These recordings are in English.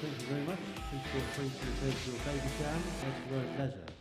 thank you very much. Please feel free to return to your baby jam at your own leisure.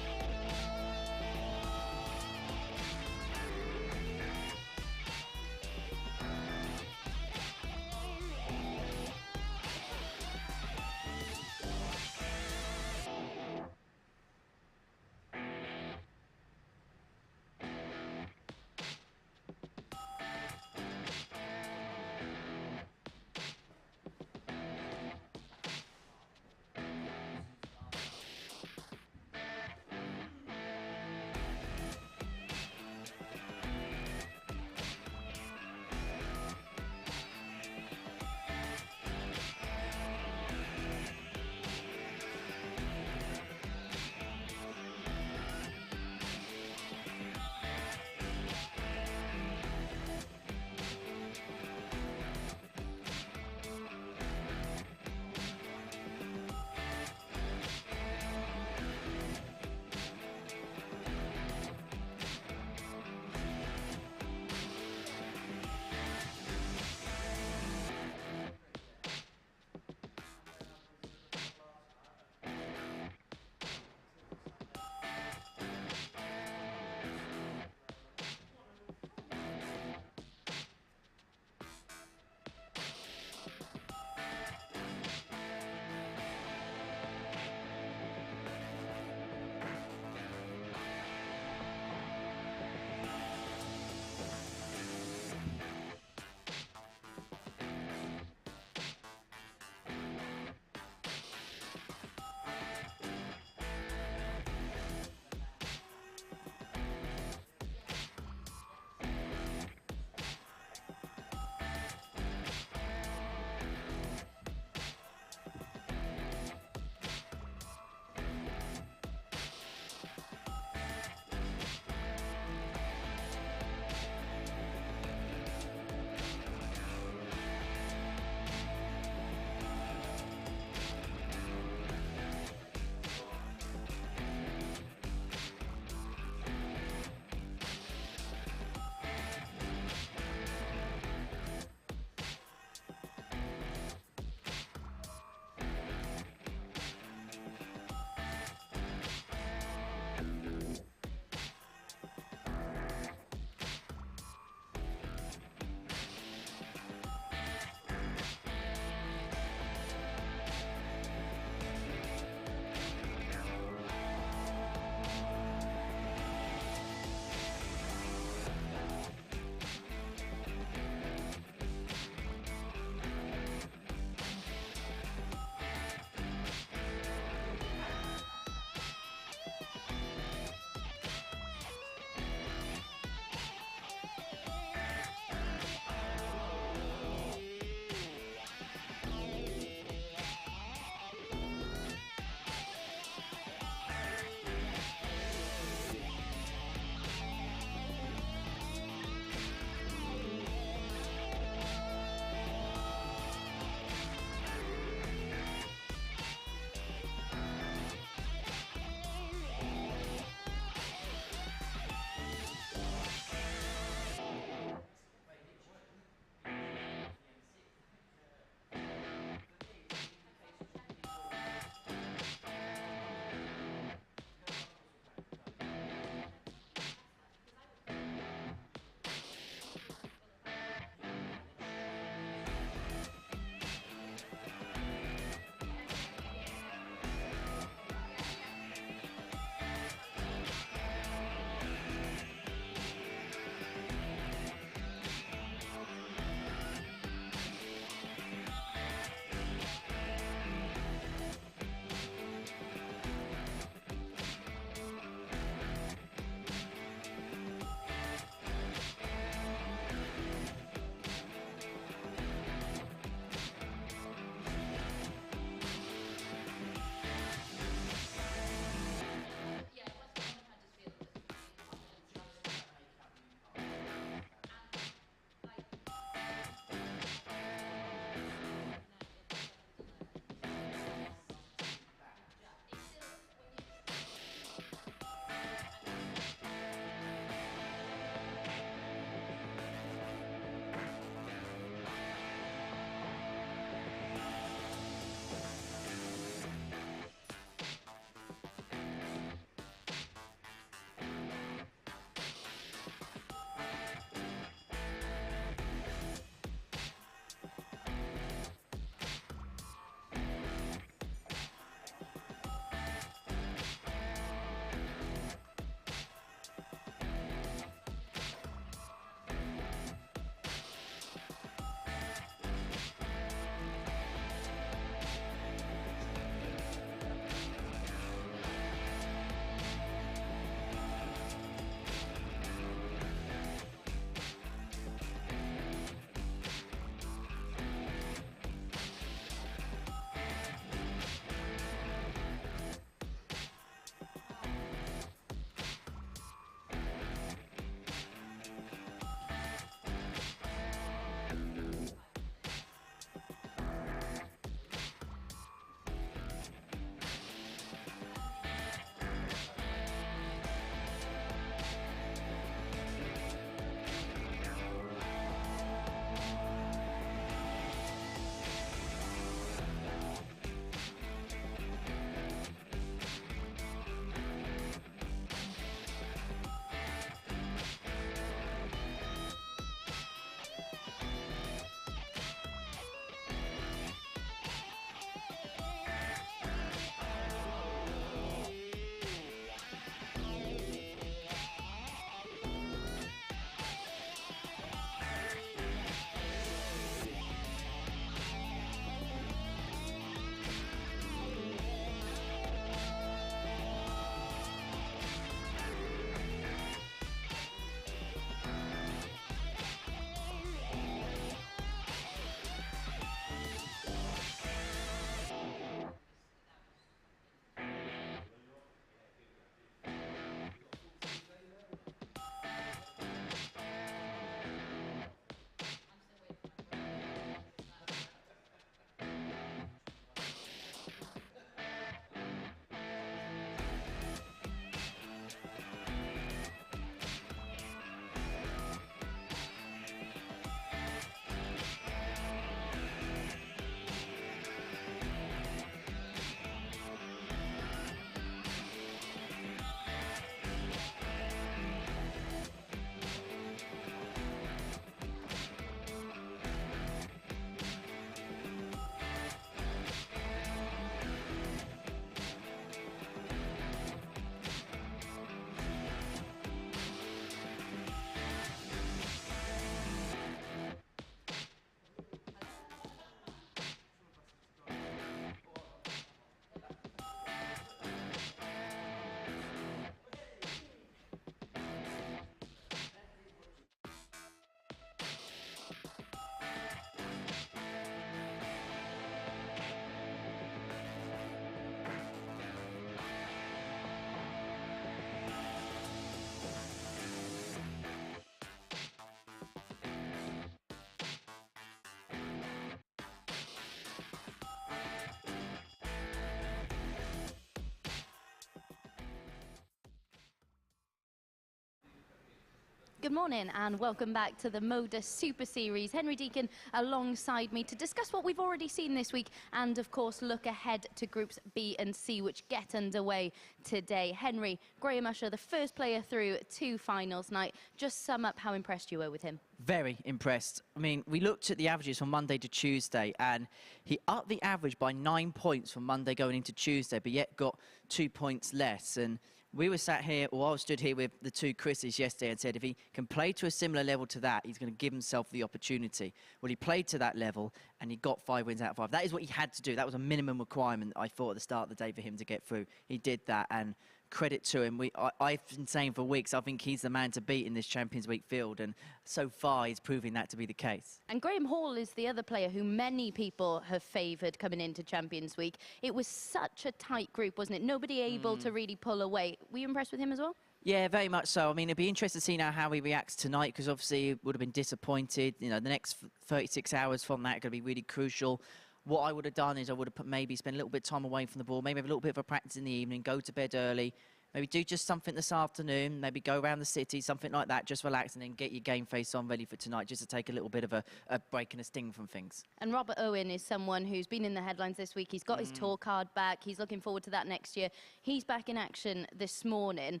Good morning and welcome back to the MODUS Super Series. Henry Deacon alongside me to discuss what we've already seen this week and, of course, look ahead to Groups B and C, which get underway today. Henry, Graham Usher, the first player through to finals night. Just sum up how impressed you were with him. Very impressed. I mean, we looked at the averages from Monday to Tuesday, and he upped the average by 9 points from Monday going into Tuesday, but yet got 2 points less. And we were sat here, or I was stood here with the two Chris's yesterday and said if he can play to a similar level to that, he's going to give himself the opportunity. Well, he played to that level, and he got 5 wins out of 5. That is what he had to do. That was a minimum requirement, I thought, at the start of the day for him to get through. He did that, and credit to him. I've been saying for weeks, I think he's the man to beat in this Champions Week field, and so far he's proving that to be the case. And Graham Hall is the other player who many people have favoured coming into Champions Week. It was such a tight group, wasn't it? Nobody able to really pull away. Were you impressed with him as well? Yeah, very much so. I mean, it'd be interesting to see now how he reacts tonight, because obviously he would have been disappointed. You know, the next 36 hours from that are going to be really crucial. What I would have done is I would have maybe spent a little bit of time away from the ball, maybe have a little bit of a practice in the evening, go to bed early, maybe do just something this afternoon, maybe go around the city, something like that, just relax, and then get your game face on ready for tonight, just to take a little bit of a break and a sting from things. And Robert Owen is someone who's been in the headlines this week. He's got his tour card back. He's looking forward to that next year. He's back in action this morning.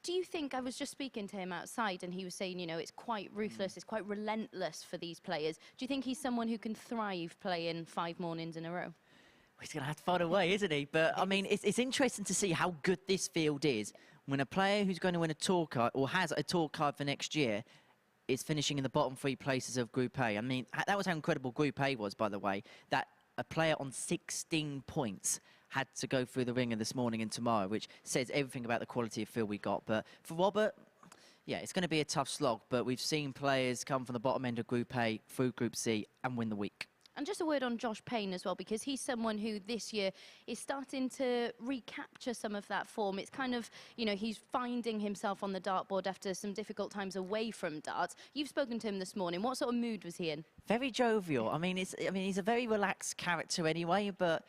Do you think, I was just speaking to him outside and he was saying, you know, it's quite ruthless, it's quite relentless for these players. Do you think he's someone who can thrive playing 5 mornings in a row? He's going to have to find a way, isn't he? But, I mean, it's interesting to see how good this field is when a player who's going to win a tour card, or has a tour card for next year, is finishing in the bottom 3 places of Group A. I mean, that was how incredible Group A was, by the way, that a player on 16 points had to go through the ringer this morning and tomorrow, which says everything about the quality of field we got. But for Robert, yeah, it's going to be a tough slog, but we've seen players come from the bottom end of Group A through Group C and win the week. And just a word on Josh Payne as well, because he's someone who this year is starting to recapture some of that form. It's kind of, you know, he's finding himself on the dartboard after some difficult times away from darts. You've spoken to him this morning. What sort of mood was he in? Very jovial. I mean, he's a very relaxed character anyway, but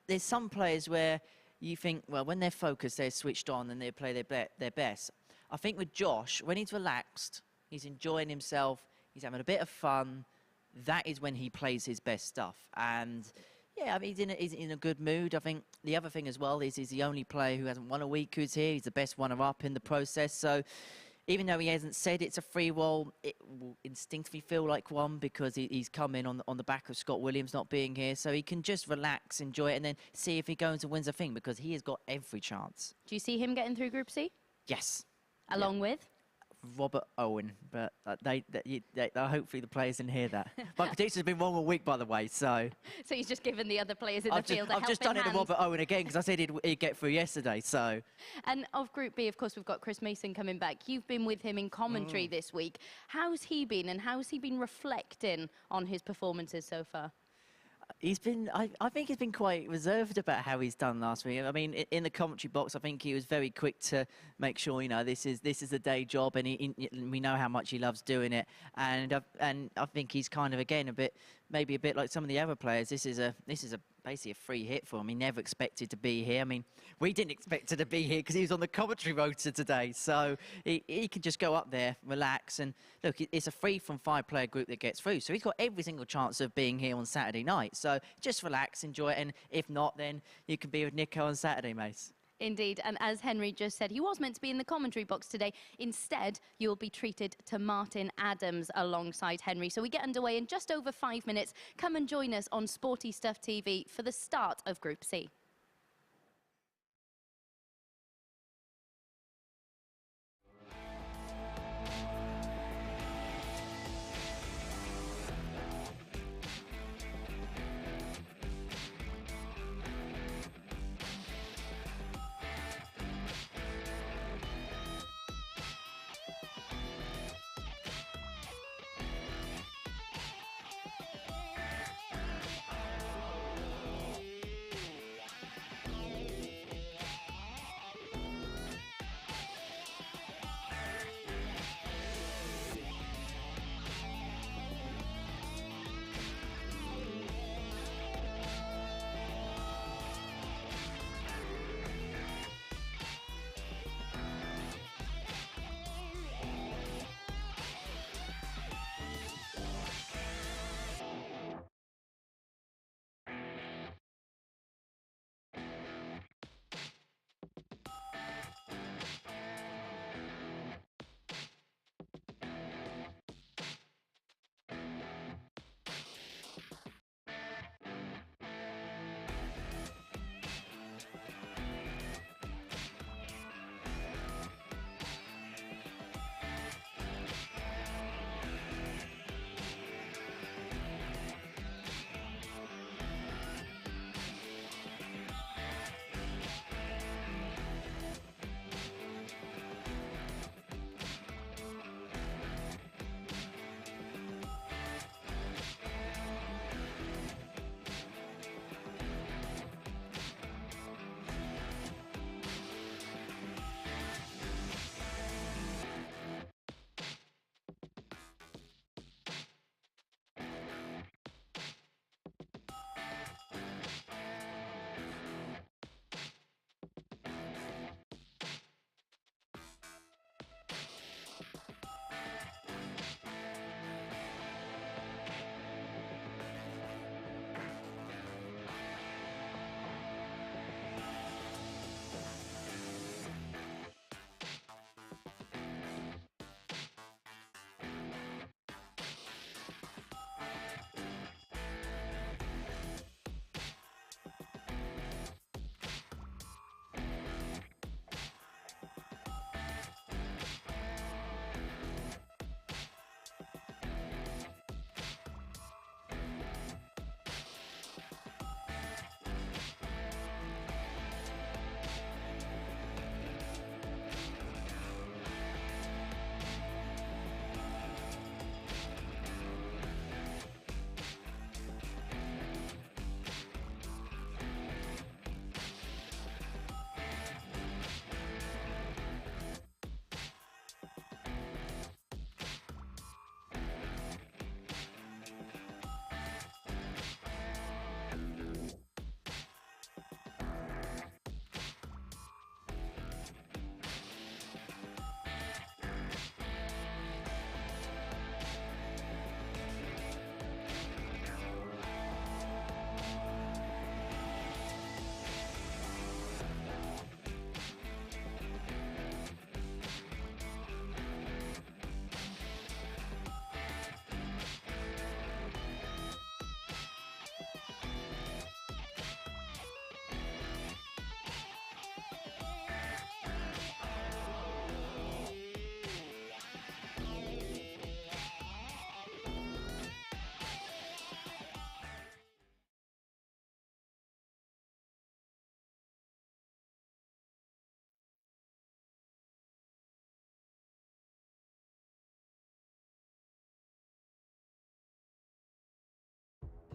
there's some players where you think, well, when they're focused, they're switched on and they play their best. I think with Josh, when he's relaxed, he's enjoying himself, he's having a bit of fun, that is when he plays his best stuff. And yeah, I mean, he's in a good mood. I think the other thing as well is he's the only player who hasn't won a week who's here. He's the best runner-up in the process. So even though he hasn't said it's a free roll, it will instinctively feel like one, because he's come in on the back of Scott Williams not being here. So he can just relax, enjoy it, and then see if he goes and wins a thing, because he has got every chance. Do you see him getting through Group C? Yes. Along with? Robert Owen, but hopefully the players didn't hear that. My predictions have been wrong all week, by the way, so... So he's just given the other players in the field a helping hand. I've just done it to Robert Owen again, because I said he'd get through yesterday, so... And of Group B, of course, we've got Chris Mason coming back. You've been with him in commentary this week. How's he been, and how's he been reflecting on his performances so far? He's been, I think he's been quite reserved about how he's done last week. I mean, in the commentary box, I think he was very quick to make sure, you know, this is a day job, and we know how much he loves doing it. And I think he's kind of, again, maybe a bit like some of the other players. This is basically a free hit for him. He never expected to be here. I mean, we didn't expect him to be here because he was on the commentary roster today. So he can just go up there, relax, and look, it's a 3 from 5 player group that gets through. So he's got every single chance of being here on Saturday night. So just relax, enjoy it, and if not, then you can be with Nico on Saturday, Mace. Indeed, and as Henry just said, he was meant to be in the commentary box today. Instead, you'll be treated to Martin Adams alongside Henry. So we get underway in just over 5 minutes. Come and join us on Sporty Stuff TV for the start of Group C.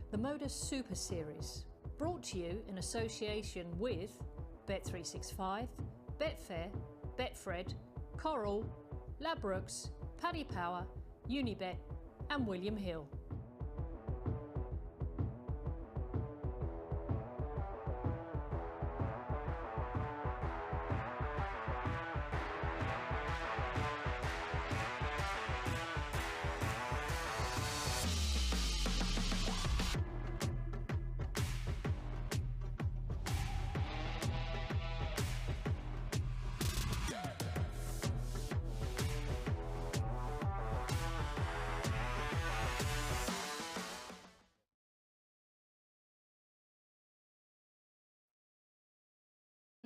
the MODUS Super Series, brought to you in association with Bet365, Betfair, Betfred, Coral, Ladbrokes, Paddy Power, Unibet and William Hill.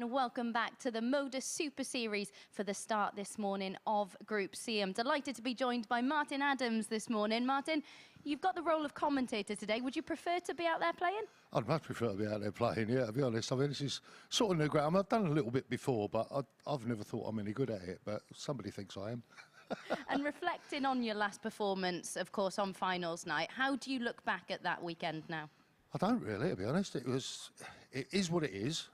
Welcome back to the MODUS Super Series for the start this morning of Group C. I'm delighted to be joined by Martin Adams this morning. Martin, you've got the role of commentator today. Would you prefer to be out there playing? I'd much prefer to be out there playing, yeah, to be honest. I mean, this is sort of new ground. I've done a little bit before, but I've never thought I'm any good at it, but somebody thinks I am. And reflecting on your last performance, of course, on finals night, how do you look back at that weekend now? I don't really, to be honest. It is what it is.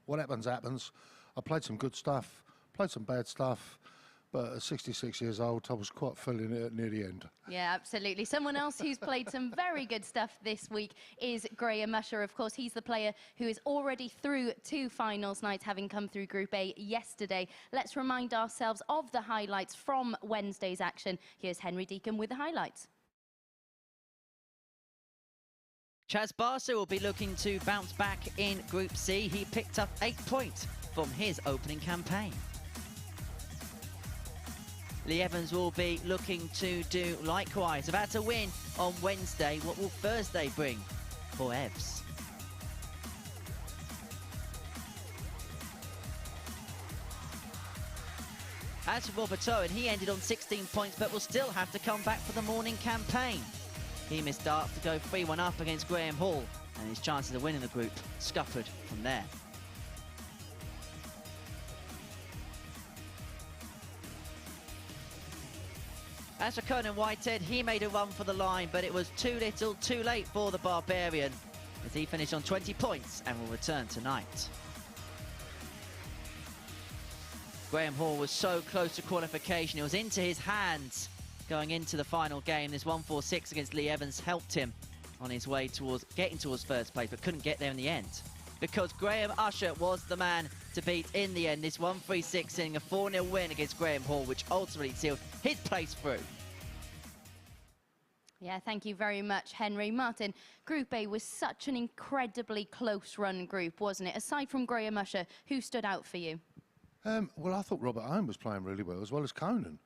What happens, happens. I played some good stuff, played some bad stuff, but at 66 years old, I was quite feeling it near the end. Yeah, absolutely. Someone else who's played some very good stuff this week is Graham Usher. Of course, he's the player who is already through 2 finals nights, having come through Group A yesterday. Let's remind ourselves of the highlights from Wednesday's action. Here's Henry Deacon with the highlights. Barstow will be looking to bounce back in Group C. He picked up 8 points from his opening campaign. Lee Evans will be looking to do likewise. About to win on Wednesday. What will Thursday bring for Evs? As for Robert Owen, he ended on 16 points but will still have to come back for the morning campaign. He missed out to go 3-1 up against Graham Hall, and his chances of winning the group scuppered from there. As for Conan Whitehead, he made a run for the line, but it was too little, too late for the Barbarian, as he finished on 20 points and will return tonight. Graham Hall was so close to qualification, it was into his hands. Going into the final game, this 1-4-6 against Lee Evans helped him on his way towards getting towards first place, but couldn't get there in the end. Because Graham Usher was the man to beat in the end. This 1-3-6 seeing a 4-0 win against Graham Hall, which ultimately sealed his place through. Yeah, thank you very much, Henry. Martin, Group A was such an incredibly close-run group, wasn't it? Aside from Graham Usher, who stood out for you? Well, I thought Robert Owen was playing really well, as Conan.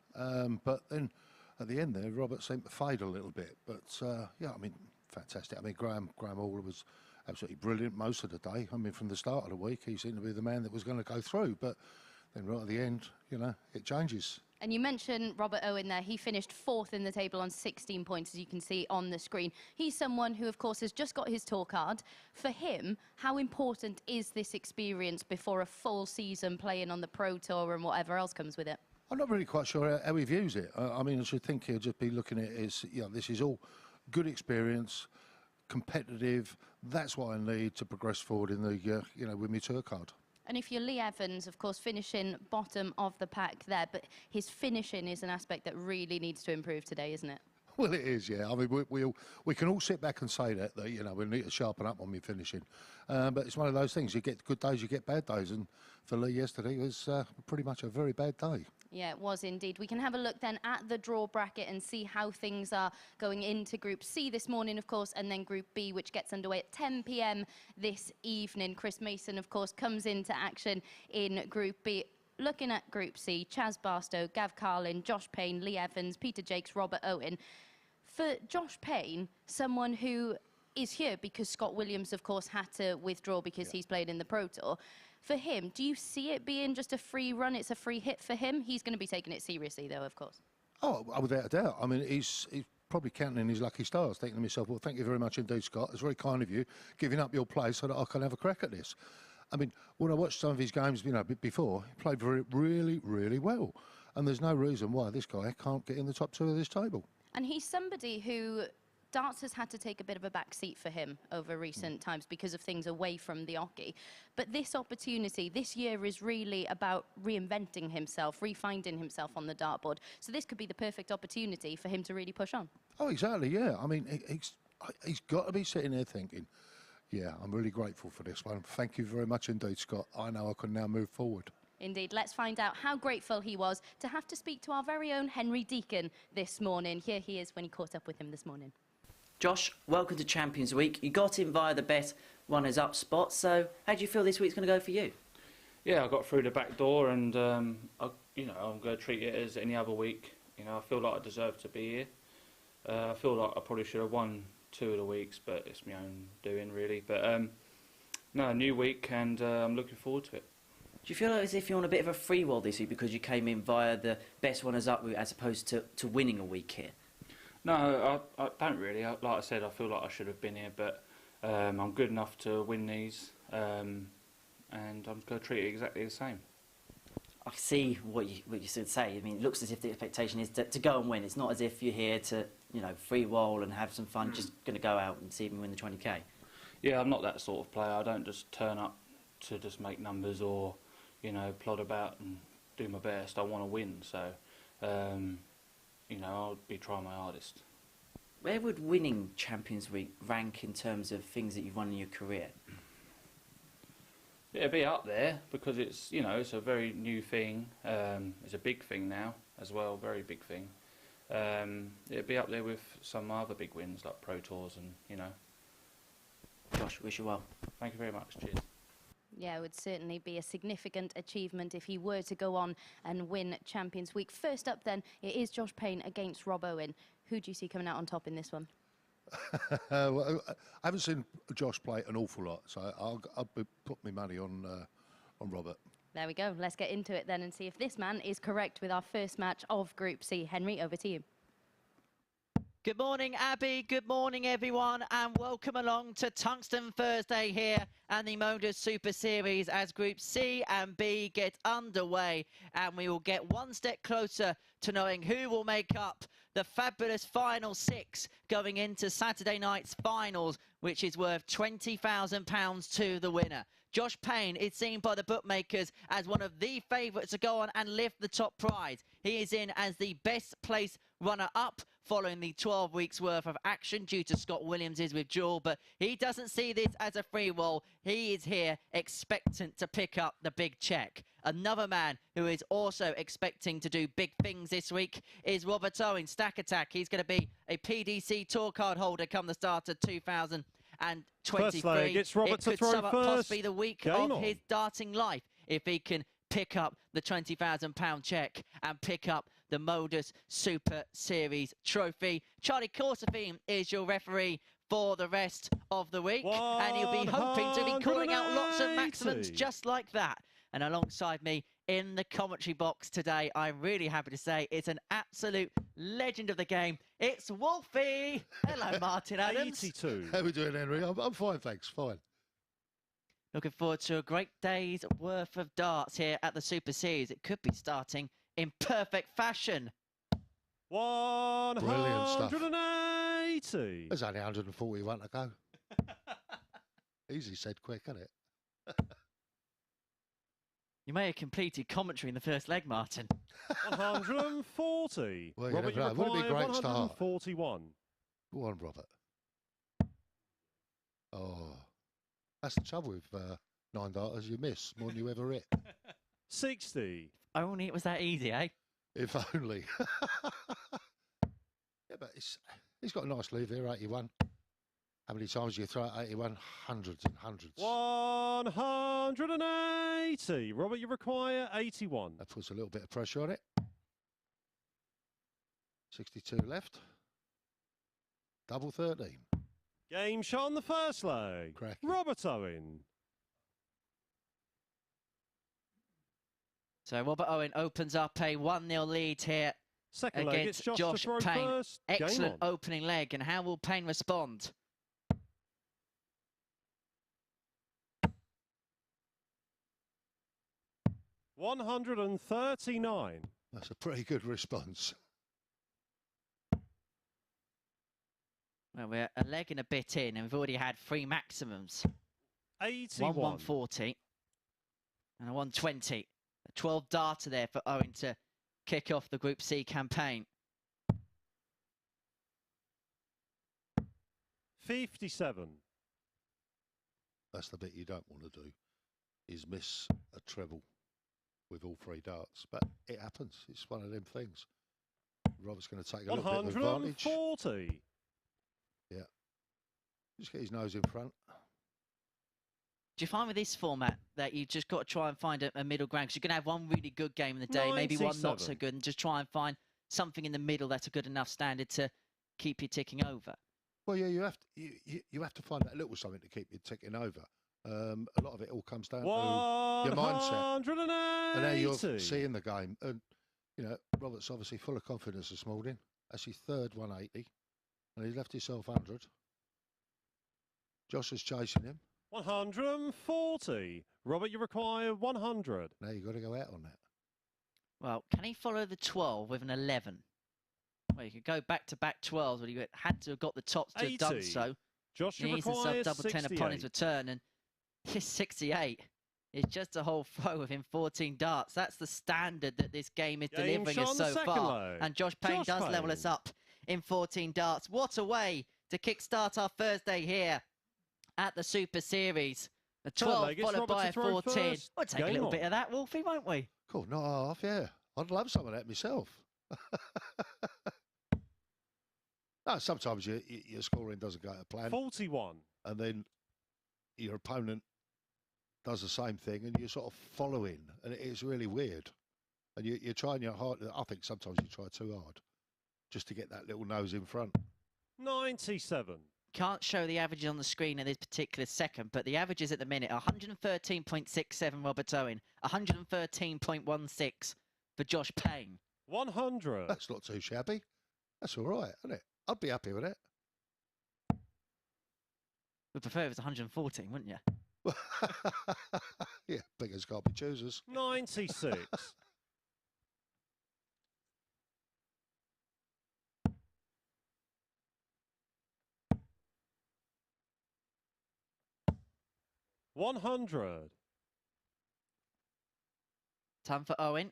But then at the end there, Robert seemed to fade a little bit. But, yeah, I mean, fantastic. I mean, Graham Hall was absolutely brilliant most of the day. I mean, from the start of the week, he seemed to be the man that was going to go through. But then right at the end, you know, it changes. And you mentioned Robert Owen there. He finished 4th in the table on 16 points, as you can see on the screen. He's someone who, of course, has just got his tour card. For him, how important is this experience before a full season playing on the Pro Tour and whatever else comes with it? I'm not really quite sure how he views it. I mean, I should think he'll just be looking at it as, you know, this is all good experience, competitive. That's what I need to progress forward in the, you know, with my tour card. And if you're Lee Evans, of course, finishing bottom of the pack there, but his finishing is an aspect that really needs to improve today, isn't it? Well, it is, yeah. I mean, we can all sit back and say that, you know, we need to sharpen up on my finishing. But it's one of those things. You get good days, you get bad days. And for Lee yesterday, it was pretty much a very bad day. Yeah, it was indeed. We can have a look then at the draw bracket and see how things are going into Group C this morning, of course, and then Group B, which gets underway at 10 p.m. this evening. Chris Mason, of course, comes into action in Group B. Looking at Group C, Barstow, Gav Carlin, Josh Payne, Lee Evans, Peter Jacques, Robert Owen. For Josh Payne, someone who is here because Scott Williams, of course, had to withdraw because he's played in the Pro Tour. For him, do you see it being just a free run? It's a free hit for him? He's going to be taking it seriously, though, of course. Oh, without a doubt. I mean, he's probably counting his lucky stars, thinking to himself, well, thank you very much indeed, Scott. It's very kind of you, giving up your place so that I can have a crack at this. I mean, when I watched some of his games, you know, before, he played really, really well. And there's no reason why this guy can't get in the top 2 of this table. And he's somebody who darts has had to take a bit of a back seat for him over recent times because of things away from the hockey. But this opportunity, this year is really about reinventing himself, refinding himself on the dartboard. So this could be the perfect opportunity for him to really push on. Oh, exactly, yeah. I mean, he's got to be sitting there thinking, yeah, I'm really grateful for this one. Thank you very much indeed, Scott. I know I can now move forward. Indeed. Let's find out how grateful he was to have to speak to our very own Henry Deacon this morning. Here he is when he caught up with him this morning. Josh, welcome to Champions Week. You got in via the best runners-up spot, so how do you feel this week's going to go for you? Yeah, I got through the back door, and I'm going to treat it as any other week. I feel like I deserve to be here. I feel like I probably should have won 2 of the weeks, but it's my own doing, really. But no, new week, and I'm looking forward to it. Do you feel as if you're on a bit of a free roll this week because you came in via the best runners-up route as opposed to winning a week here? No, I don't really. Like I said, I feel like I should have been here, but I'm good enough to win these, and I'm going to treat it exactly the same. I see what you should say. I mean, it looks as if the expectation is to go and win. It's not as if you're here to, free roll and have some fun, just going to go out and see if you win the 20k. Yeah, I'm not that sort of player. I don't just turn up to just make numbers or, plod about and do my best. I want to win, so... I'll be trying my hardest. Where would winning Champions Week rank in terms of things that you've won in your career? It'll be up there because it's, it's a very new thing. It's a big thing now as well, very big thing. It'll be up there with some other big wins like Pro Tours and, Josh, wish you well. Thank you very much. Cheers. Yeah, it would certainly be a significant achievement if he were to go on and win Champions Week. First up then, it is Josh Payne against Rob Owen. Who do you see coming out on top in this one? Well, I haven't seen Josh play an awful lot, so I'll put my money on Robert. There we go. Let's get into it then and see if this man is correct with our first match of Group C. Henry, over to you. Good morning, Abby. Good morning, everyone, and welcome along to Tungsten Thursday here and the MODUS Super Series as Group C and B get underway, and we will get one step closer to knowing who will make up the fabulous final 6 going into Saturday night's finals, which is worth £20,000 to the winner. Josh Payne is seen by the bookmakers as one of the favourites to go on and lift the top prize. He is in as the best place runner-up following the 12 weeks worth of action due to Scott Williams' withdrawal, but he doesn't see this as a free roll. He is here expectant to pick up the big check. Another man who is also expecting to do big things this week is Robert Owen, Stack Attack. He's going to be a PDC tour card holder come the start of 2023. First leg, it's Robert it to could throw sum up first. possibly the week Game of on. his darting life if he can pick up the £20,000 check and pick up the MODUS Super Series trophy. Charlie Corsafine is your referee for the rest of the week, and he'll be hoping to be calling out lots of maximums just like that. And alongside me in the commentary box today, I'm really happy to say it's an absolute legend of the game. It's Wolfie. Hello, Martin Adams. 82. How are we doing, Henry? I'm fine, thanks. Fine. Looking forward to a great day's worth of darts here at the Super Series. It could be starting in perfect fashion. 180. There's only 141 to go. Easy said, quick, isn't it? You may have completed commentary in the first leg, Martin. 140. Well, you Robert, never know. Wouldn't it be a great start? 141. Go on, Robert. Oh, that's the trouble with 9 darters. You miss more than you ever hit. 60. Only it was that easy, eh? If only. Yeah, but he's got a nice leave here, 81. How many times do you throw at 81? Hundreds and hundreds. 180. Robert, you require 81. That puts a little bit of pressure on it. 62 left. Double 13. Game shot on the first leg. Cracking. Robert Owen. So Robert Owen opens up a 1-0 lead here Second leg, it's against Josh Josh to throw Payne. first. Game Excellent on. opening leg, and how will Payne respond? $139. That's a pretty good response. Well, we're a leg and a bit in, and we've already had 3 maximums. 81. 140 and a 120. A 12 darter there for Owen to kick off the Group C campaign. 57. That's the bit you don't want to do, is miss a treble with all 3 darts. But it happens. It's one of them things. Robert's going to take a little bit of advantage. 140. Yeah. Just get his nose in front. Do you find with this format that you've just got to try and find a middle ground? Because you're going to have one really good game in the day, maybe one not so good, and just try and find something in the middle that's a good enough standard to keep you ticking over. Well, yeah, you have to find that little something to keep you ticking over. A lot of it all comes down to your mindset. And how you're seeing the game. And, you know, Robert's obviously full of confidence this morning. That's his 3rd 180. And he's left himself 100. Josh is chasing him. 140. Robert, you require 100. Now you've got to go out on that. Well, can he follow the 12 with an 11? Well, you could go back-to-back 12s, but he had to have got the tops to have done so. Josh, you he needs to sub double 10 upon his 68. return, and his 68 is just a whole throw within 14 darts. That's the standard that this game is delivering us so far. And Josh Payne does level us up in 14 darts. What a way to kickstart our Thursday here at the Super Series. A 12 followed by a 14. We'll take a little bit of that, Wolfie, won't we? Cool, not half, yeah. I'd love some of that myself. No, sometimes your scoring doesn't go to plan. 41. And then your opponent does the same thing and you're sort of following. And it's really weird. And you're trying your hard. I think sometimes you try too hard just to get that little nose in front. 97. Can't show the averages on the screen at this particular second, but the averages at the minute are 113.67 Robert Owen, 113.16 for Josh Payne. 100. That's not too shabby. That's all right, isn't it? I'd be happy with it. We'd prefer it was 114, wouldn't you? Yeah, beggars can't be choosers. 96. 100. Time for Owen.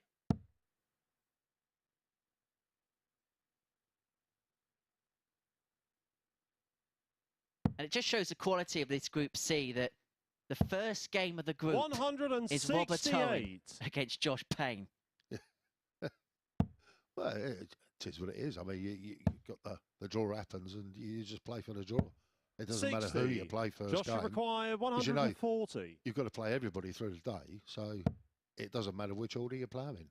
And it just shows the quality of this Group C that the first game of the group is Robert Owen against Josh Payne. Well, it is what it is. I mean, you got the draw happens and you just play for the draw. It doesn't matter who you play first Josh game. require 140. You know, you've got to play everybody through the day, so it doesn't matter which order you play in.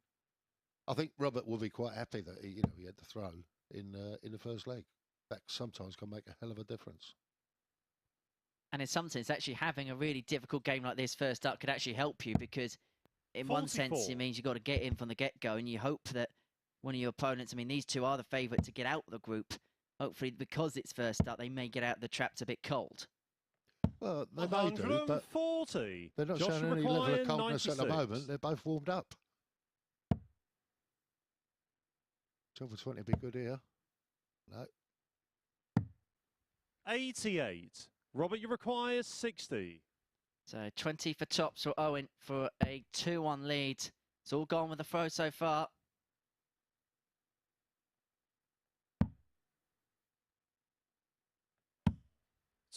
I think Robert will be quite happy that he had to throw in the first leg. That sometimes can make a hell of a difference. And in some sense, actually having a really difficult game like this first up could actually help you, because in 44. one sense, it means you've got to get in from the get-go, and you hope that one of your opponents, I mean, these two are the favourite to get out of the group. Hopefully, because it's first up, they may get out the traps a bit cold. Well, they may do, but they're not showing any level of coldness 96. at the moment. They're both warmed up. 12 for 20 would be good here. No. 88. Robert, you require 60. So 20 for tops for Owen for a 2-1 lead. It's all gone with the throw so far.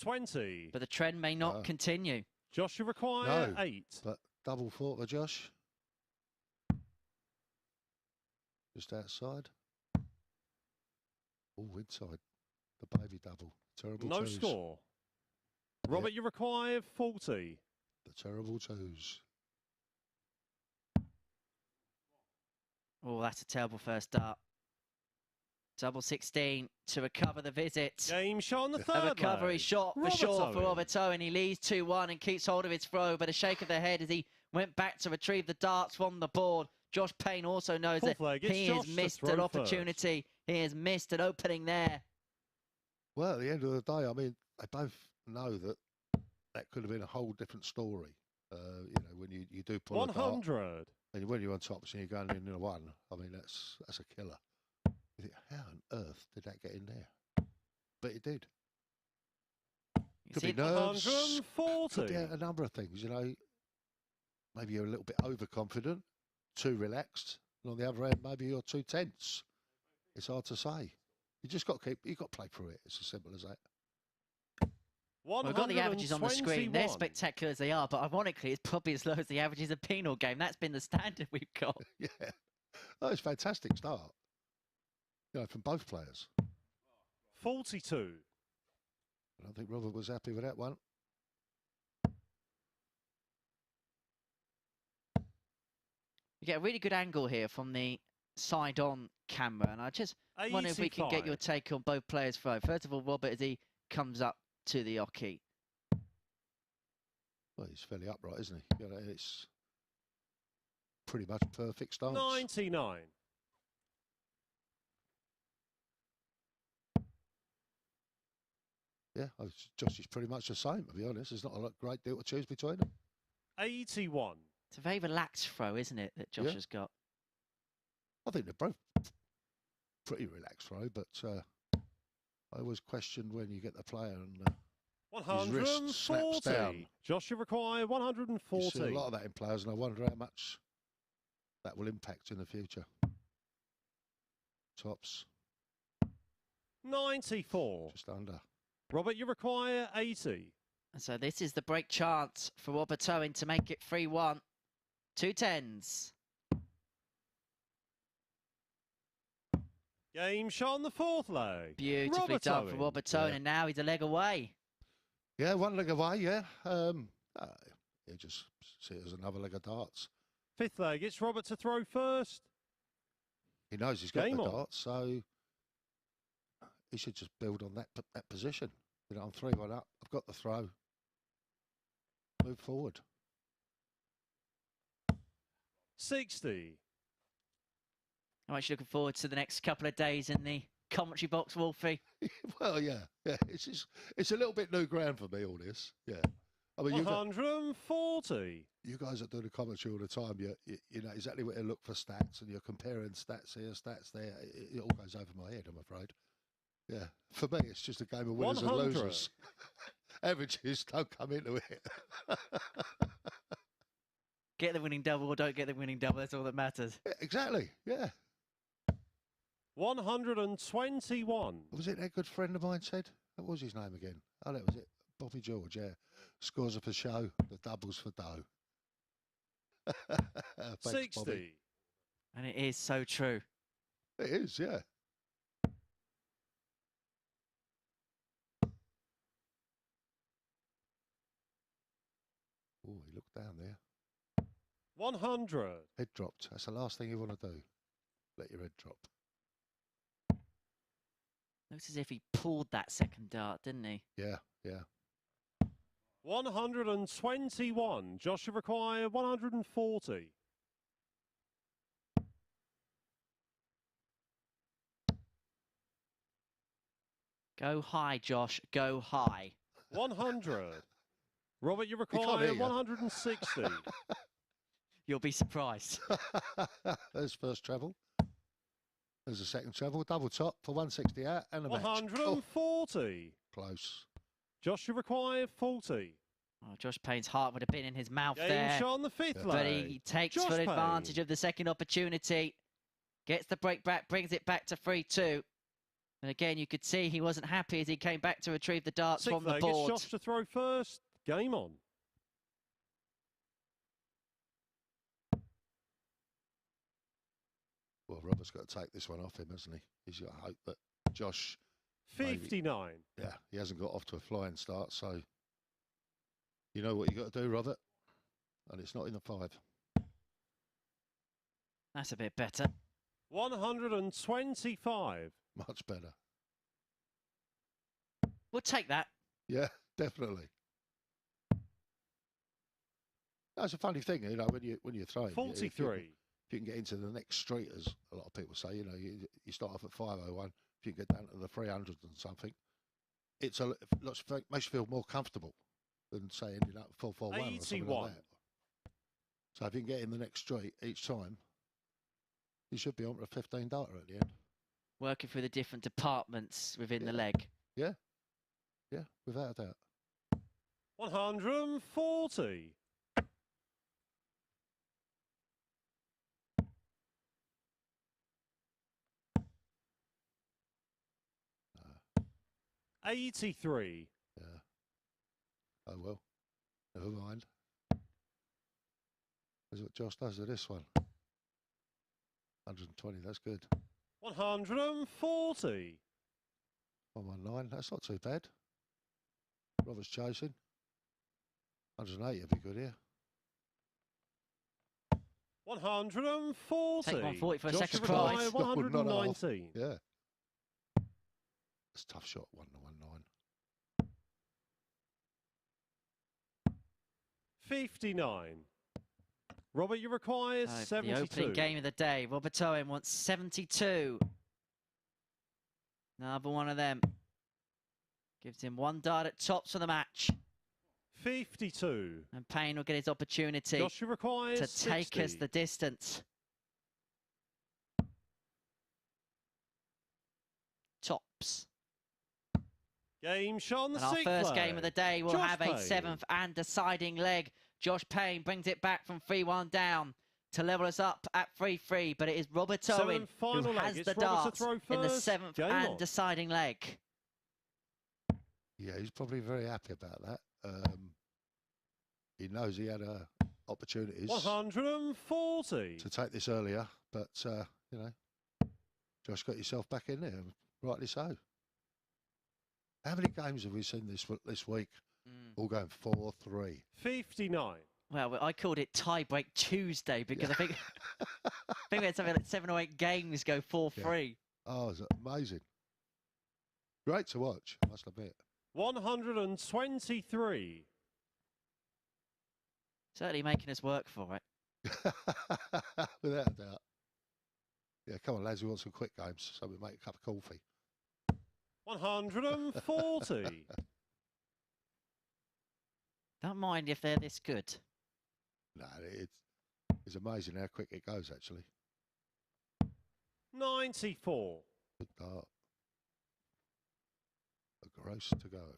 $20. But the trend may not continue. Josh, you require 8. But double fort for Josh. Just outside. Oh, inside. The baby double. Terrible No twos. score. Robert, you require 40. The terrible twos. Oh, that's a terrible first start. Double 16 to recover the visit. Game shot on the third A recovery leg. shot for sure for Robert Owen. He leads 2-1 and keeps hold of his throw, but a shake of the head as he went back to retrieve the darts from the board. Josh Payne also knows that he has missed an opportunity. He has missed an opening there. Well, at the end of the day, I mean, they both know that could have been a whole different story. When you do pull 100. a dart, and when you're on tops and you're going in a one, I mean, that's a killer. You think, how on earth did that get in there? But it did. Could be nerves. 140. Could be a number of things, you know. Maybe you're a little bit overconfident, too relaxed. And on the other end, maybe you're too tense. It's hard to say. You just got to play through it. It's as simple as that. Well, we've got the averages on the screen. They're spectacular as they are, but ironically, it's probably as low as the averages of penal game. That's been the standard we've got. Yeah. Oh, it's a fantastic start. You know, from both players. 42. I don't think Robert was happy with that one. You get a really good angle here from the side-on camera, and I just wonder if we can get your take on both players' throw. First of all, Robert, as he comes up to the oche. Well, he's fairly upright, isn't he? You know, it's pretty much perfect stance. 99. Yeah, Josh is pretty much the same, to be honest. There's not a great deal to choose between them. 81. It's a very relaxed throw, isn't it, that Josh has got? I think they're both pretty relaxed throw, but I always question when you get the player and his wrist snaps down. 140. Josh, you require 140. You see a lot of that in players, and I wonder how much that will impact in the future. Tops. 94. Just under. Robert, you require 80. And so this is the break chance for Robert Owen to make it 3-1. 2 10s. Game shot on the fourth leg. Beautifully done for Robert Owen, and now he's a leg away. Yeah, one leg away, yeah. You just see it as another leg of darts. Fifth leg, it's Robert to throw first. He knows he's got the darts, so he should just build on that position. You know, I'm 3-1 up. I've got the throw. Move forward. 60. I'm actually looking forward to the next couple of days in the commentary box, Wolfie. Well, yeah. It's a little bit new ground for me, all this. Yeah. I mean, 140. You guys that do the commentary all the time, you know exactly where to look for stats, and you're comparing stats here, stats there. It all goes over my head, I'm afraid. Yeah. For me, it's just a game of winners 100. and losers. Averages don't come into it. Get the winning double or don't get the winning double. That's all that matters. Yeah, exactly. Yeah. 121. Was it that good friend of mine said? What was his name again? Oh, that was it. Bobby George, yeah. Scores are for show, the doubles for dough. Thanks, 60. Bobby. And it is so true. It is, yeah. Oh, he looked down there. 100. Head dropped. That's the last thing you want to do. Let your head drop. Looks as if he pulled that second dart, didn't he? Yeah, yeah. 121. Josh, you require 140. Go high, Josh. Go high. 100. Robert, you require 160. You'll be surprised. There's first treble. There's a second treble. Double top for 160 out and a 140. Close. Josh, you require 40. Oh, Josh Payne's heart would have been in his mouth Game there. shot on the fifth But leg. he takes Josh full Payne. advantage of the second opportunity. Gets the break back, brings it back to 3-2. And again, you could see he wasn't happy as he came back to retrieve the darts Sixth from the leg, board. it's Josh to throw first. Game on. Well, Robert's got to take this one off him, hasn't he? He's got to hope that Josh... 59. Yeah, he hasn't got off to a flying start, so... You know what you got to do, Robert? And it's not in the 5. That's a bit better. 125. Much better. We'll take that. Yeah, definitely. That's a funny thing, you know, when you're throwing. 43. If you can get into the next street, as a lot of people say, you know, you start off at 501. If you can get down to the 300s and something, makes you feel more comfortable than say ending up 441 or something like that. So if you can get in the next street each time, you should be on for a 15 darter at the end. Working through the different departments within the leg. Yeah. Yeah, without a doubt. 140. 83. Yeah. Oh well. Never mind. That's what Josh does with this one. 120, that's good. 140. 119, that's not too bad. Robert's chasing. 180 would be good here. 140. Take 140 for a Josh second Require prize. 119. Yeah. It's a tough shot, 119. 59. Robert, you require So 72. the opening game of the day. Robert Owen wants 72. Another one of them. Gives him one dart at tops for the match. 52. And Payne will get his opportunity Josh, you require to 60. take us the distance. Tops. Game shot on the And our sixth first leg. game of the day will Josh have Payne. a seventh and deciding leg. Josh Payne brings it back from 3-1 down to level us up at 3-3, but it is Robert Owen who final has leg. the It's Robert to dart throw in the first. seventh Game and on. deciding leg. Yeah, he's probably very happy about that. He knows he had opportunities 140. to take this earlier, but, you know, Josh got yourself back in there, rightly so. How many games have we seen this week? All going 4-3. 59. Well, I called it Tiebreak Tuesday because I think we had something like 7 or 8 games go 4-3. Oh, it's amazing. Great to watch, I must admit. 123. Certainly making us work for it. Without a doubt. Yeah, come on, lads, we want some quick games, so we make a cup of coffee. 140. Don't mind if they're this good. No, it's amazing how quick it goes, actually. 94. Good dart. A gross to go.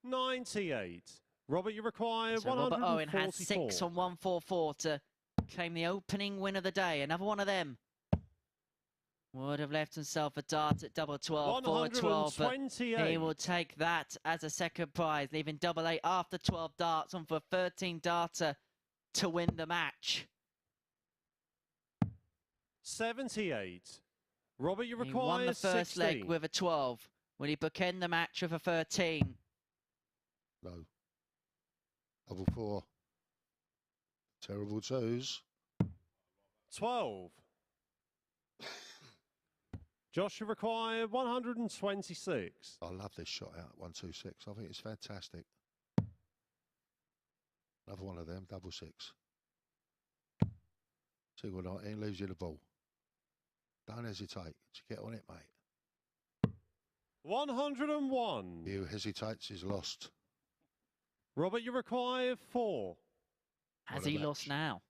$98. Robert, you require So 144. Robert Owen has 6 on 144 to claim the opening win of the day. Another one of them. Would have left himself a dart at double 12 for 12, but he will take that as a second prize, leaving double 8 after 12 darts on for 13 darter to win the match. 78. Robert, you He won require the first 16. leg with a 12. Will he bookend the match with a 13? No. Double 4. Terrible twos. 12. Josh, you require 126. I love this shot out, 126. I think it's fantastic. Another one of them, double 6. 2-19 leaves you the ball. Don't hesitate. Just get on it, mate. 101. He who hesitates is lost. Robert, you require 4. Has What a he match. lost now?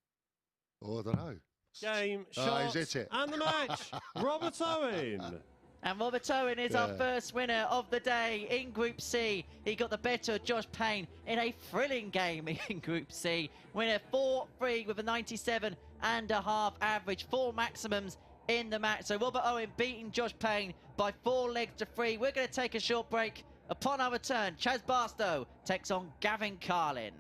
Oh, I don't know. Game, Oh, shot, he's hit it. and the match. Robert Owen. And Robert Owen is our Yeah. first winner of the day in Group C. He got the better of Josh Payne in a thrilling game in Group C. Winner 4-3 with a 97.5 average, 4 maximums in the match. So Robert Owen beating Josh Payne by 4 legs to 3. We're going to take a short break. Upon our return, Chaz Barstow takes on Gavin Carlin.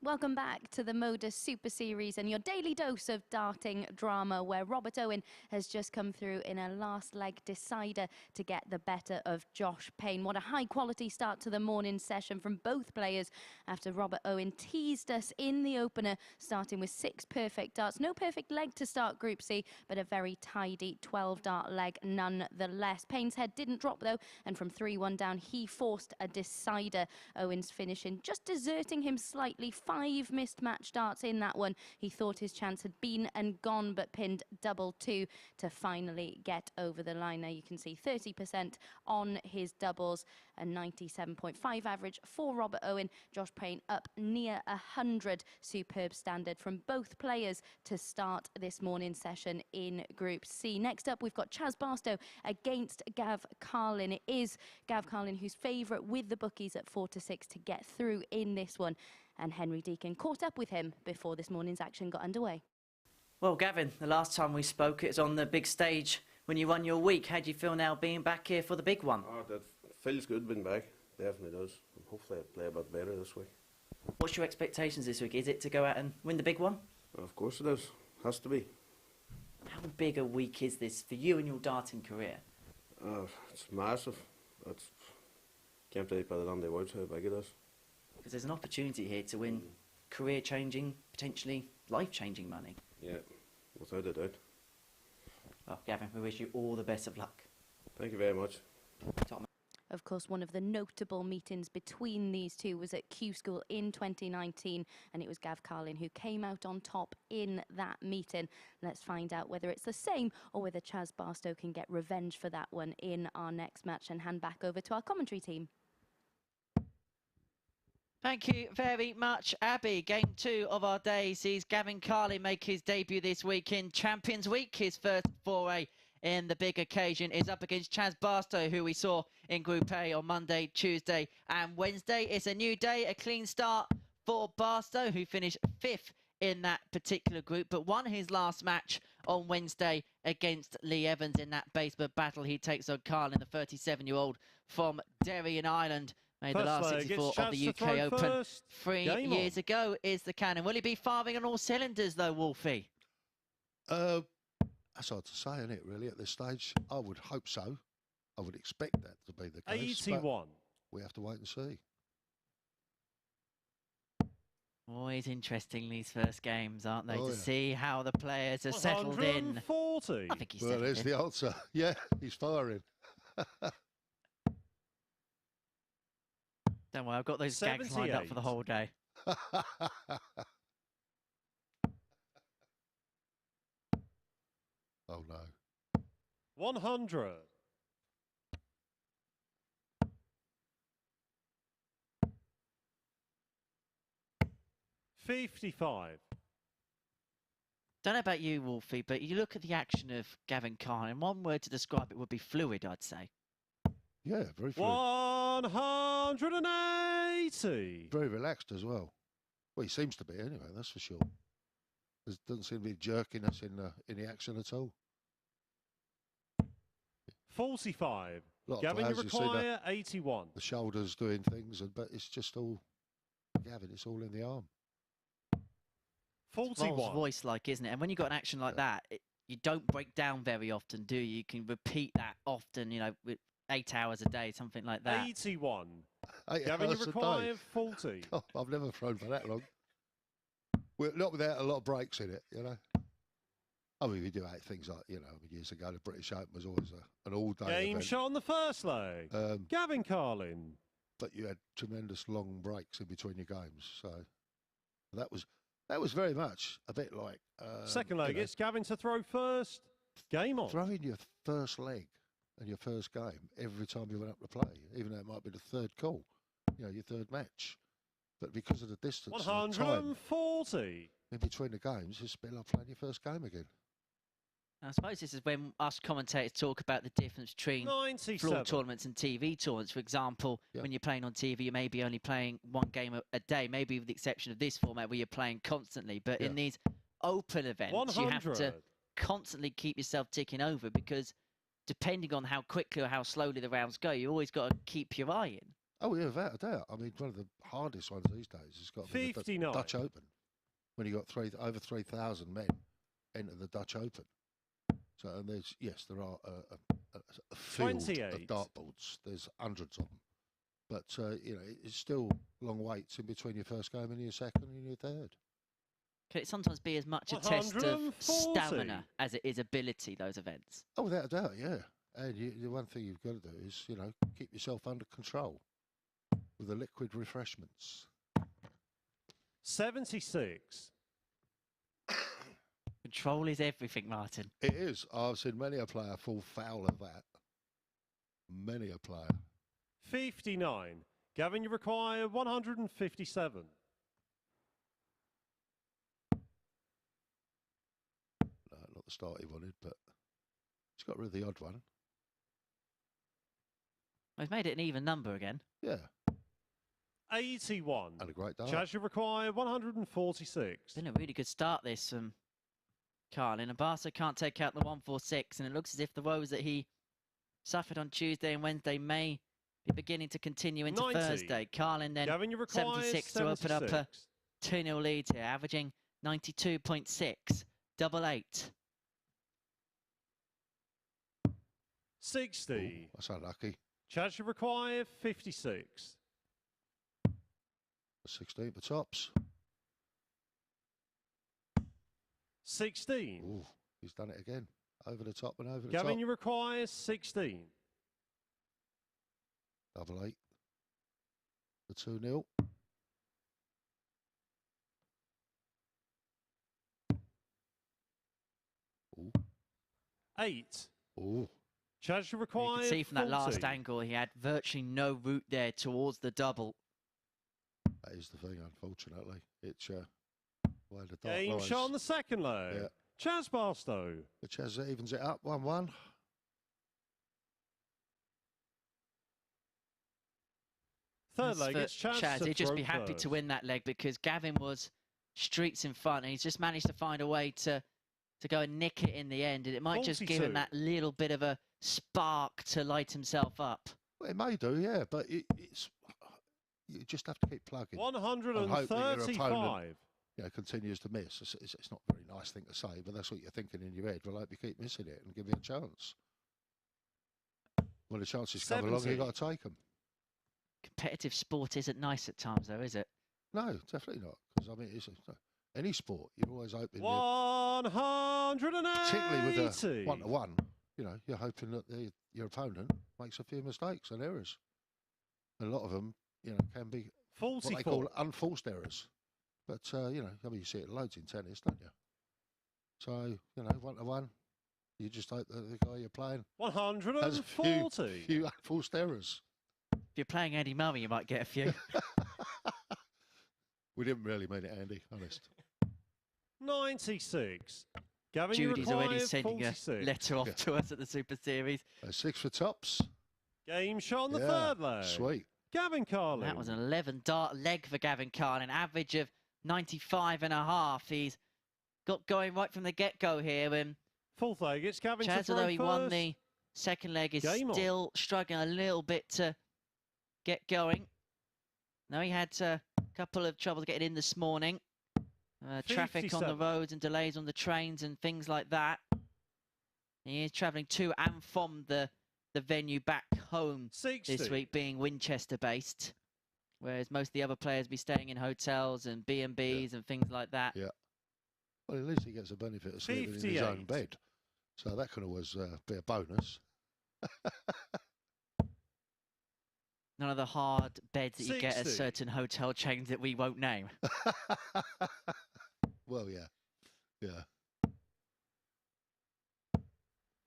Welcome back to the MODUS Super Series and your daily dose of darting drama, where Robert Owen has just come through in a last leg decider to get the better of Josh Payne. What a high quality start to the morning session from both players after Robert Owen teased us in the opener, starting with 6 perfect darts. No perfect leg to start Group C, but a very tidy 12 dart leg nonetheless. Payne's head didn't drop though, and from 3-1 down he forced a decider. Owen's finishing just deserting him slightly. 5 missed match darts in that one. He thought his chance had been and gone, but pinned 2-2 to finally get over the line. Now you can see 30% on his doubles, a 97.5 average for Robert Owen. Josh Payne up near 100. Superb standard from both players to start this morning session in Group C. Next up, we've got Chaz Barstow against Gav Carlin. It is Gav Carlin who's favourite with the bookies at 4-6 to get through in this one. And Henry Deacon caught up with him before this morning's action got underway. Well, Gavin, the last time we spoke, it was on the big stage when you won your week. How do you feel now being back here for the big one? Oh, that feels good being back. Definitely does. Hopefully I'll play a bit better this week. What's your expectations this week? Is it to go out and win the big one? Of course it is. Has to be. How big a week is this for you and your darting career? It's massive. Can't really put it on the words how big it is. Because there's an opportunity here to win career-changing, potentially life-changing money. Yeah, without a doubt. Well, Gavin, we wish you all the best of luck. Thank you very much. Of course, one of the notable meetings between these two was at Q School in 2019, and it was Gav Carlin who came out on top in that meeting. Let's find out whether it's the same or whether Chaz Barstow can get revenge for that one in our next match, and hand back over to our commentary team. Thank you very much, Abby. Game 2 of our day sees Gavin Carlin make his debut this week in Champions Week. His first foray in the big occasion is up against Chaz Barstow, who we saw in Group A on Monday, Tuesday and Wednesday. It's a new day, a clean start for Barstow, who finished 5th in that particular group, but won his last match on Wednesday against Lee Evans in that basement battle. He takes on Carlin, the 37-year-old from Derry in Ireland. Made the last 64 of the UK Open 3 years ago is the cannon. Will he be firing on all cylinders, though, Wolfie? That's hard to say, isn't it, really, at this stage? I would hope so. I would expect that to be the case. 81. We have to wait and see. Always interesting, these first games, aren't they? To see how the players are settled in. 140. I think he's Well, there's the answer. Yeah, he's firing. Don't worry, I've got those gags lined up for the whole day. Oh, no. 100. 55. Don't know about you, Wolfie, but you look at the action of Gavin Carlin. One word to describe it would be fluid, I'd say. Yeah, very fluid. 180. Very relaxed as well. Well, he seems to be anyway, that's for sure. There doesn't seem to be jerkiness in the action at all. 45. Lot of Gavin, you players, require 81. The shoulders doing things, but it's just all, Gavin, it's all in the arm. 41. Rolls Royce like, isn't it? And when you've got an action like that, you don't break down very often, do you? You can repeat that often, you know, with 8 hours a day, something like that. 81. 8 Gavin, you hours a require day. 40. Oh, I've never thrown for that long. Not without a lot of breaks in it, you know. I mean, we do things like, you know, years ago, the British Open was always an all-day Game event. shot on the first leg. Gavin Carlin. But you had tremendous long breaks in between your games, so that was very much a bit like... Second leg, it's Gavin to throw first. Game on. Throwing your first leg and your first game every time you went up to play, even though it might be the third call, you know, your third match. But because of the distance and the time 140. in between the games, it's a bit like playing your first game again. I suppose this is when us commentators talk about the difference between 97. floor tournaments and TV tournaments. For example, when you're playing on TV, you may be only playing one game a day, maybe with the exception of this format where you're playing constantly. But in these open events, 100. you have to constantly keep yourself ticking over, because depending on how quickly or how slowly the rounds go, you always got to keep your eye in. Oh, yeah, without a doubt. I mean, one of the hardest ones these days has got to be the 59. Dutch Open. When you got over 3,000 men enter the Dutch Open. So, and there are a field 28. of dartboards. There's hundreds of them. But, it's still long waits in between your first game and your second and your third. Can it sometimes be as much a test of stamina as it is ability, those events? Oh, without a doubt, yeah. And the one thing you've got to do is, keep yourself under control with the liquid refreshments. 76. Control is everything, Martin. It is. I've seen many a player fall foul of that. Many a player. 59. Gavin, you require 157. No, not the start he wanted, but he's got rid of the odd one. He's made it an even number again. Yeah. 81. And a great dart. Jacques, you require 146. Been a really good start this from Carlin. And Barstow can't take out the 146, and it looks as if the woes that he suffered on Tuesday and Wednesday may be beginning to continue into 90. Thursday. Carlin then Gavin, you require 76 to open up a 2-0 lead here, averaging 92.6, double 8. 60. Ooh, that's unlucky. Jacques, you require 56. 16 for tops. 16. Ooh, he's done it again. Over the top and over the Gavin, top. you require 16. Double 8. The 2-0. Ooh. 8. Ooh. Jacques, you You require can see from that 40. last angle, he had virtually no route there towards the double. That is the thing, unfortunately. It's where the dark Game lies. shot on the second leg. Yeah. Chaz Barstow. The Chaz evens it up 1-1. Third leg, it's Chaz to He'd just throw be happy first. to win that leg because Gavin was streets in front and he's just managed to find a way to go and nick it in the end. And it might just give 42. him that little bit of a spark to light himself up. Well, it may do, yeah, but it's you just have to keep plugging. And hope that your 135. opponent, continues to miss. It's not a very nice thing to say, but that's what you're thinking in your head. Well, I hope you keep missing it and give me a chance. When the chances come along, you've got to take them. Competitive sport isn't nice at times, though, is it? No, definitely not. Because, I mean, any sport, you're always hoping... 180. Particularly with a 1-to-1, you're hoping that your opponent makes a few mistakes and errors. A lot of them, can be 44. what they call unforced errors. But, you see it loads in tennis, don't you? So, 1-to-1, you just hope that the guy you're playing 140. has a few unforced errors. If you're playing Eddie Murray, you might get a few. We didn't really mean it, Andy, honest. 96. Gavin, Judy's you already require sending 46. a letter off to us at the Super Series. 6 for tops. Game shot on the third leg. Sweet. Gavin Carlin. That was an 11 dart leg for Gavin Carlin, average of 95.5. He's got going right from the get-go here. And fourth leg, it's Gavin Chaz, to throw although he first. won the second leg, is still struggling a little bit to get going. No, he had a couple of troubles getting in this morning. Traffic on the roads and delays on the trains and things like that. He is travelling to and from the venue back home 60. this week, being Winchester-based, whereas most of the other players be staying in hotels and B&Bs and things like that. Yeah. Well, at least he gets the benefit of sleeping in his own bed. So that can always be a bonus. None of the hard beds that you get at 60. certain hotel chains that we won't name. Well, yeah. Yeah.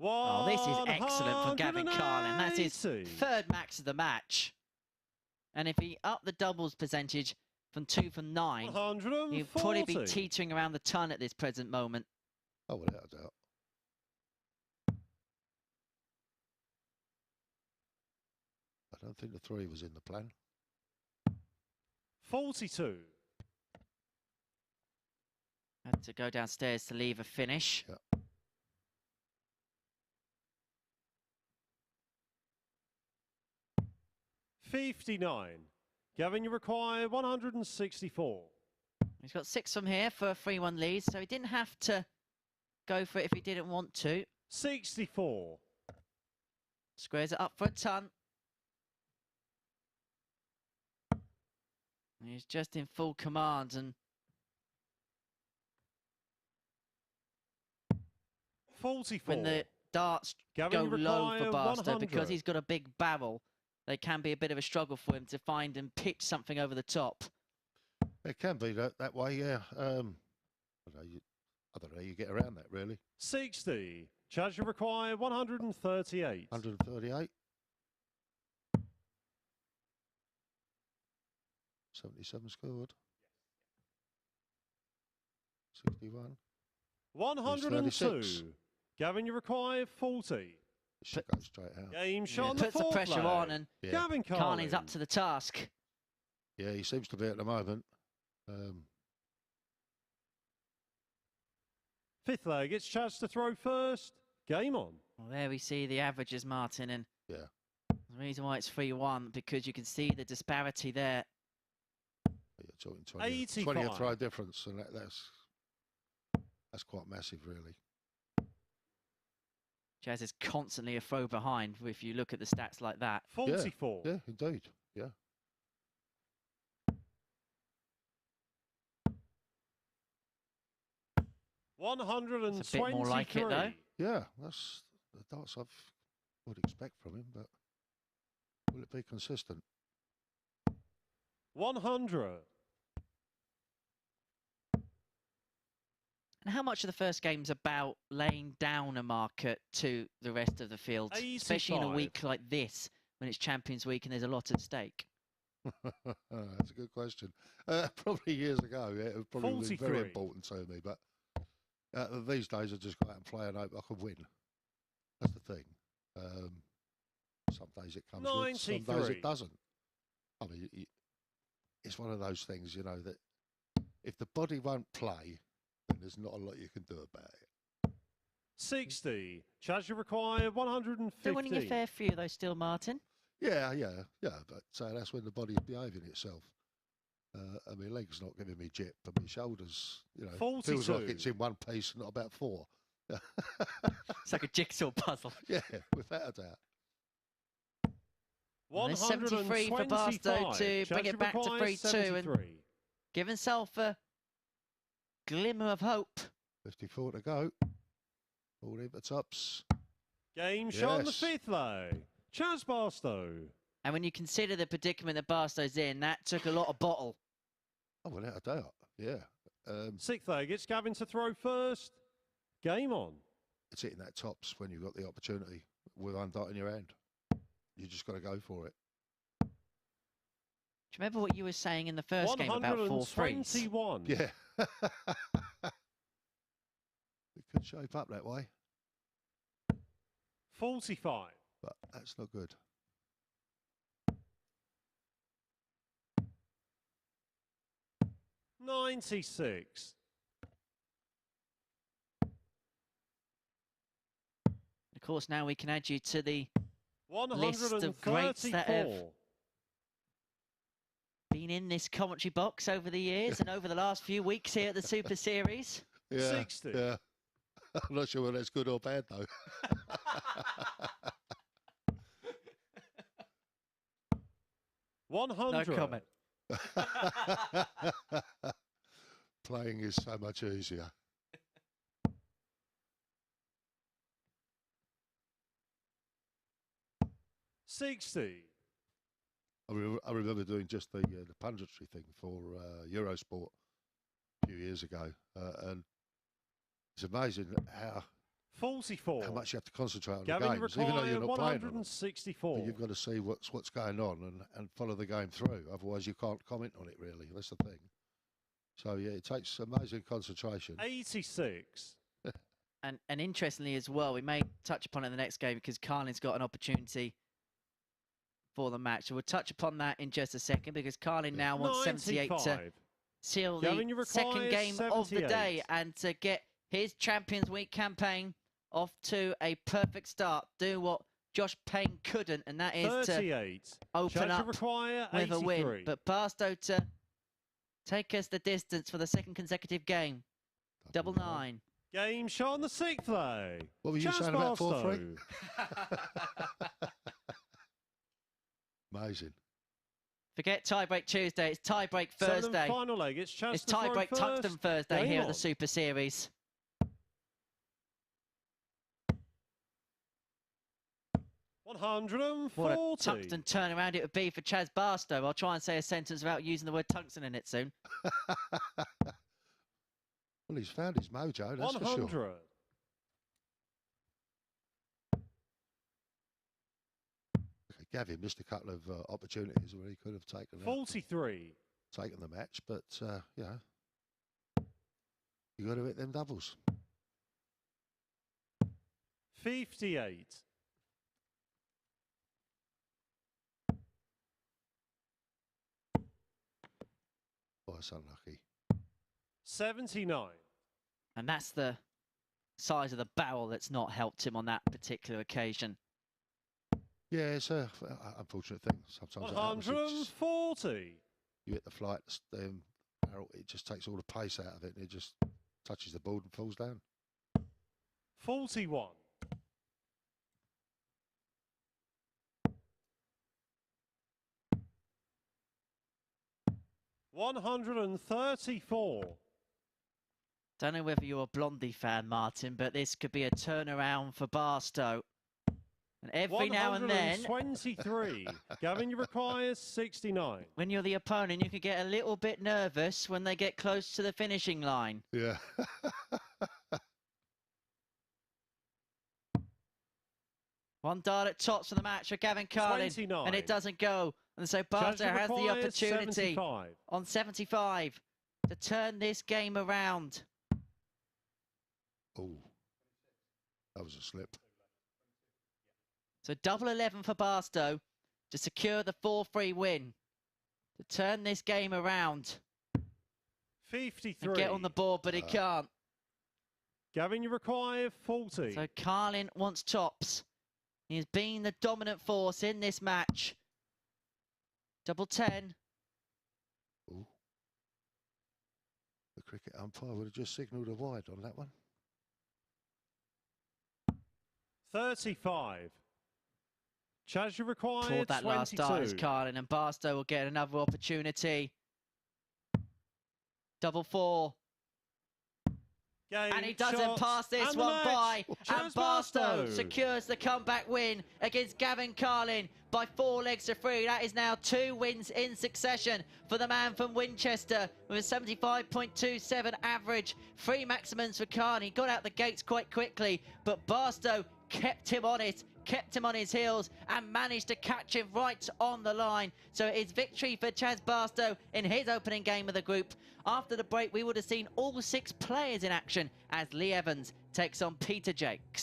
Oh, this is excellent from Gavin Carlin. That's his third max of the match. And if he upped the doubles percentage from 2 from 9, he'd probably be teetering around the ton at this present moment. Oh, without a doubt. I don't think the 3 was in the plan. 42. Had to go downstairs to leave a finish. Yeah. 59. Gavin, you require 164. He's got 6 from here for a 3-1 lead, so he didn't have to go for it if he didn't want to. 64. Squares it up for a ton. He's just in full command, and 44. when the darts Gavin, go you low for require Barstow, 100. because he's got a big barrel, they can be a bit of a struggle for him to find and pitch something over the top. It can be that way, yeah. I don't know how you get around that, really. 60. Chaz, you require 138. 138. 77 scored. 61. 102. Gavin, you require 40. It should go straight out. Game shot on Puts the the fourth pressure leg. on, and Gavin Carlin's up to the task. Yeah, he seems to be at the moment. Fifth leg, it's Chaz to throw first. Game on. Well, there we see the averages, Martin, and Yeah. the reason why it's 3-1, because you can see the disparity there. You're talking 20 a throw difference, and that's quite massive, really. Jazz is constantly a throw behind if you look at the stats like that. 44. Yeah, indeed. Yeah. It's a bit more like it, though. Yeah, that's the darts I would expect from him, but will it be consistent? 100. And how much of the first game's about laying down a marker to the rest of the field, especially in a 85. week like this, when it's Champions Week and there's a lot at stake? That's a good question. Probably years ago, yeah, it would probably be very important to me, but these days I just go out and play and hope I can win. That's the thing. Some days it comes good, some days it doesn't. I mean, it's one of those things, you know, that if the body won't play, then there's not a lot you can do about it. 60. Chaz, you require 150. Still winning a fair few, though, still, Martin. Yeah, but that's when the body's behaving itself. My leg's not giving me jip, but my shoulders, you know, 42. feels like it's in one piece, not about four. It's like a jigsaw puzzle. Yeah, without a doubt. There's 73 for Barstow to bring it back to 3-2 and give himself a glimmer of hope. 54 to go. All in the tops. Game shot on the fifth leg. Chaz Barstow. And when you consider the predicament that Barstow's in, that took a lot of bottle. Oh, without a doubt, yeah. Sixth leg, it's Gavin to throw first. Game on. It's hitting that tops when you've got the opportunity with one dot in your hand. You just got to go for it. Do you remember what you were saying in the first game about 4 threes? 121. Yeah. It could shape up that way. 45. But that's not good. $96. Of course, now we can add you to the 134. list of greats that have been in this commentary box over the years and over the last few weeks here at the Super Series. Yeah, 60. Yeah. I'm not sure whether that's good or bad, though. No comment. Playing is so much easier. $60. I remember doing just the punditry thing for Eurosport a few years ago, and it's amazing how 44. How much you have to concentrate on Gavin, the games, even though you're not playing on them. 164. But you've got to see what's going on and follow the game through. Otherwise, you can't comment on it, really. That's the thing. So, yeah, it takes amazing concentration. 86. And interestingly as well, we may touch upon it in the next game because Carlin's got an opportunity for the match. So we'll touch upon that in just a second because Carlin now wants 78 to seal the second game of the day and to get his Champions Week campaign off to a perfect start. Do what Josh Payne couldn't, and that is 38. to open up Require with 83. a win. But Barstow to take us the distance for the second consecutive game. Double 9. Game shot on the 6th leg. What were you saying about 4-3? Amazing. Forget tiebreak Tuesday, it's tiebreak Thursday. Final leg, it's tiebreak Tungsten Thursday here at the Super Series. What a tungsten turnaround it would be for Chaz Barstow. I'll try and say a sentence without using the word tungsten in it soon. Well, he's found his mojo, that's 100. For sure. Okay, Gavin missed a couple of opportunities where he could have taken 43. Taken the match, but you know, you got to hit them doubles. 58. Oh, that's unlucky. 79. And that's the size of the barrel that's not helped him on that particular occasion. Yeah, it's a unfortunate thing. Sometimes 140. You hit the flight, barrel, it just takes all the pace out of it, and it just touches the board and falls down. 41. 134. Don't know whether you're a Blondie fan, Martin, but this could be a turnaround for Barstow. And every now and then... 123. Gavin, you require 69. When you're the opponent, you can get a little bit nervous when they get close to the finishing line. Yeah. One dart at tops for the match for Gavin Carlin. 29. And it doesn't go. And so Barstow has the opportunity 75. on 75 to turn this game around. Oh, that was a slip. So double 11 for Barstow to secure the 4-3 win. To turn this game around. 53. And get on the board, but he can't. Gavin, you require 40. So Carlin wants tops. He has been the dominant force in this match. Double 10. Ooh. The cricket umpire would have just signalled a wide on that one. 35. Chaz, you require Pulled that 22. last dart as Carlin, and Barstow will get another opportunity. Double 4. Game, and he doesn't pass this one by. And Barstow secures the comeback win against Gavin Carlin by 4 legs to 3. That is now 2 wins in succession for the man from Winchester with a 75.27 average. 3 maximums for Carlin. He got out the gates quite quickly, but Barstow kept him on it, kept him on his heels and managed to catch him right on the line. So it's victory for Chaz Barstow in his opening game of the group. After the break, we would have seen all 6 players in action as Lee Evans takes on Peter Jacques.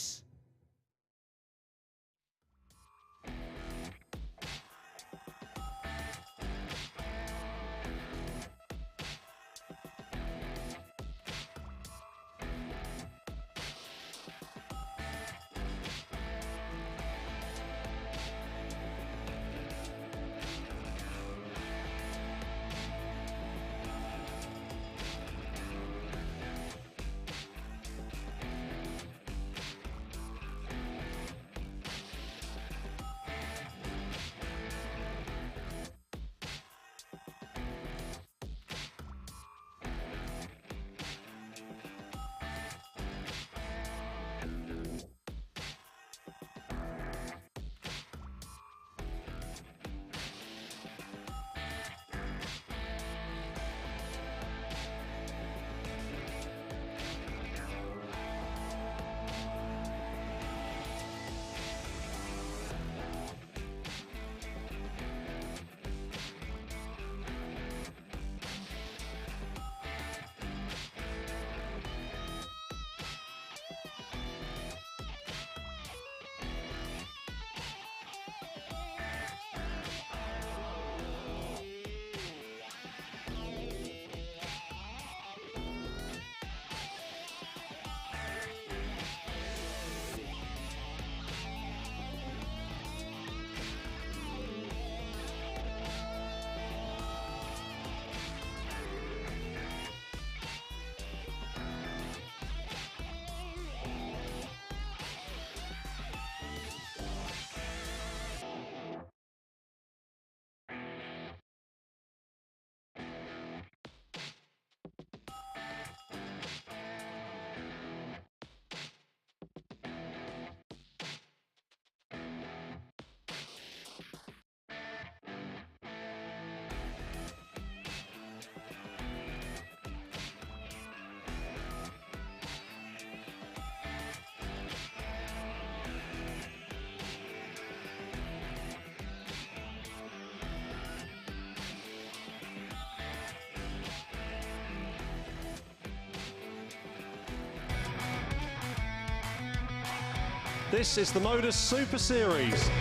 This is the MODUS Super Series.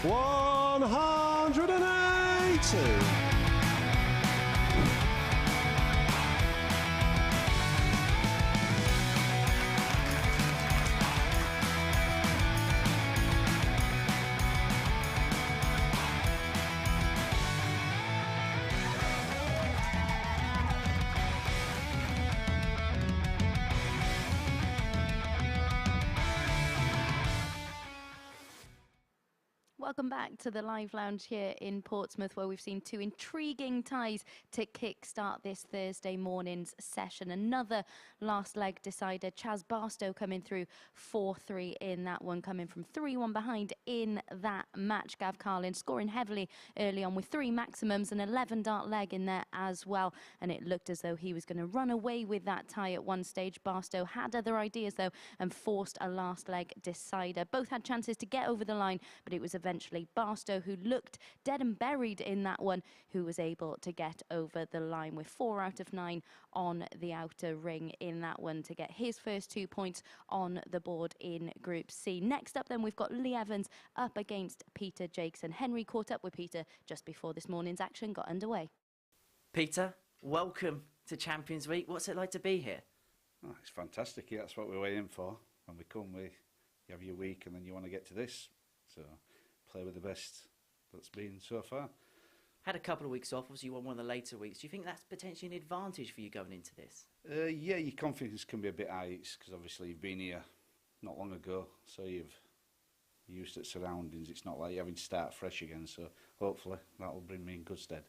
$180. Welcome back to the live lounge here in Portsmouth, where we've seen two intriguing ties to kick-start this Thursday morning's session. Another last leg decider, Barstow coming through 4-3 in that one, coming from 3-1 behind in that match. Gavin Carlin scoring heavily early on with 3 maximums, an 11-dart leg in there as well, and it looked as though he was going to run away with that tie at one stage. Barstow had other ideas though and forced a last leg decider. Both had chances to get over the line, but it was eventually Barstow, who looked dead and buried in that one, who was able to get over the line with 4 out of 9 on the outer ring in that one to get his first 2 points on the board in Group C. Next up then, we've got Lee Evans up against Peter Jacques, and Henry caught up with Peter just before this morning's action got underway. Peter, welcome to Champions Week. What's it like to be here? Oh, it's fantastic. Yeah, that's what we're waiting for. When we come, you have your week and then you want to get to this. So play with the best that's been so far. Had a couple of weeks off, obviously you won one of the later weeks. Do you think that's potentially an advantage for you going into this? Yeah, your confidence can be a bit high because obviously you've been here not long ago, so you're used to the surroundings. It's not like you're having to start fresh again, so hopefully that will bring me in good stead.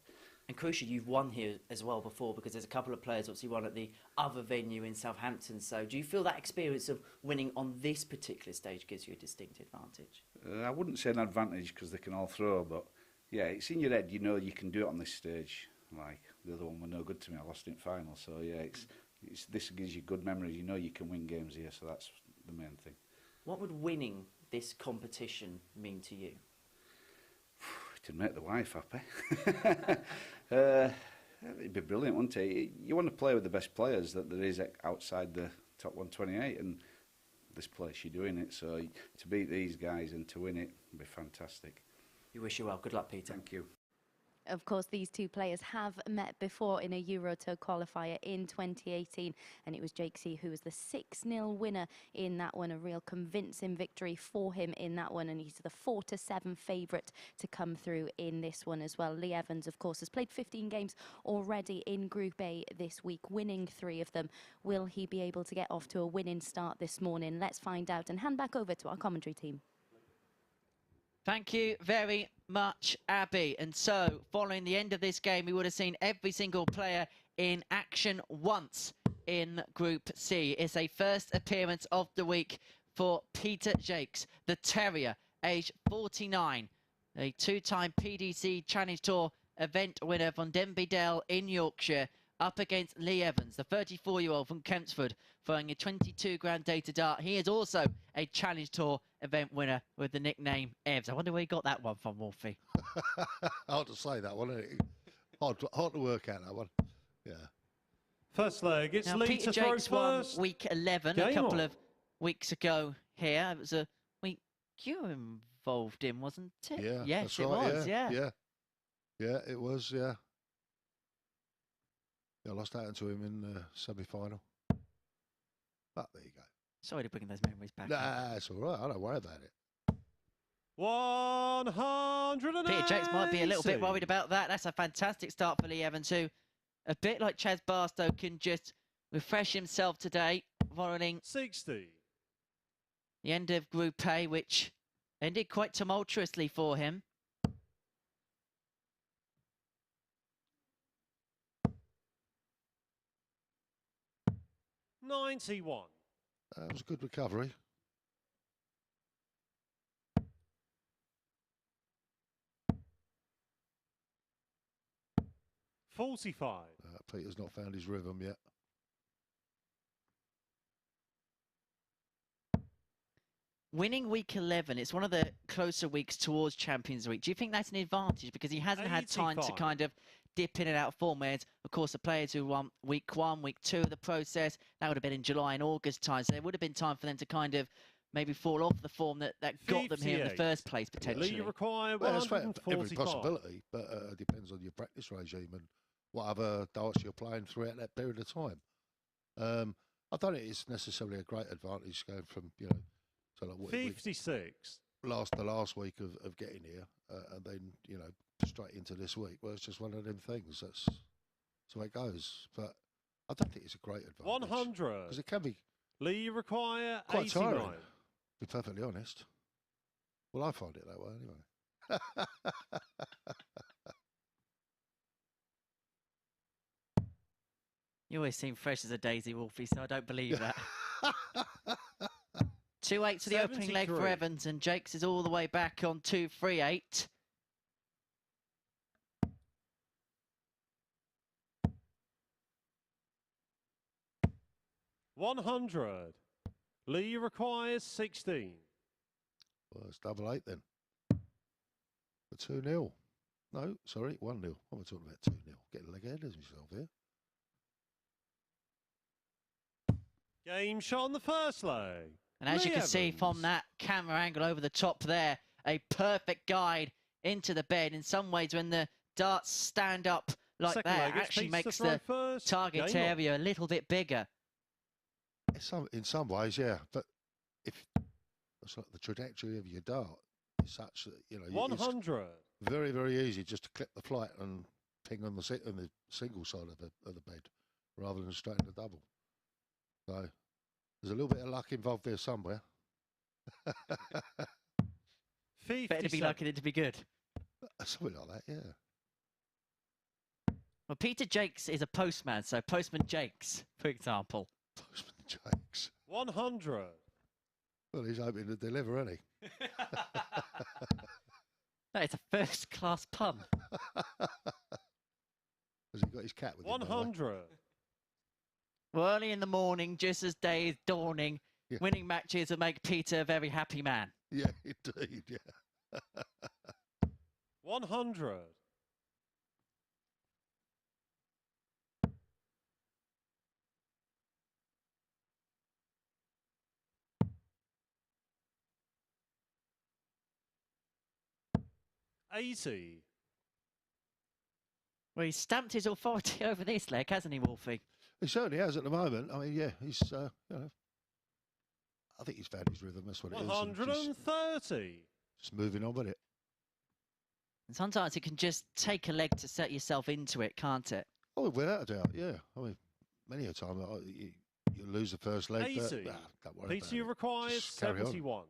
And crucially, you've won here as well before, because there's a couple of players obviously won at the other venue in Southampton. So do you feel that experience of winning on this particular stage gives you a distinct advantage? I wouldn't say an advantage because they can all throw, but yeah, it's in your head. You know you can do it on this stage. Like the other one were no good to me. I lost in final. So yeah, this gives you good memories. You know you can win games here, so that's the main thing. What would winning this competition mean to you? To make the wife happy. It'd be brilliant, wouldn't it? You want to play with the best players that there is outside the top 128, and this place you're doing it, so to beat these guys and to win it would be fantastic. You wish you well. Good luck, Peter. Thank you. Of course, these two players have met before in a Euro Tour qualifier in 2018, and it was Jacques who was the 6-0 winner in that one, a real convincing victory for him in that one, and he's the 4-7 favourite to come through in this one as well. Lee Evans, of course, has played 15 games already in Group A this week, winning 3 of them. Will he be able to get off to a winning start this morning? Let's find out and hand back over to our commentary team. Thank you very much, Abby. And so, following the end of this game, we would have seen every single player in action once in Group C. It's a first appearance of the week for Peter Jacques, the Terrier, age 49, a 2-time PDC Challenge Tour event winner from Denby Dale in Yorkshire, up against Lee Evans, the 34-year-old from Kempsford, throwing a 22-gram data dart. He is also a Challenge Tour event winner with the nickname Evs. I wonder where he got that one from, Wolfie. Hard to say that one, isn't it? Hard to work out that one. Yeah. First leg, it's now, Lee Peter to throw Jacques won first. week 11 a couple of weeks ago here. It was a week you were involved in, wasn't it? Yeah, yes, it right, was, yeah. Yeah, it was, yeah. Yeah, I lost out to him in the semi-final. But there you go. Sorry to bring those memories back. Nah, it's all right. I don't worry about it. 180. Peter Jacques might be a little bit worried about that. That's a fantastic start for Lee Evans, who, a bit like Barstow, can just refresh himself today following 60. The end of Group A, which ended quite tumultuously for him. $91. It was a good recovery. $45. Peter's not found his rhythm yet. Winning week 11, it's one of the closer weeks towards Champions Week. Do you think that's an advantage? Because he hasn't had time to kind of dip in and out of form. Whereas, of course, the players who won week 1, week 2 of the process, that would have been in July and August time. So there would have been time for them to kind of maybe fall off the form that got them here in the first place, potentially. Lee, you require well, that's right. 145. Every possibility, but it depends on your practice regime and what other darts you're playing throughout that period of time. I don't think it's necessarily a great advantage going from, you know, so like 56. The last week of getting here, and then, you know, straight into this week. Well, it's just one of them things. That's the way it goes. But I don't think it's a great advantage. 100. Because it can be Lee, you require quite 89. tiring, to be perfectly honest. Well, I find it that way anyway. You always seem fresh as a daisy, Wolfie, so I don't believe that. 2-8 to the opening leg for Evans, and Jacques is all the way back on 2-3-8. $100. Lee requires 16. Well, it's 8-8 then. For 2-0. No, sorry, 1-0. What am I talking about? 2-0. Getting a leg ahead of myself here. Game shot on the first leg. And as you can see from that camera angle over the top there, a perfect guide into the bed. In some ways, when the darts stand up like that, it actually makes the target area a little bit bigger. In some ways, yeah. But if it's like the trajectory of your dart is such that, you know, 100. It's very, very easy just to clip the flight and ping on the single side of the bed rather than straight in the double. So there's a little bit of luck involved there somewhere. Better to be lucky than to be good. Something like that, yeah. Well, Peter Jacques is a postman, so Postman Jacques, for example. Postman Jacques. 100. Well, he's hoping to deliver, isn't he? That is a first-class pun. Has he got his cat with him? 100. Well, early in the morning, just as day is dawning, winning matches will make Peter a very happy man. Yeah, indeed, yeah. 100. $80. Well, he's stamped his authority over this leg, hasn't he, Wolfie? He certainly has at the moment. I mean, yeah, he's, you know, I think he's found his rhythm. That's what it is. 130. Just moving on with it. And sometimes it can just take a leg to set yourself into it, can't it? Oh, without a doubt, yeah. I mean, many a time you lose the first leg. 80. But, don't worry Peter, about you it. require Just carry on. 71.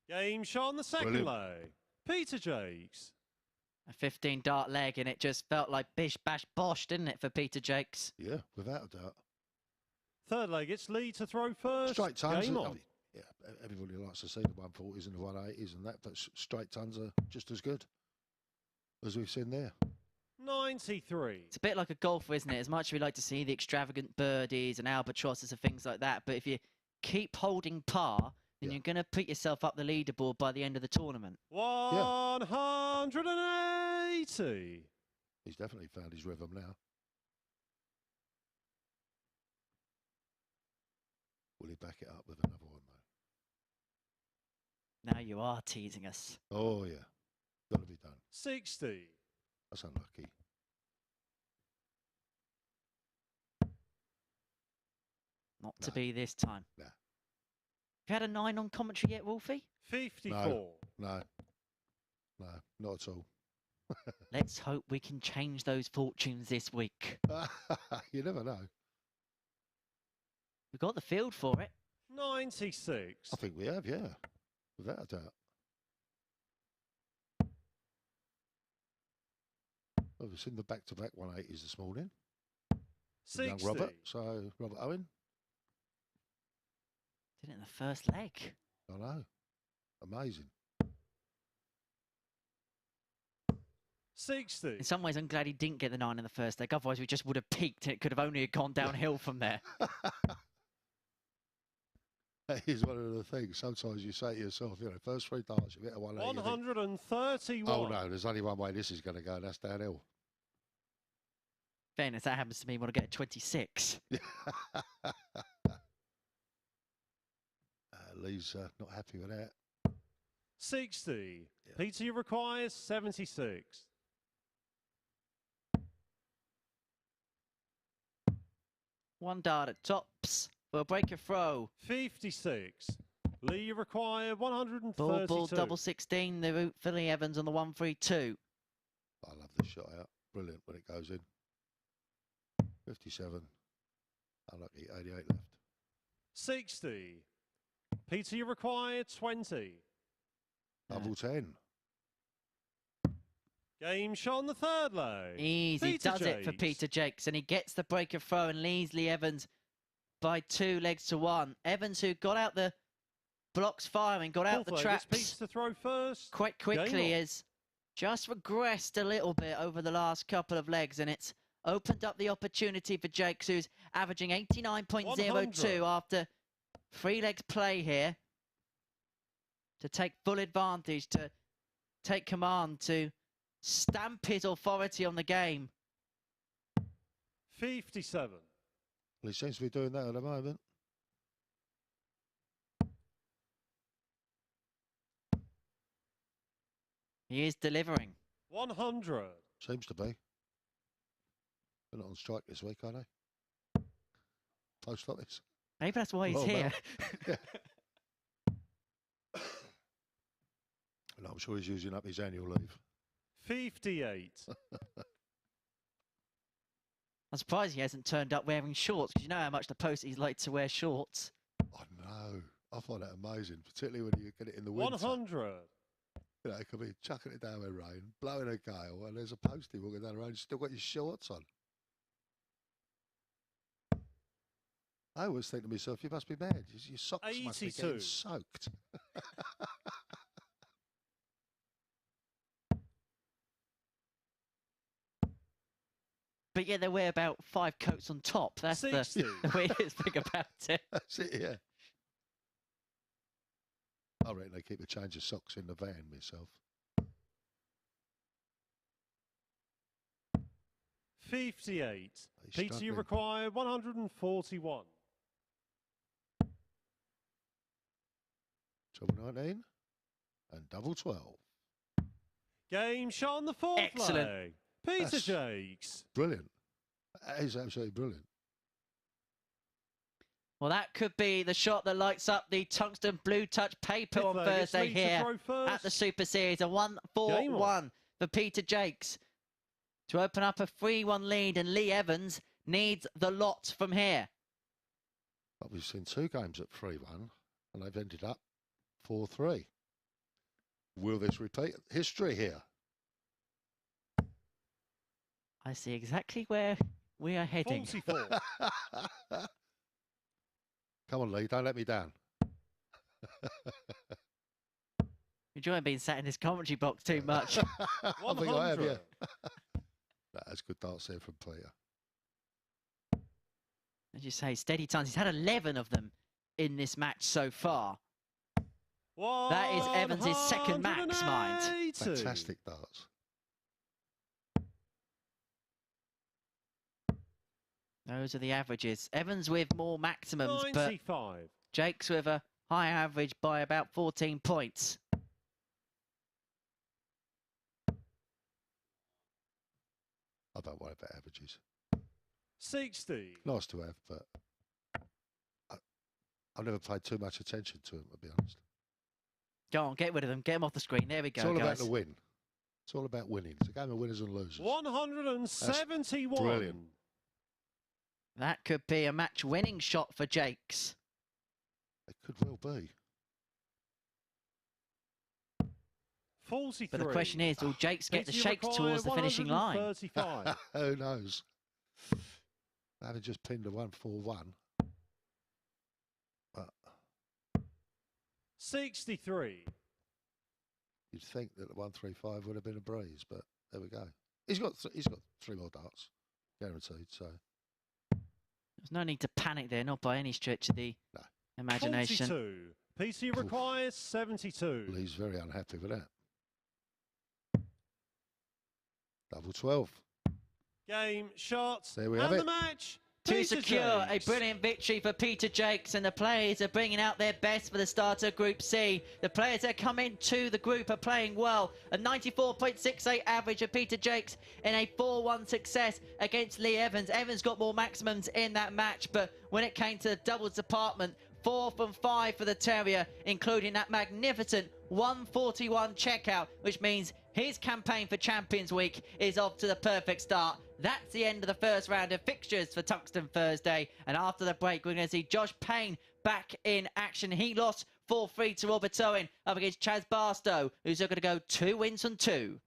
Game shot on the second leg. Peter Jacques. A 15 dart leg, and it just felt like bish, bash, bosh, didn't it, for Peter Jacques? Yeah, without a doubt. Third leg, it's Lee to throw first. Straight tons. Game on. I mean, yeah, everybody likes to see the 140s and the 180s and that, but straight tons are just as good as we've seen there. 93. It's a bit like a golfer, isn't it? As much as we like to see the extravagant birdies and albatrosses and things like that, but if you keep holding par, then you're going to put yourself up the leaderboard by the end of the tournament. 180. He's definitely found his rhythm now. Will he back it up with another one, though? Now you are teasing us. Oh, yeah. Got to be done. 60. That's unlucky. Not to be this time. Nah. Have you had a 9 on commentary yet, Wolfie? 54. No, not at all. Let's hope we can change those fortunes this week. You never know. We've got the field for it. 96. I think we have, yeah. Without a doubt. Well, we've seen the back-to-back 180s this morning. 60. Young Robert, so Robert Owen. Did it in the first leg. I know. Amazing. 60. In some ways, I'm glad he didn't get the 9 in the first leg. Otherwise, we just would have peaked and it could have only gone downhill from there. That is one of the things. Sometimes you say to yourself, you know, first 3 darts, you hit a 180. 131. Oh, no, there's only one way this is going to go, and that's downhill. Fairness, that happens to me when I get a 26. Lee's not happy with that. 60. Yeah. Peter, you require 76. One dart at tops for a breaker throw. 56. Lee, you require 132. Ball, double 16, the route for Lee Evans on the 132. I love the shot out. Brilliant when it goes in. 57. Unlucky, 88 left. 60. Peter, you require 20. Double 10. Game shot on the 3rd leg. Easy, Peter does it for Jacques. Peter Jacques, and he gets the breaker throw and leads Lee Evans by 2 legs to 1. Evans, who got out the blocks firing, got out the 4th leg, traps it's Peter to throw first. quite quickly, has just regressed a little bit over the last couple of legs, and it's opened up the opportunity for Jacques, who's averaging 89.02 after 3 legs play here, to take full advantage, to take command, to stamp his authority on the game. 57. Well, he seems to be doing that at the moment. He is delivering. 100. Seems to be. They're not on strike this week, are they? Post office. Maybe that's why he's Well, here. Yeah. And I'm sure he's using up his annual leave. 58. I'm surprised he hasn't turned up wearing shorts, because you know how much the posties like to wear shorts. I know. I find that amazing, particularly when you get it in the winter. 100. You know, it could be chucking it down with rain, blowing a gale, and there's a postie walking down the road, still got his shorts on. I always think to myself, you must be mad. Your socks must be getting 82. soaked. But yeah, they wear about 5 coats on top. That's 60. the weirdest thing about it. That's it, yeah. I reckon they keep a change of socks in the van myself. 58. He's Peter, you struggling. require 141. Double 19 and double 12. Game shot on the 4th Excellent. leg. Peter That's Jacques. Brilliant. That is absolutely brilliant. Well, that could be the shot that lights up the tungsten blue touch paper 5th on leg, it's Thursday Lee to here throw first. at the Super Series. A Game on. 1-4-1 for Peter Jacques to open up a 3-1 lead, and Lee Evans needs the lot from here. But we've seen 2 games at 3-1, and they've ended up 4-3. Will this repeat history here? I see exactly where we are heading. 44. Come on, Lee, don't let me down. Enjoying being sat in this commentary box too much. I think I have, yeah. 100. That's good darts there from Peter. As you say, steady tons. He's had 11 of them in this match so far. That is Evans' second max, mind. 180. Fantastic darts. Those are the averages. Evans with more maximums, 95. but Jacques with a high average by about 14 points. I don't worry about averages. 60. Nice to have, but I've never paid too much attention to them, to be honest. Go on, get rid of them. Get them off the screen. There we go, It's all about guys. the win. It's all about winning. It's a game of winners and losers. 171. That's brilliant. That could be a match-winning shot for Jacques. It could well be. 43. But the question is, will Jacques get the Peter, you shakes require towards the finishing line? 135. Who knows? Having just pinned a 1-4-1. But 63. you'd think that the 135 would have been a breeze, but there we go. He's got 3 more darts, guaranteed. So There's no need to panic there, not by any stretch of the Imagination. 42. PC requires 72. Lee's very unhappy with that. Double 12. Game, shots, There we and have the it. match. To Peter secure Jacques. a brilliant victory for Peter Jacques, and the players are bringing out their best for the start of Group C. The players that come into the group are playing well. A 94.68 average of Peter Jacques in a 4-1 success against Lee Evans. Evans got more maximums in that match, but when it came to the doubles department, 4 from 5 for the Terrier, including that magnificent 141 checkout, which means his campaign for Champions Week is off to the perfect start. That's the end of the first round of fixtures for Tungsten Thursday. And after the break, we're going to see Josh Payne back in action. He lost 4-3 to Robert Owen up against Chaz Barstow, who's going to go 2 wins from 2.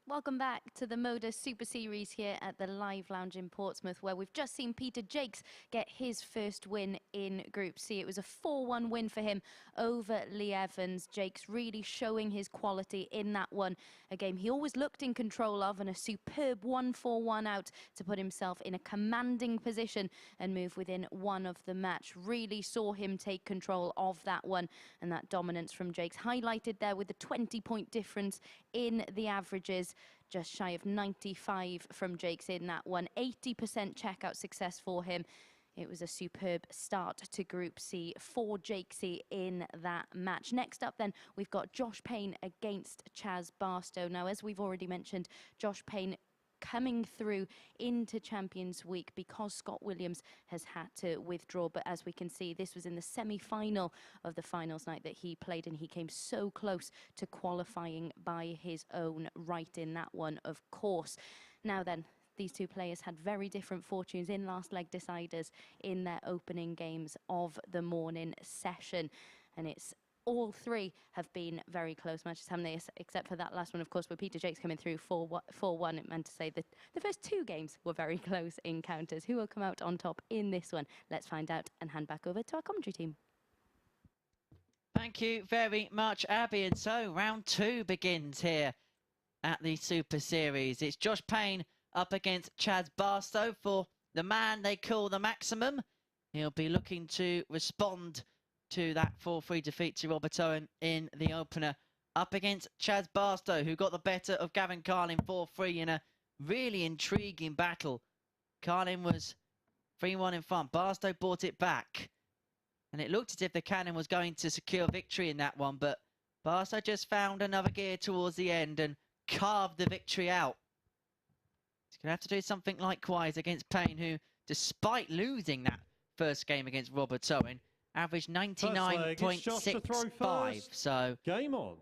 Welcome back to the MODUS Super Series here at the Live Lounge in Portsmouth, where we've just seen Peter Jacques get his first win in Group C. It was a 4-1 win for him over Lee Evans. Jacques really showing his quality in that one, a game he always looked in control of, and a superb 1-4-1 out to put himself in a commanding position and move within one of the match. Really saw him take control of that one, and that dominance from Jacques highlighted there with the 20-point difference in the averages. Just shy of 95 from Jacques in that one. 80% checkout success for him. It was a superb start to Group C for Jacques in that match. Next up then, we've got Josh Payne against Chaz Barstow. Now, as we've already mentioned, Josh Payne coming through into Champions Week because Scott Williams has had to withdraw. But as we can see, this was in the semi-final of the finals night that he played, and he came so close to qualifying by his own right in that one, of course. Now then, these two players had very different fortunes in last leg deciders in their opening games of the morning session. And it's all three have been very close matches, haven't they? Except for that last one, of course, where Peter Jacques coming through 4-1. It meant to say that the first two games were very close encounters. Who will come out on top in this one? Let's find out and hand back over to our commentary team. Thank you very much, Abby. And so round two begins here at the Super Series. It's Josh Payne up against Chaz Barstow for the man they call the maximum. He'll be looking to respond to that 4-3 defeat to Robert Owen in the opener, up against Chaz Barstow, who got the better of Gavin Carlin 4-3 in a really intriguing battle. Carlin was 3-1 in front. Barstow brought it back. And it looked as if the cannon was going to secure victory in that one, but Barstow just found another gear towards the end and carved the victory out. He's going to have to do something likewise against Payne, who, despite losing that first game against Robert Owen, averaged 99.65. So game on.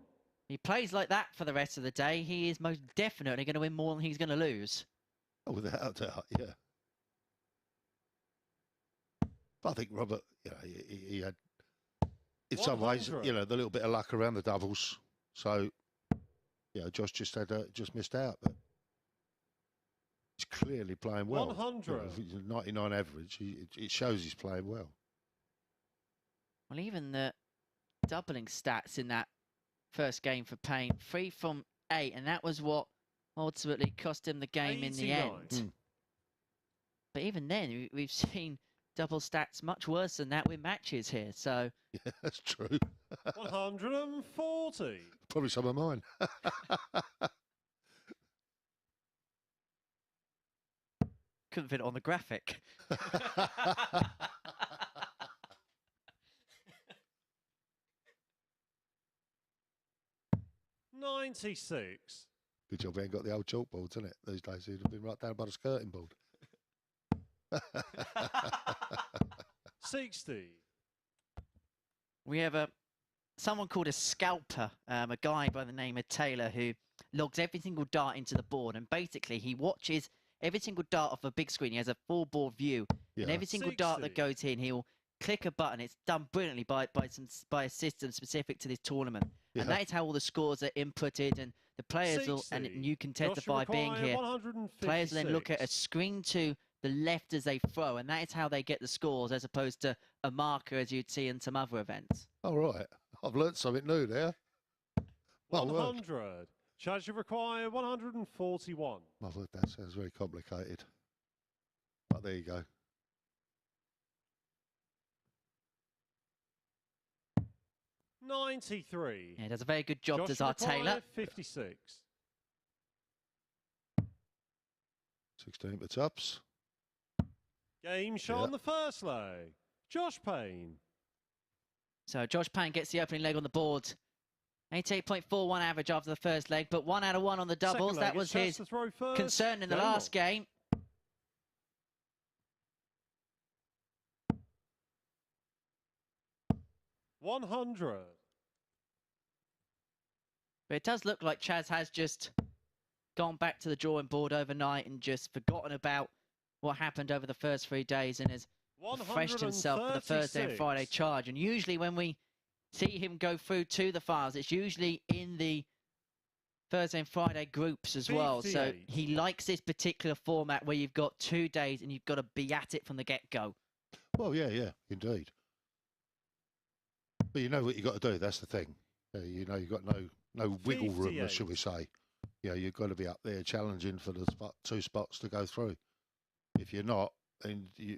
He plays like that for the rest of the day. He is most definitely going to win more than he's going to lose. Oh, without a doubt, yeah. But I think Robert, you know, he had, in some ways, you know, the little bit of luck around the doubles. So, yeah, Josh just missed out. But he's clearly playing well. 100. You know, 99 average. It shows he's playing well. Well, even the doubling stats in that first game for Payne, 3 from 8, and that was what ultimately cost him the game 89. In the end. But even then, we've seen double stats much worse than that with matches here, so... Yeah, that's true. 140. Probably some of mine. Couldn't fit it on the graphic. 96. Good job we ain't got the old chalkboards, isn't it? These days, he'd have been right down by the skirting board. 60. We have someone called a scalper, a guy by the name of Taylor, who logs every single dart into the board, and basically he watches every single dart off a big screen. He has a full board view, and every single 60. dart that goes in, he'll click a button. It's done brilliantly by a system specific to this tournament, and that is how all the scores are inputted, and the players will, and you can testify being here. Players will then look at a screen to the left as they throw, and that is how they get the scores, as opposed to a marker as you'd see in some other events. All right, I've learnt something new there. 100. Charge you require 141. My word, that sounds very complicated. But there you go. 93. Yeah, does a very good job, does our Taylor. 56. 16 for tops. Game shot on the first leg. Josh Payne. So Josh Payne gets the opening leg on the board. 88.41 average after the first leg, but 1 out of 1 on the doubles. That was his concern in the last game. $100. But it does look like Chaz has just gone back to the drawing board overnight and just forgotten about what happened over the first 3 days and has refreshed himself for the Thursday and Friday charge. And usually when we see him go through to the finals, it's usually in the Thursday and Friday groups as well. So he likes this particular format where you've got 2 days and you've got to be at it from the get-go. Well, yeah, indeed. But you know what you've got to do, that's the thing. You know, you've got no wiggle room, should we say. Yeah, you've got to be up there challenging for the 2 spots to go through. If you're not, then you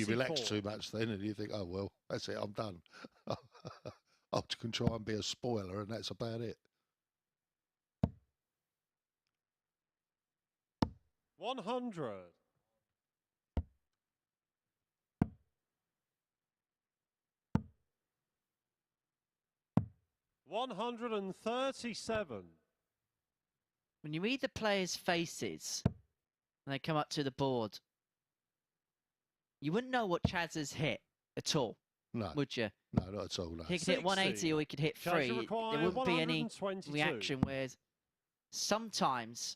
relax too much then, and you think, oh, well, that's it, I'm done. I can try and be a spoiler, and that's about it. 100. 137. When you read the players' faces and they come up to the board, you wouldn't know what Chaz has hit at all, would you? No, not at all, no. He could hit 180 or he could hit 3. There wouldn't be any reaction, whereas sometimes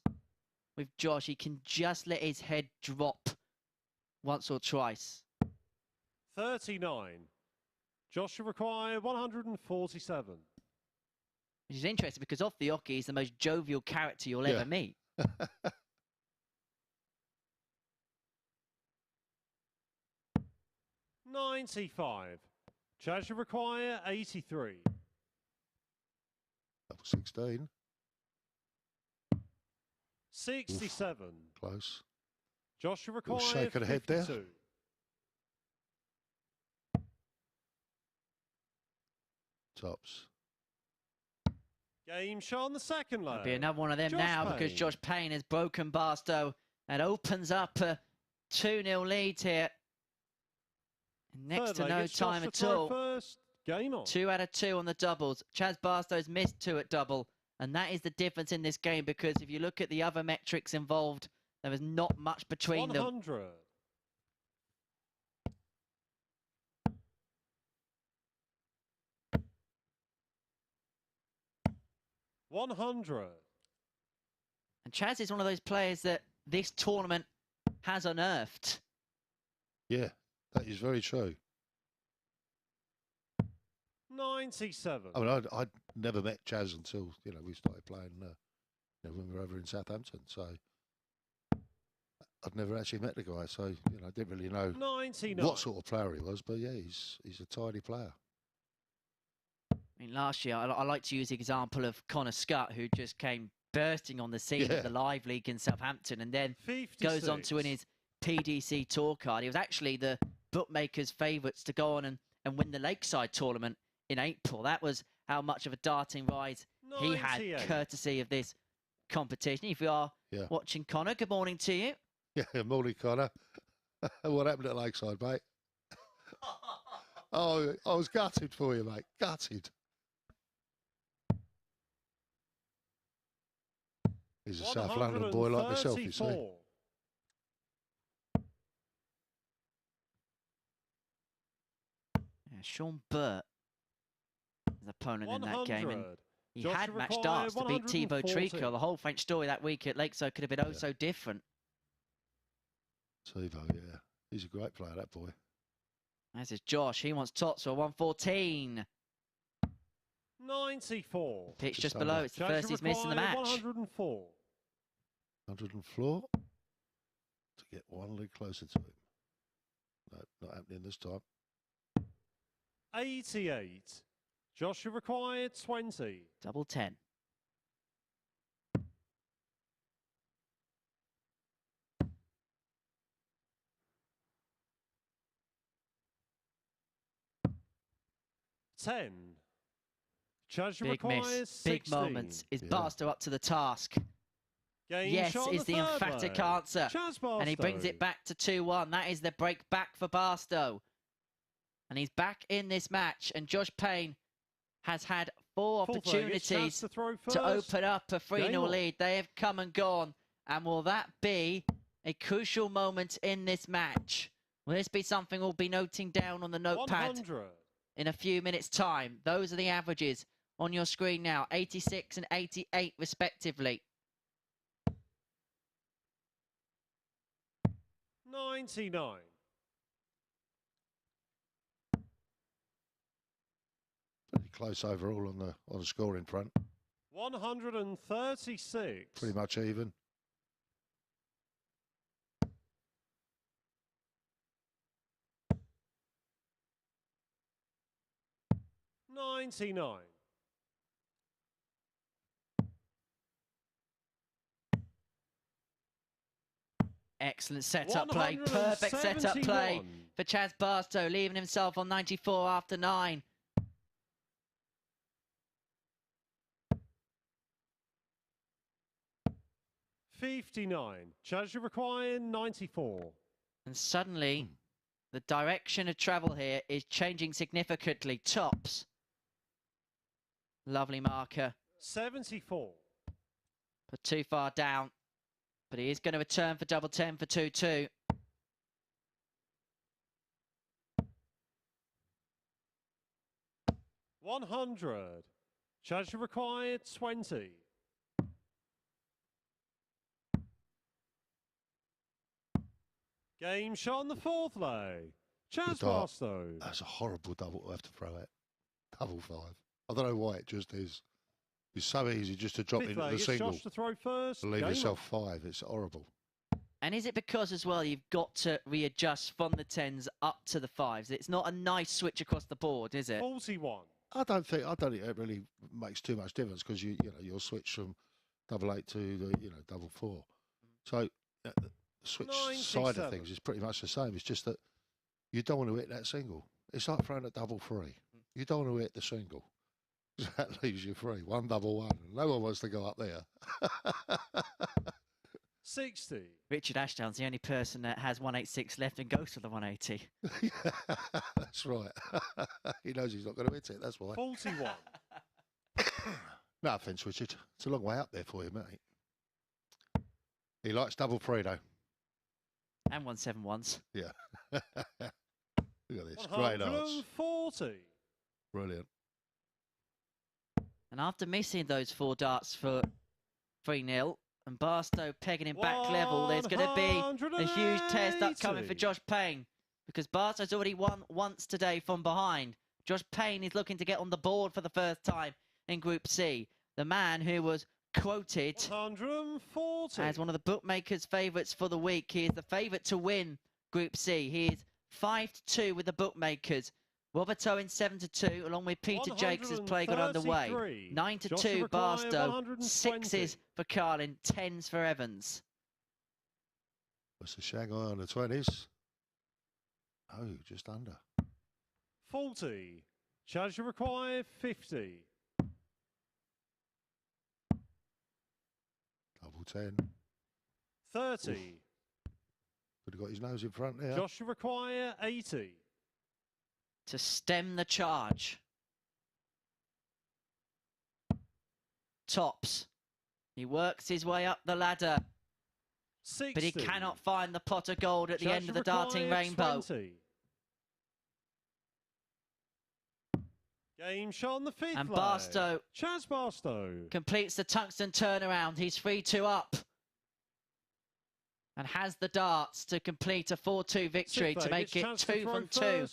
with Josh, he can just let his head drop once or twice. 39. Josh require 147. Which is interesting because off the hockey, he's the most jovial character you'll ever meet. 95. Charge require 83. Double 16. 67. Oof, close. Josh require shake of the head there. 52. Tops. Game shot on the second leg. It'll be another one of them Josh now because Payne. Josh Payne has broken Barstow and opens up a 2-0 lead here. Next Third to leg, no it's Josh time to at throw all. First. Game on. 2 out of 2 on the doubles. Chaz Barstow's missed 2 at double. And that is the difference in this game because if you look at the other metrics involved, there is not much between 100. them. 100. And Chaz is one of those players that this tournament has unearthed. Yeah, that is very true. 97. I mean, I'd never met Chaz until, we started playing when we were over in Southampton. So I'd never actually met the guy. So, I didn't really know 99. what sort of player he was. But, yeah, he's a tidy player. I mean, last year, I like to use the example of Connor Scott, who just came bursting on the scene at the Live League in Southampton and then 56. goes on to win his PDC Tour card. He was actually the bookmakers' favourites to go on and win the Lakeside tournament in April. That was how much of a darting rise he had, courtesy of this competition. If you are watching Connor, good morning to you. Yeah, morning, Connor. What happened at Lakeside, mate? Oh, I was gutted for you, mate. Gutted. He's a South London boy like myself, you see. Yeah, Sean Burt, his opponent in that game. And he had matched darts to beat Thibaut Tricot. The whole French story that week at Lakeside could have been so different. Thibaut, yeah. He's a great player, that boy. As is Josh. He wants tots for 114. 94. Pitch just below. It's the first he's missed in the match. 104. 104 to get one leg closer to him. No, not happening this time. 88. Joshua required 20. Double 10. Big miss, big moments. Is Barstow up to the task? Yes, is the emphatic answer. And he brings it back to 2-1. That is the break back for Barstow. And he's back in this match. And Josh Payne has had 4 opportunities to open up a 3-0 lead. They have come and gone. And will that be a crucial moment in this match? Will this be something we'll be noting down on the notepad in a few minutes' time? Those are the averages on your screen now. 86 and 88 respectively. 99. Pretty close overall on the scoring front. 136. Pretty much even. 99. Excellent setup play. Perfect setup play for Chaz Barstow, leaving himself on 94 after 9. $59. Chaz required 94. And suddenly, the direction of travel here is changing significantly. Tops. Lovely marker. 74. But too far down. But he is going to return for double 10 for 2-2. $100. Chaz required 20. Game shot on the 4th leg. Chaz Barstow. That's a horrible double to have to throw it. Double 5. I don't know why it just is. It's so easy just to drop into the single. Josh to throw first. Leave yourself 5. It's horrible. And is it because as well you've got to readjust from the 10s up to the 5s? It's not a nice switch across the board, is it? 41. I don't think it really makes too much difference because you'll switch from double 8 to the double 4. So the switch 97. side of things is pretty much the same. It's just that you don't want to hit that single. It's like throwing a double 3. You don't want to hit the single. That leaves you free. 1 double 1. No one wants to go up there. 60. Richard Ashdown's the only person that has 186 left and goes for the 180. That's right. He knows he's not going to hit it, that's why. 41. No offence, Richard. It's a long way up there for you, mate. He likes double three, though. And 171s. Yeah. Look at this. Great odds. 140. Brilliant. And after missing those 4 darts for 3-0, and Barstow pegging him back level, there's going to be a huge test upcoming for Josh Payne. Because Barstow's already won once today from behind. Josh Payne is looking to get on the board for the first time in Group C. The man who was quoted 140. as one of the bookmakers' favourites for the week. He is the favourite to win Group C. He is 5-2 with the bookmakers. Robert Owen 7-2, along with Peter Jacques as play got underway. 9-2 Barstow, 6s for Carlin, 10s for Evans. What's the Shanghai on the 20s? Oh, just under. 40. Charge require 50. Double 10. 30. Oof. Could have got his nose in front there. Josh require 80. To stem the charge. Tops. He works his way up the ladder. 60. But he cannot find the pot of gold at the end of the darting rainbow. 20. Game shot on the 5th And leg. Barstow Chaz Barstow completes the tungsten turnaround. He's 3-2 up. And has the darts to complete a 4-2 victory to make it 2 from 2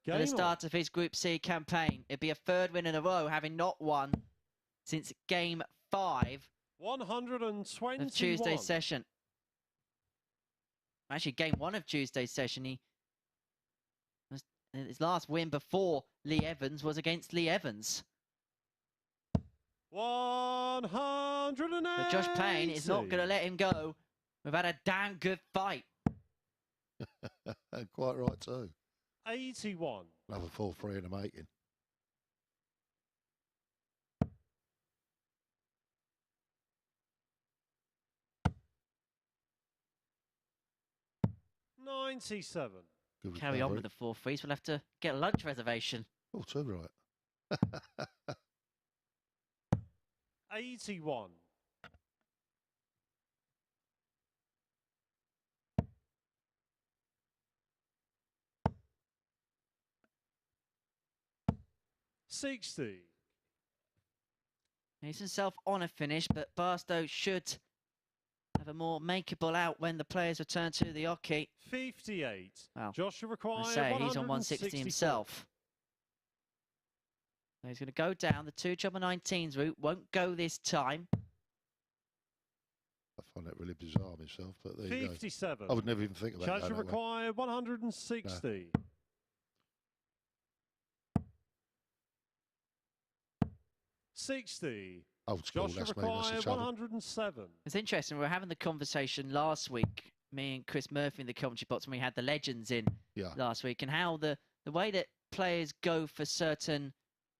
at the start of his Group C campaign. It'd be a 3rd win in a row, having not won since Game 5 of Tuesday's session. Actually, Game 1 of Tuesday's session, his last win before Lee Evans was against Lee Evans. 180. But Josh Payne is not going to let him go. We've had a damn good fight. Quite right, too. 81. Another 4-3 in the making. 97. Carry on with the 4 threes. We'll have to get a lunch reservation. Oh, too right. 81. 60. He's himself on a finish, but Barstow should have a more makeable out when the players return to the hockey. 58. Well, Joshua requires I say he's on 160 himself. He's going to go down the 2 jumper 19s route. Won't go this time. I find that really bizarre myself, but there you go. 57. I would never even think about that. Joshua require 160. No. 60. Old school, Joshua that's me, that's the trouble. 107. It's interesting. We were having the conversation last week, me and Chris Murphy in the commentary box, when we had the legends in last week, and how the way that players go for certain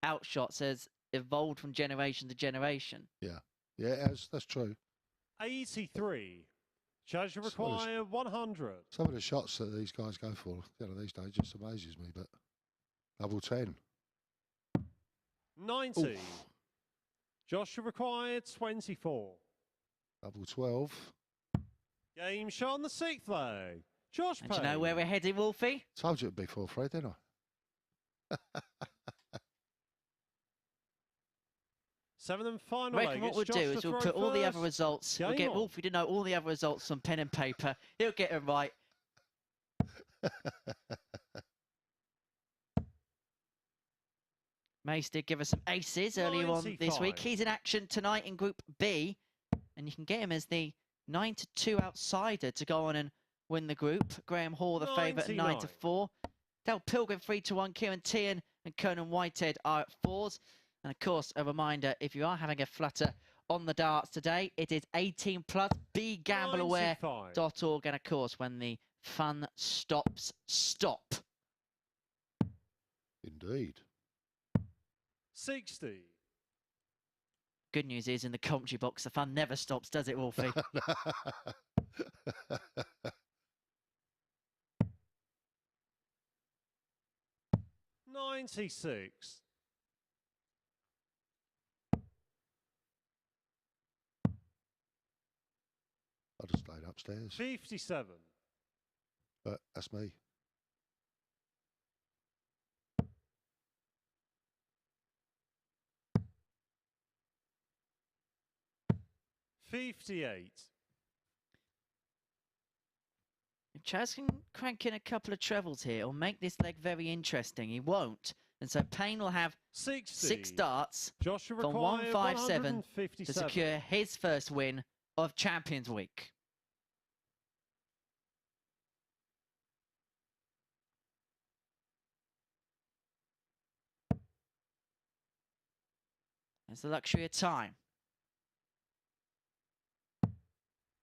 outshots has evolved from generation to generation. Yeah, that's true. 83. Joshua require 100. Some of the shots that these guys go for, these days just amazes me, but double 10. 90. Oof. Joshua required 24. Double 12. Game shot on the 6th leg. Josh Payne. Do you know where we're heading, Wolfie? Told you it'd be 4-3, didn't I? 7th and final I leg. reckon what we'll do is we'll put all the other results. We'll get Wolfie to know all the other results on pen and paper. He'll get them right. Mace did give us some aces earlier on this week. He's in action tonight in Group B, and you can get him as the 9-2 outsider to go on and win the group. Graham Hall, the favourite, at 9-4. Del Pilgrim 3-1. Kieran Tian and Conan Whitehead are at 4s. And of course, a reminder: if you are having a flutter on the darts today, it is 18+. BeGambleAware.org, and of course, when the fun stops, stop. Indeed. 60. Good news is, in the commentary box, the fun never stops, does it, Wolfie? 96. I just stayed upstairs. 57. But that's me. 58. Chaz can crank in a couple of trebles here or make this leg very interesting. He won't. And so Payne will have 60. 6 starts Joshua from required 157 to 157. secure his first win of Champions Week. That's the luxury of time.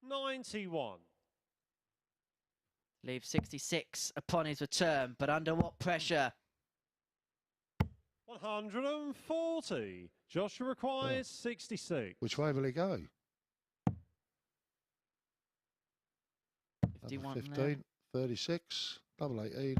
91. Leaves 66 upon his return, but under what pressure? 140. Joshua requires 66. Which way will he go? 51 15, 36, double 18.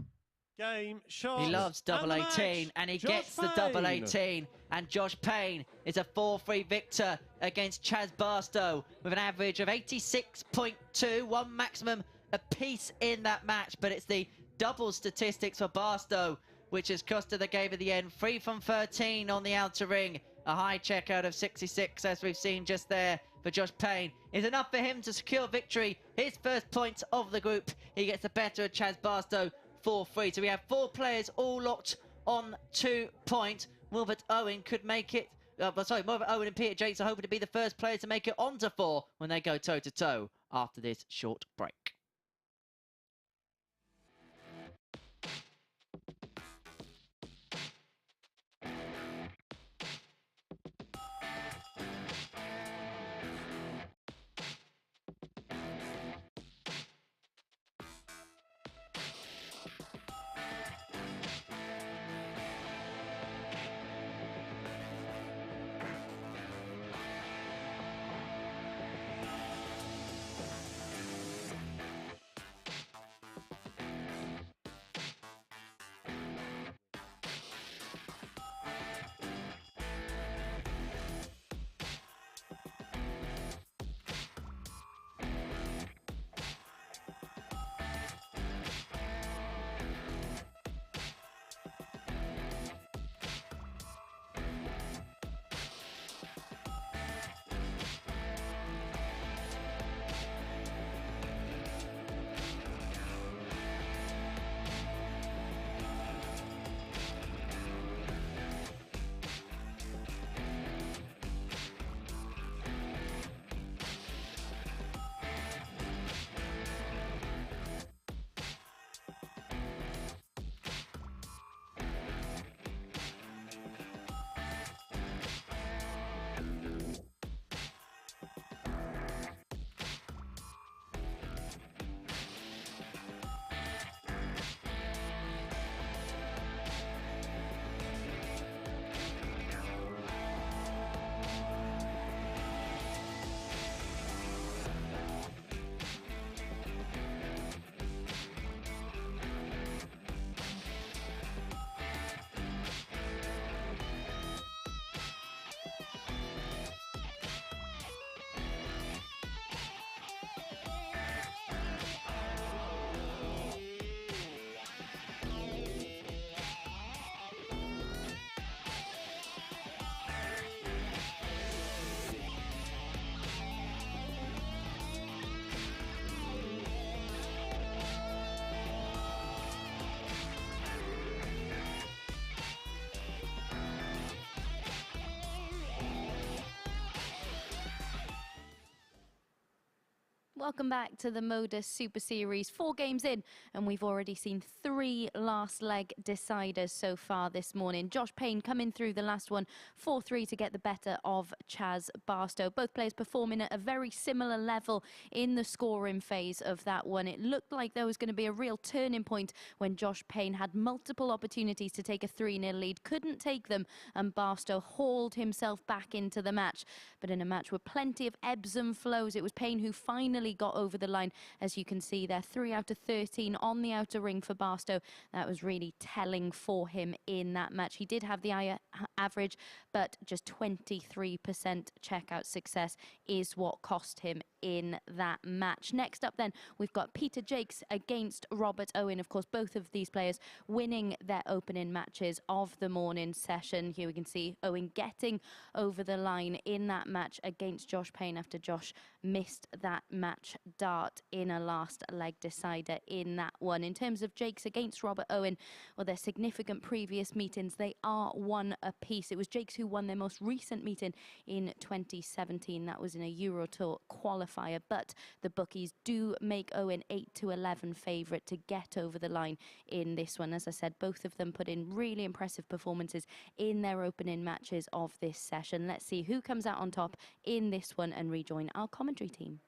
Game shot. He loves double and 18, and he gets the double 18. And Josh Payne is a 4-3 victor against Chaz Barstow with an average of 86.2, one maximum apiece in that match. But it's the double statistics for Barstow which has costed the game at the end. 3 from 13 on the outer ring. A high check out of 66, as we've seen just there for Josh Payne, is enough for him to secure victory. His first points of the group. He gets the better of Chaz Barstow 4-3. So we have 4 players all locked on 2 points. Wilbert Owen could make it. Wilbert Owen and Peter Jakes are hoping to be the first players to make it onto 4 when they go toe-to-toe after this short break. Welcome back to the MODUS Super Series. 4 games in, and we've already seen 3 last leg deciders so far this morning. Josh Payne coming through the last one, 4-3 to get the better of Chaz Barstow. Both players performing at a very similar level in the scoring phase of that one. It looked like there was going to be a real turning point when Josh Payne had multiple opportunities to take a 3-0 lead, couldn't take them, and Barstow hauled himself back into the match. But in a match with plenty of ebbs and flows, it was Payne who finally got over the line. As you can see there, 3 out of 13 on the outer ring for Barstow. That was really telling for him in that match. He did have the higher average, but just 23% checkout success is what cost him in that match. Next up then, we've got Peter Jacques against Robert Owen. Of course, both of these players winning their opening matches of the morning session. Here we can see Owen getting over the line in that match against Josh Payne after Josh missed that match dart in a last leg decider in that one. In terms of Jacques against Robert Owen, well, their significant previous meetings, they are 1 apiece. It was Jacques who won their most recent meeting in 2017. That was in a Euro Tour qualifier, but the bookies do make Owen 8-11 favourite to get over the line in this one. As I said, both of them put in really impressive performances in their opening matches of this session. Let's see who comes out on top in this one and rejoin our commentary team.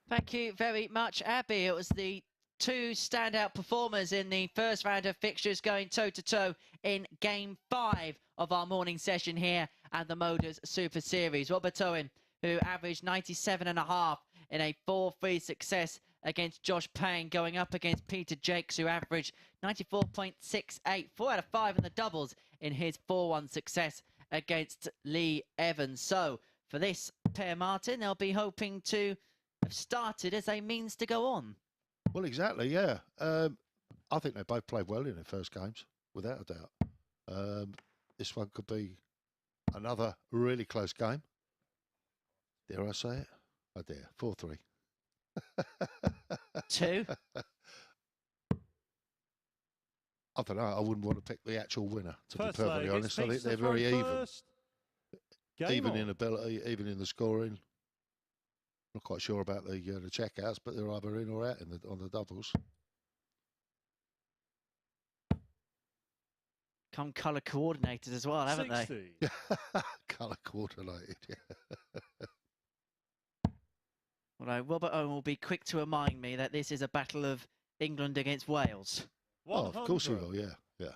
Thank you very much, Abby. It was the 2 standout performers in the first round of fixtures going toe-to-toe in Game 5 of our morning session here at the MODUS Super Series. Robert Owen, who averaged 97.5 in a 4-3 success against Josh Payne, going up against Peter Jacques, who averaged 94.68, 4 out of 5 in the doubles in his 4-1 success against Lee Evans. So for this pair, Martin, they'll be hoping to have started as a means to go on. Well, exactly, yeah. I think they both played well in their first games, without a doubt. This one could be another really close game. Dare I say it? I dare. 4-3. 2? I don't know. I wouldn't want to pick the actual winner, to First be perfectly honest. I think they're very even. Even in ability, even in the scoring. Not quite sure about the checkouts, but they're either in or out in on the doubles. Come colour coordinated as well, haven't 60. they? Colour coordinated, yeah. Well, Robert Owen will be quick to remind me that this is a battle of England against Wales. 100. Oh, of course he will, yeah, yeah.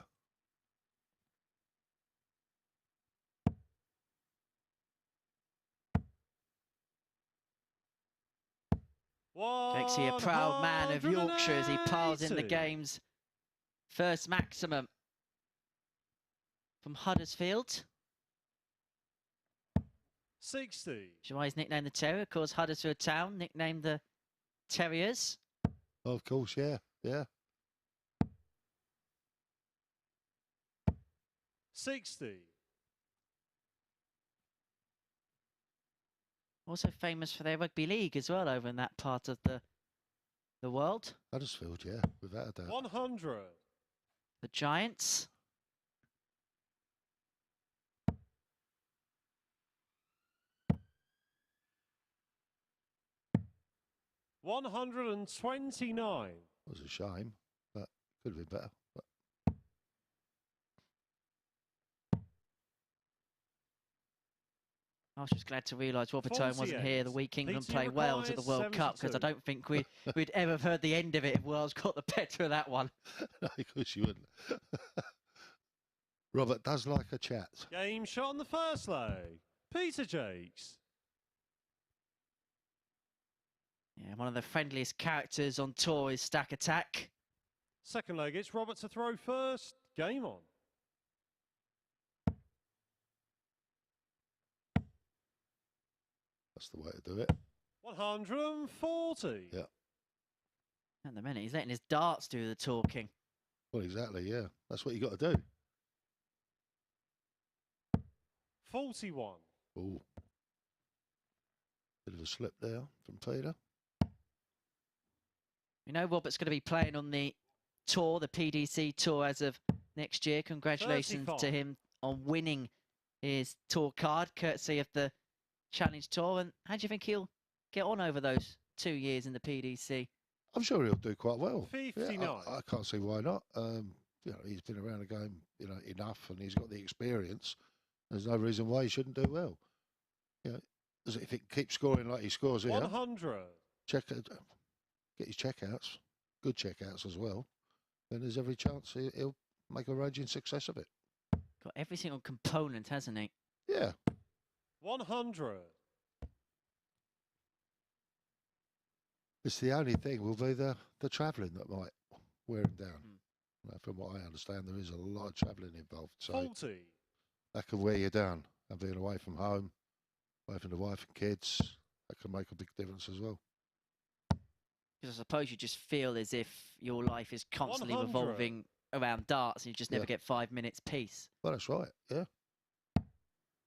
Makes he a proud man of Yorkshire as he piles in the game's first maximum from Huddersfield. 60. Which is why he's nicknamed the Terrier. Of course, Huddersfield Town nicknamed the Terriers. Oh, of course, yeah, yeah. 60. Also famous for their rugby league as well over in that part of the world. Huddersfield, yeah, without a doubt. 100. The Giants. $129. It was a shame, but could have been better. But I was just glad to realise Robert Owen wasn't here the week England play Wales at the World Cup, because I don't think we'd ever have heard the end of it if Wales got the better of that one. no, of course you wouldn't. Robert does like a chat. Game shot on the first leg. Peter Jacques. Yeah, one of the friendliest characters on tour is Stack Attack. Second leg, it's Robert to throw first. Game on. That's the way to do it. 140. Yeah. At the minute, he's letting his darts do the talking. Well, exactly, yeah. That's what you got to do. 41. Oh. Bit of a slip there from Peter. We know Robert's going to be playing on the tour, the PDC tour, as of next year. Congratulations 35. to him on winning his tour card, courtesy of the Challenge Tour. And how do you think he'll get on over those 2 years in the PDC? I'm sure he'll do quite well. 59. Yeah, I can't see why not. You know, he's been around the game, you know, enough, and he's got the experience. There's no reason why he shouldn't do well. You know, if he keeps scoring like he scores here, 100. get his checkouts, good checkouts as well, then there's every chance he'll make a raging success of it. Got every single component, hasn't he? Yeah. 100. It's the only thing will be the travelling that might wear him down. From what I understand, there is a lot of travelling involved. So 40. that can wear you down. And being away from home, away from the wife and kids, that can make a big difference as well. Because I suppose you just feel as if your life is constantly 100. revolving around darts and you just never get 5 minutes peace. Well, that's right, yeah.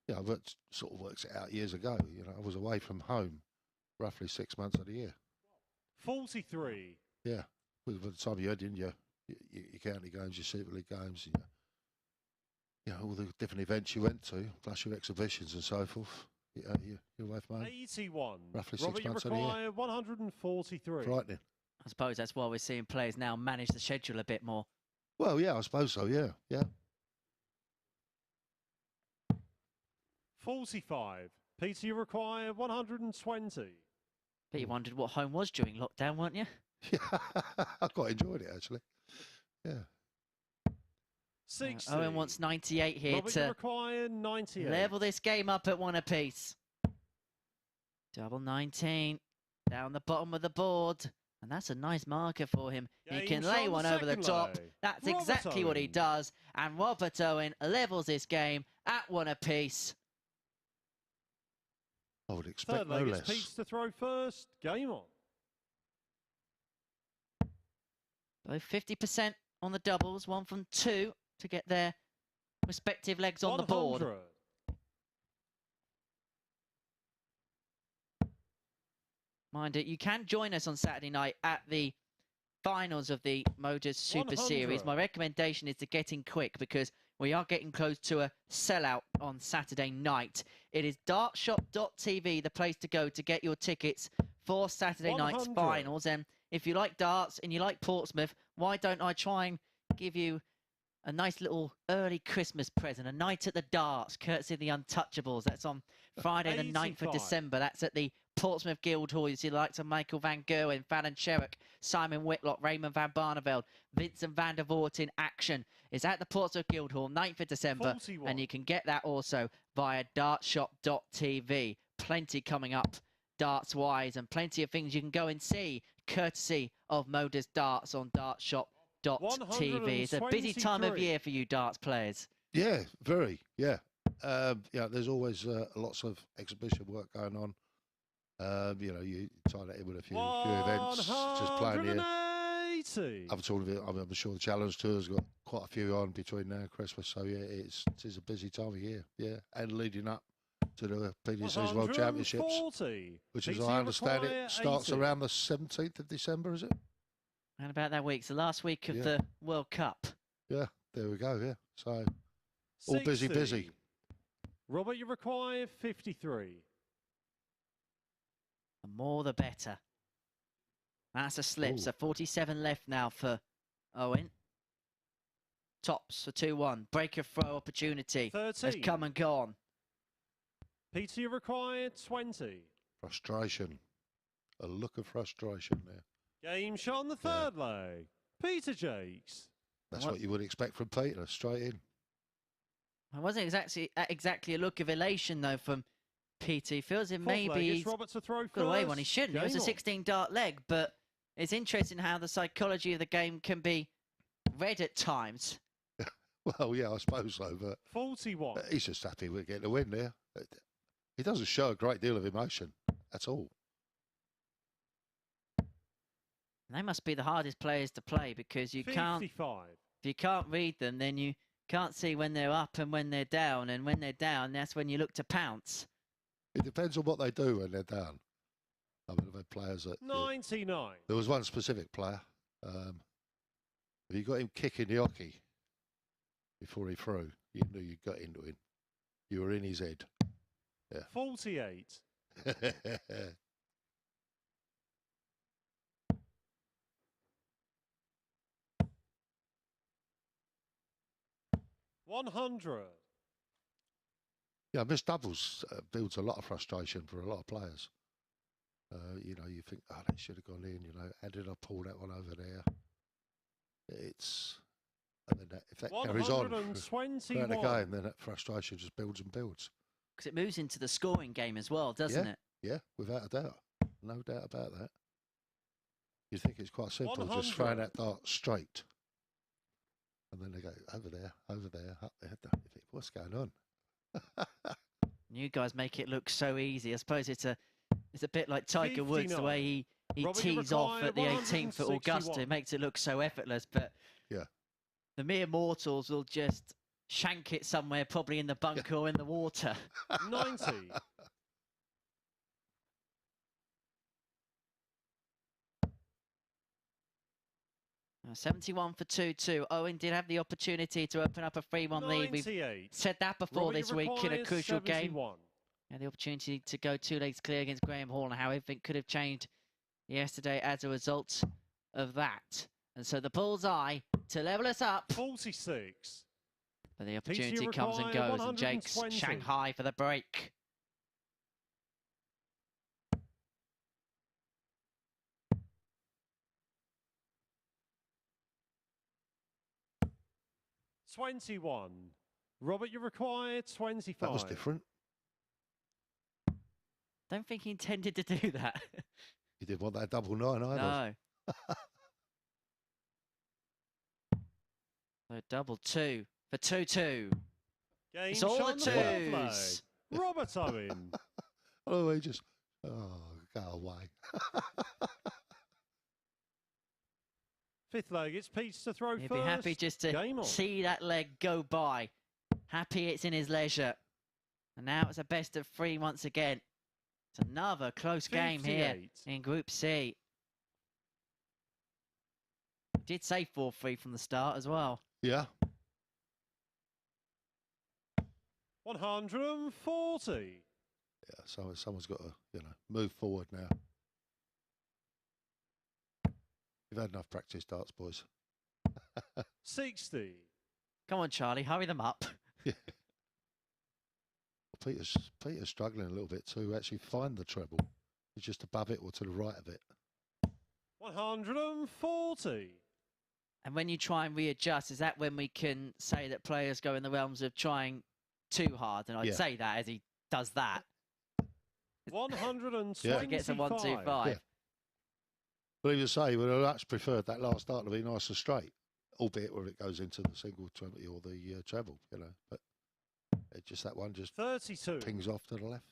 Yeah, I sort of worked it out years ago. You know, I was away from home roughly 6 months of the year. 43. Yeah, by the time you had in your county games, your Super League games, you know, all the different events you went to, plus your exhibitions and so forth. You're away from home. 81. Roughly Robert, 6 months of the you year. require 143. Frightening. I suppose that's why we're seeing players now manage the schedule a bit more. Well, yeah, I suppose so, yeah. 45. Peter, you require 120. But you wondered what home was during lockdown, weren't you? Yeah, I quite enjoyed it, actually. Yeah. 60. Owen wants 98 here Robert, you to require 98. level this game up at 1 apiece. Double 19 down the bottom of the board. And that's a nice marker for him. He can lay one over the top. That's exactly what he does. And Robert Owen levels this game at 1 apiece. I would expect Third no leg, less. it's Pete's to throw first. Game on. Both 50% on the doubles, 1 from 2 to get their respective legs on the board. 100. Mind it, you can join us on Saturday night at the finals of the MODUS Super 100. Series. My recommendation is to get in quick because we are getting close to a sellout on Saturday night. It is dartshop.tv, the place to go to get your tickets for Saturday night's 100. finals. And if you like darts and you like Portsmouth, why don't I try and give you a nice little early Christmas present, a night at the darts, courtesy of the Untouchables. That's on Friday the 9th of 85. December. That's at the Portsmouth Guildhall. You see the likes of Michael van Gerwen, Fallon Sherrock, Simon Whitlock, Raymond van Barneveld, Vincent van der Voort in action. It's at the Portsmouth Guildhall, 9th of December. 41. And you can get that also via dartshop.tv. Plenty coming up darts-wise and plenty of things you can go and see, courtesy of Modus Darts on dartshop.tv. It's a busy time of year for you darts players. Yeah, very, yeah. Yeah, there's always lots of exhibition work going on. You know, you tie that in with a few events, just playing here. 180. I'm sure the Challenge Tour's got quite a few on between now and Christmas. So yeah, it is a busy time of year. Yeah, and leading up to the PDC's World Championships, 140. which, as Peter, I you understand it, require starts 80. around the 17th of December. Is it? And about that week, it's the last week of Yeah. the World Cup. Yeah, there we go. Yeah, so all busy, 60. busy. Robert, you require 53. The more the better. That's a slip. Ooh. So 47 left now for Owen. Tops for 2-1. Break of throw opportunity 13. has come and gone. Peter, you require 20. Frustration. A look of frustration there. Game shot on the third leg. Peter Jacques. That's what you would expect from Peter, straight in. It wasn't exactly a look of elation, though, from PT. He feels it Fourth leg, maybe it's he's Robert to throw got away first. one he shouldn't. It was a Game on. 16-dart leg, but it's interesting how the psychology of the game can be read at times. Well, yeah, I suppose so, but 41. he's just happy with getting a win there. He doesn't show a great deal of emotion at all. They must be the hardest players to play because you 55. if you can't read them, then you can't see when they're up and when they're down. And when they're down, that's when you look to pounce. It depends on what they do when they're down. I mean, I've had players that... 99. There was one specific player. If you got him kicking the hockey before he threw, you knew you got into him. You were in his head. Yeah. 48. 100. Yeah, missed doubles builds a lot of frustration for a lot of players. You know, you think, oh, they should have gone in, you know, how did I pull that one over there? And then if that carries on throughout the game, then that frustration just builds and builds. Because it moves into the scoring game as well, doesn't it? Yeah, without a doubt. No doubt about that. You think it's quite simple, 100. Just throwing that dart straight. And then they go over there, up there. You think, what's going on? You guys make it look so easy. I suppose it's a bit like Tiger Woods, the way he tees off at the 18th at Augusta. It makes it look so effortless, but yeah, the mere mortals will just shank it somewhere, probably in the bunker or in the water. 90. 71 for 2-2. Owen did have the opportunity to open up a 3-1 lead. We've said that before this week in a crucial 71. Game. Had the opportunity to go 2 legs clear against Graham Hall, and how everything could have changed yesterday as a result of that. And so the bullseye to level us up. 46. But the opportunity comes and goes, and Jake's Shanghai for the break. $21. Robert, you require 25. That was different. Don't think he intended to do that. He didn't want that double 9 either. No. So double 2 for 2-2. It's all the twos. Robert Owen. Oh, he just, go away. Fifth leg, it's Pete's to throw He'd first. be happy just to see that leg go by. Happy it's in his leisure. And now it's a best of 3 once again. It's another close 58. Game here in Group C. Did say 4-3 from the start as well. Yeah. 140. Yeah, so someone's got to, you know, move forward now. You've had enough practice darts, boys. 60. Come on, Charlie, hurry them up. Yeah. Well, Peter's struggling a little bit to actually find the treble. He's just above it or to the right of it. 140. And when you try and readjust, is that when we can say that players go in the realms of trying too hard? And I'd say that as he does that. 125. He gets a 1-2-5. Yeah. But even say, we would have much preferred that last dart to be nice and straight, albeit where it goes into the single 20 or the treble, you know. But it's just that one just 32. Pings off to the left.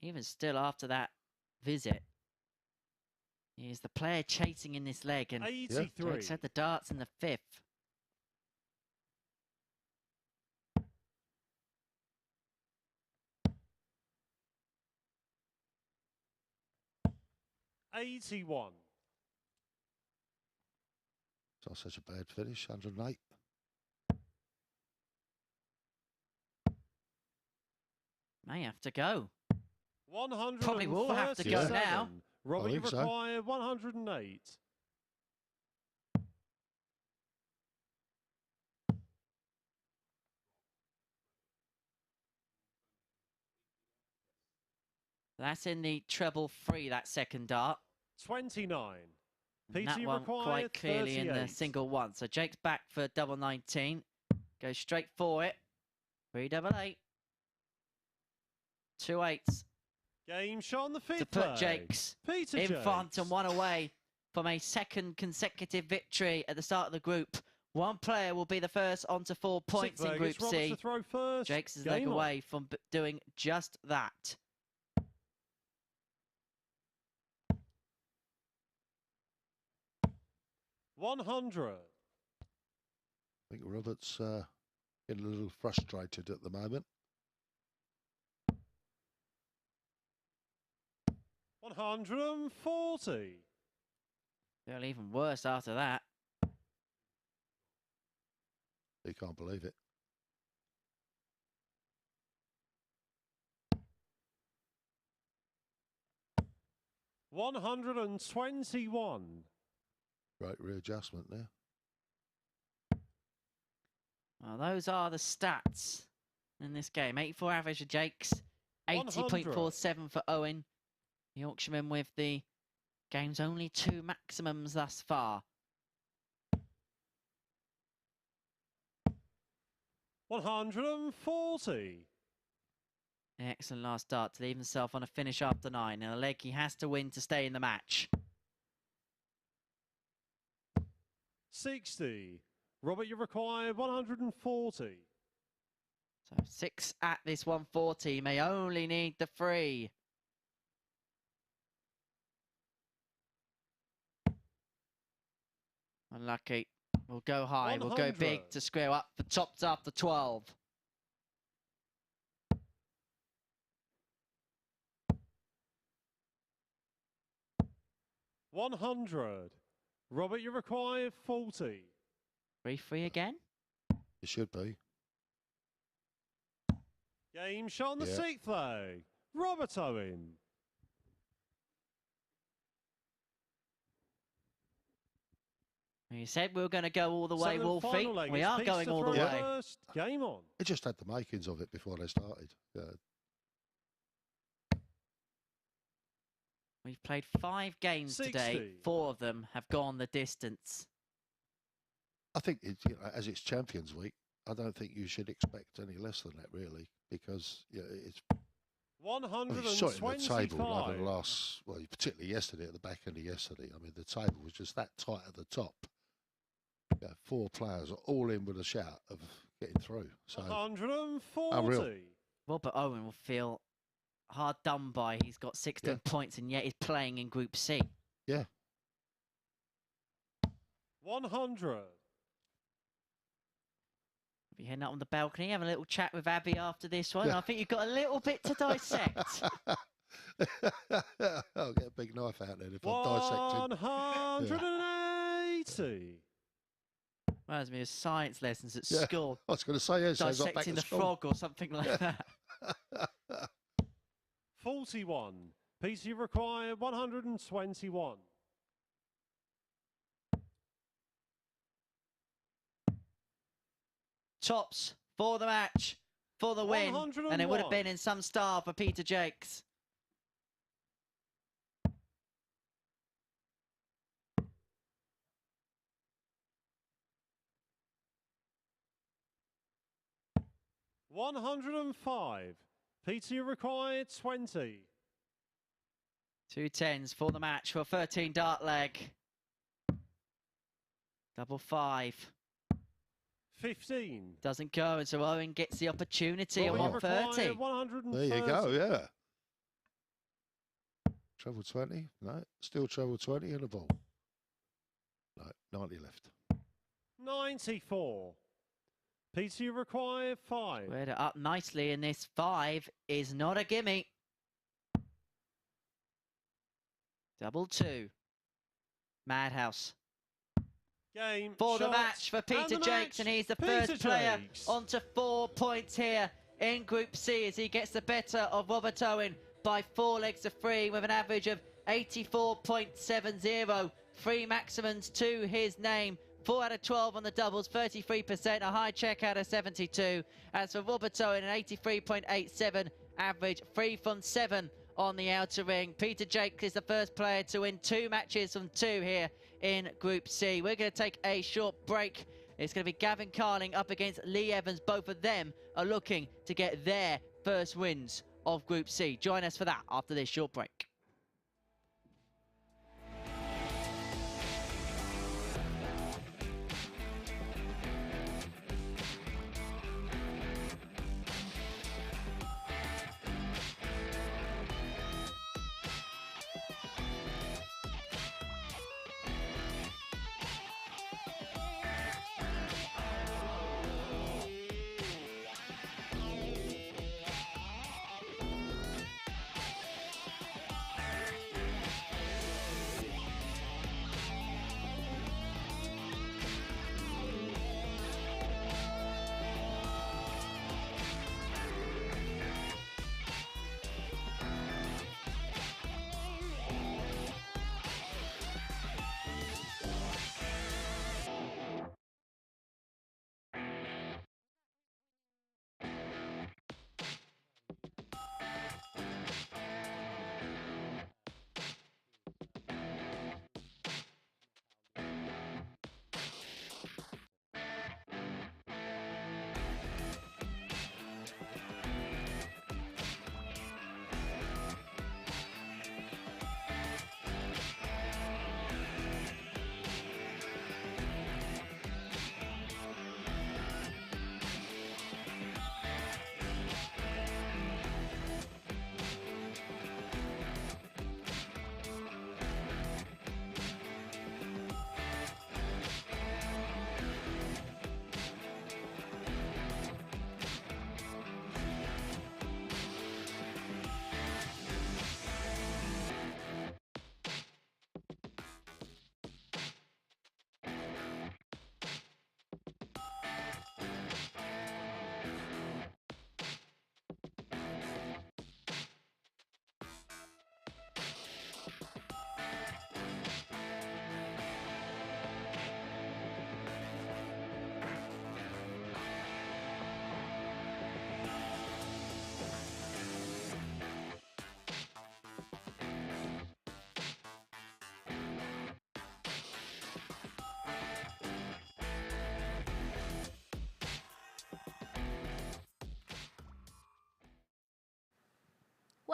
Even still after that visit, he's the player chasing in this leg, and 83. Jake's had the darts in the 5th. $81. It's not such a bad finish, 108. May have to go. 100. Probably will have to go now. Robert, you require 108. That's in the treble 3, that second dart. 29. And that one quite clearly 38. In the single 1. So Jake's back for double 19. Goes straight for it. 3-8. 2 8s. Game shot on the 5th. To put Jake's in front and 1 away from a second consecutive victory at the start of the group. One player will be the first on to 4 points in Group C. Jake's is leg away from doing just that. $100. I think Robert's getting a little frustrated at the moment. 140. Feel even worse after that. He can't believe it. $121. Great readjustment there. Well, those are the stats in this game. 84 average for Jacques, 80.47 for Owen. The Yorkshireman with the game's only 2 maximums thus far. 140. Excellent last start to leave himself on a finish after 9. And a leg he has to win to stay in the match. 60. Robert, you require 140. So 6 at this 140. May only need the 3. Unlucky. We'll go high. 100. We'll go big to square up the tops after 12. $100. Robert, you require 40. 3-3 again? It should be. Game shot on the 6th leg. Robert Owen. You said we were going to go all the way, Wolfie. We are Piece going to all the three. way. First game on. It just had the makings of it before they started. Yeah. We've played 5 games 60. today. 4 of them have gone the distance. I think, as it's Champions Week, I don't think you should expect any less than that, really, because it's... 125. Well, the table over the last, well, particularly yesterday, at the back end of yesterday, I mean, the table was just that tight at the top. 4 players are all in with a shout of getting through. So 140. unreal. Robert Owen will feel hard done by. He's got 16 points and yet he's playing in Group C. Yeah. 100. Be heading up on the balcony, have a little chat with Abby after this one. I think you've got a little bit to dissect. I'll get a big knife out then if I'm dissecting. 180. Reminds me of science lessons at school. I was going to say, dissecting the frog or something like that. 41. Peter, you require 121. Tops for the match, for the win, and it would have been in some style for Peter Jacques. $105. Peter, you require 20. 2 10s for the match for a 13 dart leg. Double 5. 15. Doesn't go, and so Owen gets the opportunity at 130. There you go, yeah. Treble 20, no, still treble 20 and a ball. No, 90 left. 94. Peter, you require 5. Squared it up nicely, and this 5 is not a gimme. Double 2. Madhouse. Game for the match for Peter Jacques, and he's the first player onto 4 points here in Group C as he gets the better of Robert Owen by 4 legs to 3 with an average of 84.70. 3 maximums to his name. 4 out of 12 on the doubles, 33%, a high check out of 72. As for Robert Owen, an 83.87 average, 3 from 7 on the outer ring. Peter Jacques is the first player to win 2 matches from 2 here in Group C. We're going to take a short break. It's going to be Gavin Carlin up against Lee Evans. Both of them are looking to get their first wins of Group C. Join us for that after this short break.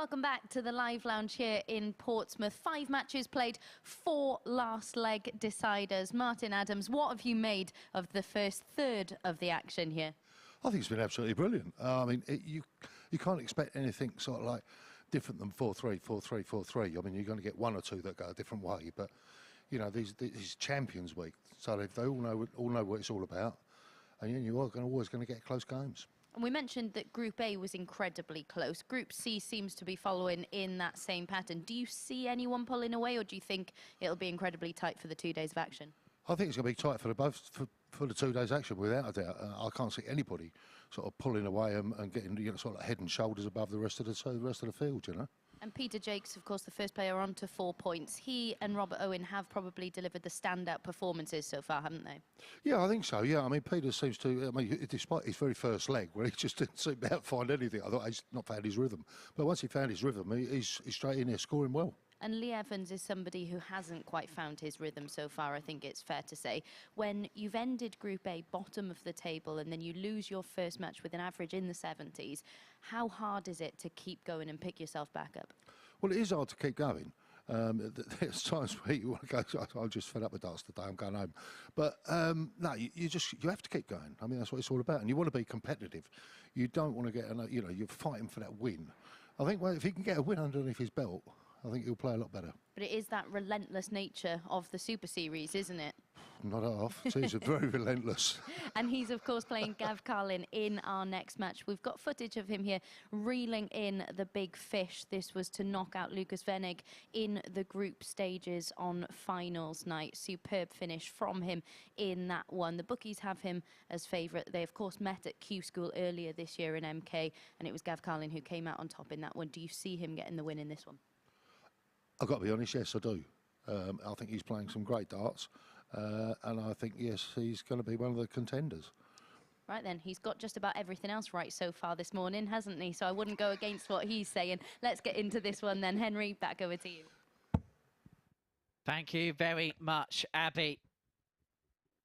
Welcome back to the live lounge here in Portsmouth. 5 matches played, 4 last leg deciders. Martin Adams, what have you made of the first third of the action here? I think it's been absolutely brilliant. I mean, you can't expect anything sort of like different than 4-3, 4-3, 4-3. I mean, you're going to get 1 or 2 that go a different way, but you know, these Champions Week, so they all know what it's all about, and you are always going to get close games. And we mentioned that Group A was incredibly close. Group C seems to be following in that same pattern. Do you see anyone pulling away, or do you think it'll be incredibly tight for the 2 days of action? I think it's going to be tight for the 2 days action, without a doubt. I can't see anybody sort of pulling away and getting sort of head and shoulders above the rest of the field, you know. And Peter Jacques, of course, the first player on to 4 points. He and Robert Owen have probably delivered the standout performances so far, haven't they? Yeah, I think so, yeah. I mean, Peter seems to, I mean, despite his very first leg, where he just didn't seem to find anything, I thought he's not found his rhythm. But once he found his rhythm, he's straight in there scoring well. And Lee Evans is somebody who hasn't quite found his rhythm so far, I think it's fair to say. When you've ended Group A, bottom of the table, and then you lose your first match with an average in the 70s, how hard is it to keep going and pick yourself back up? Well, it is hard to keep going. There's times where you want to go, I'm just fed up with darts today, I'm going home. But no, you have to keep going. I mean, that's what it's all about. And you want to be competitive. You don't want to get, you know, you're fighting for that win. I think, well, if he can get a win underneath his belt, I think he'll play a lot better. But it is that relentless nature of the Super Series, isn't it? Not half. He's very relentless. And he's, of course, playing Gav Carlin in our next match. We've got footage of him here reeling in the big fish. This was to knock out Lucas Venig in the group stages on finals night. Superb finish from him in that one. The bookies have him as favourite. They, of course, met at Q School earlier this year in MK, and it was Gav Carlin who came out on top in that one. Do you see him getting the win in this one? I've got to be honest, yes, I do. I think he's playing some great darts, and I think, yes, he's going to be one of the contenders. Right then, he's got just about everything else right so far this morning, hasn't he? So I wouldn't go against what he's saying. Let's get into this one then. Henry, back over to you. Thank you very much, Abby.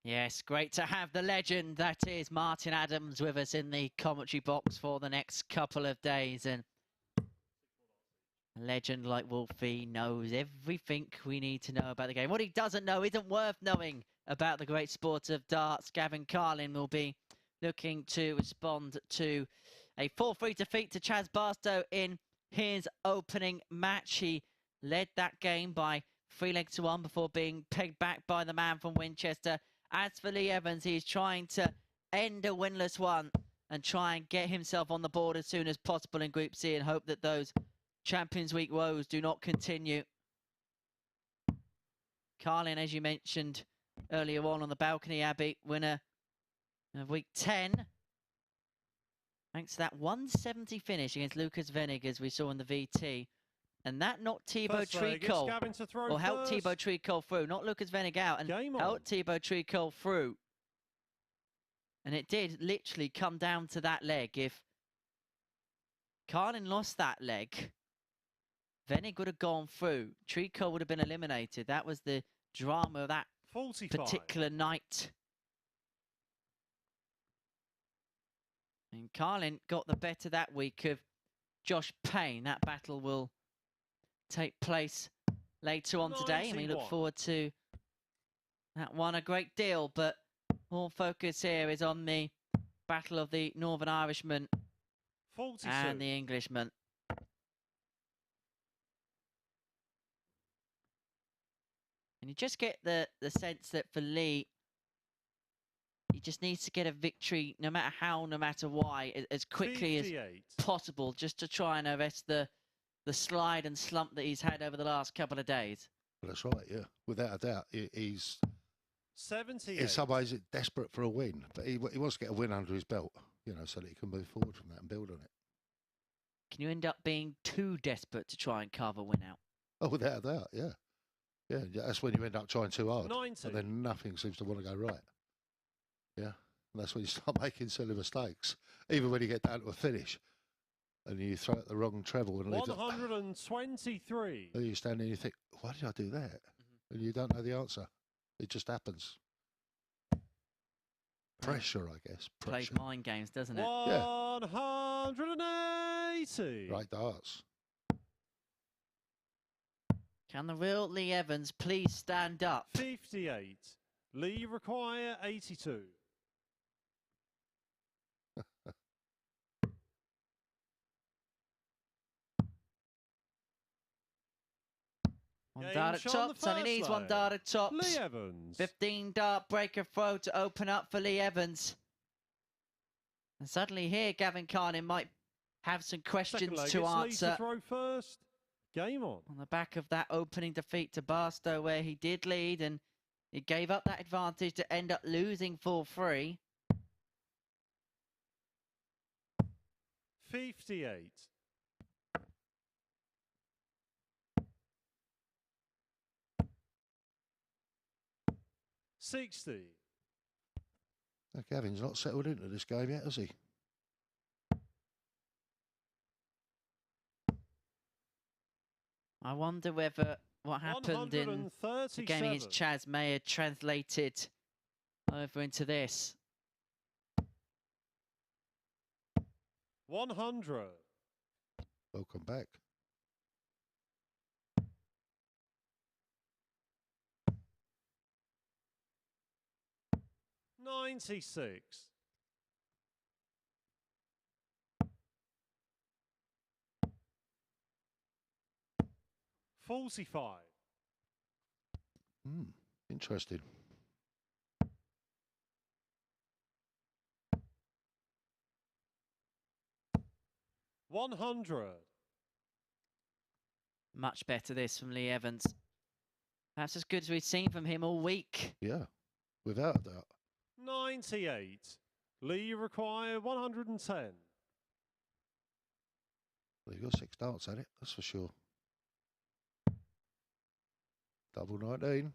Yes, great to have the legend that is Martin Adams with us in the commentary box for the next couple of days. And a legend like Wolfie knows everything we need to know about the game. What he doesn't know isn't worth knowing about the great sport of darts. Gavin Carlin will be looking to respond to a 4-3 defeat to Chaz Barstow in his opening match. He led that game by 3-1 before being pegged back by the man from Winchester. As for Lee Evans, he's trying to end a winless one and try and get himself on the board as soon as possible in Group C and hope that those Champions Week woes do not continue. Carlin, as you mentioned earlier on the balcony, Abby, winner of Week 10. Thanks to that 170 finish against Lucas Venig, as we saw in the VT. And that knocked Thibaut Tricol, or helped Thibaut Tricol through, not Lucas Venig out, and helped Thibaut Tricol through. And it did literally come down to that leg. If Carlin lost that leg, Venig would have gone through. Tricol would have been eliminated. That was the drama of that 45. Particular night. And Carlin got the better that week of Josh Payne. That battle will take place later on today, and we look forward to that one a great deal. But all focus here is on the battle of the Northern Irishman 42. And the Englishman. And you just get the sense that for Lee, he just needs to get a victory, no matter how, no matter why, as quickly 58. as possible, just to try and arrest the slide and slump that he's had over the last couple of days. Well, that's right, yeah. Without a doubt, he's 78. in some ways desperate for a win, but he wants to get a win under his belt, you know, so that he can move forward from that and build on it. Can you end up being too desperate to try and carve a win out? Oh, without a doubt, yeah. Yeah, that's when you end up trying too hard. 90. And then nothing seems to want to go right. Yeah, and that's when you start making silly mistakes. Even when you get down to a finish and you throw out the wrong treble. And 123. And you stand there and you think, why did I do that? Mm-hmm. And you don't know the answer. It just happens. Pressure, I guess. Plays mind games, doesn't it? 180. Right darts. Can the real Lee Evans please stand up? 58. Lee require 82. One dart at top, so he needs one dart at top. Lee Evans. 15 dart breaker throw to open up for Lee Evans. And suddenly here, Gavin Carlin might have some questions to answer. Lee to throw first. Game on. On the back of that opening defeat to Barstow, where he did lead and he gave up that advantage to end up losing 4-3. 58. $60. Gavin's not settled into this game yet, has he? I wonder whether what happened in the game against Chaz may have translated over into this. 100. Welcome back. $96. 45. Interesting. $100. Much better this from Lee Evans. That's as good as we've seen from him all week. Yeah, without a doubt. 98. Lee require 110. Well, you've got 6 darts at it, that's for sure. Double 19.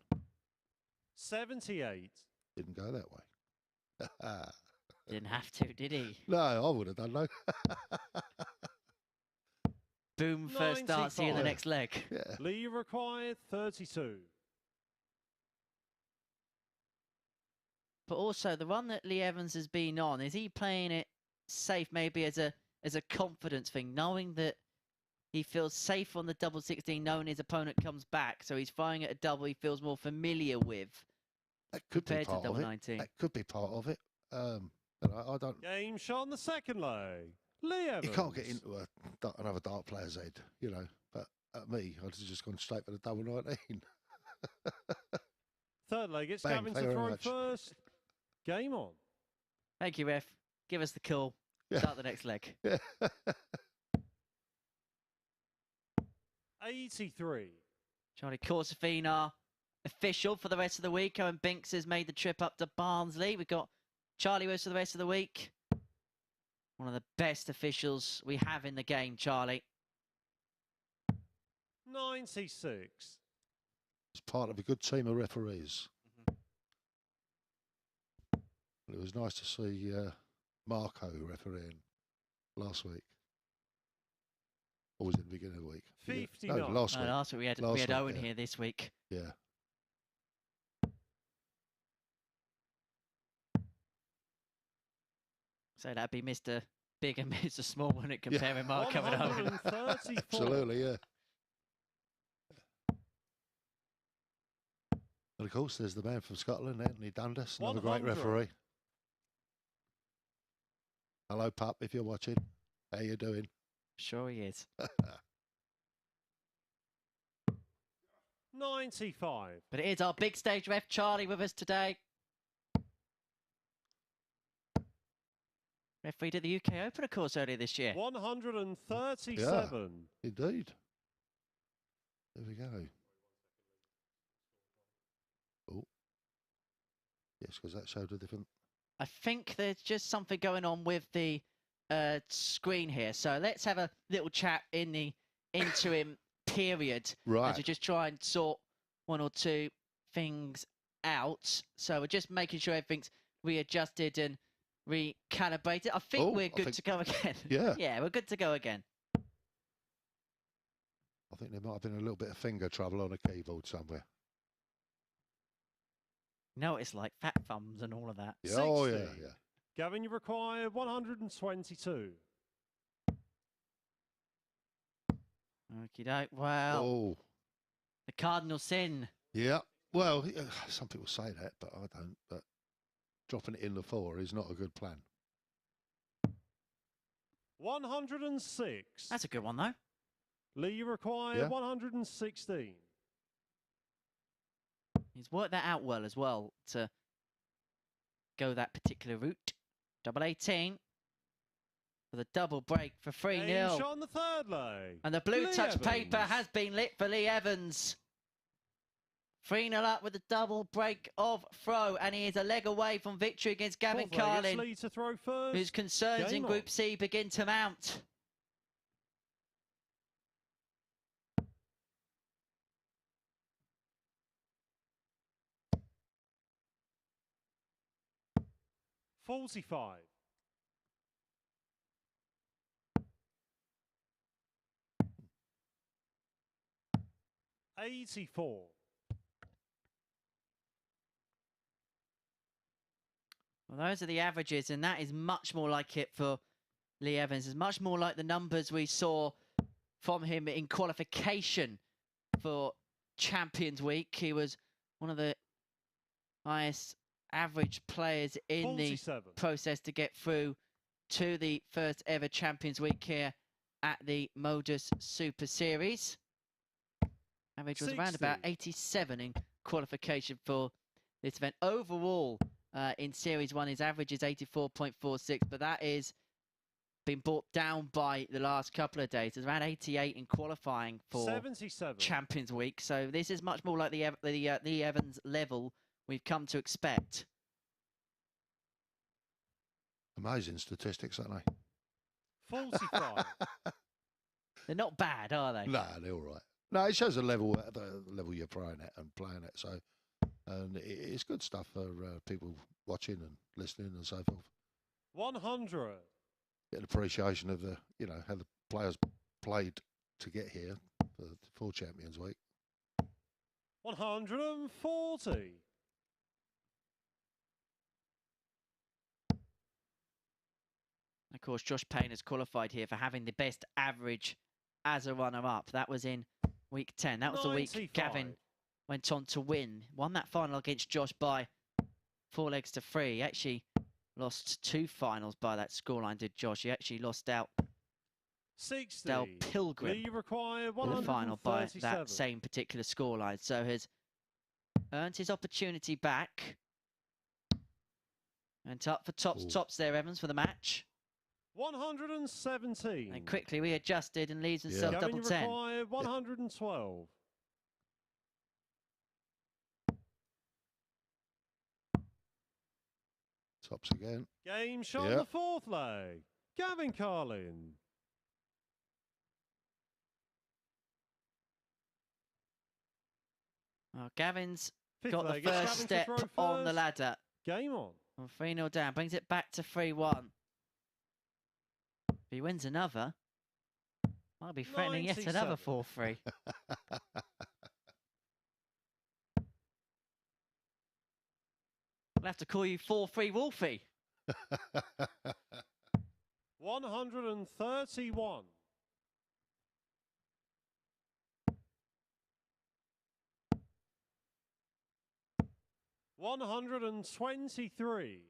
78. Didn't go that way. Didn't have to, did he? No, I would have done, no. Boom, first dart, see you in the next leg. Yeah. Lee required 32. But also, the run that Lee Evans has been on, is he playing it safe maybe as a confidence thing, knowing that he feels safe on the double 16, knowing his opponent comes back, so he's firing at a double he feels more familiar with. That could be compared to part double of it. 19. That could be part of it. But I don't. Game shot on the second leg. Lee Evans. You can't get into another dart player's head, you know. But at me, I'd have just gone straight for the double 19. Third leg, it's Bang, Gavin thank to you very throw much. first. Game on. Thank you, ref. Give us the call. Yeah. Start the next leg. Yeah. 83. Charlie Corsafina, official for the rest of the week. Owen Binks has made the trip up to Barnsley. We've got Charlie with us for the rest of the week. One of the best officials we have in the game, Charlie. 96. It's part of a good team of referees. It was nice to see Marco refereeing last week. Or was it the beginning of the week? 59. No, last week. Last week we had Last Owen week, yeah. here this week. Yeah. So that'd be Mr. Big and Mr. Small, wouldn't it, comparing Marco and Owen? 134. Absolutely, yeah. And of course, there's the man from Scotland, Anthony Dundas, another great 100. referee. Hello, pup, if you're watching. How you doing? Sure he is. 95. But it is our big stage ref, Charlie, with us today. Refereed at the UK Open, of course, earlier this year. 137. Yeah, indeed. There we go. Oh. Yes, because that showed a different... I think there's just something going on with the screen here. So let's have a little chat in the interim period. Right. As we just try and sort one or two things out. So we're just making sure everything's readjusted and recalibrated. I think we're good to go again. Yeah. Yeah, we're good to go again. I think there might have been a little bit of finger trouble on a keyboard somewhere. No, it's like fat thumbs and all of that. Yeah, oh, yeah, 60. yeah. Gavin, you require 122. Okie doke. Well, The cardinal sin. Yeah. Well, some people say that, but I don't. But dropping it in the 4 is not a good plan. 106. That's a good one, though. Lee, you require 116. He's worked that out well as well to go that particular route. Double 18 for the double break for 3-0. Shot on the third leg. And the blue Lee touch Evans. paper has been lit for Lee Evans. 3-0 up with the double break of throw, and he is a leg away from victory against Gavin Carlin, Lee to throw first. whose concerns Game in on. Group C begin to mount. $45. 84. Well, those are the averages, and that is much more like it for Lee Evans. It's much more like the numbers we saw from him in qualification for Champions Week. He was one of the highest average players in 47. the process to get through to the first ever Champions Week here at the MODUS Super Series. Average was around about 87 in qualification for this event. Overall, in Series 1, his average is 84.46, but that is been brought down by the last couple of days. It's around 88 in qualifying for 77. Champions Week. So this is much more like the Evans level we've come to expect. Amazing statistics, aren't they? 45. They're not bad, are they? No, they're all right. No, it shows the level you're throwing at and playing at. So, and it's good stuff for people watching and listening and so forth. 100. Get an appreciation of the, how the players played to get here for Champions Week. 140. Of course, Josh Payne has qualified here for having the best average as a runner-up. That was in week 10. That was 95. The week Gavin went on to win. Won that final against Josh by 4 legs to 3. He actually lost 2 finals by that scoreline, did Josh. He actually lost out 60. Del Pilgrim in the final by that same particular scoreline. So has earned his opportunity back. And up for tops there, Evans, for the match. 117. And quickly readjusted and leaves himself double 10. 112. Tops again. Game shot on the 4th leg. Gavin Carlin. Well, Gavin's 5th got leg. the first step on the ladder. Game on. 3-0 down, brings it back to 3-1. If he wins another, might be threatening 97. yet another 4-3. We'll have to call you 4-3 Wolfie. 131. 123.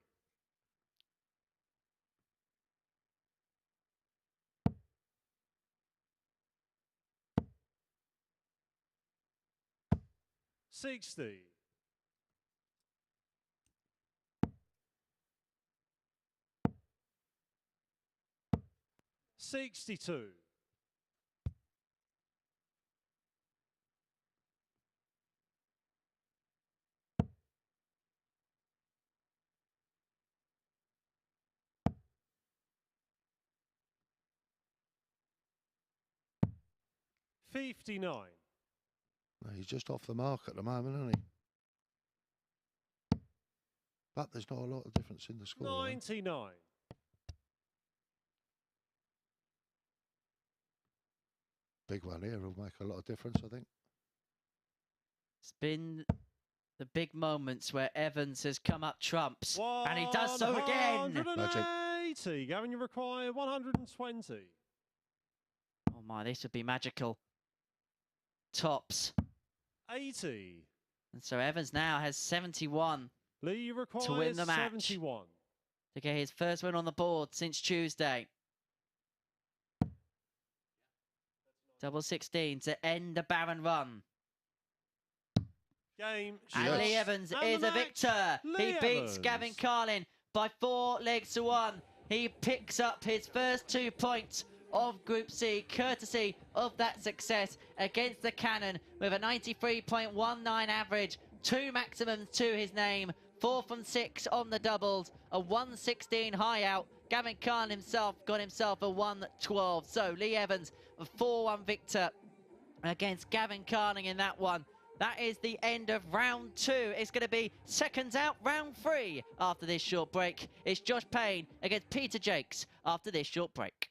60. 62. 59. No, he's just off the mark at the moment, isn't he? But there's not a lot of difference in the score. 99. Big one here will make a lot of difference, I think. It's been the big moments where Evans has come up trumps, and he does so again. 180. Gavin, you require 120. Oh my, this would be magical. Tops. 80. And so Evans now has 71 Lee requires to win the match. 71. To get his first win on the board since Tuesday. Double 16 to end the Baron run. Game. And Lee Evans is a victor. He beats Gavin Carlin by 4 legs to 1. He picks up his first 2 points of Group C, courtesy of that success against the Cannon with a 93.19 average, 2 maximums to his name, 4 from 6 on the doubles, a 116 high out. Gavin Carlin himself got himself a 112. So Lee Evans, a 4-1 victor against Gavin Carlin in that one. That is the end of round 2. It's going to be seconds out, round 3 after this short break. It's Josh Payne against Peter Jacques after this short break.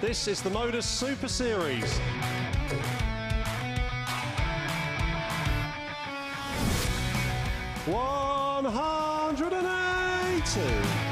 This is the MODUS Super Series. $180.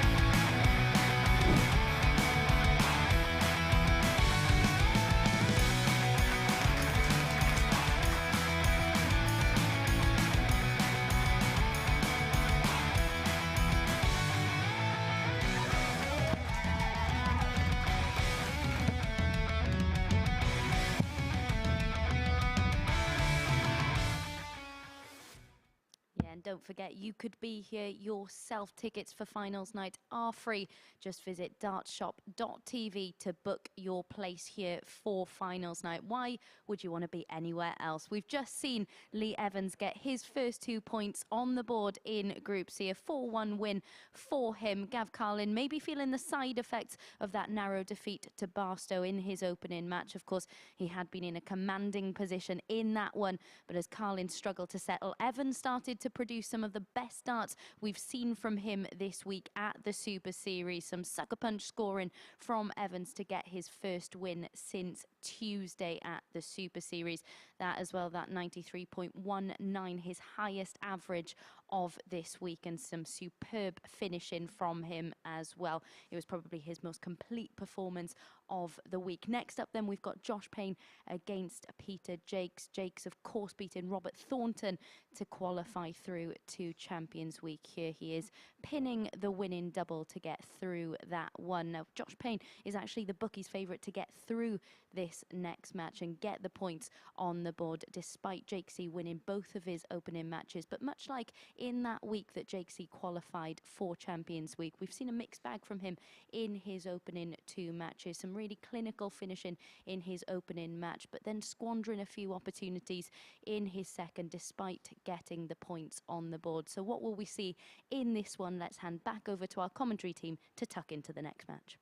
Don't forget, you could be here yourself. Tickets for finals night are free. Just visit dartshop.tv to book your place here for finals night. Why would you want to be anywhere else? We've just seen Lee Evans get his first 2 points on the board in Group C, a 4-1 win for him. Gav Carlin maybe feeling the side effects of that narrow defeat to Barstow in his opening match. Of course, he had been in a commanding position in that one, but as Carlin struggled to settle, Evans started to produce some of the best darts we've seen from him this week at the Super Series. Some sucker punch scoring from Evans to get his first win since Tuesday at the Super Series. That as well, that 93.19, his highest average of this week, and some superb finishing from him as well. It was probably his most complete performance of the week. Next up then, we've got Josh Payne against Peter Jacques. Jacques, of course, beating Robert Thornton to qualify through to Champions Week. Here he is pinning the winning double to get through that one. Now, Josh Payne is actually the bookies' favourite to get through this next match and get the points on the board, despite Jacques winning both of his opening matches. But much like in that week that Jacques qualified for Champions Week, we've seen a mixed bag from him in his opening 2 matches. Some really clinical finishing in his opening match, but then squandering a few opportunities in his second, despite getting the points on the board. So what will we see in this one? Let's hand back over to our commentary team to tuck into the next match.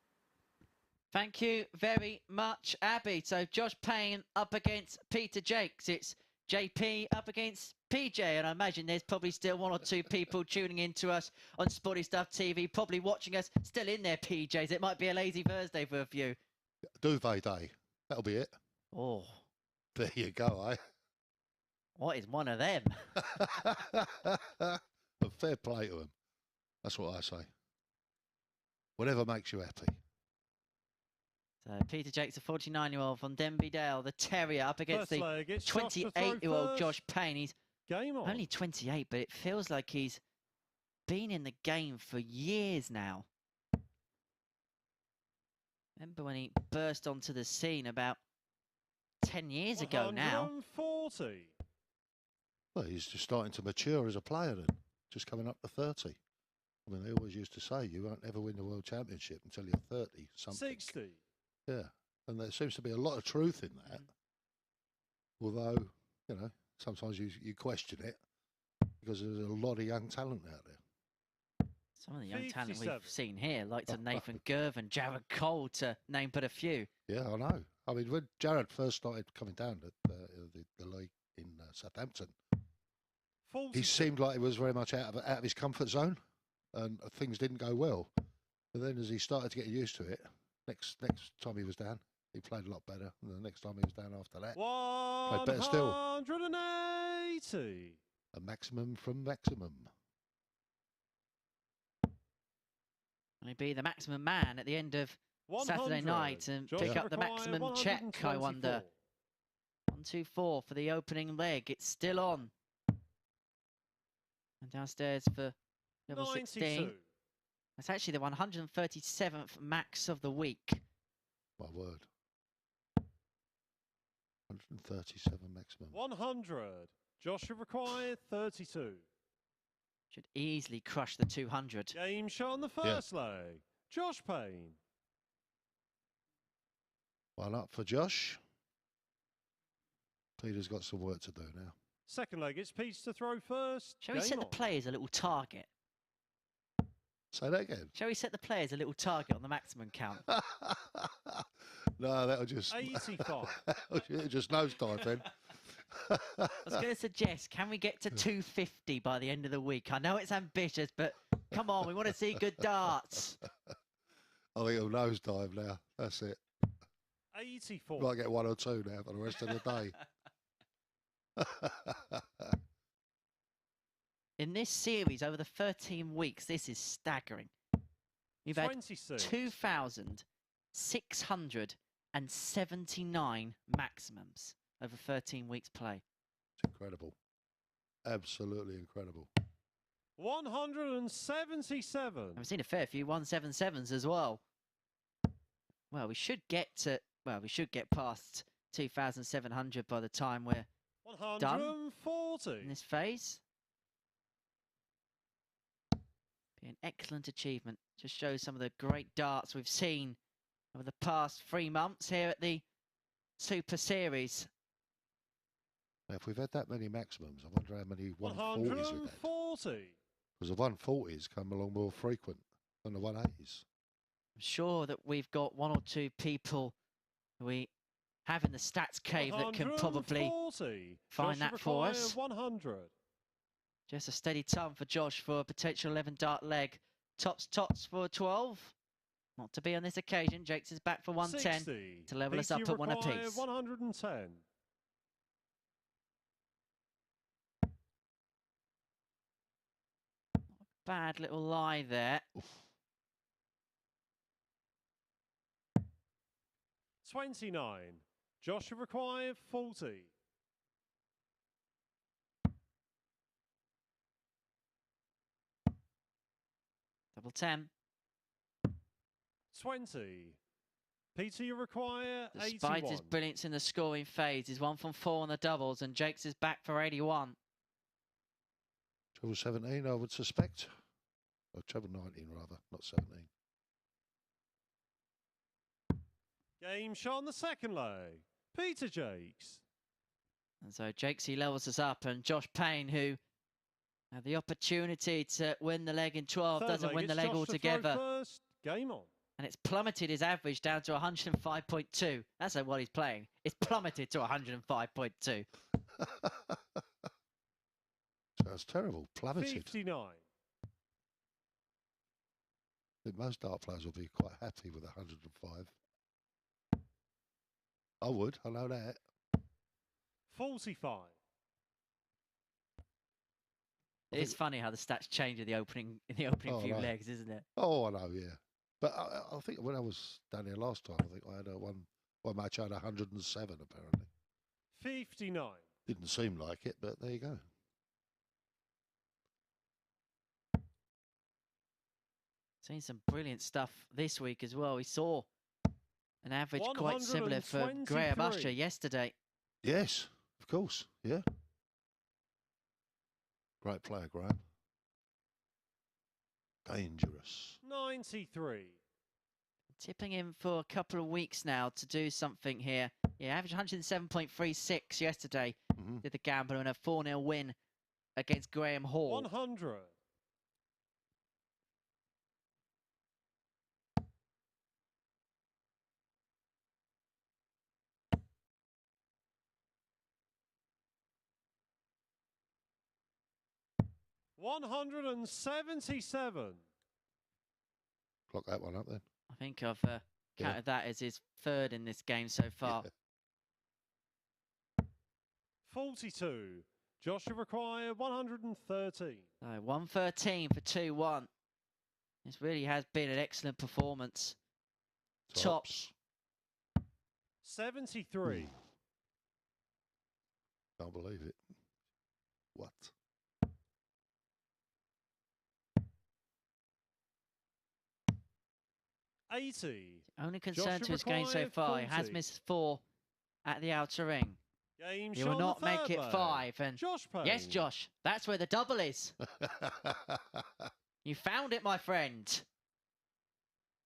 Thank you very much, Abby. So Josh Payne up against Peter Jacques. It's JP up against PJ, and I imagine there's probably still 1 or 2 people tuning in to us on Sporty Stuff TV, probably watching us still in their PJs. It might be a lazy Thursday for a few. Duvet day. That'll be it. Oh. There you go, eh? What is one of them? But fair play to him. That's what I say. Whatever makes you happy. So Peter Jacques, the 49-year-old from Denby Dale, the Terrier, up against the 28-year-old Josh Payne. He's only 28, but it feels like he's been in the game for years now. Remember when he burst onto the scene about 10 years ago now. 140. Well, he's just starting to mature as a player then. Just coming up to 30. I mean, they always used to say you won't ever win the World Championship until you're 30 something. 60. Yeah, and there seems to be a lot of truth in that. Although, you know, sometimes you question it because there's a lot of young talent out there. Some of the young talent we've seen here, like to Nathan Gervin, Jared Cole, to name but a few. Yeah, I know. I mean, when Jared first started coming down at the league in Southampton, he seemed like he was very much out of his comfort zone, and things didn't go well. But then as he started to get used to it, next time he was down, he played a lot better. And the next time he was down after that, played better still. 180. A maximum from maximum. Will he be the maximum man at the end of Saturday night and pick up the maximum check, I wonder? 1-2-4 for the opening leg. It's still on. And downstairs for level 16. That's actually the 137th max of the week. My word. 137 maximum. 100. Joshua required 32. Should easily crush the 200. Game shot on the first leg. Josh Payne. One up for Josh. Peter's got some work to do now. Second leg, it's Pete's to throw first. Shall we set the players a little target? Say that again. Shall we set the players a little target on the maximum count? No, that'll just... 85. It'll just nosedive then. I was going to suggest, can we get to 250 by the end of the week? I know it's ambitious, but come on, we want to see good darts. I think it'll nosedive now. That's it. 84. Might get 1 or 2 now for the rest of the day. In this series, over the 13 weeks, this is staggering. You've had 2,679 maximums over 13 weeks play. It's incredible. Absolutely incredible. 177. I've seen a fair few 177s as well. Well, we should get past 2,700 by the time we're 140 done in this phase. Be an excellent achievement. Just shows some of the great darts we've seen over the past 3 months here at the Super Series. Now, if we've had that many maximums, I wonder how many 140s we've had. 140. Because the 140s come along more frequent than the 180s. I'm sure that we've got 1 or 2 people we have in the stats cave that can probably find that for us. 100. Just a steady ton for Josh for a potential 11 dart leg. Tots for 12. Not to be on this occasion. Jacques is back for 110 60. to level us up at one apiece. 110. Bad little lie there. 29. Joshua require 40. Double 10. 20. Peter, you require 81. Despite his brilliance in the scoring phase, he's 1 from 4 on the doubles, and Jacques is back for 81. Treble 17, I would suspect. Or treble 19, rather, not 17. Game shot on the second leg. Peter Jacques. And so Jacques, he levels us up, and Josh Payne, who had the opportunity to win the leg in 12, Third doesn't leg, win the it's leg Josh to altogether. throw first. Game on. And it's plummeted his average down to 105.2. That's what he's playing. It's plummeted to 105.2. Sounds terrible. Plummeted. 59. I think most dart players will be quite happy with 105. I would, I know that. 45. It's funny how the stats change in the opening few legs, isn't it? Oh, I know, yeah. But I think when I was down here last time, I think I had one match I had 107 apparently. 59. Didn't seem like it, but there you go. Seen some brilliant stuff this week as well. We saw an average quite similar for Graham Usher yesterday. Yes, of course, yeah. Great player, Graham. Dangerous. 93. Tipping him for a couple of weeks now to do something here. Yeah, average 107.36 yesterday. Did the gamble and a 4-0 win against Graham Hall. 100. $177. Clock that one up then. I think I've counted that as his third in this game so far. Yeah. 42. Joshua require 113. 113 for 2-1. This really has been an excellent performance. Tops. 73. Ooh. Can't believe it. What? 80. Only concern to his game so far, he has missed 4 at the outer ring. Game he will not make it 5. And Josh Payne. yes, Josh, that's where the double is. You found it, my friend.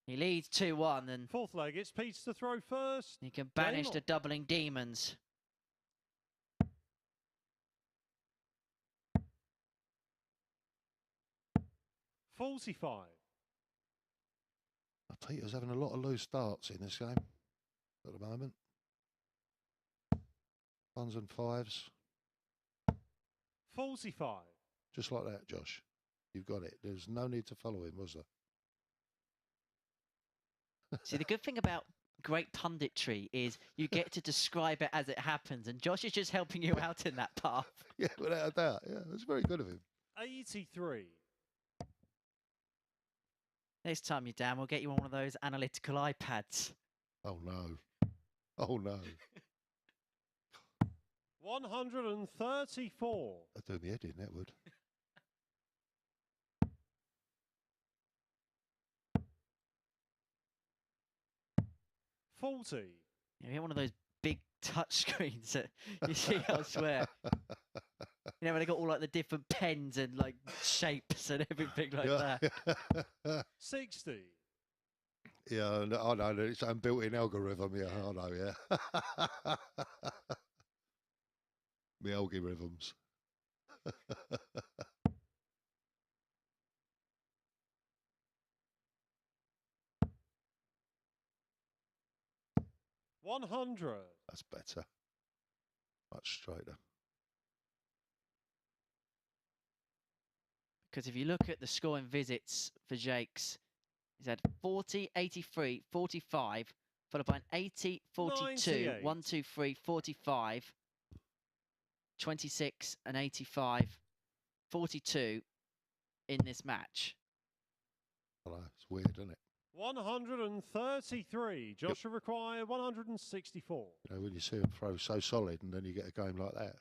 He leads 2-1, and fourth leg, it's Pete's to throw first. He can banish the doubling demons. $45. Peter's having a lot of loose starts in this game at the moment. 1s and 5s. 45. Just like that, Josh. You've got it. There's no need to follow him, was there? See, the good thing about great punditry is you get to describe it as it happens, and Josh is just helping you out in that path. Yeah, without a doubt. Yeah, that's very good of him. 83. Next time you're down, we'll get you on one of those analytical iPads. Oh, no. Oh, no. 134. That'd do me head in, that would. 40. You get one of those big touch screens that you see elsewhere. You know, when they got all like the different pens and like shapes and everything like that. 60. Yeah, I know. It's an built-in algorithm. Yeah, I know. Yeah. The algorithms. $100. That's better. Much straighter. Because if you look at the scoring visits for Jacques, He's had 40, 83, 45, followed by an 80, 42, 98. 1, 2, 3, 45, 26, and 85, 42 in this match. Well, it's weird, isn't it? 133. Joshua require 164. You know, when you see them throw so solid and then you get a game like that,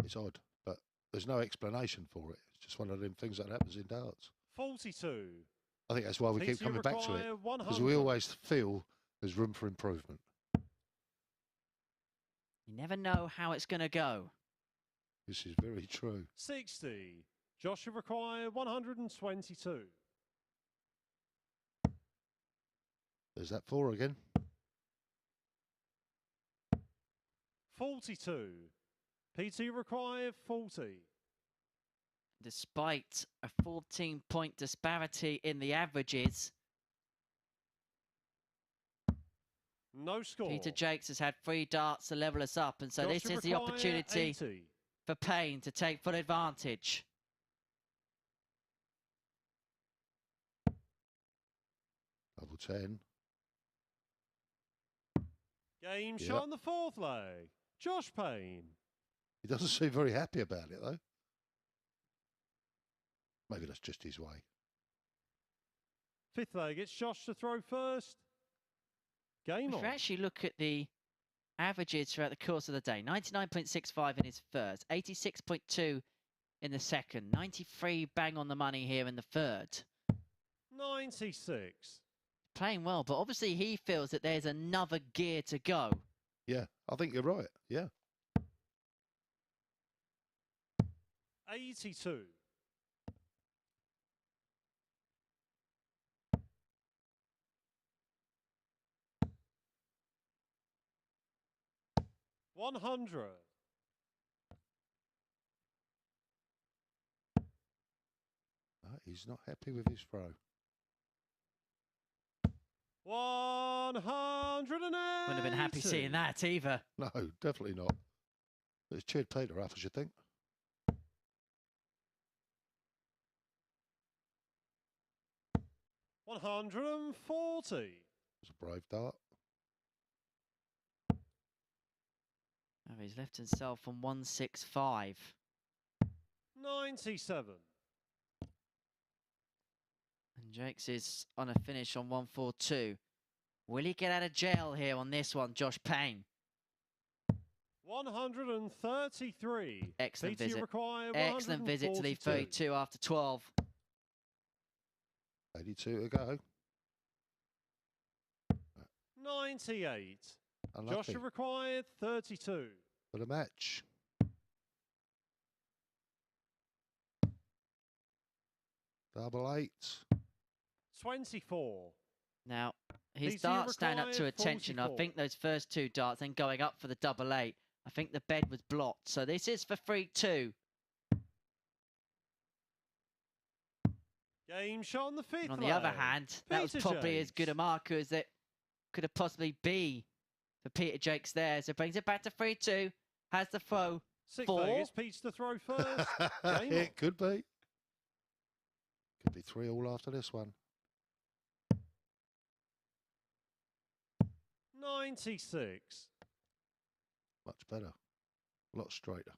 it's odd. But there's no explanation for it. It's just one of them things that happens in darts. 42. I think that's why we keep coming back to it. Because we always feel there's room for improvement. You never know how it's going to go. This is very true. 60. Joshua require 122. There's that 4 again. 42. PT require 40. Despite a 14-point disparity in the averages, No score. Peter Jacques has had 3 darts to level us up, and so this Joshua is the require opportunity 80. for Payne to take full advantage. Double 10. Game Yep. shot on the 4th leg. Josh Payne. He doesn't seem very happy about it, though. Maybe that's just his way. 5th leg, it's Josh to throw first. Game If on. you actually look at the averages throughout the course of the day, 99.65 in his first, 86.2 in the second, 93 bang on the money here in the third. 96. Playing well, but obviously he feels that there's another gear to go. Yeah, I think you're right. Yeah. 82. 100. He's not happy with his throw. 180. Wouldn't have been happy seeing that either. No, definitely not. But it's cheered Peter up, I should think. 140. It's a brave dart. Oh, he's left himself on 165. 97. And Jacques is on a finish on 142. Will he get out of jail here on this one, Josh Payne? 133. Excellent PT visit. require Excellent visit to leave 142. 32 after 12. 82 to go. 98. Unlucky. Joshua required 32. For the match. Double 8. 24. Now, his PT darts stand up to required attention. I 44. think those first 2 darts, then going up for the double 8. I think the bed was blocked. So this is for 3-2. Game shot on the 5th. And on the other hand, that was Peter probably as good a Jacques. marker as it could have possibly be for Peter Jacques there. So brings it back to 3-2. Has the throw. 6th 4. leg, it's Pete's to throw first. Game on. It could be. Could be 3 all after this one. 96. Much better. A lot straighter.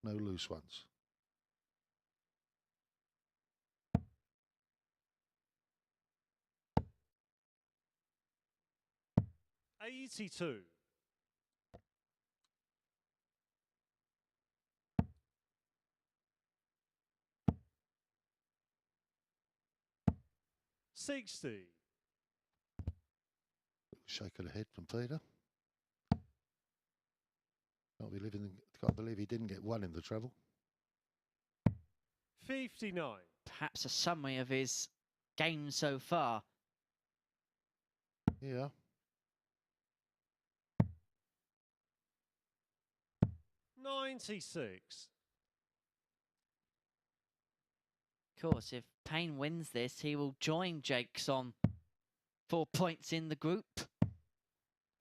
No loose ones. 82. 60. Shake of the head from Peter. Can't believe he didn't get 1 in the treble. 59. Perhaps a summary of his game so far. Yeah. 96. Of course, if Payne wins this, he will join Jacques on 4 points in the group.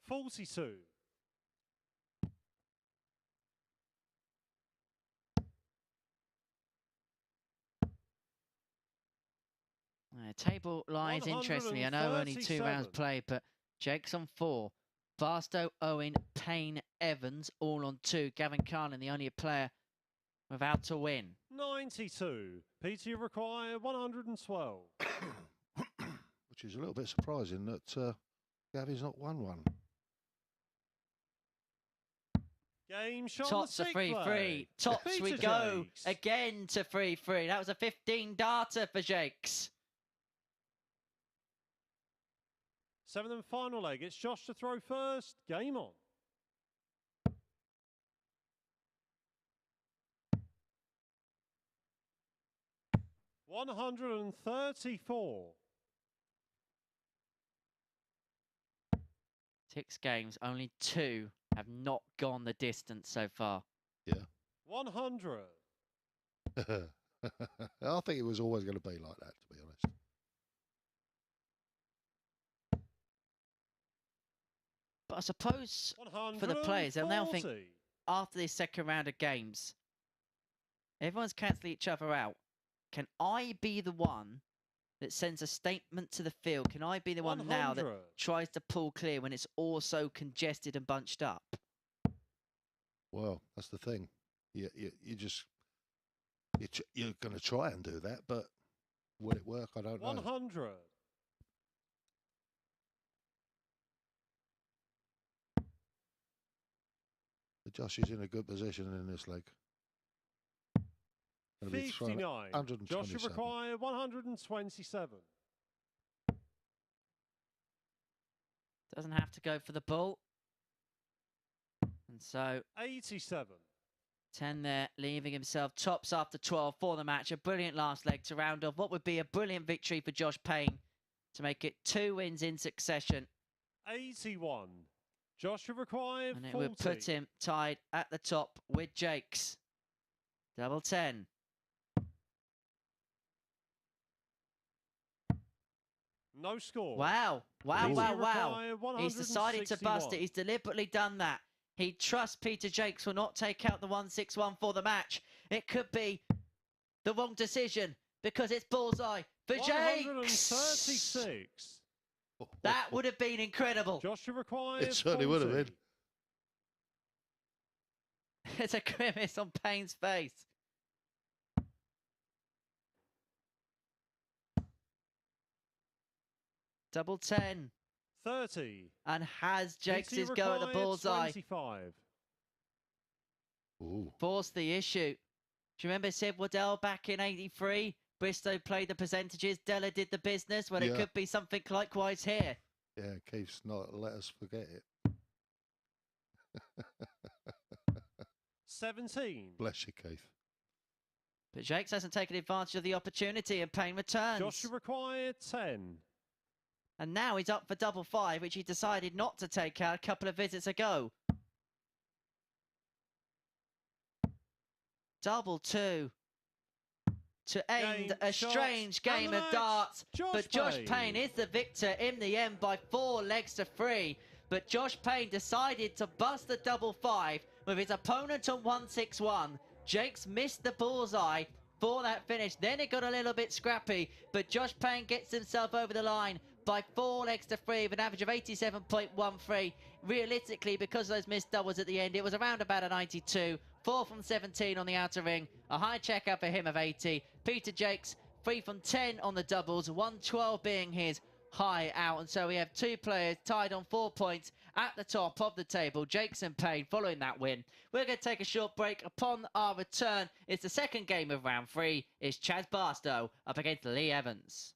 42. Table lies interestingly. I know only 2 rounds played, but Jake's on 4. Barstow, Owen, Payne, Evans, all on 2. Gavin Carlin, the only player without to win. 92. Peter, you require 112. Which is a little bit surprising that Gavin's not won one. Game shot. Tots to 3-3. Tots Peter we go Jacques. again to 3-3. That was a 15 darter for Jacques. 7th and final leg. It's Josh to throw first. Game on. $134. 6 games, only 2 have not gone the distance so far. Yeah. 100. I think it was always going to be like that, to be honest. But I suppose for the players, they'll now think, after this second round of games, everyone's cancelling each other out. Can I be the one that sends a statement to the field? Can I be the one now that tries to pull clear when it's all so congested and bunched up? Well, that's the thing. You're going to try and do that, but will it work? I don't know. 100. But Josh is in a good position in this leg. 59. 127. Josh require 127. Doesn't have to go for the ball. And so 87. 10 there, leaving himself tops after 12 for the match. A brilliant last leg to round off what would be a brilliant victory for Josh Payne to make it 2 wins in succession. 81. Josh require 40. And it would put him tied at the top with Jacques. Double 10. No score. Wow. Wow, wow, wow. He's decided to bust it. 161. He's deliberately done that. He trusts Peter Jacques will not take out the 161 for the match. It could be the wrong decision because it's bullseye for Jacques. 136. That would have been incredible. Josh requires It certainly would have been. There's a grimace on Payne's face. Double 10. 30. And has Jacques' go at the bullseye. 25. Ooh. Forced the issue. Do you remember Sid Waddell back in 83? Bristow played the percentages, Della did the business. Well, it could be something likewise here. Yeah, Keith's not let us forget it. 17. Bless you, Keith. But Jacques hasn't taken advantage of the opportunity and Payne returns. Josh required 10. And now he's up for double 5, which he decided not to take out a couple of visits ago. Double 2. To end a strange game of darts. But Josh Payne is the victor in the end by 4 legs to 3. But Josh Payne decided to bust the double 5 with his opponent on 161. Jacques missed the bullseye for that finish. Then it got a little bit scrappy. But Josh Payne gets himself over the line by 4 legs to 3 with an average of 87.13. Realistically, because of those missed doubles at the end, it was around about a 92. 4 from 17 on the outer ring. A high checkout for him of 80. Peter Jacques, 3 from 10 on the doubles. 112 being his high out. And so we have 2 players tied on 4 points at the top of the table. Jacques and Payne following that win. We're going to take a short break. Upon our return, it's the second game of round 3. It's Chaz Barstow up against Lee Evans.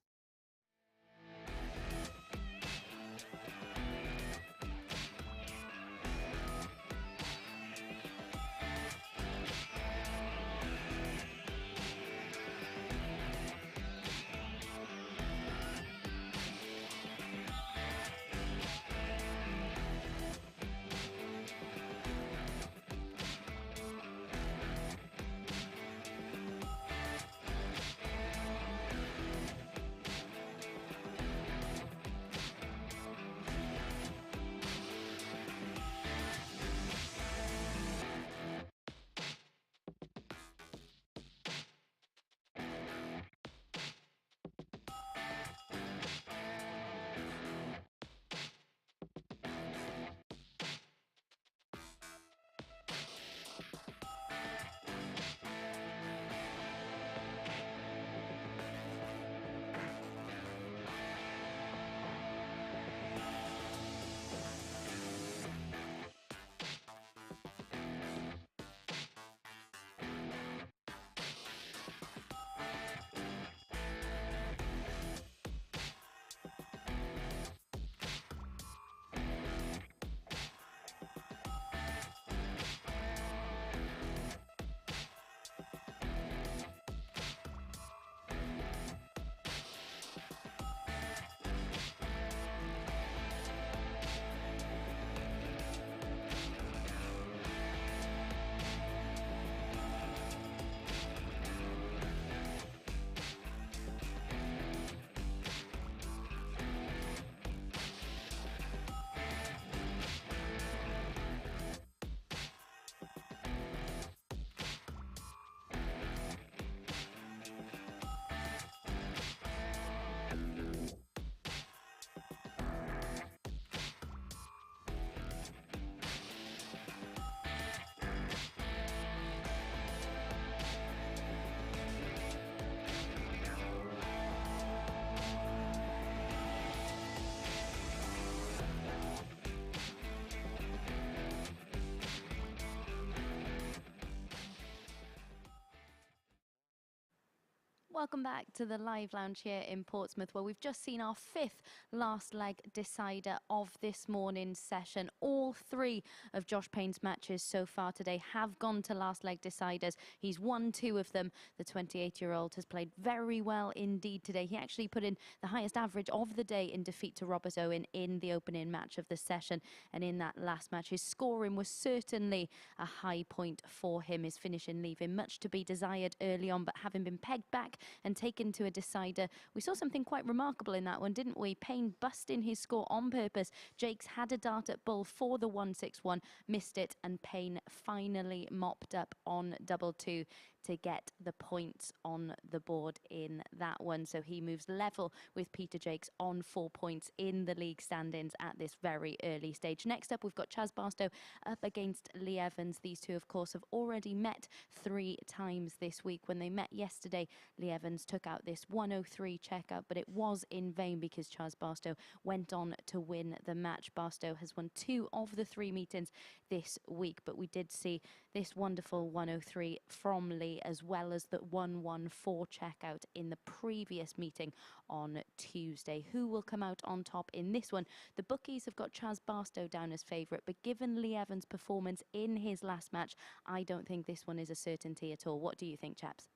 Welcome back to the live lounge here in Portsmouth, where we've just seen our 5th last leg decider of this morning's session. All 3 of Josh Payne's matches so far today have gone to last leg deciders. He's won 2 of them. The 28-year-old has played very well indeed today. He actually put in the highest average of the day in defeat to Robert Owen in the opening match of the session. And in that last match, his scoring was certainly a high point for him. His finishing leaving much to be desired early on, but having been pegged back and taken to a decider, we saw something quite remarkable in that one, didn't we? Payne busting his score on purpose. Jacques had a dart at bull for the 161, missed it, and Payne finally mopped up on double 2 to get the points on the board in that one. So he moves level with Peter Jacques on 4 points in the league standings at this very early stage. Next up, we've got Chaz Barstow up against Lee Evans. These two, of course, have already met 3 times this week. When they met yesterday, Lee Evans took out this 103 checkout, but it was in vain because Chaz Barstow went on to win the match. Barstow has won 2 of the 3 meetings this week, but we did see this wonderful 103 from Lee, as well as the 114 checkout in the previous meeting on Tuesday. Who will come out on top in this one? The bookies have got Chaz Barstow down as favourite, but given Lee Evans' performance in his last match, I don't think this one is a certainty at all. What do you think, chaps?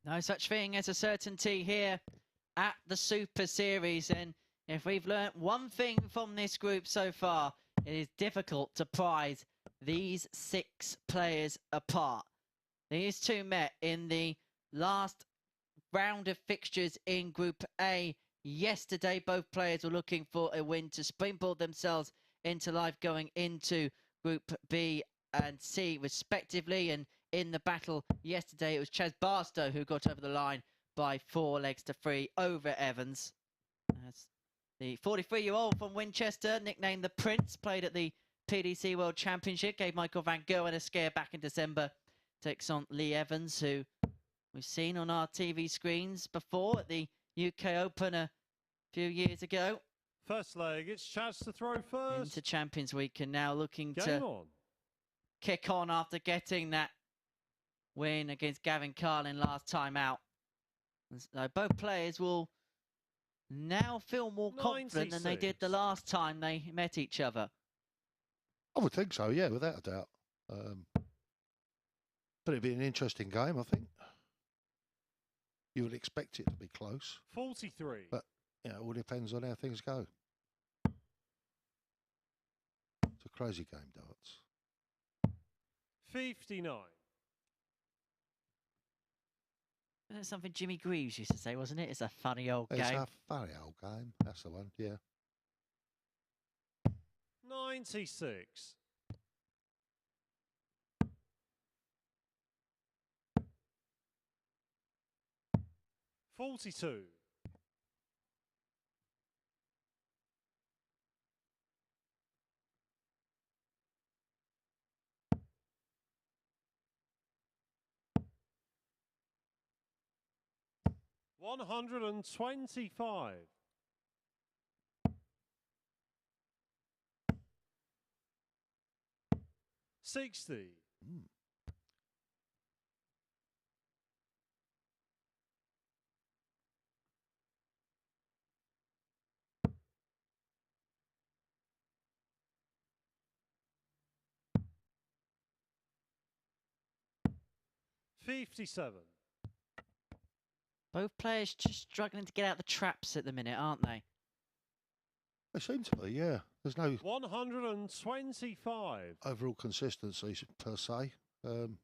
No such thing as a certainty here at the Super Series. And if we've learnt one thing from this group so far, it is difficult to prize these 6 players apart. These two met in the last round of fixtures in Group A yesterday. Both players were looking for a win to springboard themselves into life going into Group B and C respectively. And in the battle yesterday, it was Chaz Barstow who got over the line by 4 legs to 3 over Evans. As the 43-year-old from Winchester, nicknamed the Prince, played at the PDC World Championship, gave Michael Van Gerwen a scare back in December, takes on Lee Evans, who we've seen on our TV screens before at the UK Open a few years ago. First leg, it's Chaz to throw first. Into Champions Week, and now looking Game to on. kick on after getting that win against Gavin Carlin last time out. So both players will now feel more confident than they did the last time they met each other. I would think so, yeah, without a doubt. But it'd be an interesting game, I think. You would expect it to be close. 43. But, you know, it all depends on how things go. It's a crazy game, darts. 59. That's something Jimmy Greaves used to say, wasn't it? It's a funny old game. It's a funny old game. That's the one, yeah. 96. 42. 125. 60. 57. Both players just struggling to get out the traps at the minute, aren't they? They seem to be, yeah. There's no 125. overall consistency per se. 10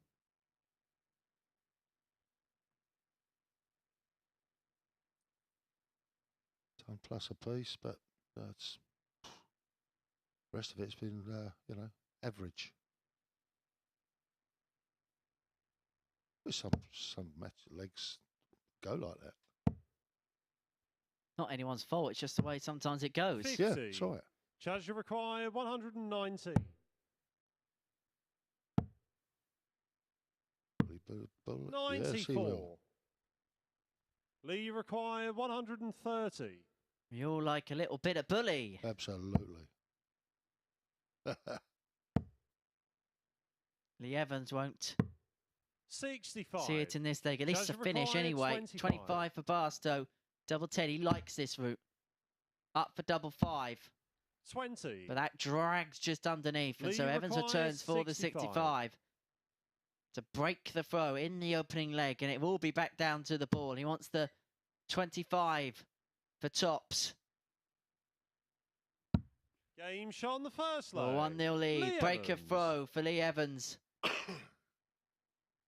plus a piece, but that's the rest of it's been, you know, average. Some match legs go like that. Not anyone's fault. It's just the way sometimes it goes. 50. Yeah, that's right. Chaz, you require 190. 94. Lee, you require 130. You all like a little bit of bully. Absolutely. Lee Evans won't 65. See it in this leg. At least a Judge finish required anyway. 25. 25 for Barstow. Double 10. He likes this route. Up for double 5. 20. But that drags just underneath. And Lee so Evans requires returns for the 65 to break the throw in the opening leg. And it will be back down to the ball. He wants the 25 for tops. Game shot on the first leg. 1-0 lead. Lee Break Evans. a throw for Lee Evans.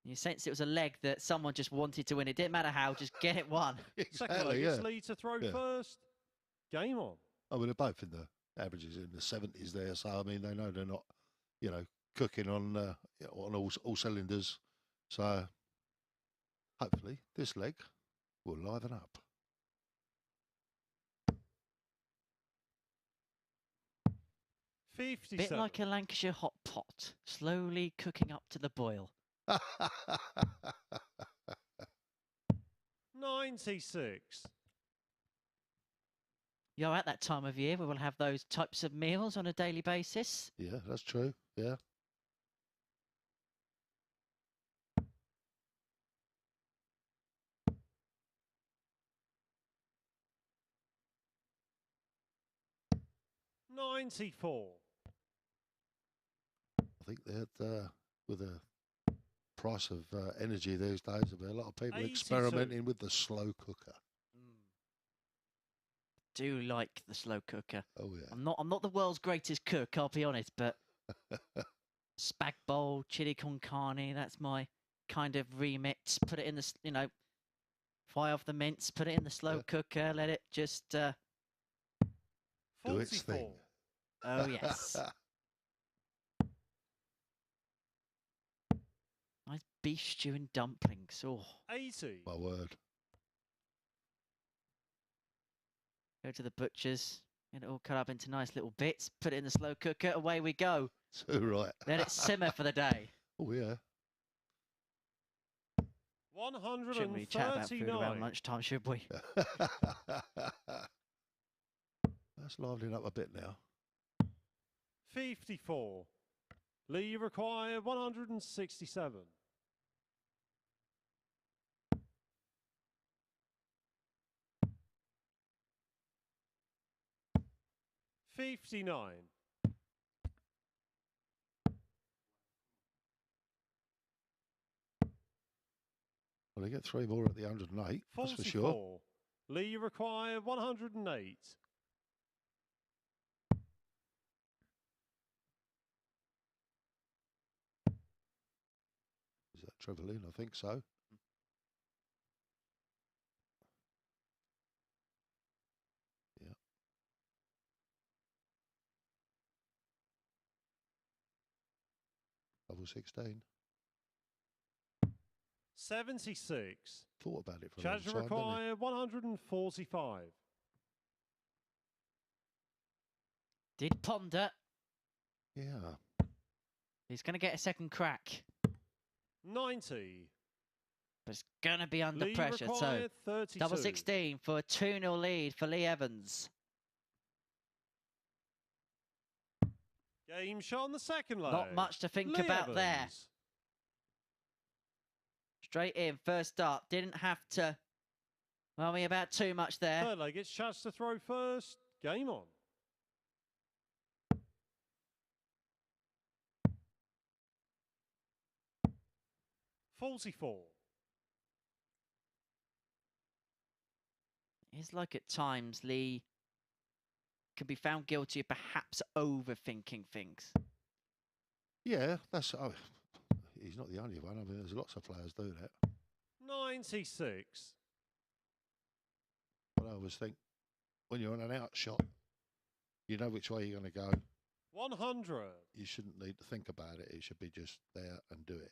You sense it was a leg that someone just wanted to win. It didn't matter how, just get it won. Second leg, it's Lee to throw first. Game on. I mean, they're both in the averages in the 70s there, so I mean, they know they're not, you know, cooking on all cylinders. So hopefully this leg will liven up. Bit like a Lancashire hot pot, slowly cooking up to the boil. 96. You're at that time of year we will have those types of meals on a daily basis. Yeah, that's true. Yeah. $94. I think that with the price of energy these days, there'll be a lot of people 82. experimenting with the slow cooker. Do like the slow cooker. Oh yeah. I'm not the world's greatest cook, I'll be honest, but spag bowl, chili con carne, that's my kind of remit. Put it in the, you know, fry off the mince, put it in the slow cooker, let it just do its thing. Oh yes. Nice beef stew and dumplings. Oh. 80. My word. Go to the butcher's, get it all cut up into nice little bits, put it in the slow cooker, away we go. So right. Let it simmer for the day. Oh yeah. 139. Shouldn't really chat about food around lunchtime, should we? That's livening up a bit now. 54. Lee required 167. 59. Well, they get 3 more at the 108, that's for sure. Lee required 108. Is that Trevelyan? I think so. Yeah. Level 16. 76. Thought about it for a long Charge time, didn't required 145. Did ponder. Yeah. He's going to get a second crack. 90. But it's going to be under Lee pressure. So, required 32. double 16 for a 2-0 lead for Lee Evans. Game shot on the second leg. Not much to think Lee about there. Evans. Straight in, first up. Didn't have to worry about too much there. Third leg, it's Chaz to throw first. Game on. $44. It's like at times Lee can be found guilty of perhaps overthinking things. Yeah, that's. Oh, he's not the only one. I mean, there's lots of players do that. 96. But I always think when you're on an out shot, you know which way you're going to go. 100. You shouldn't need to think about it. It should be just there and do it.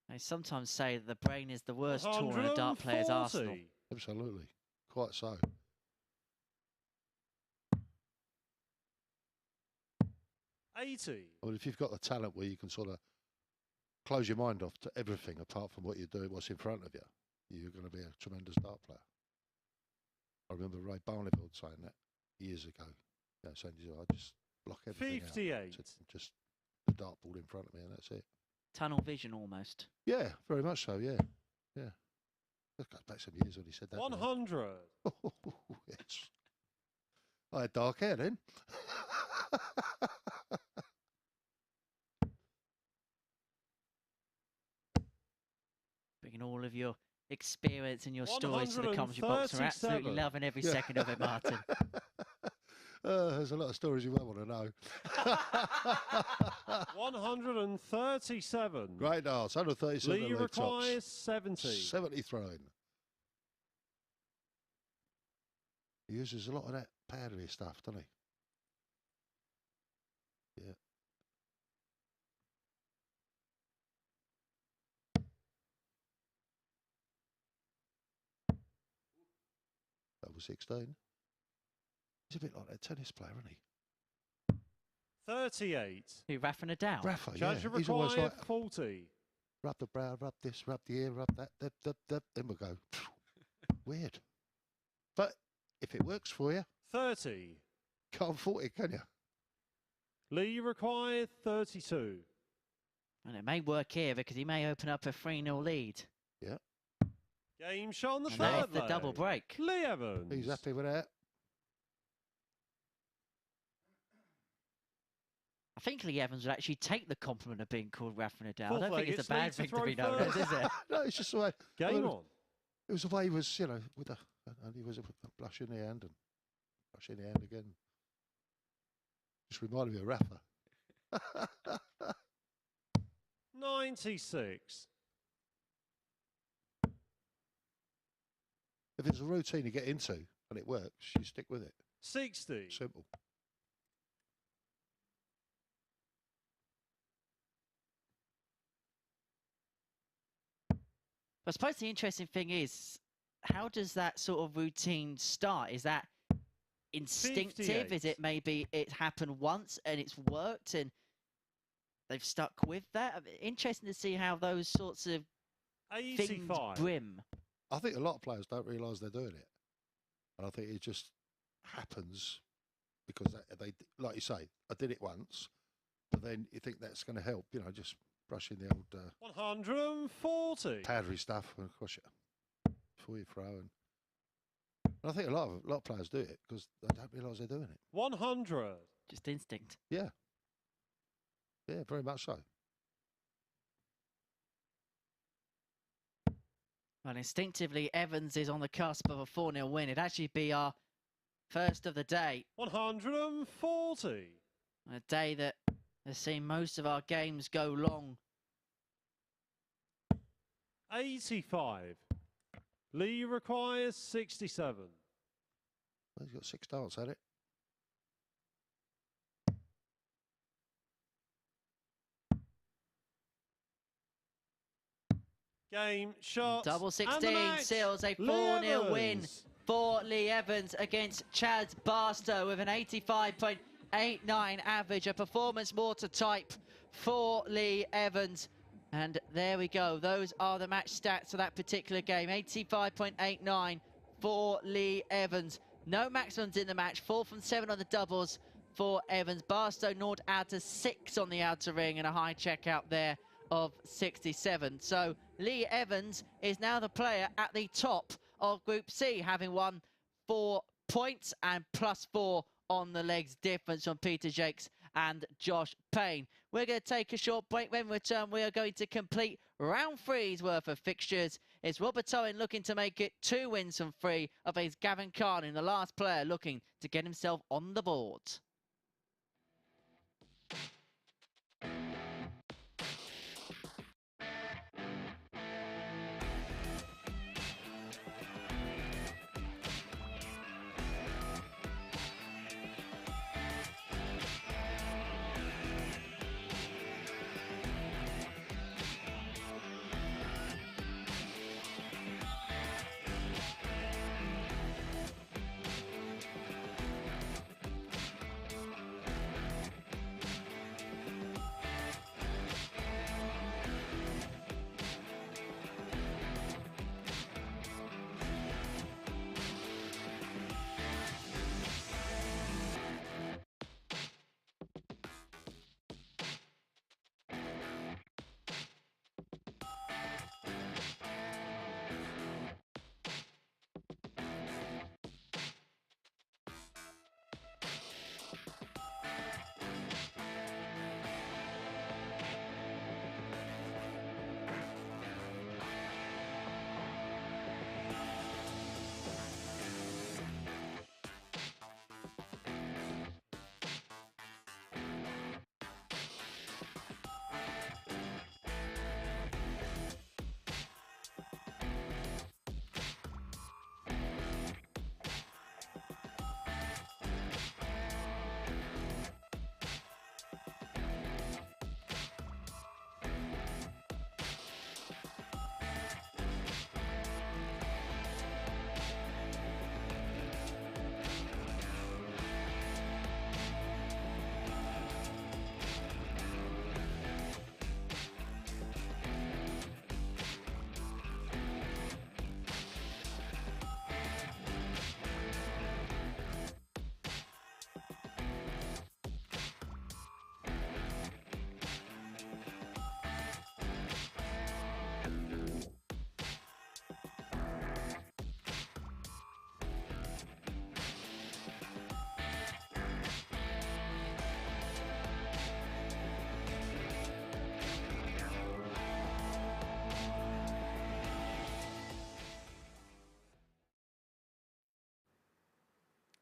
They sometimes say that the brain is the worst tool in a dart player's arsenal. Absolutely. Quite so. $80. I mean, if you've got the talent where you can sort of close your mind off to everything apart from what you're doing, what's in front of you, you're going to be a tremendous dart player. I remember Ray Barneveld saying that years ago. You know, saying, I just block everything 58. out. Just the dartboard in front of me, and that's it. Tunnel vision almost. Yeah, very much so. Yeah, yeah. That goes back some years when he said that. 100. Oh, yes. I had dark hair then. Bringing all of your experience and your stories to the commentary box. We're absolutely loving every second of it, Martin. There's a lot of stories you won't want to know. 137. Great darts, 137. Lee requires 70. 70 thrown. He uses a lot of that powdery stuff, doesn't he? Yeah. Double 16. He's a bit like that tennis player, isn't he? 38. Who, Rafa Nadal? Rafa, Judge yeah. He's always required like, 40. rub the brow, rub this, rub the ear, rub that, then we'll go. Weird. But if it works for you, 30. can't fault it, can you? Lee required 32. And it may work here because he may open up a 3-0 lead. Yeah. Game shot on the And third there's the leg. double break. Lee Evans. He's happy with that. I think Lee Evans would actually take the compliment of being called Rafa Nadal. Fourth I don't leg, think it's a bad it's Lee thing to to be throw known as, first. is it? No, it's just the way. Game on. It was the way he was, you know, with the, and he was a blush in the hand and blush in the hand again. Just reminded me of Rafa. 96. If it's a routine you get into and it works, you stick with it. 60. Simple. I suppose the interesting thing is, how does that sort of routine start? Is that instinctive? 58. Is it maybe it happened once and it's worked and they've stuck with that? Interesting to see how those sorts of things 85. brim. I think a lot of players don't realise they're doing it. And I think it just happens because they, like you say, I did it once, but then you think that's going to help, you know, just brushing the old 140. powdery stuff and of course before you throw. And I think a lot of players do it because they don't realise they're doing it. 100. Just instinct. Yeah. Yeah, very much so. Well, instinctively, Evans is on the cusp of a 4-0 win. It'd actually be our first of the day. 140. A day that has seen most of our games go long. 85. Lee requires 67. Well, he's got 6 darts at it. Game shot. Double and the 16 match. seals a Lee 4-0 win Evans. for Lee Evans against Chad Barstow with an 85.89 average, a performance watertight for Lee Evans. And there we go. Those are the match stats for that particular game. 85.89 for Lee Evans. No maximums in the match. 4 from 7 on the doubles for Evans. Barstow gnawed out to 6 on the outer ring and a high checkout there of 67. So Lee Evans is now the player at the top of Group C, having won 4 points and +4 on the legs difference from Peter Jacques and Josh Payne. We're going to take a short break. When we return, we are going to complete round 3's worth of fixtures. It's Robert Owen looking to make it 2 wins from 3 of his Gavin Carlin, the last player looking to get himself on the board.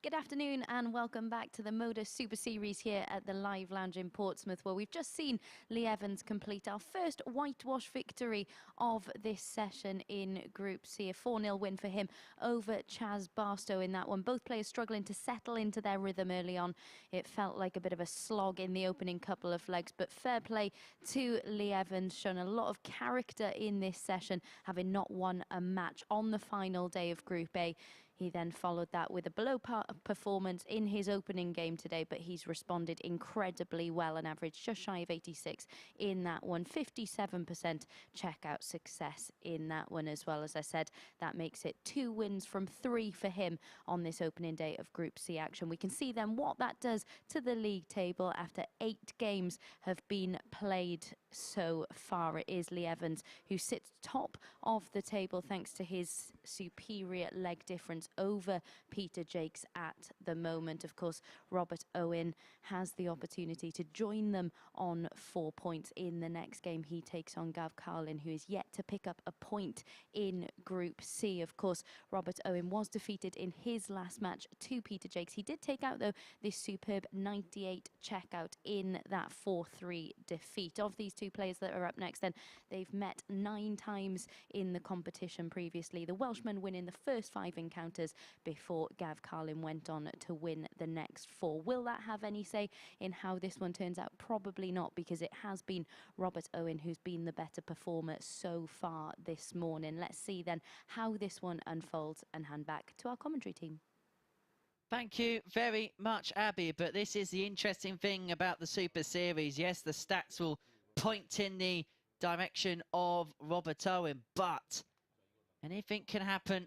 Good afternoon and welcome back to the MODUS Super Series here at the Live Lounge in Portsmouth, where we've just seen Lee Evans complete our first whitewash victory of this session in Group C. A 4-0 win for him over Chaz Barstow in that one. Both players struggling to settle into their rhythm early on. It felt like a bit of a slog in the opening couple of legs, but fair play to Lee Evans, shown a lot of character in this session, having not won a match on the final day of Group A. He then followed that with a below-par performance in his opening game today, but he's responded incredibly well and averaged just shy of 86 in that one. 57% checkout success in that one as well. As I said, that makes it 2 wins from 3 for him on this opening day of Group C action. We can see then what that does to the league table after 8 games have been played so far. It is Lee Evans who sits top of the table thanks to his superior leg difference over Peter Jacques at the moment. Of course, Robert Owen has the opportunity to join them on 4 points in the next game. He takes on Gavin Carlin, who is yet to pick up a point in Group C. Of course, Robert Owen was defeated in his last match to Peter Jacques. He did take out, though, this superb 98 checkout in that 4-3 defeat. Of these 2 players that are up next, then, they've met 9 times in the competition previously. The Welshman winning the first 5 encounters before Gav Carlin went on to win the next 4. Will that have any say in how this one turns out? Probably not, because it has been Robert Owen who's been the better performer so far this morning. Let's see then how this one unfolds and hand back to our commentary team. Thank you very much, Abby. But this is the interesting thing about the Super Series. Yes, the stats will point in the direction of Robert Owen, but anything can happen.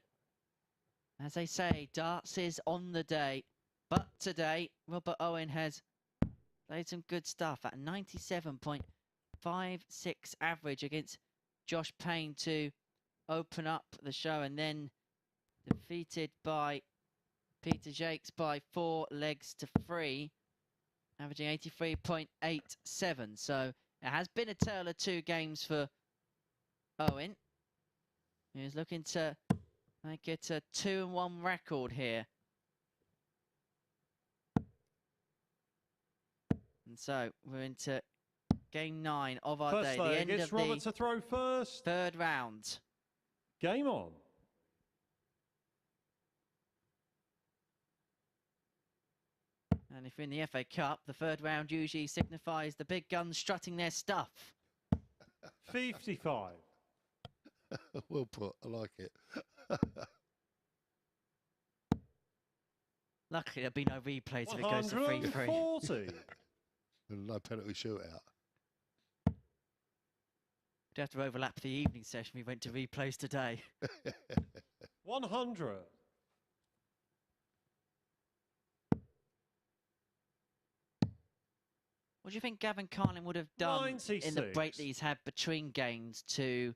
As they say, darts is on the day. But today, Robert Owen has played some good stuff at 97.56 average against Josh Payne to open up the show, and then defeated by Peter Jacques by 4 legs to 3, averaging 83.87. So it has been a tale of 2 games for Owen. He's looking to make it a 2-1 record here. And so we're into game 9 of our day. The end of Robert to throw first. 3rd round. Game on. And if you're in the FA Cup, the 3rd round usually signifies the big guns strutting their stuff. 55. Well put. I like it. Luckily, there'll be no replays if it goes to 3-3. 140. No penalty shootout. We'd have to overlap the evening session we went to replays today. 100. What do you think Gavin Carlin would have done 96. in the break that he's had between games to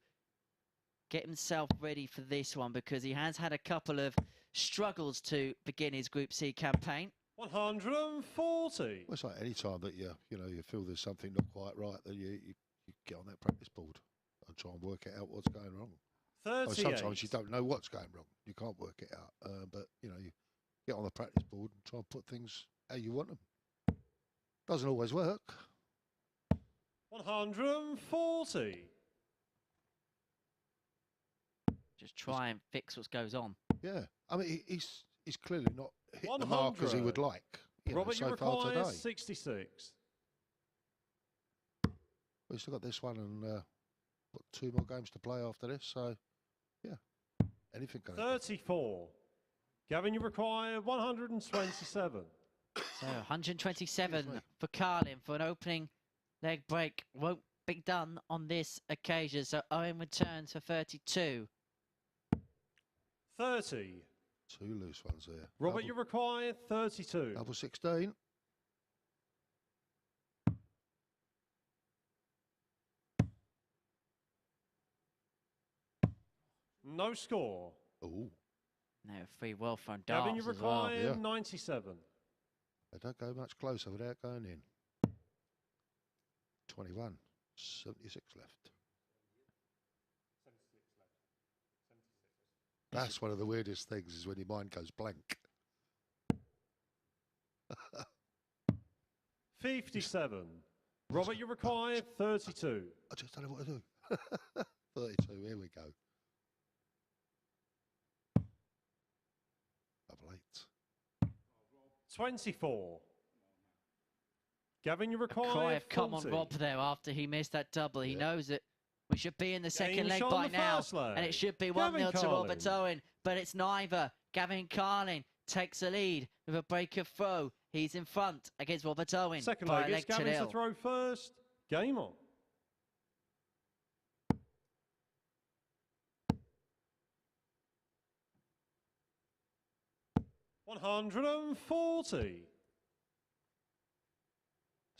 get himself ready for this one? Because he has had a couple of struggles to begin his Group C campaign. 140. Well, it's like any time that you feel there's something not quite right, that you get on that practice board and try and work it out what's going wrong. 38. Sometimes you don't know what's going wrong. You can't work it out. But, you get on the practice board and try and put things how you want them. Doesn't always work. 140. Just try and fix what goes on. Yeah. I mean, he's clearly not hit the mark as he would like. Robert, so you far require today. 66. We've still got this one and got 2 more games to play after this. So, yeah, anything can happen. 34. Gavin, you require 127. So 127 for Carlin for an opening leg break. Won't be done on this occasion. So Owen returns for 32. 30. 2 loose ones there. Robert, you require 32. Double 16. No score. Oh. No, 3 well thrown darts. Gavin, you as well. require 97. They don't go much closer without going in. 21. 76 left. That's one of the weirdest things, is when your mind goes blank. 57. Robert, you require 32. I just don't know what to do. 32, here we go. Double 8. 24. Gavin, you require Cry of come on 40. Rob there after he missed that double. He knows that we should be in the second Game leg shot by on the now. first leg. And it should be Gavin 1-0 to Carlin. Robert Owen. But it's neither. Gavin Carlin takes the lead with a break of throw. He's in front against Robert Owen. Second by a leg, leg it's Gavin to nil. throw first. Game on. $140.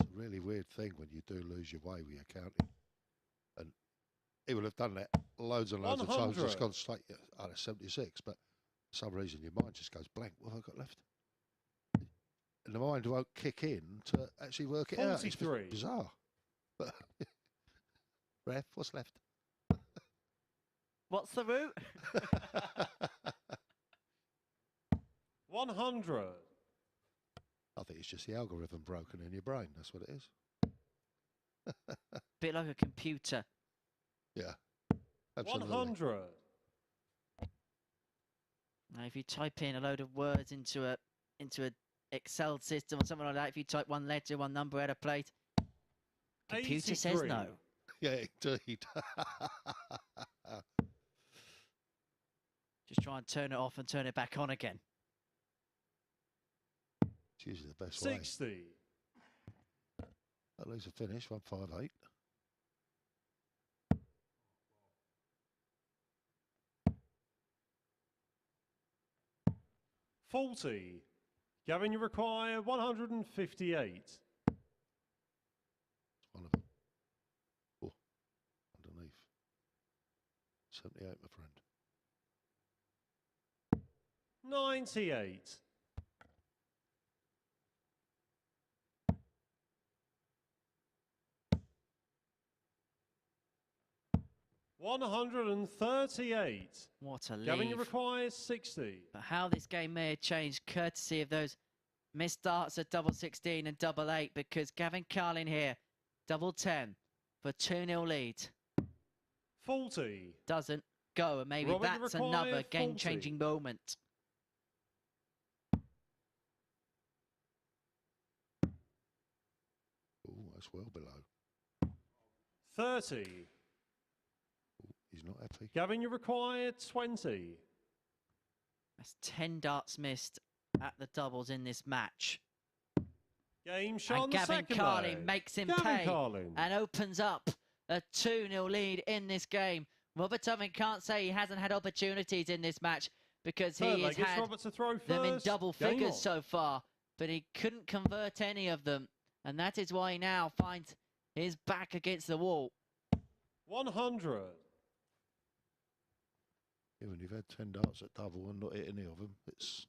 It's a really weird thing when you do lose your way with your counting. And he will have done that loads and loads of times. 100. Just gone straight out of 76, but for some reason your mind just goes blank. What have I got left? And the mind won't kick in to actually work it out. It's 43. bizarre. But Ref, what's left? What's the route? 100. I think it's just the algorithm broken in your brain. That's what it is. Bit like a computer. Yeah. Absolutely. 100. Now, if you type in a load of words into a Excel system or something like that, if you type one letter, one number at a plate, computer says 83. no. Yeah, indeed. Just try and turn it off and turn it back on again. It's usually the best way. 60. At least a finish, 158. $40. Gavin, you require 158. One of them. Oh, underneath. 78, my friend. 98. $138. What a lead. Gavin, you require 60. But how this game may have changed courtesy of those missed starts at double 16 and double 8, because Gavin Carlin here, double 10 for 2-0 lead. 40. Doesn't go, and maybe Robert, you that's require another 40. game-changing moment. Oh, that's well below. 30. Oh, he's not happy. Gavin, you require 20. That's 10 darts missed at the doubles in this match. Game shot on And the Gavin second Carlin leg. makes him Gavin pay Carlin. and opens up a 2-0 lead in this game. Robert Owen can't say he hasn't had opportunities in this match, because Third he has leg, it's had Robert to throw them in first. double Game figures on. so far, but he couldn't convert any of them, and that is why he now finds his back against the wall. 100. Yeah, when you've had 10 darts at double and not hit any of them, it's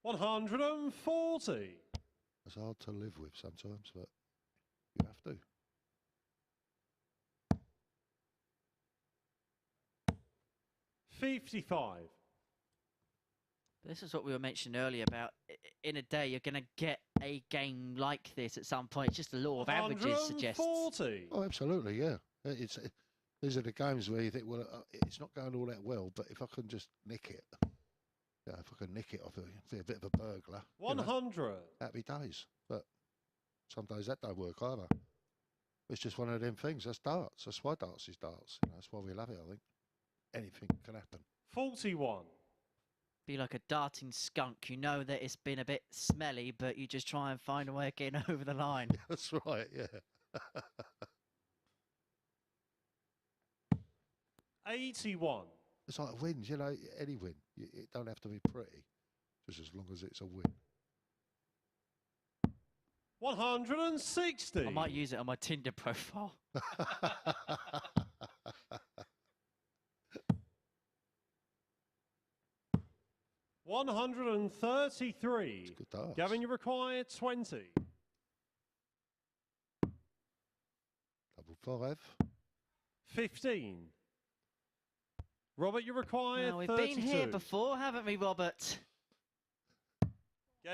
140. hard to live with sometimes, but you have to. $55. This is what we were mentioning earlier about in a day you're going to get a game like this at some point. It's just the law of averages suggests. 140. Oh, absolutely, yeah. These are the games where you think, well, it's not going all that well, but if I can just nick it, yeah, if I can nick it, I'll be a bit of a burglar. 100. Happy days. But some days that don't work either. It's just one of them things. That's darts. That's why darts is darts. You know, that's why we love it, I think. Anything can happen. 41. Be like a darting skunk. You know that it's been a bit smelly, but you just try and find a way of getting over the line. That's right, yeah. 81. It's like wins, you know, any win. It don't have to be pretty, just as long as it's a win. 160. I might use it on my Tinder profile. $133. Good darts. Gavin, you require 20. Double 5. 15. Robert, you require Now, we've 32. been here before, haven't we, Robert?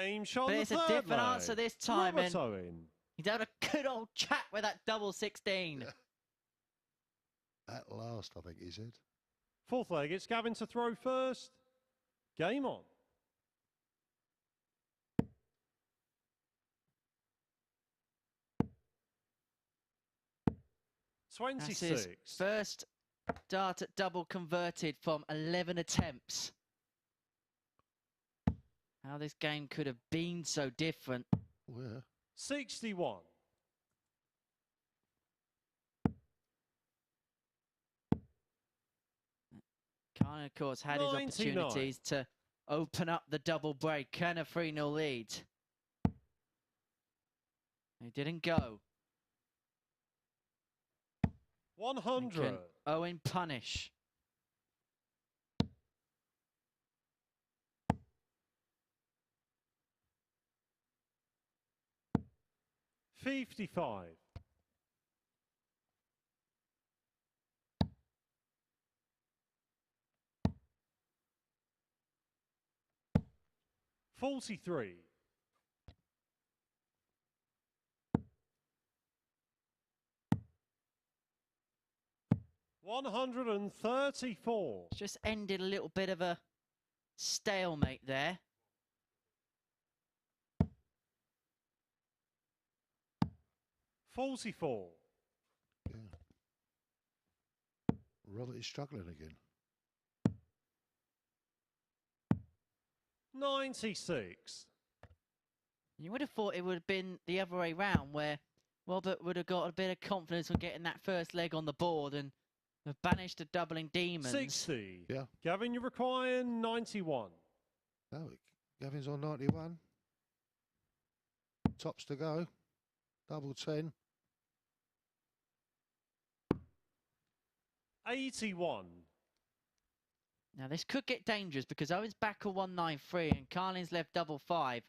Game shot But on it's the a third different leg. answer this time. Robert And Owen. he's had a good old chat with that double 16. At last, I think he said. Fourth leg, it's Gavin to throw first. Game on. That's his 26. first dart at double converted from 11 attempts. How this game could have been so different. Yeah. 61. Carlin, of course, had his 99. opportunities to open up the double break and a 3-0 lead. He didn't go. 100. Can Owen punish? 55. 43. 134. Just ended a little bit of a stalemate there. 44. Yeah. Robert is struggling again. 96. You would have thought it would have been the other way round, where Robert would have got a bit of confidence on getting that first leg on the board and have banished the doubling demons. 60. Yeah. Gavin, you require 91. No, Gavin's on 91. Tops to go. Double 10. 81. Now this could get dangerous because Owen's back at 193 and Carlin's left double 5.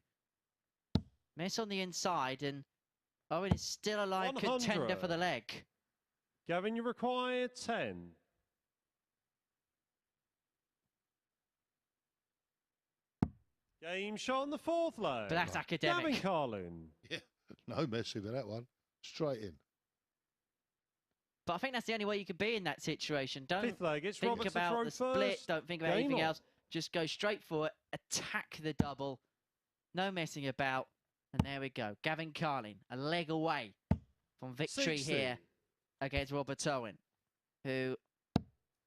Miss on the inside and Owen is still a live 100. contender for the leg. Gavin, you require 10. Game shot on the fourth leg. But that's academic. Gavin Carlin. Yeah. No messing with that one. Straight in. But I think that's the only way you could be in that situation. Don't Fifth leg, it's think Robert to about throw the split, first. don't think about Game anything on. else. Just go straight for it, attack the double. No messing about. And there we go. Gavin Carlin, a leg away from victory 60. here against Robert Owen, who,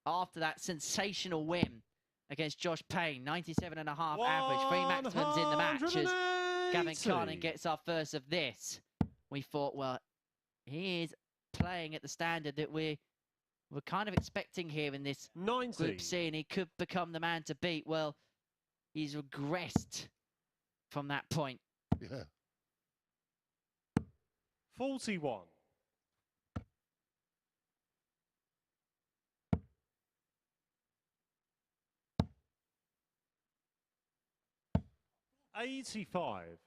after that sensational win against Josh Payne, 97.5 average, 3 maximums in the match, as Gavin Carlin gets our first of this. We thought, well, he is playing at the standard that we're kind of expecting here in this 90. Group C, and he could become the man to beat. Well, he's regressed from that point. Yeah. 41. 85.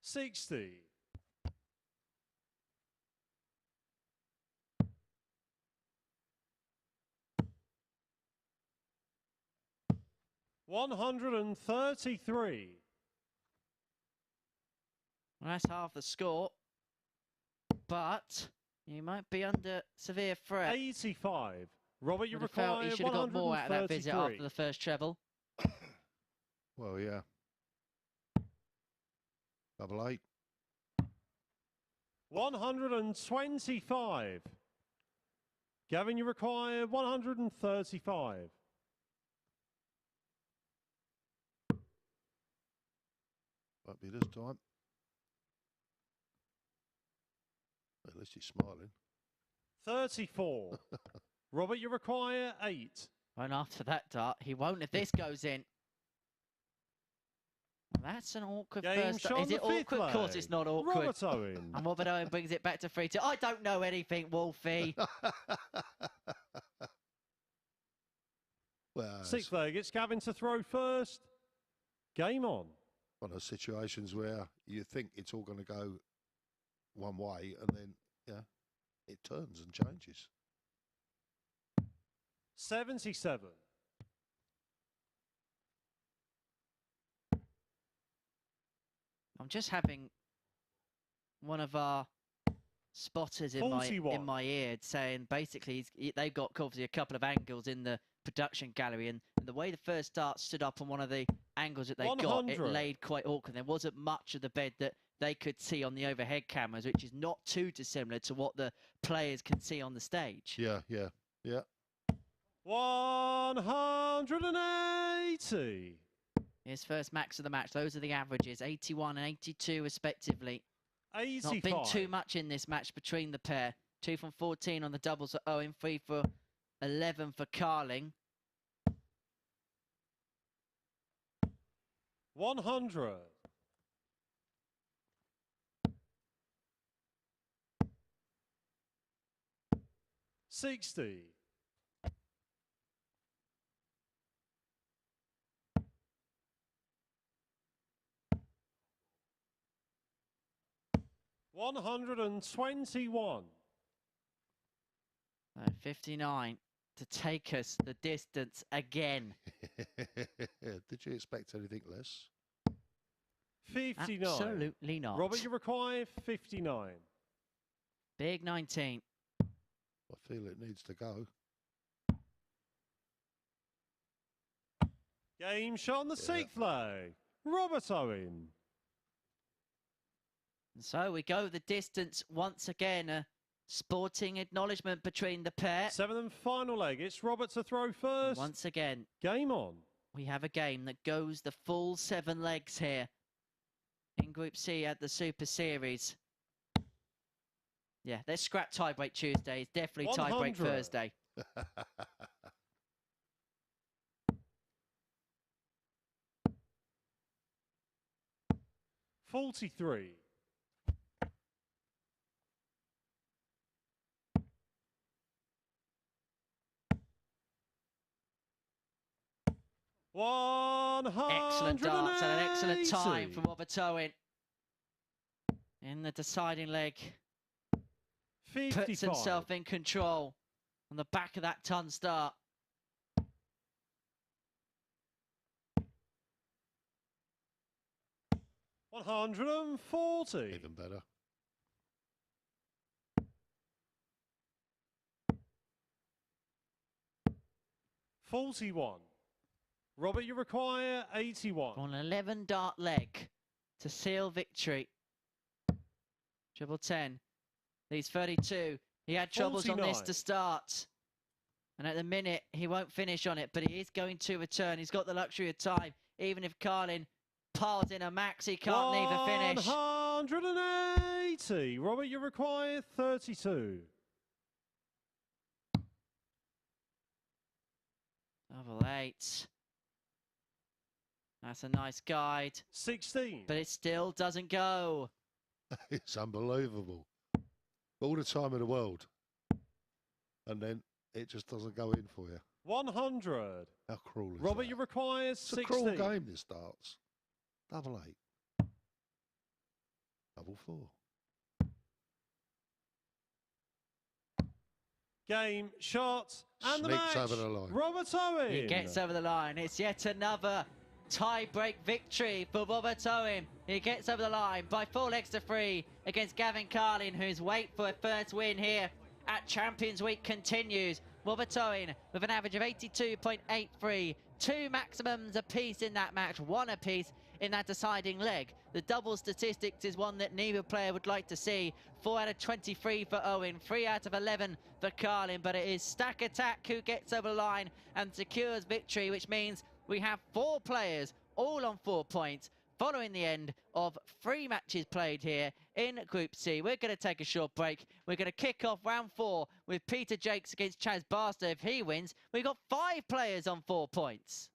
60. 133. Well, that's half the score, but you might be under severe threat. 85. Robert, you Would have felt require he should have got more out of that visit 133. after the first treble. Well, yeah. Double 8. 125. Gavin, you require 135. Won't be this time. At least he's smiling. 34. Robert, you require 8. And after that dart, he won't if this goes in. That's an awkward Game first. shot on Is the it fifth awkward? Of course leg. it's not awkward. Robert Owen. And Robert Owen brings it back to 3-2. I don't know anything, Wolfie. Well, Sixth leg, it's Gavin to throw first. Game on. one of those situations where you think it's all going to go one way and then yeah, it turns and changes. 77. I'm just having one of our spotters in my ear saying basically they've got obviously a couple of angles in the production gallery, and the way the first start stood up on one of the angles that they got, it laid quite awkward. There wasn't much of the bed that they could see on the overhead cameras, which is not too dissimilar to what the players can see on the stage. Yeah, yeah, yeah. 180. His first max of the match. Those are the averages, 81 and 82 respectively. 85. Not been too much in this match between the pair. 2 from 14 on the doubles for Owen, 3 for 11 for Carlin. 100. 60. 121. 59 to take us the distance again. Did you expect anything less? 59. Absolutely not. Robert, you require 59. Big 19. I feel it needs to go. Game shot on the sixth leg. Robert Owen. And so we go the distance once again. A sporting acknowledgement between the pair. Seventh and final leg. It's Robert to throw first. Once again. Game on. We have a game that goes the full 7 legs here in Group C at the Super Series. Yeah, let's scrap tiebreak Tuesday. It's definitely tiebreak Thursday. 43. 180. Excellent darts and an excellent time from Robert Owen in the deciding leg. 55. Puts himself in control on the back of that ton start. $140. Even better. 41. Robert, you require 81. On an 11 dart leg to seal victory. Triple 10. These 32. He had troubles 49. on this to start. And at the minute, he won't finish on it, but he is going to return. He's got the luxury of time. Even if Carlin piles in a max, he can't even finish. 180. Robert, you require 32. Double 8. That's a nice guide. 16. But it still doesn't go. It's unbelievable. All the time in the world. And then it just doesn't go in for you. 100. How cruel is Robert, that? you require 16. It's a cruel game, this starts. Double 8. Double 4. Game, shot, and the match. Over the line. Robert Owen. He gets over the line. It's yet another tie-break victory for Robert Owen. He gets over the line by 4 legs to 3 against Gavin Carlin, whose wait for a first win here at Champions Week continues. Robert Owen with an average of 82.83. 2 maximums apiece in that match, 1 apiece in that deciding leg. The double statistics is one that neither player would like to see. 4 out of 23 for Owen, 3 out of 11 for Carlin, but it is Stack Attack who gets over the line and secures victory, which means we have 4 players all on 4 points following the end of 3 matches played here in Group C. We're going to take a short break. We're going to kick off round 4 with Peter Jacques against Chaz Barstow. If he wins, we've got 5 players on 4 points.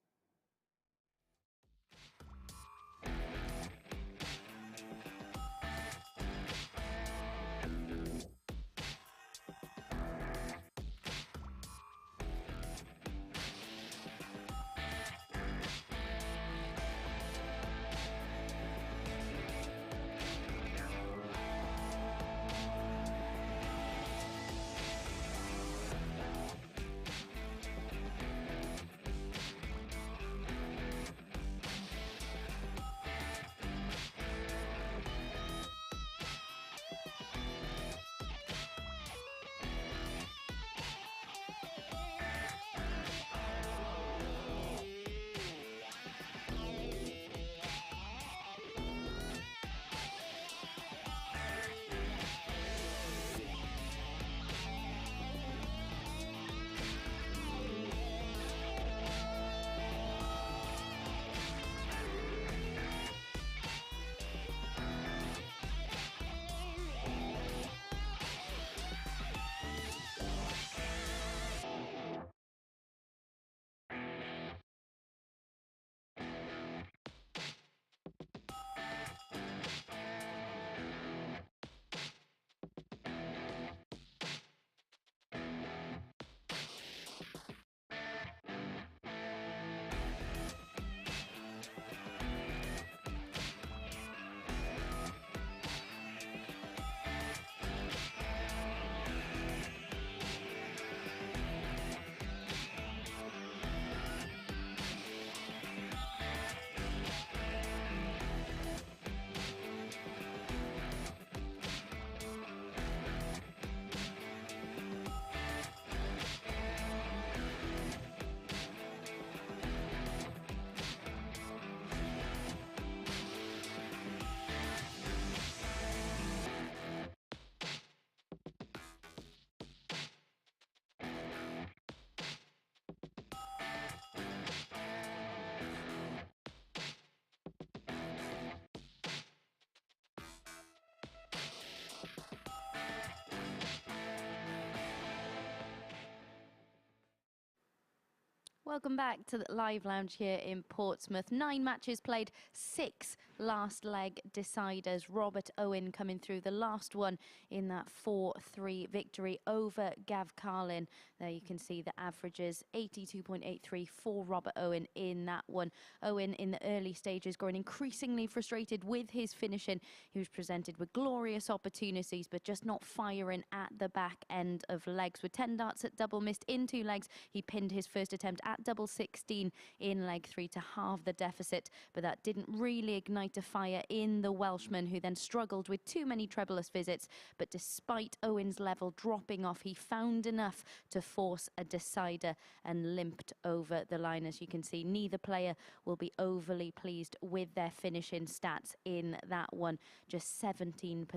Welcome back to the Live Lounge here in Portsmouth. 9 matches played, 6 last leg deciders. Robert Owen coming through the last one in that 4-3 victory over Gav Carlin. There you can see the averages, 82.83 for Robert Owen in that one. Owen in the early stages growing increasingly frustrated with his finishing. He was presented with glorious opportunities but just not firing at the back end of legs. With 10 darts at double missed in 2 legs, he pinned his first attempt at double 16 in leg 3 to halve the deficit, but that didn't really ignite a fire in the Welshman, who then struggled with too many trebleless visits. But despite Owen's level dropping off, he found enough to force a decider and limped over the line. As you can see, neither player will be overly pleased with their finishing stats in that one. Just 17%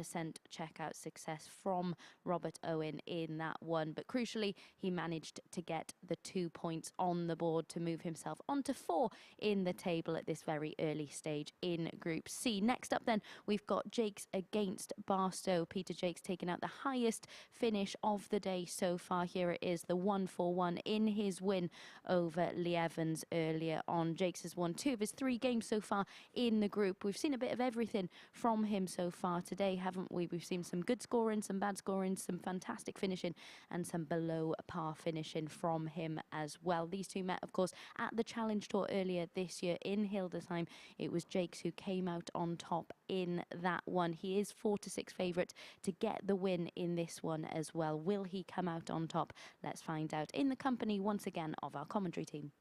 checkout success from Robert Owen in that one, but crucially he managed to get the 2 points on the board to move himself onto 4 in the table at this very early stage in Group C. Next up then, we've got Jacques against Barstow. Peter Jacques taking out the highest finish of the day so far. Here it is, the 1-4-1 in his win over Lee Evans earlier on. Jacques has won 2 of his 3 games so far in the group. We've seen a bit of everything from him so far today, haven't we? We've seen some good scoring, some bad scoring, some fantastic finishing and some below par finishing from him as well. These two met, of course, at the Challenge Tour earlier this year in Hildesheim. It was Jacques who came out on top in that one. He is 4-6 favourite to get the win in this one as well. Will he come out on top? Let's find out in the company once again of our commentary team.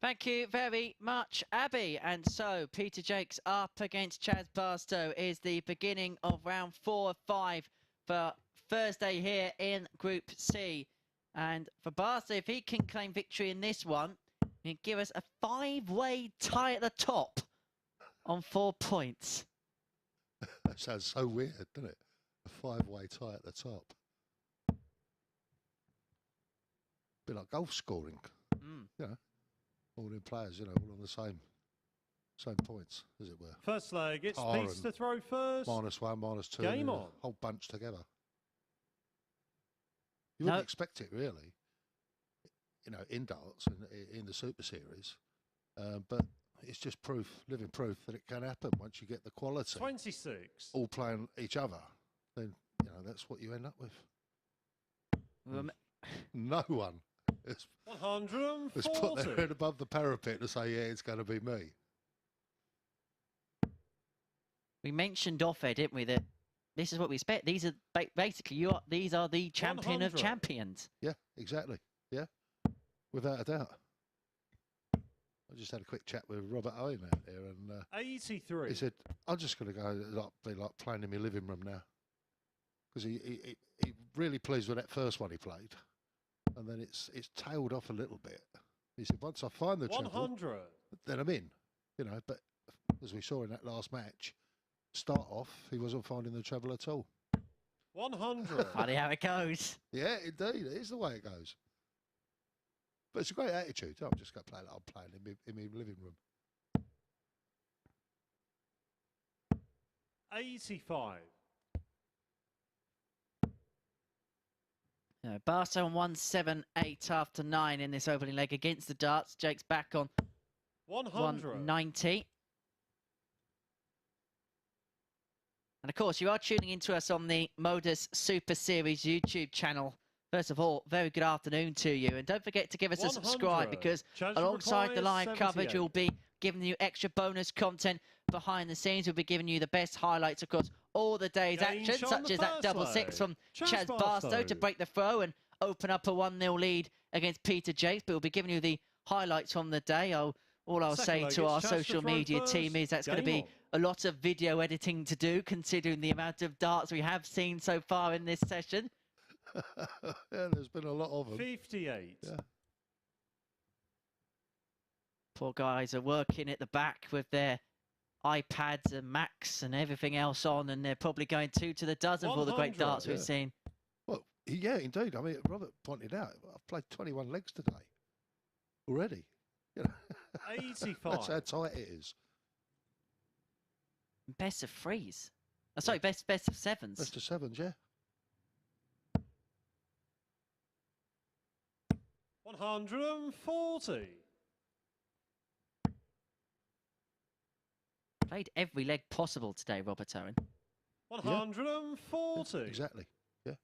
Thank you very much, Abby. And so, Peter Jacques up against Chaz Barstow is the beginning of round 4 of 5 for Thursday here in Group C. And for Barstow, if he can claim victory in this one, he'll give us a 5-way tie at the top on 4 points. That sounds so weird, doesn't it? A 5-way tie at the top. Bit like golf scoring, you know. All in players, you know, all on the same points, as it were. First leg, it's Pete's to throw first. -1, -2. Game on. Whole bunch together. You wouldn't expect it, really, you know, in darts, in the Super Series. But it's just proof, living proof, that it can happen once you get the quality. 26. All playing each other. Then, you know, that's what you end up with. No one. Let's 140. put their head above the parapet and say, yeah, it's going to be me. We mentioned off air, didn't we, that this is what we expect. These are basically these are the champion 100. of champions. Yeah, exactly. Yeah, without a doubt. I just had a quick chat with Robert Owen out there, and 83. he said, "I'm just going to go be like playing in my living room now," because he really pleased with that first one he played. And then it's tailed off a little bit. He said, once I find the treble, 100. then I'm in. You know, but as we saw in that last match, start off, he wasn't finding the treble at all. 100. Funny how it goes. Yeah, indeed. It is the way it goes. But it's a great attitude. I'm just going to play like I'm playing in my living room. 85. Barstow on 178 after 9 in this opening leg against the darts. Jake's back on 190. And of course, you are tuning into us on the MODUS Super Series YouTube channel. First of all, very good afternoon to you. And don't forget to give us a subscribe, because alongside the live coverage, we'll be giving you extra bonus content behind the scenes. We'll be giving you the best highlights, of course, all the day's action, such as that double 6 from Chaz Barstow to break the throw and open up a 1-0 lead against Peter Jacques. But we'll be giving you the highlights from the day. All I'll say to our social media team is that's going to be a lot of video editing to do, considering the amount of darts we have seen so far in this session. Yeah, there's been a lot of them. 58. Yeah. Poor guys are working at the back with their iPads and Macs and everything else on, and they're probably going 2 to the dozen for all the great darts we've seen. Well, yeah, indeed. I mean, Robert pointed out, I've played 21 legs today already. You know, 85. That's how tight it is. Best of 3s. Oh, sorry, best of 7s. Best of 7s, yeah. 140. Played every leg possible today, Robert Owen. 140. Yeah, exactly. Yeah.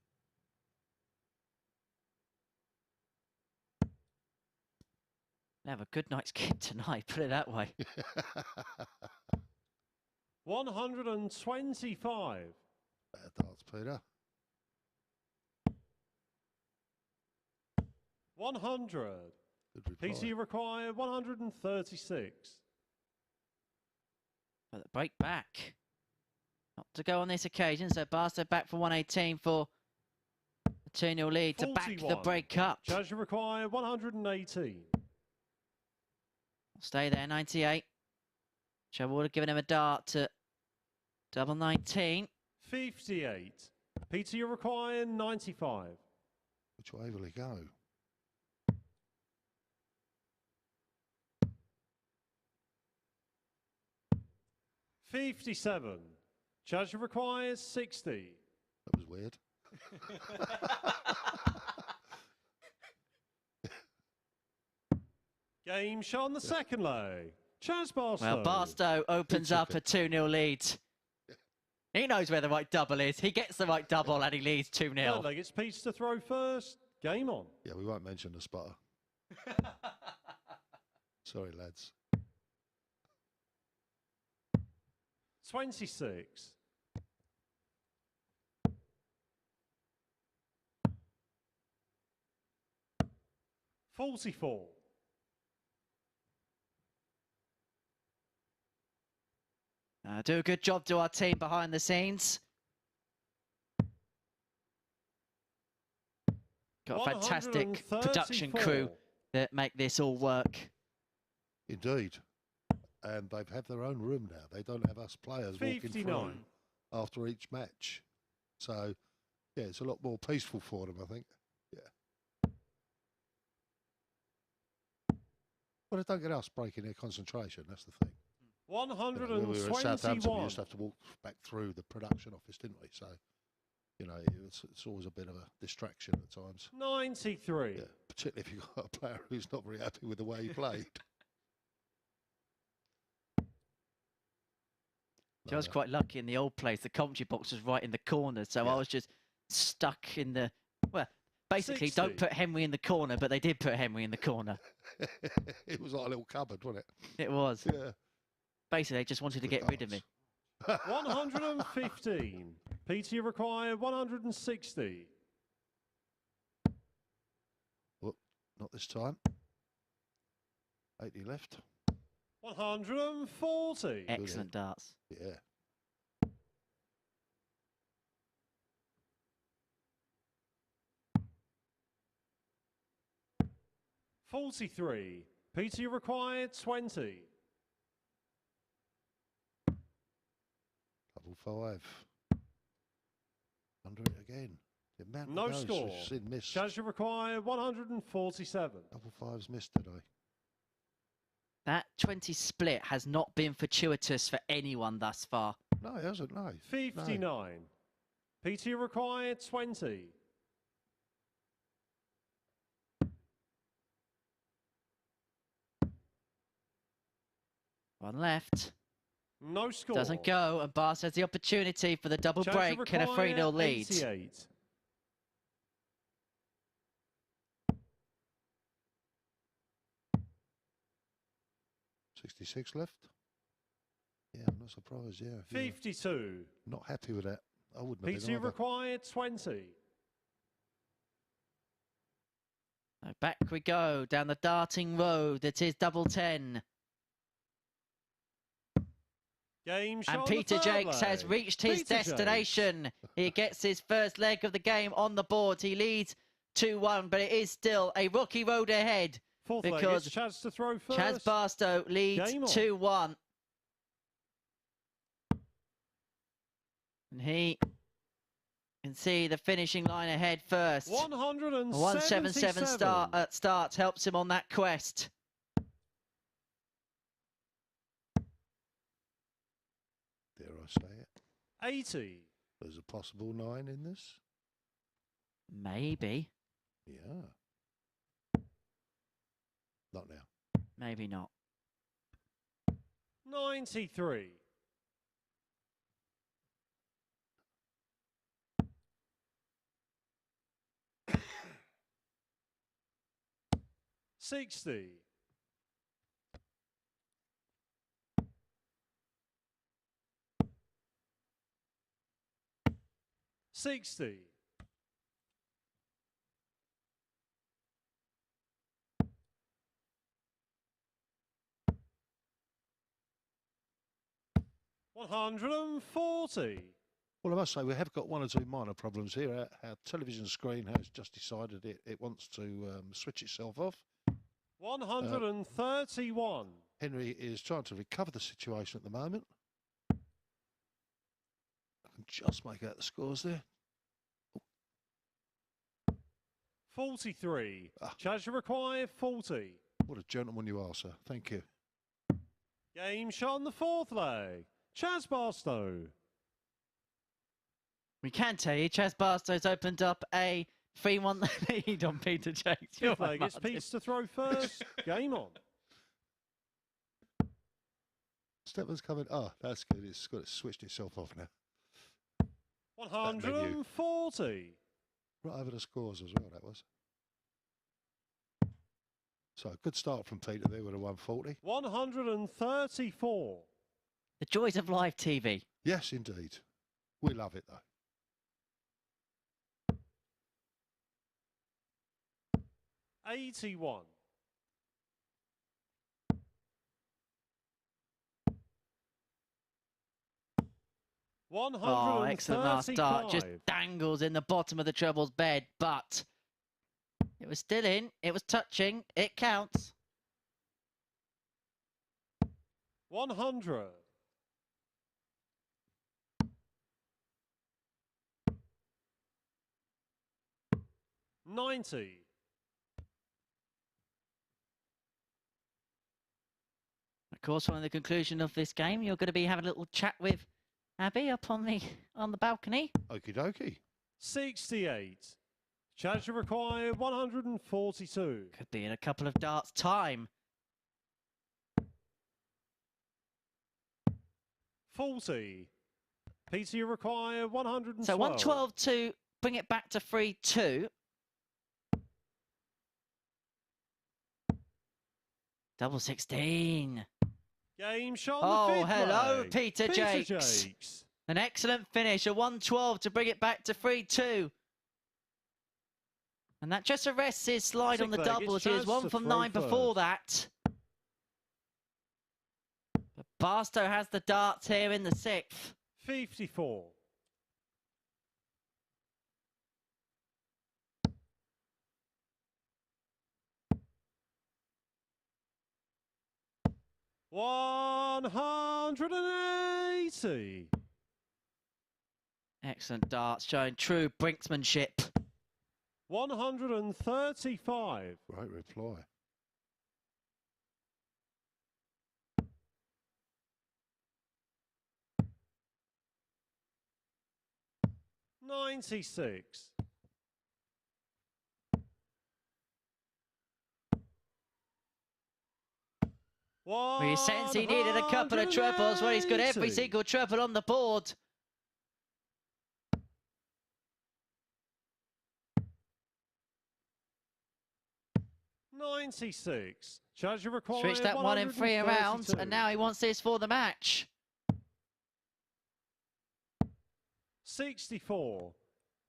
They have a good night's kid tonight, put it that way. 125. Better darts, Peter. 100. Good reply. PT required 136. But the break back. Not to go on this occasion, so Barstow back for 118 for a 2-0 lead to back the 41. break up. Judge required 118. Stay there, 98. Trevor would have given him a dart to double 19. 58. PT required 95. Which way will he go? $57. Judge requires 60. That was weird. Game shot on the second leg. Chaz Barstow. Well, Barstow opens up a 2-0 lead. He knows where the right double is. He gets the right double and he leads 2-0. Third leg, it's Pete's to throw first. Game on. Yeah, we won't mention the spotter. Sorry, lads. 26. 44. Do a good job to our team behind the scenes. Got a fantastic production crew that make this all work. Indeed. And they've had their own room now. They don't have us players walking through after each match. So, yeah, it's a lot more peaceful for them, I think. Yeah. Well, they don't get us breaking their concentration. That's the thing. 121. When we were at Southampton, we used to have to walk back through the production office, didn't we? So, you know, it's always a bit of a distraction at times. 93. Yeah, particularly if you've got a player who's not very happy with the way he played. I was quite lucky in the old place. The commentary box was right in the corner, so I was just stuck in the... Well, basically, 60. don't put Henry in the corner, but they did put Henry in the corner. It was like a little cupboard, wasn't it? It was. Yeah. Basically, they just wanted to get rid of me. 115. PT required 160. Well, not this time. 80 left. 140. Excellent darts. Yeah. 43. PT required 20. Double 5. Under it again. The amount No of those score. we've seen missed. Judge required 147. Double 5's missed today. That 20 split has not been fortuitous for anyone thus far. No, it hasn't, no. 59. No. PT required 20. One left. No score. Doesn't go, and Barstow has the opportunity for the double Judge break and a 3-0 lead. 88. 66 left. Yeah, I'm not surprised, yeah. 52. Not happy with that. I wouldn't have PT been either. required 20. Back we go down the darting road that is double 10. Game shot And on the Peter third Jacques has leg. reached his Peter destination. He gets his first leg of the game on the board. He leads 2-1, but it is still a rocky road ahead. Fourth leg, because it's Chaz to throw first. Chaz Barstow leads Game on. 2-1. And he can see the finishing line ahead first. 177 start helps him on that quest. Dare I say it? 80. There's a possible 9 in this. Maybe. Yeah. Maybe not. 93. 60. 60. 140. Well, I must say, we have got one or two minor problems here. Our television screen has just decided it wants to switch itself off. 131. Henry is trying to recover the situation at the moment. I can just make out the scores there. 43. Charge required 40. What a gentleman you are, sir. Thank you. Game shot on the fourth leg. Chaz Barstow. We can tell you, Chaz Barstow's opened up a 3-1 lead on Peter Jacques. Fifth leg, it's Pete's to throw first. Game on. Stepman's coming. Oh, that's good. It's got it switched itself off now. 140. Right over the scores as well, that was. So, good start from Peter there with a 140. 134. The joys of live TV. Yes, indeed. We love it, though. 81. 135. Oh, excellent last start. Just dangles in the bottom of the treble's bed, but it was still in. It was touching. It counts. 100. 90. Of course, following the conclusion of this game, you're going to be having a little chat with Abby up on the balcony. Okie dokie. 68. Charge required 142. Could be in a couple of darts time. 40. Peter, you require 112. So 112 to bring it back to 3-2. Double 16. Game shot. Oh, hello, Peter Jacques. An excellent finish, a 112 to bring it back to 3-2. And that just arrests his slide on the doubles. He was 1 from 9 before that. But Barstow has the darts here in the 6th. 54. 180. Excellent darts, showing true brinksmanship. 135. Great reply. 96. 180. He sense he needed a couple of triples. Well, he's got every single triple on the board. $96. Charge required. Switched that 1 in 3 rounds, and now he wants this for the match. 64.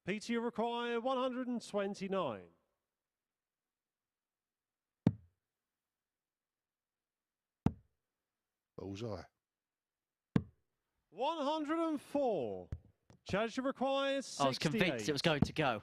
Peter, you require 129. Bullseye. 104. Charge required 68. I was convinced it was going to go.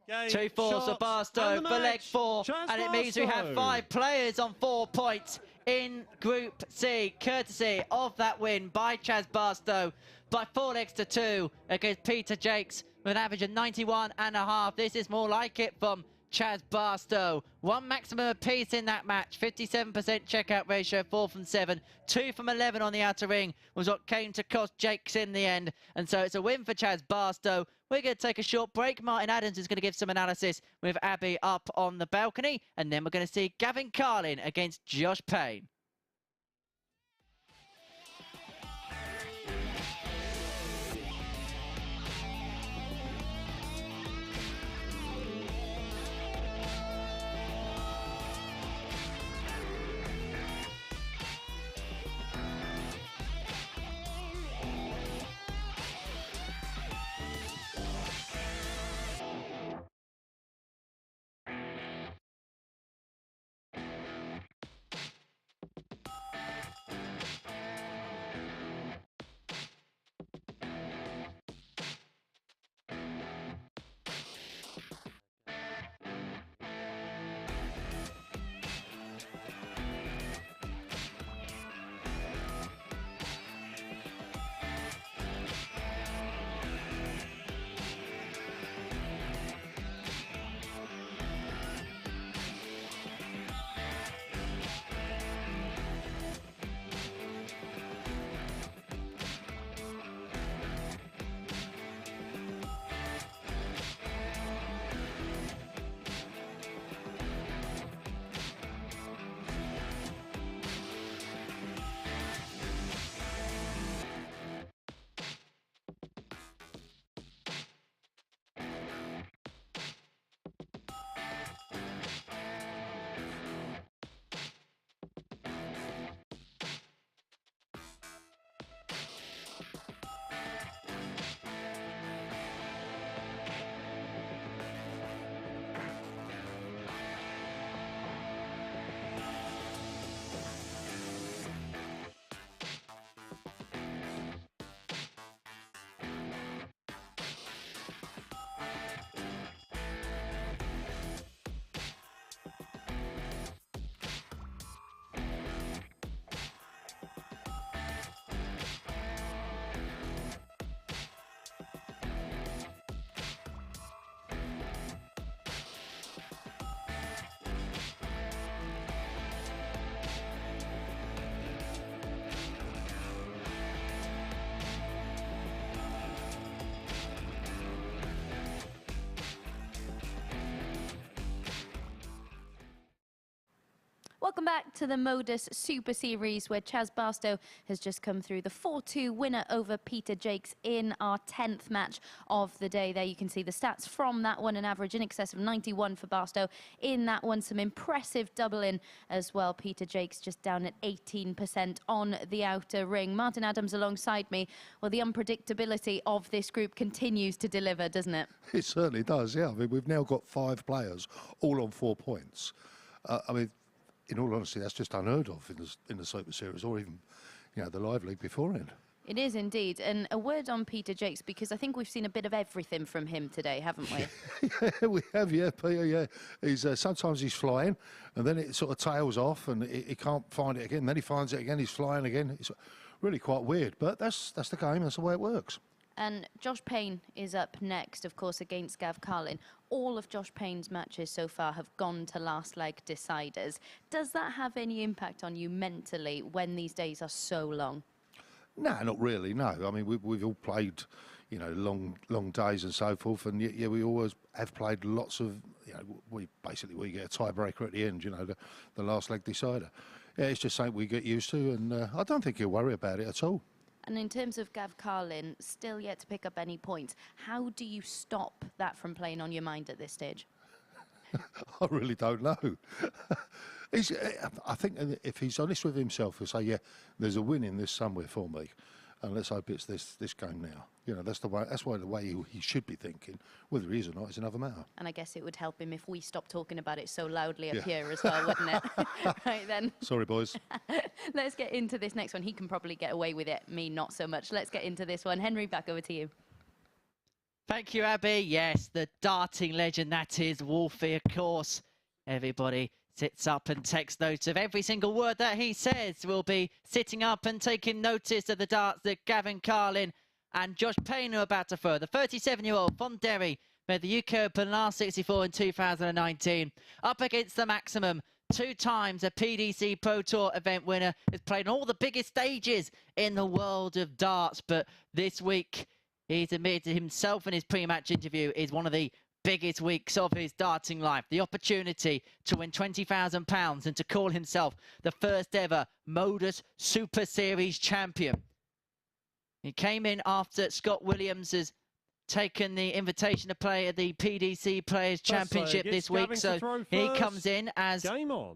Game 2 fours for Barstow for leg 4, and it means we have 5 players on 4 points in Group C, courtesy of that win by Chaz Barstow by 4 legs to 2 against Peter Jacques with an average of 91.5. This is more like it from Chaz Barstow. 1 maximum apiece in that match. 57% checkout ratio, 4 from 7. 2 from 11 on the outer ring was what came to cost Jacques in the end. And so it's a win for Chaz Barstow. We're going to take a short break. Martin Adams is going to give some analysis with Abby up on the balcony. And then we're going to see Gavin Carlin against Josh Payne. Welcome back to the MODUS Super Series, where Chaz Barstow has just come through the 4-2 winner over Peter Jacques in our 10th match of the day. There you can see the stats from that one, an average in excess of 91 for Barstow. In that one, some impressive doubling as well. Peter Jacques just down at 18% on the outer ring. Martin Adams alongside me. Well, the unpredictability of this group continues to deliver, doesn't it? It certainly does, yeah. I mean, we've now got 5 players all on 4 points. I mean, in all honesty, that's just unheard of in the Super Series, or even, you know, the Live League beforehand. It is indeed. And a word on Peter Jacques, because I think we've seen a bit of everything from him today, haven't we? Yeah, we have, yeah, Peter, yeah. He's, sometimes he's flying, and then it sort of tails off, and he can't find it again. Then he finds it again, he's flying again. It's really quite weird, but that's the game, that's the way it works. And Josh Payne is up next, of course, against Gav Carlin. All of Josh Payne's matches so far have gone to last leg deciders. Does that have any impact on you mentally when these days are so long? No, not really, no. I mean, we've all played, you know, long days and so forth, and yeah, we always have played lots of, you know, we get a tiebreaker at the end, you know, the last leg decider. Yeah, it's just something we get used to, and I don't think he'll worry about it at all. And in terms of Gav Carlin, still yet to pick up any points, how do you stop that from playing on your mind at this stage? I really don't know. I think if he's honest with himself, he'll say, yeah, there's a win in this somewhere for me, and let's hope it's this game now. You know, that's the way he should be thinking. Whether he is or not is another matter. And I guess it would help him if we stopped talking about it so loudly up here as well, wouldn't it? Right then. Sorry, boys. Let's get into this next one. He can probably get away with it, me not so much. Let's get into this one. Henry, back over to you. Thank you, Abby. Yes, the darting legend that is Wolfie, of course. Everybody sits up and takes note of every single word that he says. We'll be sitting up and taking notice of the darts that Gavin Carlin and Josh Payne are about to throw. The 37-year-old from Derry made the UK Open last 64 in 2019. Up against the maximum. 2 times a PDC Pro Tour event winner. Has played on all the biggest stages in the world of darts. But this week, he's admitted to himself in his pre-match interview, is one of the biggest weeks of his darting life. The opportunity to win £20,000 and to call himself the first ever MODUS Super Series champion. He came in after Scott Williams has taken the invitation to play at the PDC Players Championship this week. So he comes in as the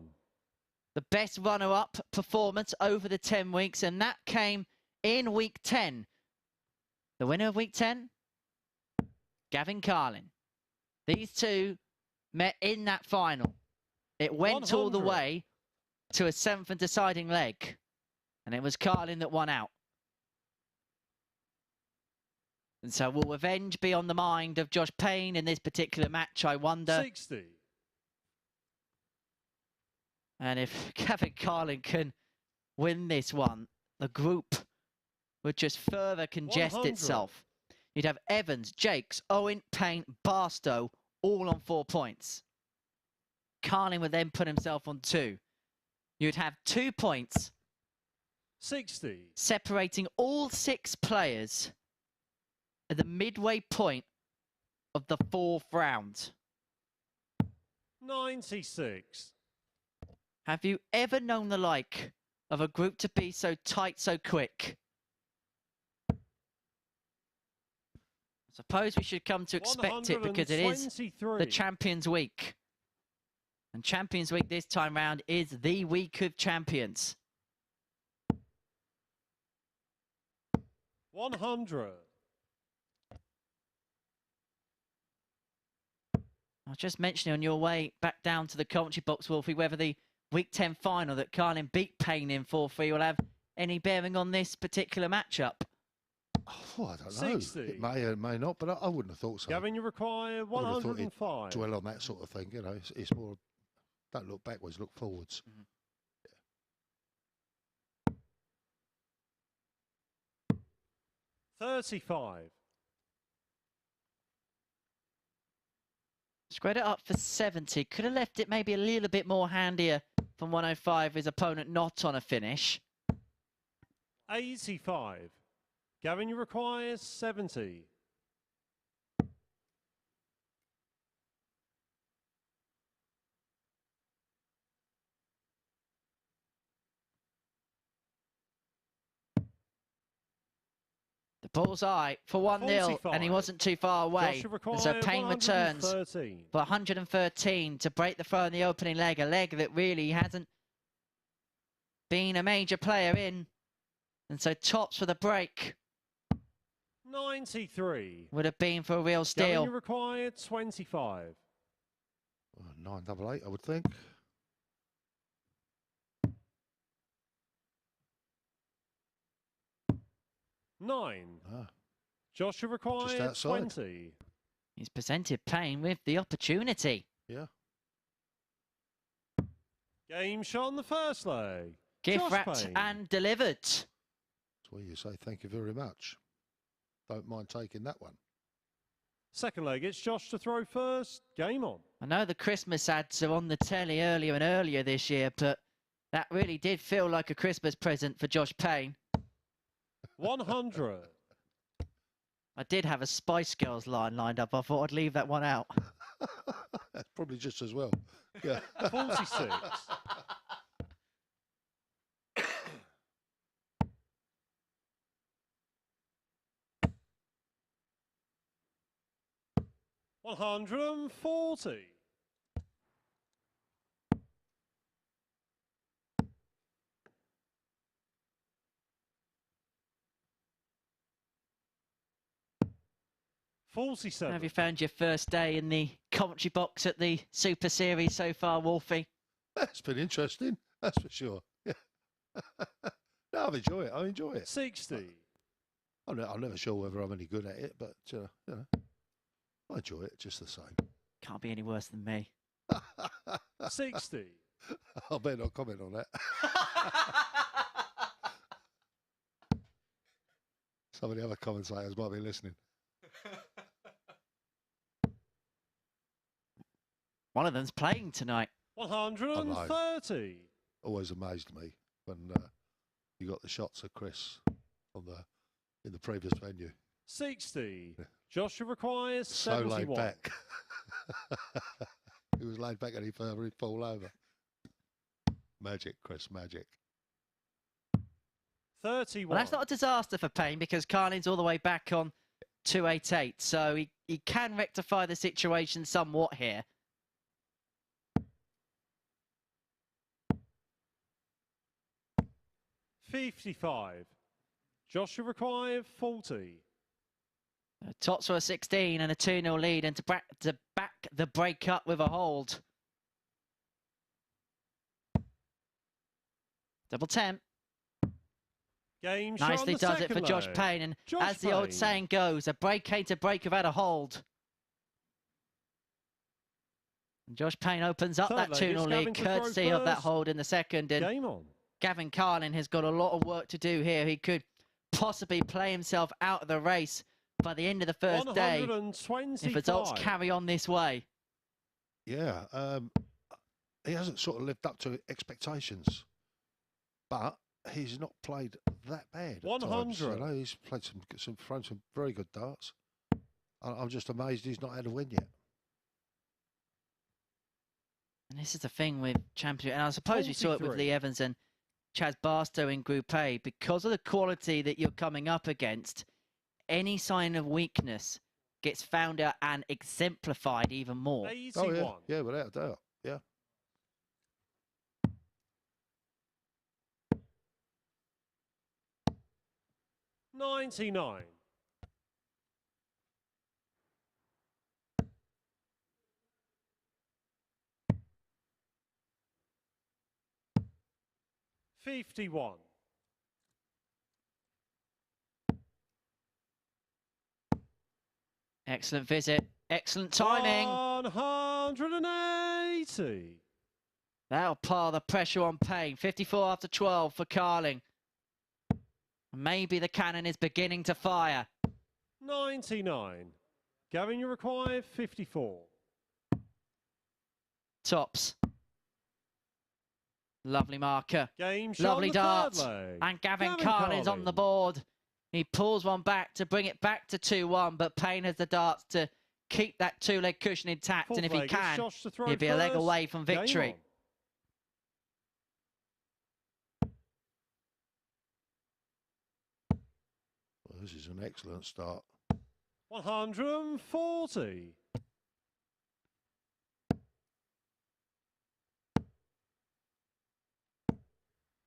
best runner-up performance over the 10 weeks, and that came in week 10. The winner of week 10, Gavin Carlin. These two met in that final. It went all the way to a 7th and deciding leg, and it was Carlin that won out. And so will revenge be on the mind of Josh Payne in this particular match, I wonder? 60. And if Gavin Carlin can win this one, the group would just further congest 100. itself. You'd have Evans, Jacques, Owen, Payne, Barstow, all on 4 points. Carlin would then put himself on 2. You'd have 2 points 60. separating all 6 players at the midway point of the 4th round. 96. Have you ever known the like of a group to be so tight so quick? I suppose we should come to expect it because it is the Champions Week. And Champions Week this time round is the week of champions. 100. I was just mentioning on your way back down to the commentary box, Wolfie, whether the week 10 final that Carlin beat Payne in 4-3 will have any bearing on this particular matchup. Oh, I don't know. 60. It may or may not, but I wouldn't have thought so. Gavin, you require 105. Dwell on that sort of thing, you know. It's more, don't look backwards, look forwards. Mm-hmm. 35. Squared it up for 70. Could have left it maybe a little bit more handier from 105, his opponent not on a finish. 85. Gavin, you require 70. The bullseye for 1-0, and he wasn't too far away. And so Payne returns for 113 to break the throw in the opening leg, a leg that really hasn't been a major player in. And so tops for the break. 93. Would have been for a real steal. Gavin, you require 25. 988, I would think. 9. Joshua requires 20. He's presented Payne with the opportunity. Yeah. Game shot on the first leg. Gift wrapped and delivered. That's where you say thank you very much. Don't mind taking that one. Second leg, it's Josh to throw first. Game on. I know the Christmas ads are on the telly earlier and earlier this year, but that really did feel like a Christmas present for Josh Payne. 100. I did have a Spice Girls line lined up. I thought I'd leave that one out. That's probably just as well. Yeah. 46. $140. 47. Have you found your first day in the commentary box at the Super Series so far, Wolfie? That's been interesting, that's for sure. Yeah. No, I enjoy it. I enjoy it. 60. I'm never sure whether I'm any good at it, but you know, I enjoy it just the same. Can't be any worse than me. 60. I better not comment on that. Some of the other commentators might be listening. One of them's playing tonight. 130. Always amazed me when you got the shots of Chris on in the previous venue. 60. Joshua requires So 71. laid back. He was laid back any further, he'd fall over. Magic, Chris, magic. 31. Well, that's not a disaster for Payne because Carlin's all the way back on 288, so he can rectify the situation somewhat here. 55. Joshua required 40. Tots for a 16 and a 2-0 lead, and to back the break up with a hold. Double 10. Game Nicely does it for Josh Payne, and as the old saying goes, a break ain't a break without a hold. And Josh Payne opens up that 2-0 lead, courtesy of that hold in the second. And Game on. Gavin Carlin has got a lot of work to do here. He could possibly play himself out of the race by the end of the first day if results carry on this way. Yeah, he hasn't sort of lived up to expectations, but he's not played that bad. 100. You know, he's played thrown some very good darts. I'm just amazed he's not had a win yet. And this is the thing with Championship, and I suppose we saw it with Lee Evans and Chaz Barstow in Group A. Because of the quality that you're coming up against, any sign of weakness gets found out and exemplified even more. 81. Oh, yeah, without a doubt, yeah. $99. 51. Excellent visit. Excellent timing. 180. That'll pile the pressure on Payne. 54 after 12 for Carling. Maybe the cannon is beginning to fire. 99. Gavin, you require 54. Tops. Lovely marker. Game Lovely dart. And Gavin Carlin's on the board. He pulls one back to bring it back to 2-1, but Payne has the darts to keep that two-leg cushion intact. And if he can, he'll be a leg away from victory. Well, this is an excellent start. 140.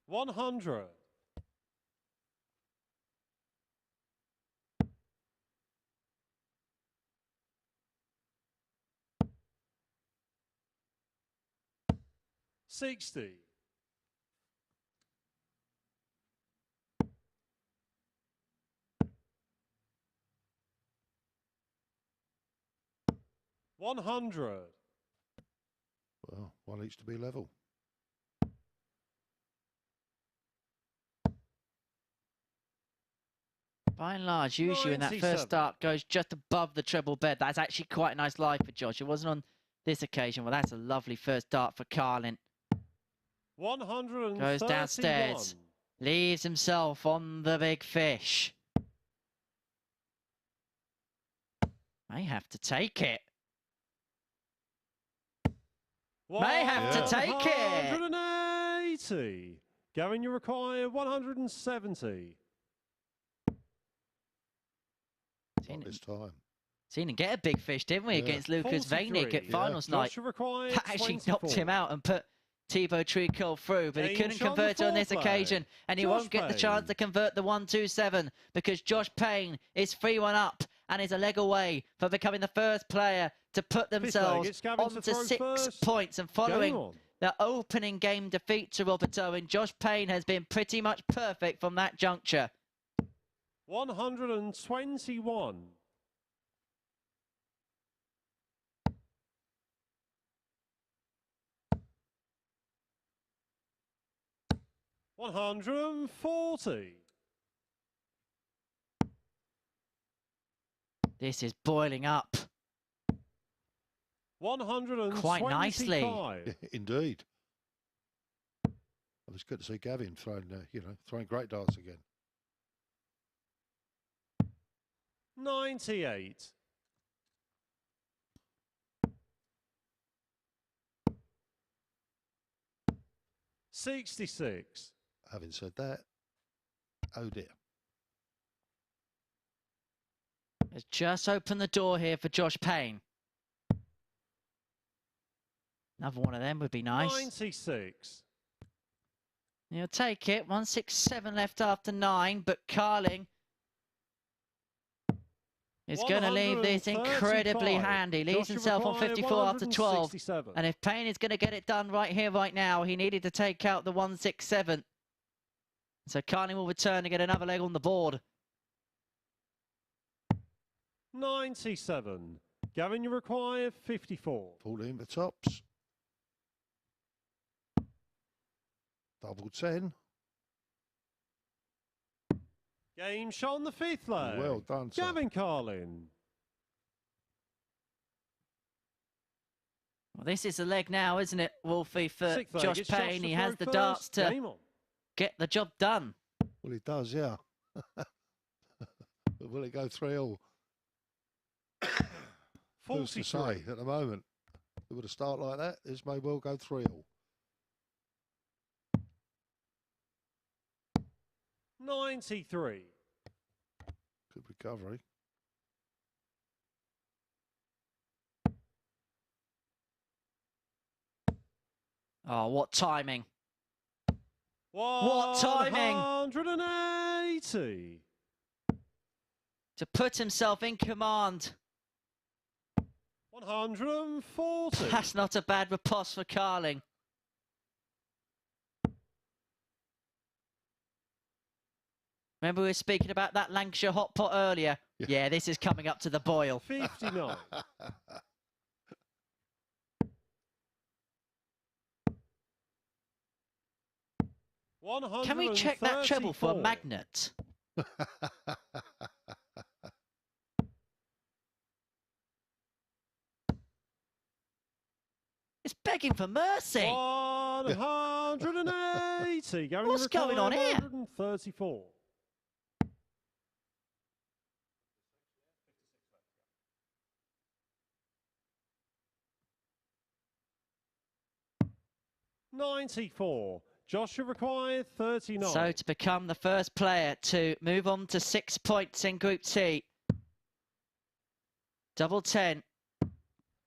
100. 60. 100. Well, one each to be level. By and large, usually when that first start goes just above the treble bed, that's actually quite a nice lie for Josh. It wasn't on this occasion. Well, that's a lovely first dart for Carlin. 131. Goes downstairs, leaves himself on the big fish. May have to take it. May have to take it. 180. Gavin, you require 170. Not this time. Seen him get a big fish, didn't we, against Lucas Vainik at finals night. That actually knocked him out and put Thibaut Tricot through, but he couldn't convert on this occasion, and he won't get the chance to convert the 1-2-7 because Josh Payne is 3-1 up and is a leg away for becoming the first player to put themselves onto 6 points. And following the opening game defeat to Robert Owen, Josh Payne has been pretty much perfect from that juncture. 121. 140. This is boiling up. 125. Quite nicely. Indeed. It was good to see Gavin throwing, throwing great darts again. 98. $66. Having said that, oh dear. It's just opened the door here for Josh Payne. Another one of them would be nice. 96. He'll take it. 167 left after 9, but Carling is going to leave this incredibly handy. Leaves himself on 54 after 12. And if Payne is going to get it done right here, right now, he needed to take out the 167. So Carling will return to get another leg on the board. 97. Gavin, you require 54. 14 for tops. Double 10. Game shot on the 5th leg. Well done, sir. Gavin Carlin. Well, this is a leg now, isn't it, Wolfie, for 6th leg, Josh it's Josh Payne. to He throw has the first. darts to Game on. get the job done. Well, he does, yeah. But will it go 3-all? Who's to say at the moment? With a start like that, this may well go 3-all. 93. Good recovery. Oh, what timing. What timing. 180. To put himself in command. 140. That's not a bad riposte for Carling. Remember we were speaking about that Lancashire hot pot earlier? Yeah, this is coming up to the boil. 59. Can we check that treble for a magnet? It's begging for mercy. 180. What's going on here? 134. $94. Joshua required 39. So to become the first player to move on to 6 points in Group T. Double 10.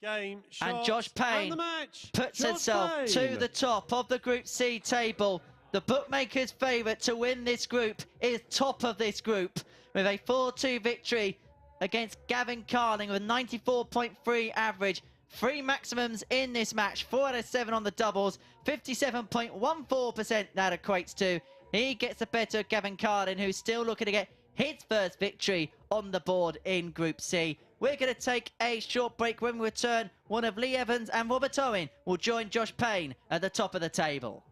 Game, and Josh Payne puts Josh himself Payne. to the top of the Group C table. The bookmakers' favourite to win this group is top of this group with a 4-2 victory against Gavin Carlin with a 94.3 average. 3 maximums in this match, 4 out of 7 on the doubles, 57.14% that equates to. He gets the better of Gavin Carlin, who's still looking to get his first victory on the board in Group C. We're going to take a short break. When we return, one of Lee Evans and Robert Owen will join Josh Payne at the top of the table.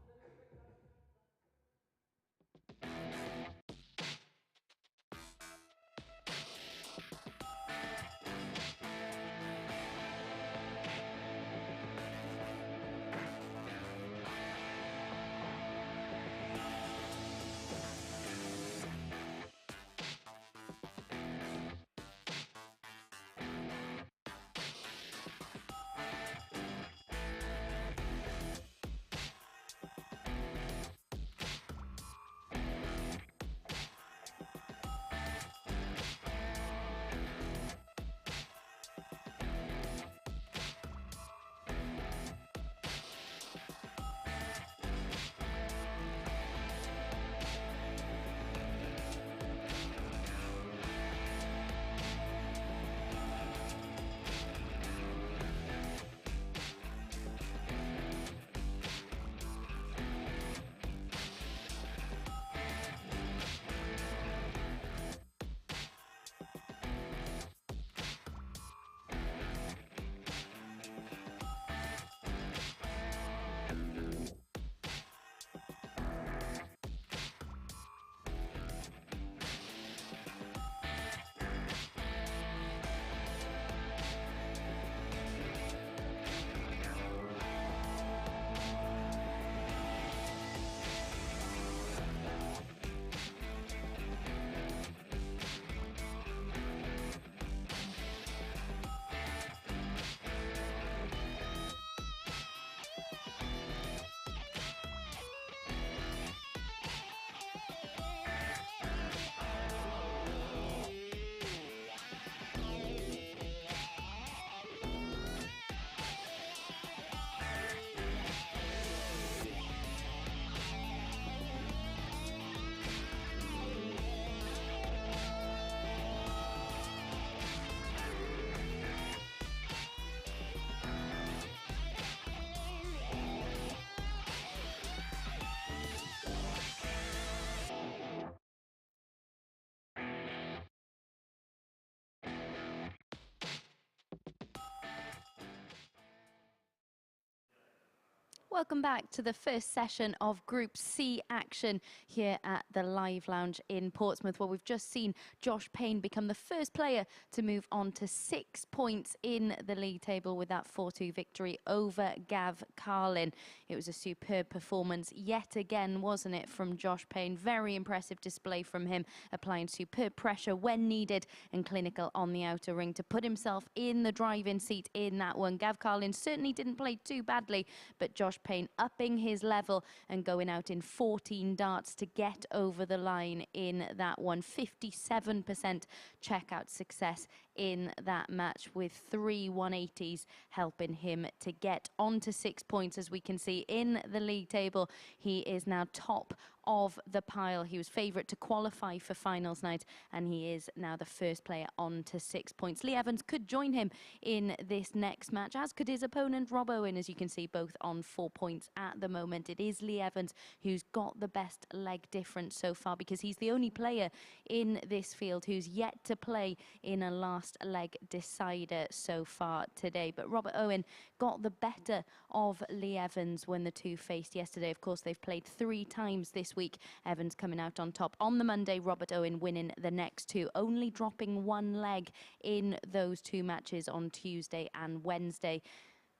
Welcome back to the first session of Group C action here at the Live Lounge in Portsmouth, where we've just seen Josh Payne become the first player to move on to 6 points in the league table with that 4-2 victory over Gav Carlin. It was a superb performance yet again, wasn't it, from Josh Payne? Very impressive display from him, applying superb pressure when needed and clinical on the outer ring to put himself in the driving seat in that one. Gav Carlin certainly didn't play too badly, but Josh Payne upping his level and going out in 14 darts to get over the line in that one. 57% checkout success in that match, with 3 180s helping him to get onto 6 points. As we can see in the league table, he is now top of the pile. He was favourite to qualify for finals night, and he is now the first player on to 6 points. Lee Evans could join him in this next match, as could his opponent Rob Owen, as you can see, both on 4 points at the moment. It is Lee Evans who's got the best leg difference so far, because he's the only player in this field who's yet to play in a last leg decider so far today. But Robert Owen got the better of Lee Evans when the two faced yesterday. Of course, they've played 3 times this week. Evans coming out on top on the Monday, Robert Owen winning the next 2, only dropping 1 leg in those 2 matches on Tuesday and Wednesday.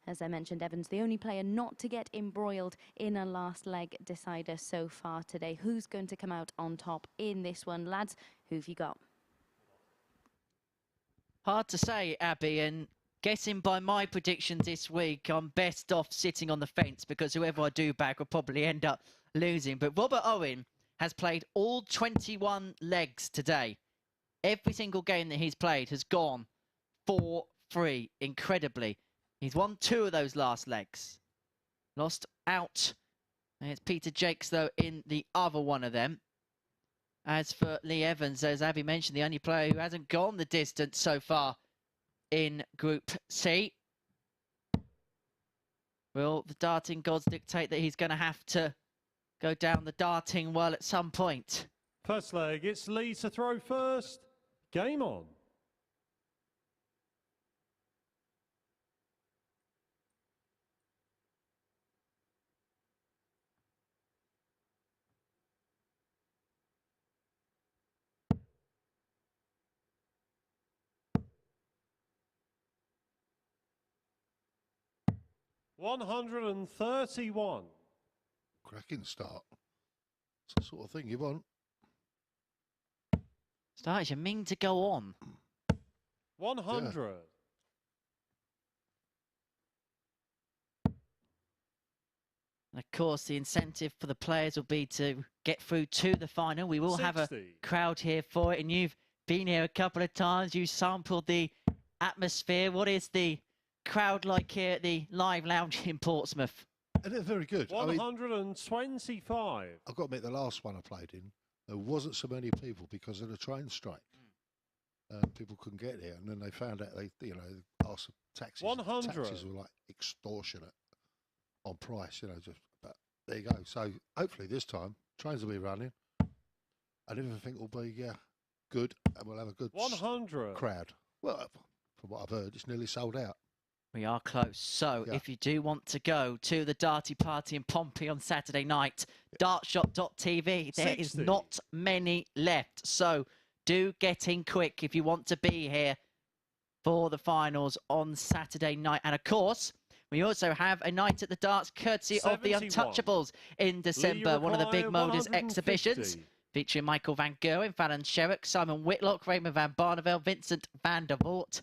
As I mentioned, Evans the only player not to get embroiled in a last leg decider so far today. Who's going to come out on top in this one, lads? Who've you got? Hard to say, Abby, and guessing by my predictions this week, I'm best off sitting on the fence, because whoever I do back will probably end up losing. But Robert Owen has played all 21 legs today. Every single game that he's played has gone 4-3, incredibly. He's won 2 of those last legs. Lost out. And it's Peter Jacques, though, in the other one of them. As for Lee Evans, as Abby mentioned, the only player who hasn't gone the distance so far in Group C. Will the darting gods dictate that he's going to have to go down the darting well at some point? First leg, it's Lee to throw first. Game on. $131. Cracking start. It's the sort of thing you want. Starts, you mean to go on. 100. Yeah. And of course, the incentive for the players will be to get through to the final. We will 60. have a crowd here for it, and you've been here a couple of times. You sampled the atmosphere. What is the crowd like here at the Live Lounge in Portsmouth? And they're very good. 125. I've got to admit, the last one I played in, there wasn't so many people because of the train strike. People couldn't get here, and then they found out they asked for taxis. 100. Taxis were like extortionate on price, just. But there you go. So hopefully this time trains will be running, and everything will be good, and we'll have a good 100 crowd. Well, from what I've heard, it's nearly sold out. We are close. So if you do want to go to the Darty Party in Pompey on Saturday night, dartshot.tv, there 60. is not many left. So do get in quick if you want to be here for the finals on Saturday night. And of course, we also have a night at the darts courtesy 71. of the Untouchables in December, one of the big Modus exhibitions, featuring Michael Van Gerwen, Fallon Sherrock, Simon Whitlock, Raymond Van Barneveld, Vincent van der Voort.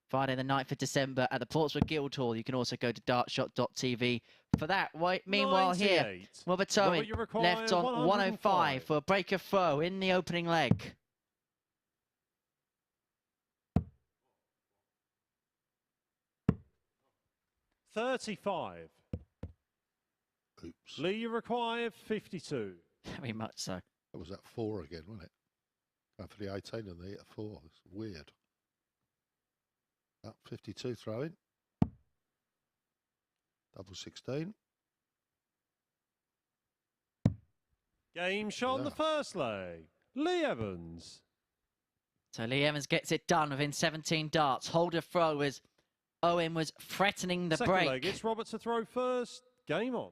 Friday the 9th of December at the Portsmouth Guildhall. You can also go to dartshot.tv for that. Meanwhile 98. here, Robert Owen left on 105 for a breaker throw in the opening leg. $35. Oops. Lee, you require 52. Very much so. That was at 4 again, wasn't it? Going for the 18 and they hit a 4. It's weird. 52 throwing. Double 16. Game shot on the first leg. Lee Evans. So Lee Evans gets it done within 17 darts. Hold a throw as Owen was threatening the Second break. leg, it's Robert to throw first. Game on.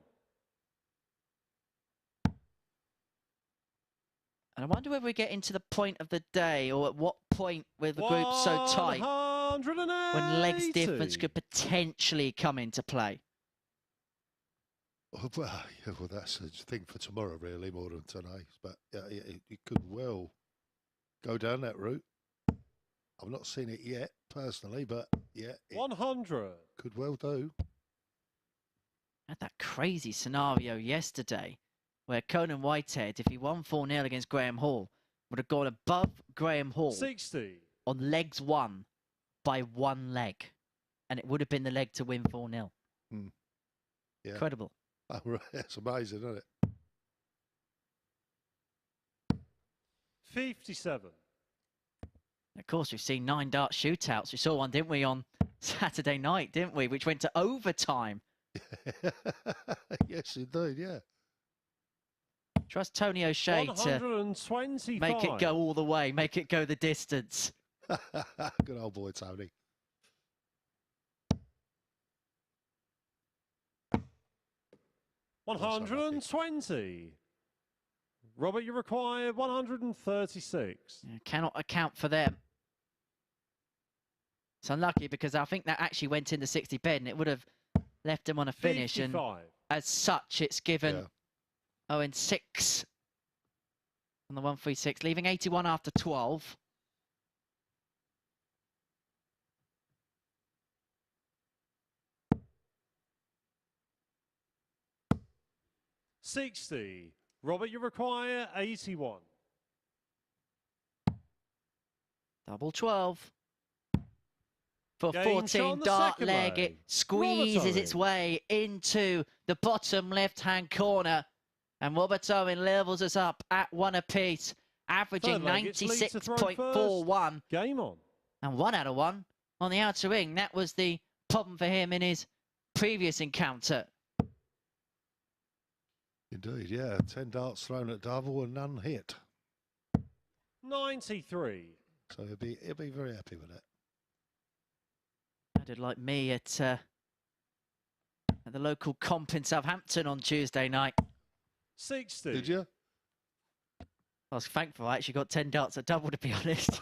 And I wonder whether we get into the point of the day, or at what point with the group so tight, when legs difference could potentially come into play. Well, yeah, well, that's a thing for tomorrow, really, more than today. But yeah, it could well go down that route. I've not seen it yet, personally, but yeah. 100. Could well do. Had that crazy scenario yesterday where Conan Whitehead, if he won 4-0 against Graham Hall, would have gone above Graham Hall 60 on legs won by 1 leg. And it would have been the leg to win 4-0. Mm. Yeah. Incredible. Oh, right. That's amazing, isn't it? 57. Of course, we've seen 9 dart shootouts. We saw one, didn't we, on Saturday night, didn't we? Which went to overtime. Yes, indeed, yeah. Trust Tony O'Shea to make it go all the way, make it go the distance. Good old boy, Tony. $120. Robert, you require 136. Yeah, cannot account for them. It's unlucky because I think that actually went in the 60 bed and it would have left him on a finish. 55. And as such, it's given Owen 6 on the 136, leaving 81 after 12. $60. Robert, you require 81. Double 12. For Game 14, dart leg, it squeezes Robert its way into the bottom left-hand corner. And Robert Owen levels us up at 1 apiece, averaging 96.41. Game on. And 1 out of 1 on the outer ring. That was the problem for him in his previous encounter. Indeed, yeah. 10 darts thrown at double and none hit. 93. So he'll be very happy with it. Sounded like me at the local comp in Southampton on Tuesday night. 60. Did you? I was thankful I actually got 10 darts at double, to be honest.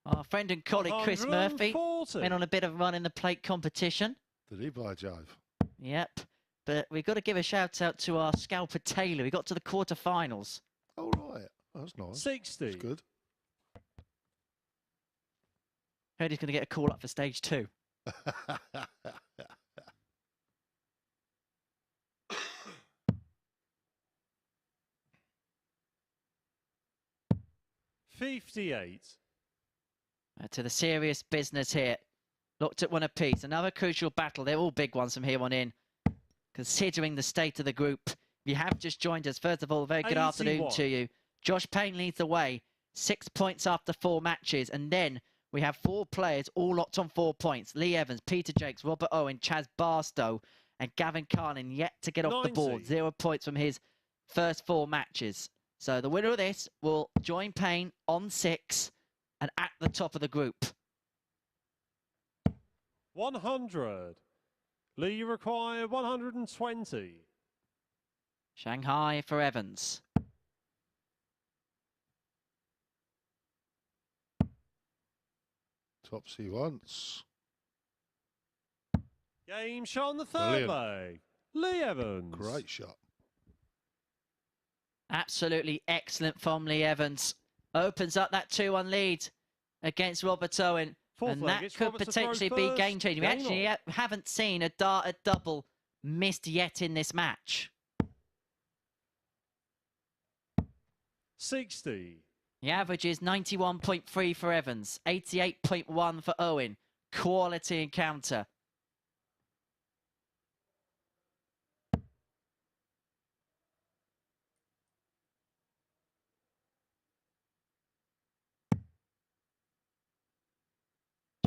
Our friend and colleague Chris Murphy went on a bit of a run in the plate competition. Did he, by Jove? Yep. But we've got to give a shout out to our scalper Taylor. We got to the quarterfinals. Oh, right. Oh, that's nice. 60. That's good. Heard he's going to get a call up for stage 2. $58. To the serious business here. Looked at 1 apiece. Another crucial battle. They're all big ones from here on in. Considering the state of the group. If you have just joined us, first of all, a very good afternoon to you. Josh Payne leads the way. 6 points after 4 matches. And then we have 4 players all locked on 4 points. Lee Evans, Peter Jacques, Robert Owen, Chaz Barstow and Gavin Carlin yet to get off the board. 0 points from his first 4 matches. So the winner of this will join Payne on 6 and at the top of the group. 100. Lee, you require 120. Shanghai for Evans. Topsy once. Game shot on the third leg. Lee Evans. Great shot. Absolutely excellent from Lee Evans. Opens up that 2-1 lead against Robert Owen. And that could potentially be game-changing. We actually haven't seen a dart at double missed yet in this match. 60. The average is 91.3 for Evans, 88.1 for Owen. Quality encounter.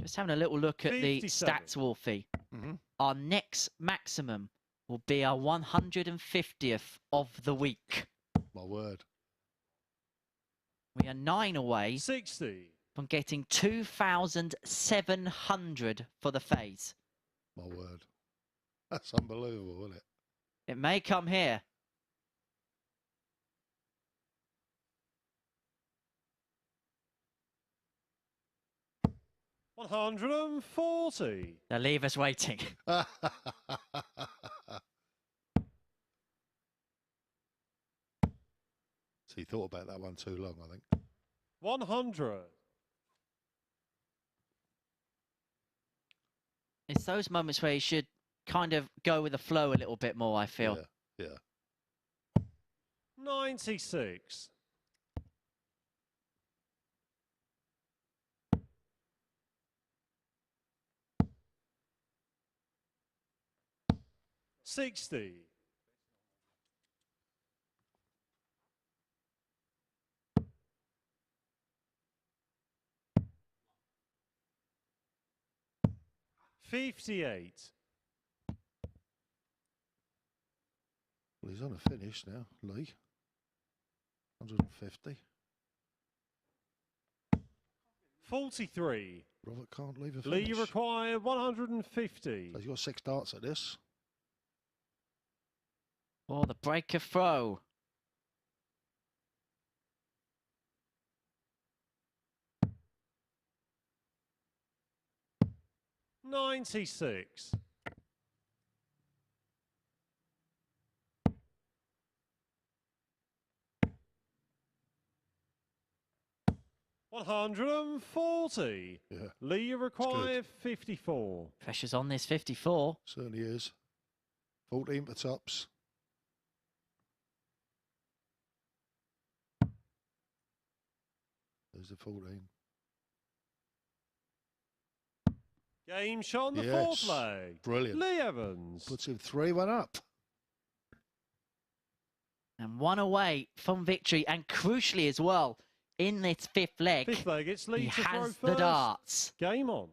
Just having a little look at the stats, Wolfie. Our next maximum will be our 150th of the week. My word. We are 9 away 60. from getting 2,700 for the phase. My word. That's unbelievable, isn't it? It may come here. $140. They'll leave us waiting. So he thought about that one too long, I think. 100. It's those moments where you should kind of go with the flow a little bit more, I feel. Yeah. 96. 60. 58. Well, he's on a finish now, Lee. 150. 43. Robert can't leave a finish. Lee require 150. So he's got 6 darts at this. Oh, the breaker throw. $96. 140. Yeah. Lee require 54. Pressure's on this 54. Certainly is. 14 for tops. There's the 14. Game shot on the Yes. fourth leg. Brilliant. Lee Evans. Puts him 3-1 up. And one away from victory, and crucially as well, in this fifth leg, Fifth leg, it's Lee he to throw has first. the darts. Game on.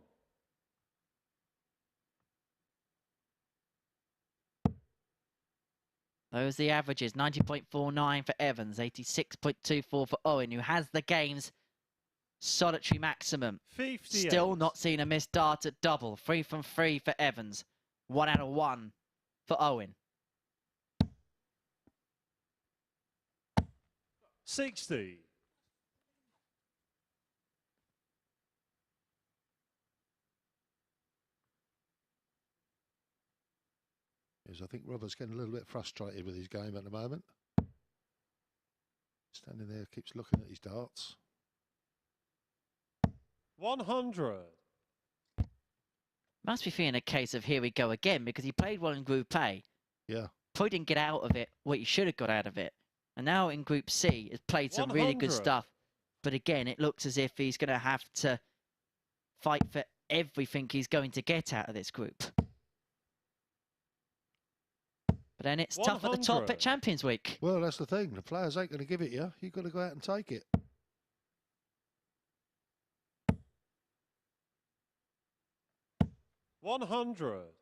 Those are the averages, 90.49 for Evans, 86.24 for Owen, who has the game's solitary maximum. 58. Still not seen a missed dart at double. 3 from 3 for Evans. 1 out of 1 for Owen. 60. Yes, I think Robert's getting a little bit frustrated with his game at the moment. Standing there, keeps looking at his darts. 100. Must be feeling a case of here we go again, because he played well in Group A. Yeah. Probably didn't get out of it what he should have got out of it. And now in Group C, has played some really good 100. stuff. But again, it looks as if he's going to have to fight for everything he's going to get out of this group. But then it's tough at the top 100. at Champions Week. Well, that's the thing. The players ain't going to give it you. You've got to go out and take it. $100.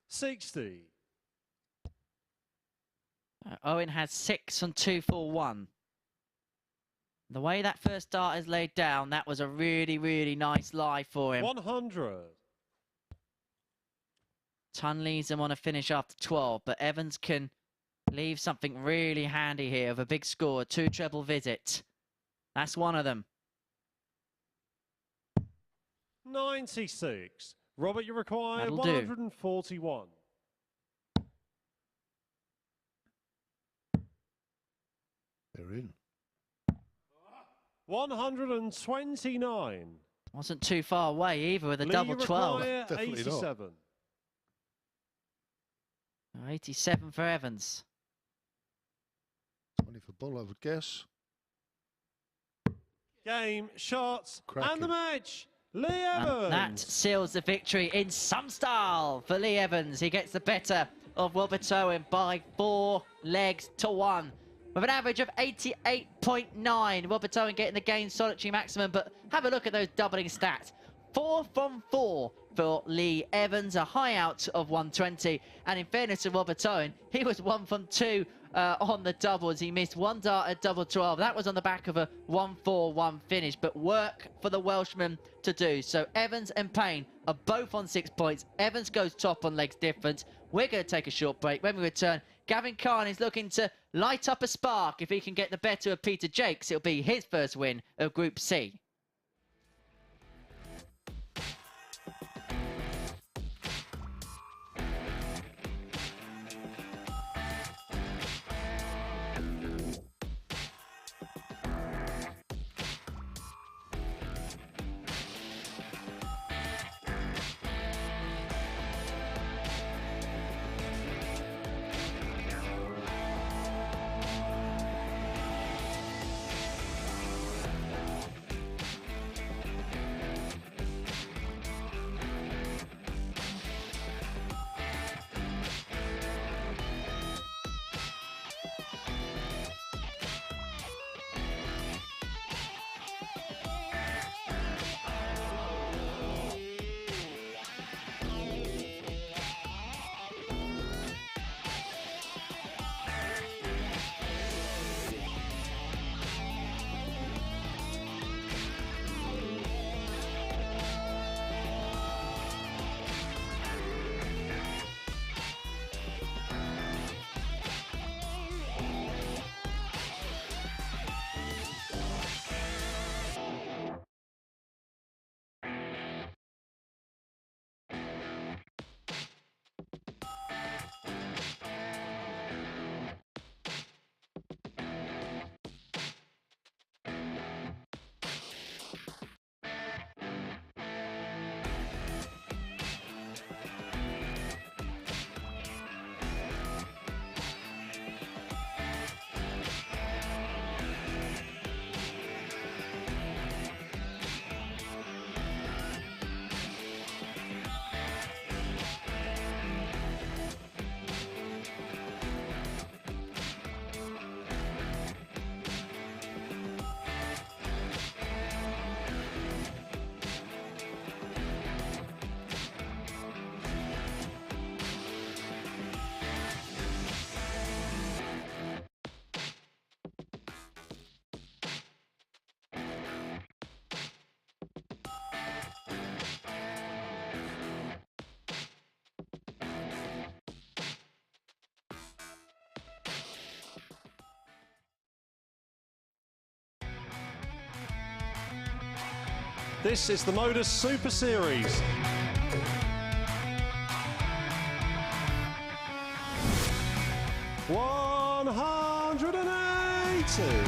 60. Owen has 6 on 2 for 1. The way that first dart is laid down, that was a really, really nice lie for him. 100. Ton leads him on a finish after 12, but Evans can leave something really handy here of a big score, 2 treble visit. That's one of them. 96. Robert, you require That'll do. 141. They're in. 129. Wasn't too far away either with a Lee, double you 12. require Definitely not. 87. 87 for Evans. 20 for Bull, I would guess. Game, shots, Cracking. and the match. Lee And Evans. that seals the victory in some style for Lee Evans. He gets the better of Robert Owen by 4 legs to 1. With an average of 88.9. Robert Owen getting the game's solitary maximum, but have a look at those doubling stats. 4 from 4 for Lee Evans, a high out of 120. And in fairness to Robert Owen, he was 1 from 2 on the doubles. He missed 1 dart at double 12. That was on the back of a 1-4-1 finish, but work for the Welshman to do. So Evans and Payne are both on 6 points. Evans goes top on legs difference. We're going to take a short break. When we return, Gavin Carlin is looking to light up a spark. If he can get the better of Peter Jacques, it'll be his first win of Group C. This is the MODUS Super Series. $180.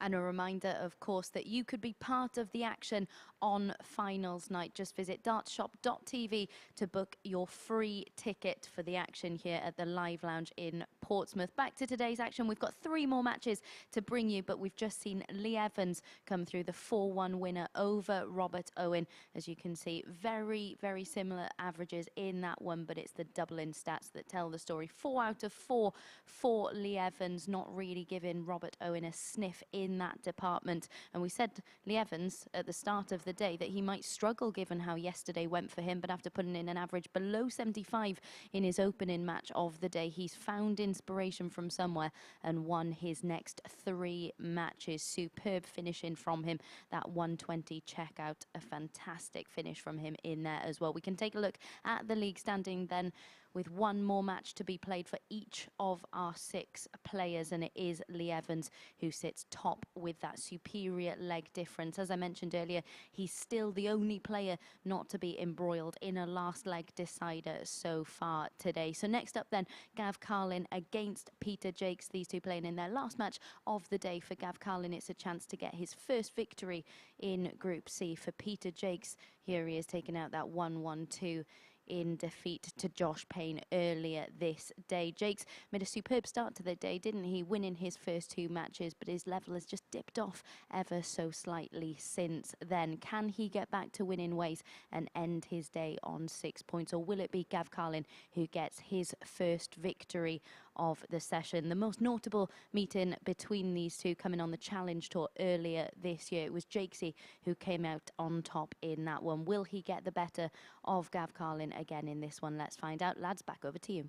And a reminder, of course, that you could be part of the action on finals night. Just visit dartshop.tv to book your free ticket for the action here at the Live Lounge in Portsmouth. Back to today's action. We've got 3 more matches to bring you, but we've just seen Lee Evans come through, the 4-1 winner over Robert Owen. As you can see, very, very similar averages in that one, but it's the double-in stats that tell the story. 4 out of 4 for Lee Evans, not really giving Robert Owen a sniff in that department. And we said Lee Evans at the start of the day that he might struggle given how yesterday went for him, but after putting in an average below 75 in his opening match of the day, he's found inspiration from somewhere and won his next 3 matches. Superb finishing from him, that 120 checkout, a fantastic finish from him in there as well. We can take a look at the league standing then, with 1 more match to be played for each of our 6 players, and it is Lee Evans who sits top with that superior leg difference. As I mentioned earlier, he's still the only player not to be embroiled in a last leg decider so far today. So next up then, Gav Carlin against Peter Jacques, these two playing in their last match of the day. For Gav Carlin, it's a chance to get his first victory in Group C. For Peter Jacques, here he is taking out that 1-1-2 in defeat to Josh Payne earlier this day. Jacques made a superb start to the day, didn't he? Winning his first 2 matches, but his level has just dipped off ever so slightly since then. Can he get back to winning ways and end his day on 6 points, or will it be Gav Carlin who gets his first victory of the session? The most notable meeting between these two coming on the Challenge Tour earlier this year, it was Jacques who came out on top in that one. Will he get the better of Gav Carlin again in this one? Let's find out. Lads, back over to you.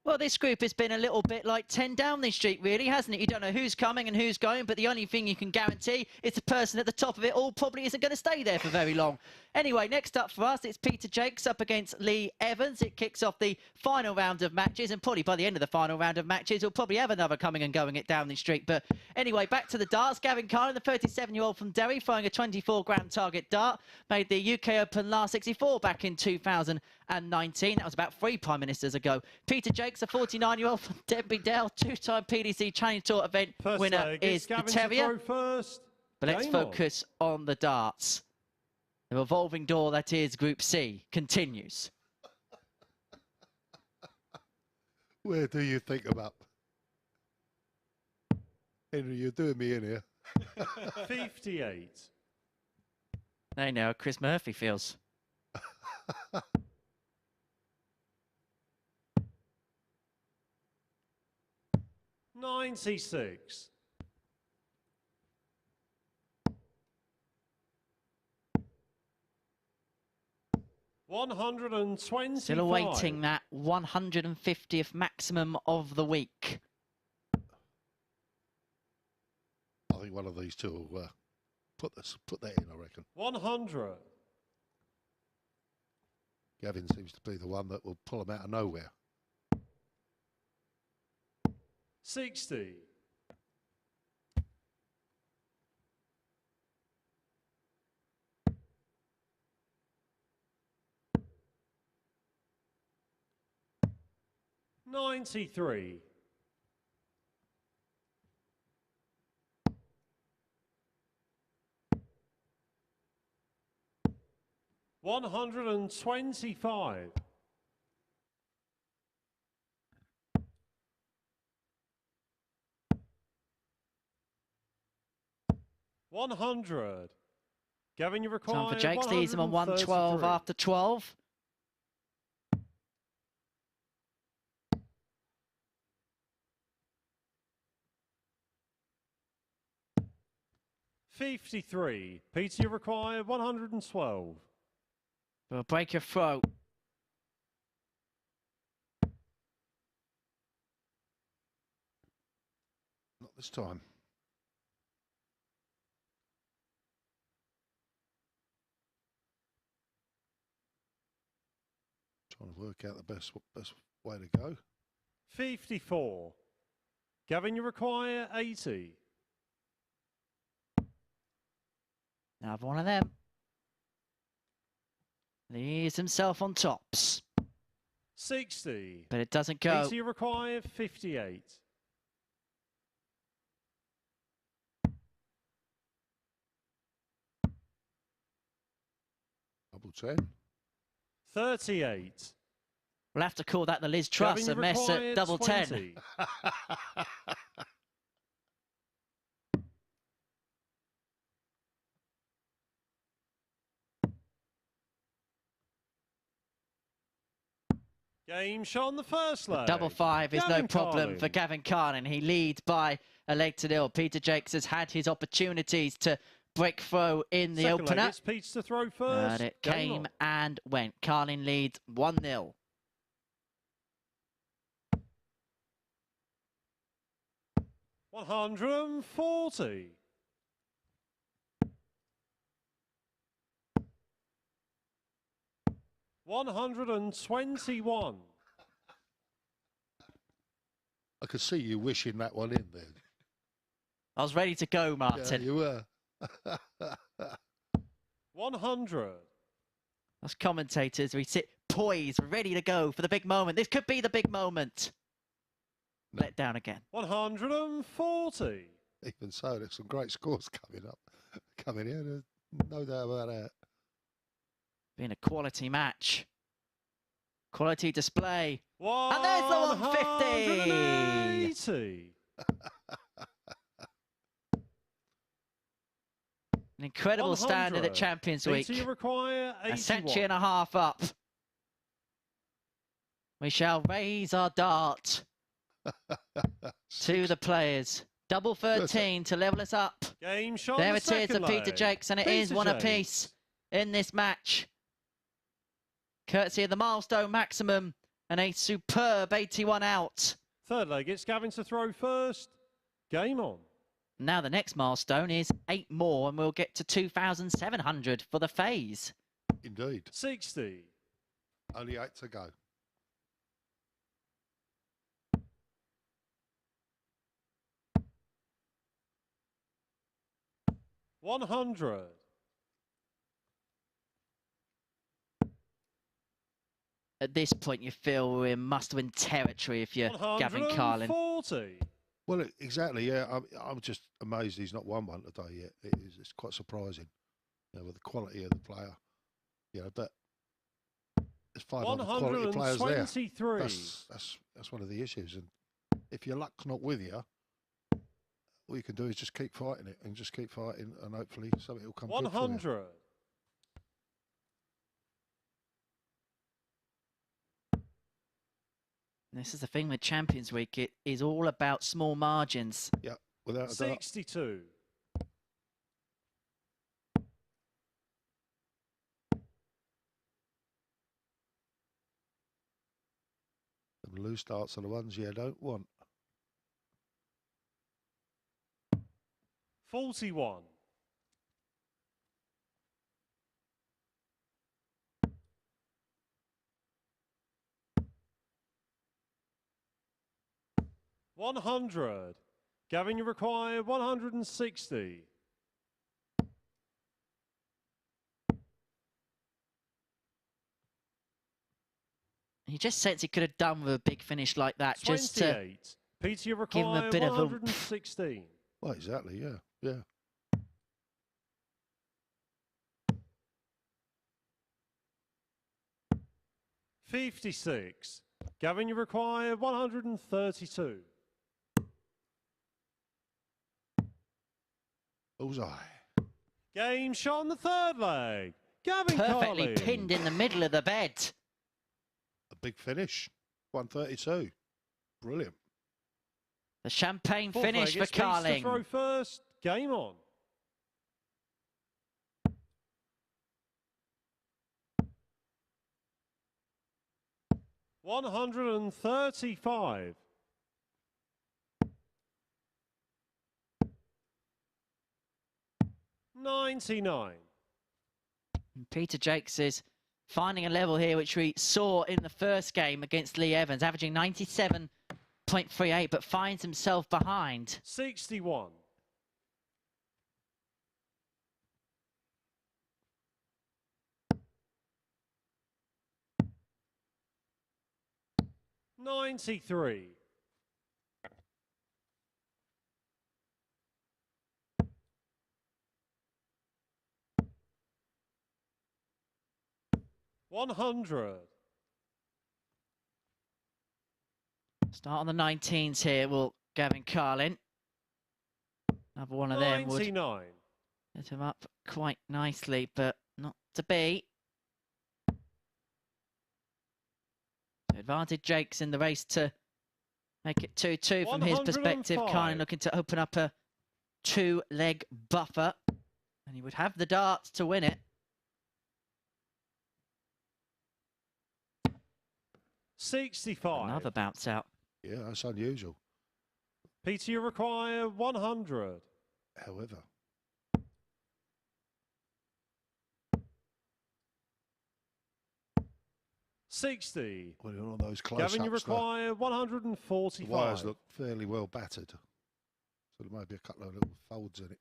Well, this group has been a little bit like 10 Downing Street, really, hasn't it? You don't know who's coming and who's going, but the only thing you can guarantee is the person at the top of it all probably isn't going to stay there for very long. Anyway, next up for us, it's Peter Jacques up against Lee Evans. It kicks off the final round of matches, and probably by the end of the final round of matches, we'll probably have another coming and going at Downing Street. But anyway, back to the darts. Gavin Carlin, the 37-year-old from Derry, throwing a 24-gram target dart, made the UK Open last 64 back in 2019. That was about 3 Prime Ministers ago. Peter Jacques, a 49-year-old from Denby Dale, 2-time PDC Challenge Tour event winner, is the Terrier. First. But let's focus on the darts. The revolving door that is Group C continues. Where do you think I'm up? Henry, you're doing me in here. 58. They know how Chris Murphy feels. 96. 125. Still awaiting that 150th maximum of the week. I think one of these two will put that in, I reckon. 100. Gavin seems to be the one that will pull them out of nowhere. 60. 93. 125. 100. Gavin, you require Time for Jacques, leads him on 112 after 12. $53. Peter, you require 112. We'll break your throat. Not this time. Trying to work out the best way to go. 54. Gavin, you require 80. Another one of them. Leaves himself on tops. 60. But it doesn't go. Peter, you require 58. Double 10. 38. We'll have to call that the Liz Truss, Gavin, a mess at double 20. 10. Game shot on the first leg. Double 5 is Gavin no problem Carlin. for Gavin Carlin. He leads by a leg to nil. Peter Jacques has had his opportunities to break through in the Second opener. leg, it's Peter to throw first. And it Game came on. and went. Carlin leads 1-0. 140. 121. I could see you wishing that one in there. I was ready to go, Martin. Yeah, you were. 100. As commentators, we sit poised, ready to go for the big moment. This could be the big moment. No. Let down again. 140. Even so, there's some great scores coming here. There's no doubt about that. Been a quality match. Quality display. And there's the 150. 180. An incredible standard at Champions Week. Require A century and a half up. We shall raise our dart to the players. Double 13 to level us up. Game shot. There it is to Peter Jacques, and it is one apiece in this match. Courtesy of the milestone maximum and a superb 81 out. Third leg, it's Gavin to throw first. Game on. Now the next milestone is 8 more, and we'll get to 2,700 for the phase. Indeed. 60. Only 8 to go. $100. At this point, you feel we're in must-win territory if you're Gavin Carlin. 140. Well, exactly, yeah. I'm just amazed he's not won one today yet. It's quite surprising, you know, with the quality of the player. You know, but there's 500 quality players there. That's one of the issues. And if your luck's not with you, all you can do is just keep fighting it and just keep fighting, and hopefully something will come 100. good for you. This is the thing with Champions Week. It is all about small margins. Yeah, without a doubt. 62. The loose darts are the ones you don't want. 41. $100. Gavin, you require 160. You just sense he could have done with a big finish like that, 28. just to Peter, you give him require a bit of a 116. Well, exactly, yeah, yeah. $56. Gavin, you require 132. Bullseye. Game shot on the third leg. Gavin perfectly Carlin. pinned in the middle of the bed. A big finish. 132. Brilliant. The champagne Fourth finish leg, for Carlin. To throw first. Game on. $135. $99. Peter Jacques is finding a level here, which we saw in the first game against Lee Evans, averaging 97.38, but finds himself behind. 61. $93. $100. Start on the 19s here, will Gavin Carlin. Another one of them would 99. get him up quite nicely, but not to be. Advantage Jacques in the race to make it 2-2 from his perspective. 105. Carlin looking to open up a 2-leg buffer, and he would have the darts to win it. 65. Another bounce out. Yeah, that's unusual. Peter, you require 100. However. $60. Well, you're on those close Gavin, you require 145. The wires look fairly well battered. So there might be a couple of little folds in it.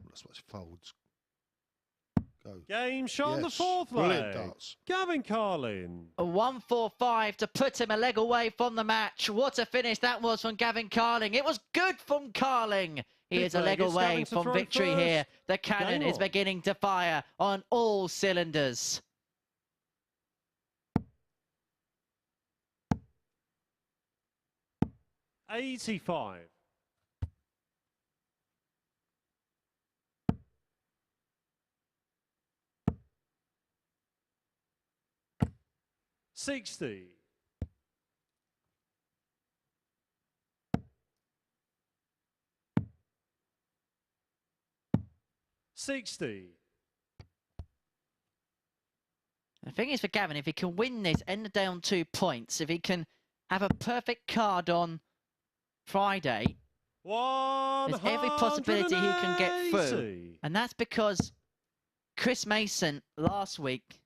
That's what folds. Go. Game shot on the fourth Brilliant leg. darts. Gavin Carlin. A 145 to put him a leg away from the match. What a finish that was from Gavin Carlin. It was good from Carlin. He is a leg away from victory here. The cannon is beginning to fire on all cylinders. 85. 60. 60. The thing is for Gavin, if he can win this, end the day on 2 points, if he can have a perfect card on Friday, there's every possibility he can get through. And that's because Chris Mason last week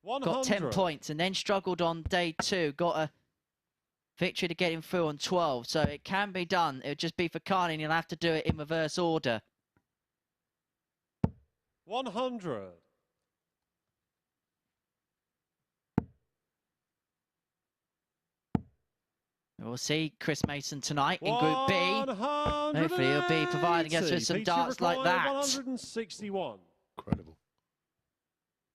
got 10 points and then struggled on day 2, got a victory to get him through on 12. So it can be done. It would just be for Carlin. He'll have to do it in reverse order. 100. We'll see Chris Mason tonight in Group B. Hopefully he'll be providing us with some darts like that. 161. Incredible.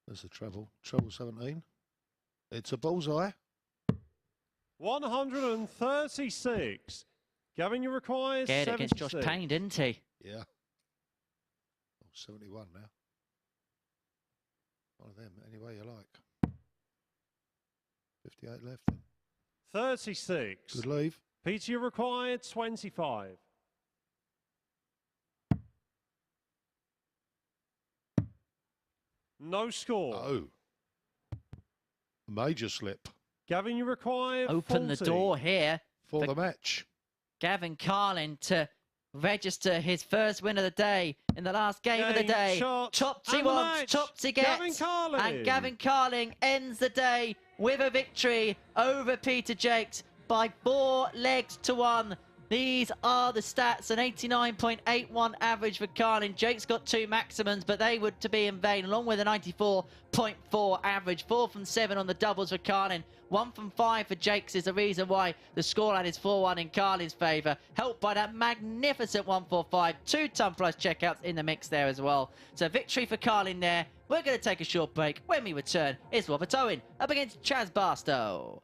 There's the treble. Treble 17. It's a bullseye. 136. Gavin, you require 76. Scared against Josh Payne, didn't he? Yeah. Oh, 71 now. One of them, any way you like. 58 left then. 36. Good leave. Peter, you required 25. No score. Oh. Major slip. Gavin, you require Open 40. the door here For the match. Gavin Carlin to register his first win of the day in the last game of the day. Tops he wants, tops he gets. And Gavin Carlin ends the day with a victory over Peter Jacques by 4 legs to 1. These are the stats, an 89.81 average for Carlin. Jacques got 2 maximums, but they would to be in vain, along with a 94.4 average. 4 from 7 on the doubles for Carlin. 1 from 5 for Jacques is the reason why the scoreline is 4-1 in Carlin's favour. Helped by that magnificent 145. 2-ton plus checkouts in the mix there as well. So victory for Carlin there. We're going to take a short break. When we return, it's Robert Owen up against Chaz Barstow.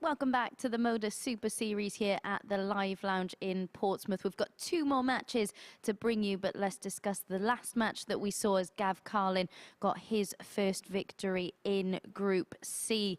Welcome back to the MODUS Super Series here at the Live Lounge in Portsmouth. We've got 2 more matches to bring you, but let's discuss the last match that we saw as Gav Carlin got his first victory in Group C.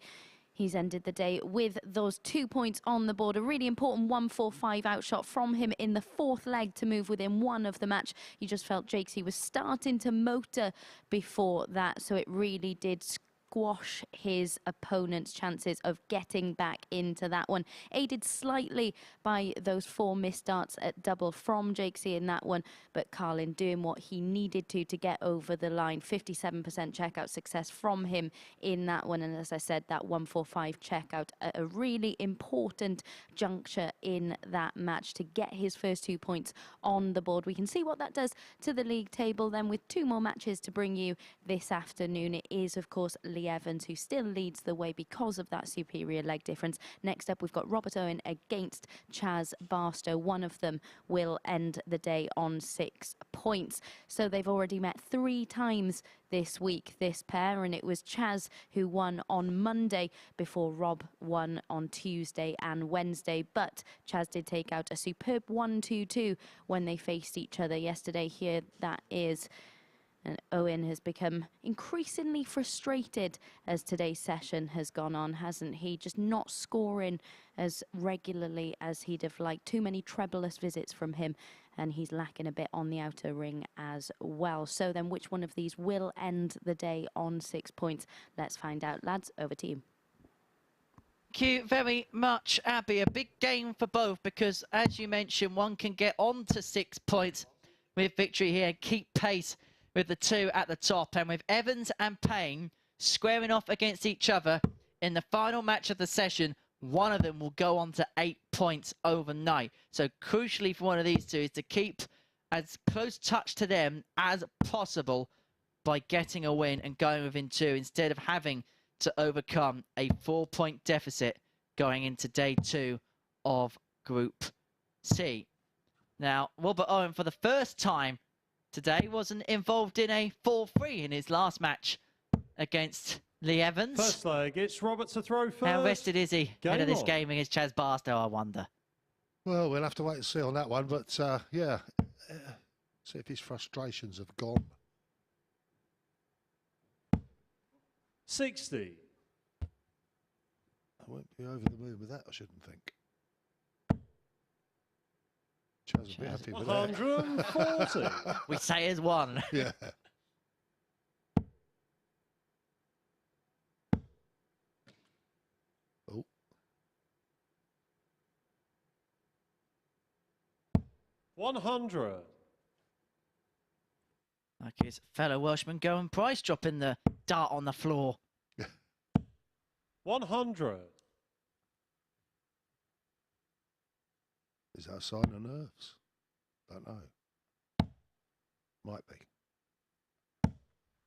He's ended the day with those 2 points on the board. A really important 1-4-5 outshot from him in the 4th leg to move within 1 of the match. You just felt Jacques was starting to motor before that, so it really did squash his opponent's chances of getting back into that one. Aided slightly by those 4 missed starts at double from Jacques in that one, but Carlin doing what he needed to get over the line. 57% checkout success from him in that one, and as I said, that 1-4-5 checkout at a really important juncture in that match to get his first 2 points on the board. We can see what that does to the league table then, with 2 more matches to bring you this afternoon. It is, of course, Lee Evans, who still leads the way because of that superior leg difference. Next up, we've got Robert Owen against Chaz Barstow. One of them will end the day on 6 points. So they've already met 3 times this week, this pair, and it was Chaz who won on Monday before Rob won on Tuesday and Wednesday. But Chaz did take out a superb 1-2-2 when they faced each other yesterday. Here that is. And Owen has become increasingly frustrated as today's session has gone on, hasn't he? Just not scoring as regularly as he'd have liked. Too many trebleless visits from him, and he's lacking a bit on the outer ring as well. So then which one of these will end the day on 6 points? Let's find out. Lads, over to you. Thank you very much, Abby. A big game for both because, as you mentioned, one can get on to 6 points with victory here, keep pace with the 2 at the top, and with Evans and Payne squaring off against each other in the final match of the session, one of them will go on to 8 points overnight. So crucially for one of these 2 is to keep as close touch to them as possible by getting a win and going within 2 instead of having to overcome a 4-point deficit going into day 2 of Group C. Now, Robert Owen, for the first time today, wasn't involved in a 4-3 in his last match against Lee Evans. First leg, it's Robert to throw first. How rested is he ahead of this game against Chaz Barstow, I wonder? Well, we'll have to wait and see on that one, but yeah, see if his frustrations have gone. 60. I won't be over the moon with that, I shouldn't think. Chaz will be happy with that. 140. We say as one. Yeah. Oh. 100. Like his fellow Welshman, Gavin Price dropping the dart on the floor. 100. Is that a sign of nerves? Don't know. Might be.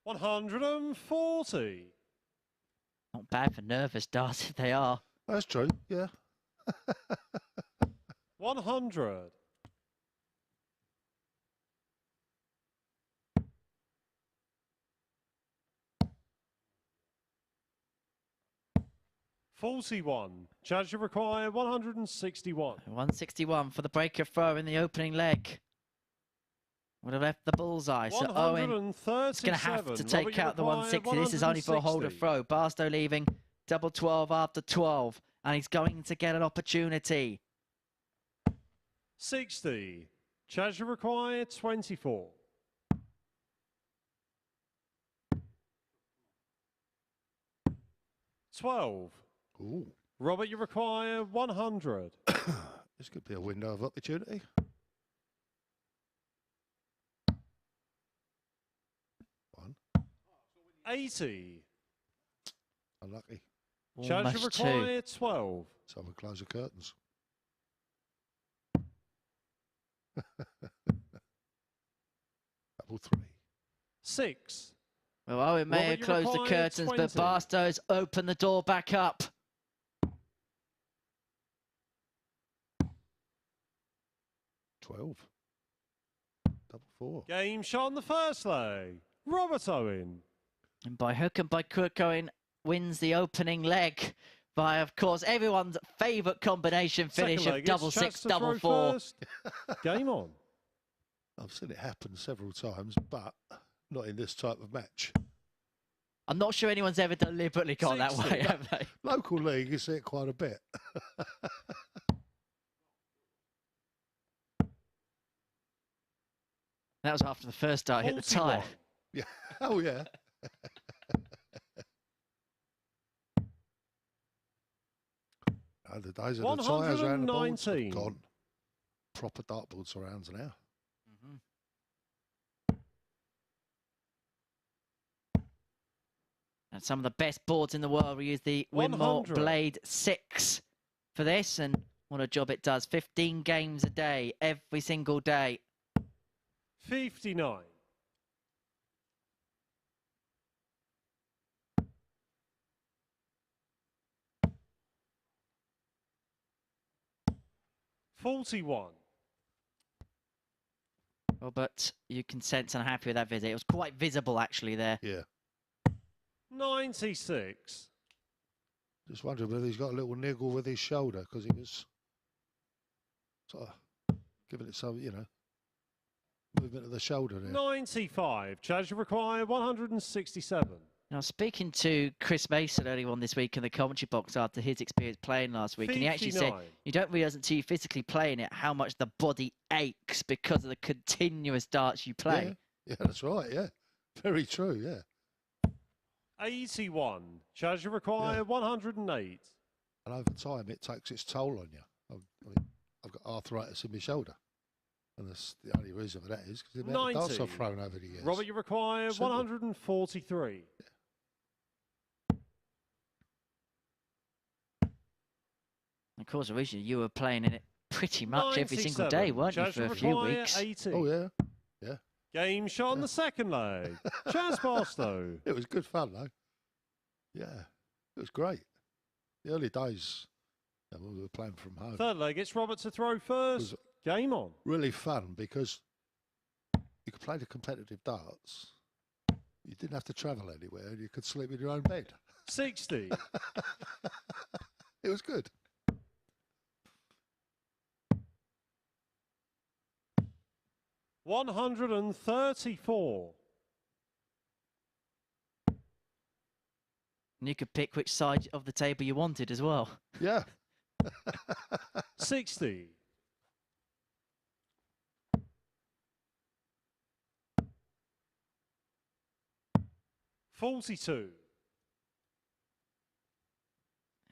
140. Not bad for nervous darts if they are. That's true, yeah. 100. 41. Chaz, you require 161. 161 for the breaker throw in the opening leg. Would have left the bullseye. So Owen is going to have to take out the 160. This is only for a holder throw. Barstow leaving double 12 after 12. And he's going to get an opportunity. 60. Chaz, you require 24. 12. Ooh. Robert, you require 100. This could be a window of opportunity. 80. Unlucky. Chaz, you require 12. Someone close the curtains. Double 3. 6. Well, Owen may have closed the curtains, 20. But Barstow has opened the door back up. 12. Double 4. Game shot on the first leg. Robert Owen. And by hook and by crook, Owen wins the opening leg by, of course, everyone's favourite combination finish of double six, double four. Game on. I've seen it happen several times, but not in this type of match. I'm not sure anyone's ever deliberately gone that way, have they? Local league, you see it quite a bit. That was after the first start hit the tyre. Yeah. Oh, yeah. The days of the tyres around the boards have gone. Proper dartboard surrounds now. And some of the best boards in the world. We use the Winmore Blade 6 for this, and what a job it does. 15 games a day, every single day. 59. $41. Robert, you can sense unhappy with that visit. It was quite visible, actually, there. Yeah. 96. Just wondering whether he's got a little niggle with his shoulder, because he was sort of giving it some, you know, movement of the shoulder there. 95. Charge required 167. Now, speaking to Chris Mason earlier on this week in the commentary box after his experience playing last week, 59. And he actually said you don't realise until you're physically playing it how much the body aches because of the continuous darts you play. Yeah, that's right, yeah. Very true, yeah. 81. Charge required 108. And over time, it takes its toll on you. I mean, I've got arthritis in my shoulder. And that's the only reason for that is because the amount of darts I've thrown over the years. Robert, you require 143. Of course, originally you were playing in it pretty much every single day, weren't you, for a few weeks? 80. Oh, yeah. Yeah. Game shot on the second leg. Jacques Barstow. It was good fun, though. Yeah, it was great. The early days, when we were playing from home. Third leg, it's Robert to throw first. Game on. Really fun because you could play the competitive darts. You didn't have to travel anywhere. You could sleep in your own bed. 60. It was good. $134. And you could pick which side of the table you wanted as well. Yeah. 60. $42.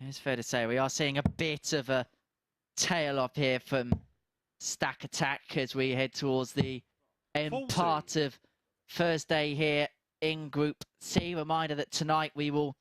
It's fair to say we are seeing a bit of a tail off here from Stack Attack as we head towards the end part of Thursday here in Group C. Reminder that tonight we will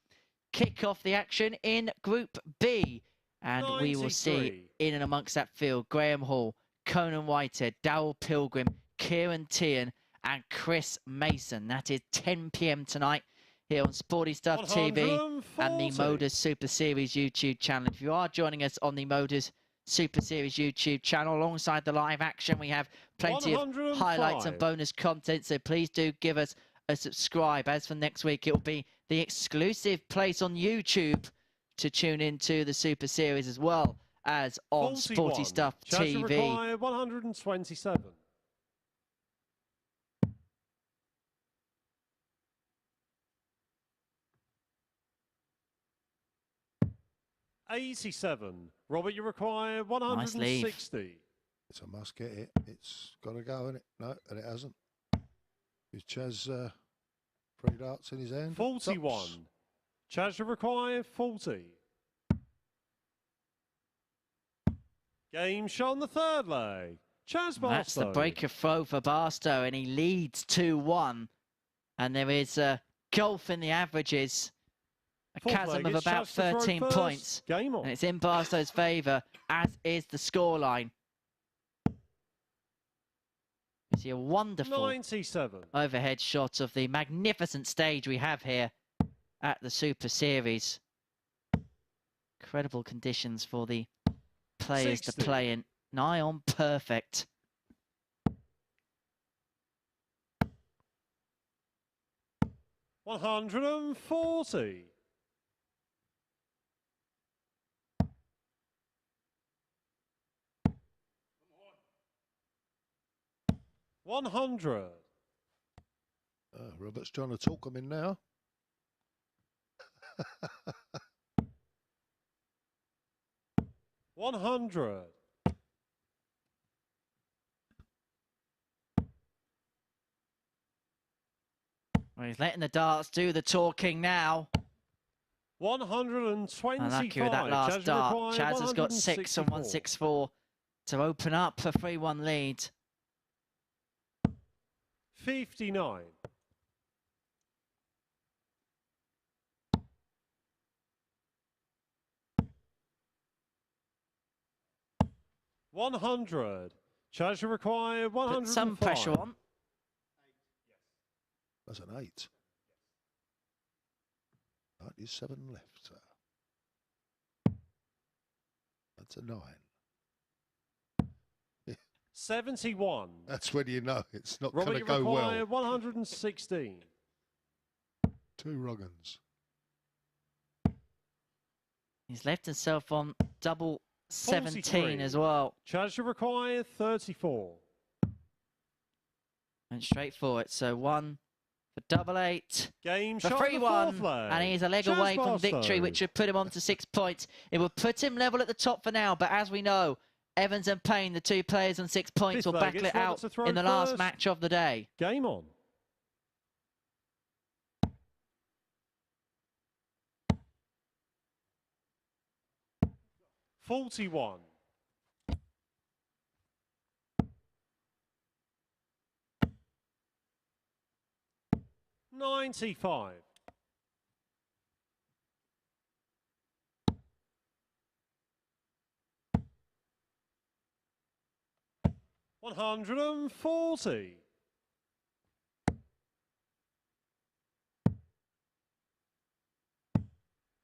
kick off the action in Group B, and 93. We will see in and amongst that field Graham Hall, Conan Whitehead, Darryl Pilgrim, Kieran Tian and Chris Mason. That is 10 PM tonight here on Sporty Stuff TV and the MODUS Super Series YouTube channel. If you are joining us on the MODUS Super Series YouTube channel, alongside the live action, we have plenty of highlights and bonus content, so please do give us a subscribe. As for next week, it will be the exclusive place on YouTube to tune into the Super Series, as well as on 41. Sporty Stuff TV. 127. $87. Robert, you require 160. Nice, it's a must get it. It's got to go, isn't it? No, and it hasn't. Is Chaz 3 darts in his hand? 41. Tops. Chaz, you require 40. Game shot on the third leg. Chaz Barstow. That's the breaker throw for Barstow, and he leads 2-1. And there is a gulf in the averages. A chasm of about 13 points. Game on. And it's in Barstow's favour, as is the scoreline. You see a wonderful 97. Overhead shot of the magnificent stage we have here at the Super Series. Incredible conditions for the players 60. To play in. Nigh on perfect. $140. 100. Robert's trying to talk him in now. 100. Well, he's letting the darts do the talking now. 125. Unlucky with that last dart. Chaz has got 6 on 164 to open up a 3-1 lead. 59. 100. Charge to require 105. Put some pressure on. That's an 8. 97 left. That's a 9. 71. That's when you know it's not going to Robert, go you require well. 116. 2 Ruggans. He's left himself on double 17 43. as well. Charge to require 34. Went straight for it. So 1 for double 8. Game For shot 3-1. And he's a leg away from Barstow. victory, which would put him on to 6 points. It would put him level at the top for now. But as we know, Evans and Payne, the 2 players on 6 points, Fifth will leg, battle it's it Robert out to throw in the last first. match of the day. Game on. $41. 95. 140.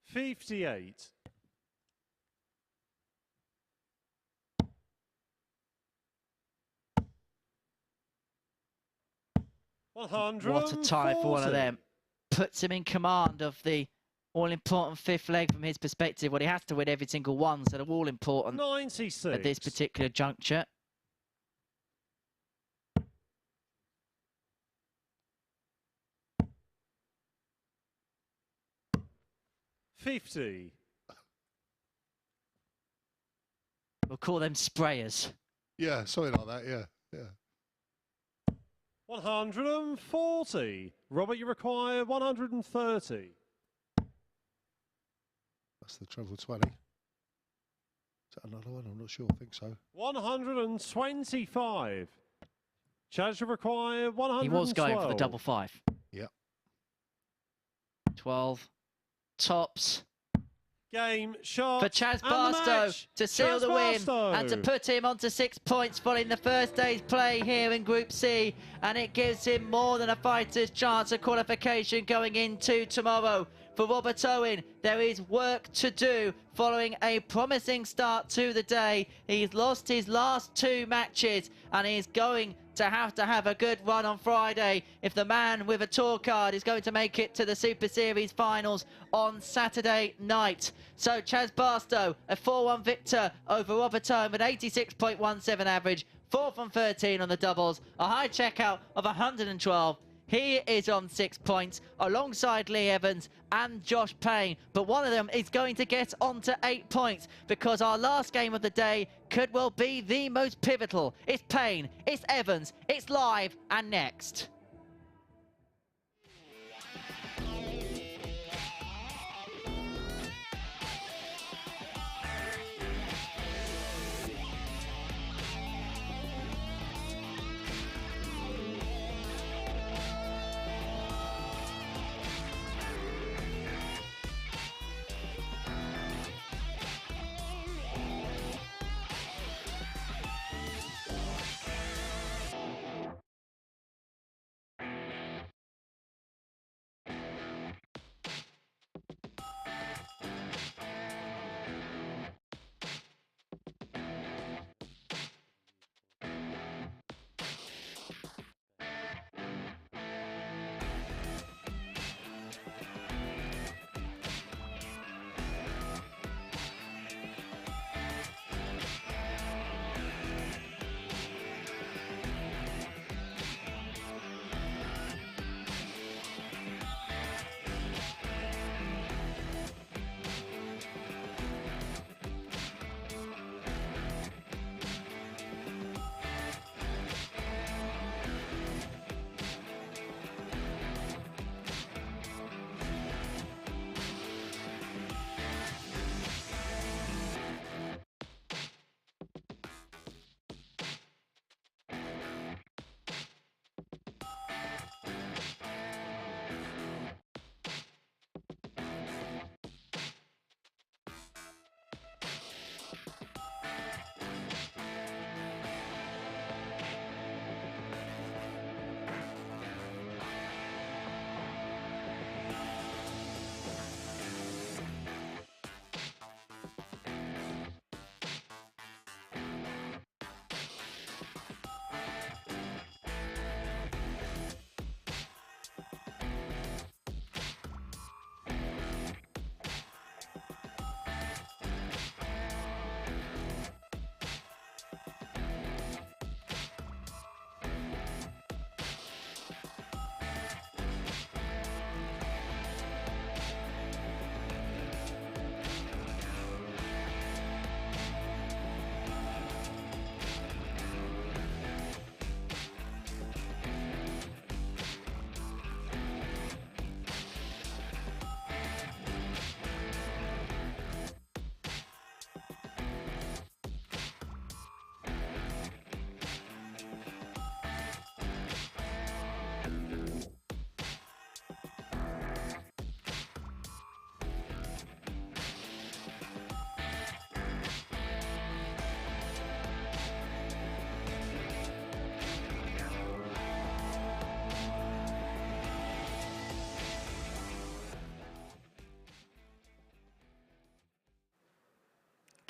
58. 140. What a tie for one of them. Puts him in command of the all-important 5th leg from his perspective. Well, he has to win every single one, so they're all important 96. at this particular juncture. 50. We'll call them sprayers. Yeah, something like that, yeah. 140. Robert, you require 130. That's the treble 20. Is that another one? I'm not sure. I think so. 125. Chaz, you require 112. He was going for the double 5. Yep. 12. Tops. Game shot For Chaz and the Barstow match. to seal Chaz the win Barstow. and to put him onto 6 points following the first day's play here in Group C, and it gives him more than a fighter's chance of qualification going into tomorrow. For Robert Owen, there is work to do following a promising start to the day. He's lost his last 2 matches and he's going to have a good run on Friday if the man with a tour card is going to make it to the Super Series finals on Saturday night. So Chaz Barstow, a 4-1 victor over Robert Owen with 86.17 average, 4 from 13 on the doubles, a high checkout of 112. He is on 6 points alongside Lee Evans and Josh Payne. But one of them is going to get onto 8 points because our last game of the day could well be the most pivotal. It's Payne, it's Evans, it's live and next.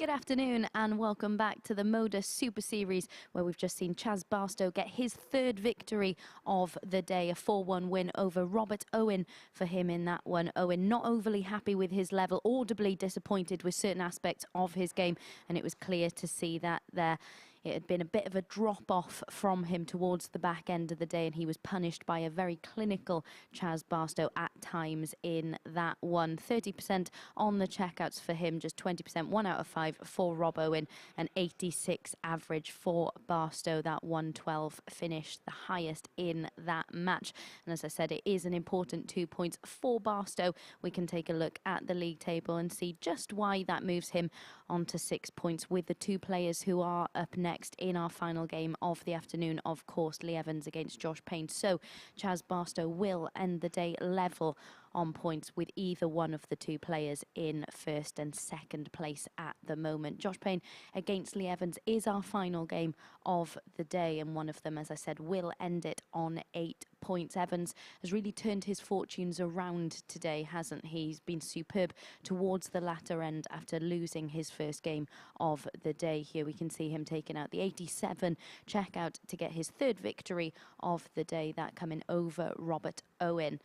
Good afternoon and welcome back to the MODUS Super Series, where we've just seen Chaz Barstow get his third victory of the day, a 4-1 win over Robert Owen for him in that one. Owen not overly happy with his level, audibly disappointed with certain aspects of his game, and it was clear to see that there. It had been a bit of a drop-off from him towards the back end of the day, and he was punished by a very clinical Chaz Barstow at times in that one. 30% on the checkouts for him, just 20%, 1 out of 5 for Rob Owen, and 86 average for Barstow. That 112 finished the highest in that match. And as I said, it is an important 2 points for Barstow. We can take a look at the league table and see just why that moves him on to 6 points with the 2 players who are up next in our final game of the afternoon, of course, Lee Evans against Josh Payne. So Chaz Barstow will end the day level on points with either one of the 2 players in first and second place at the moment. Josh Payne against Lee Evans is our final game of the day, and one of them, as I said, will end it on 8 points. Evans has really turned his fortunes around today, hasn't he? He's been superb towards the latter end after losing his first game of the day. Here we can see him taking out the 87 checkout to get his third victory of the day, that coming over Robert Owen.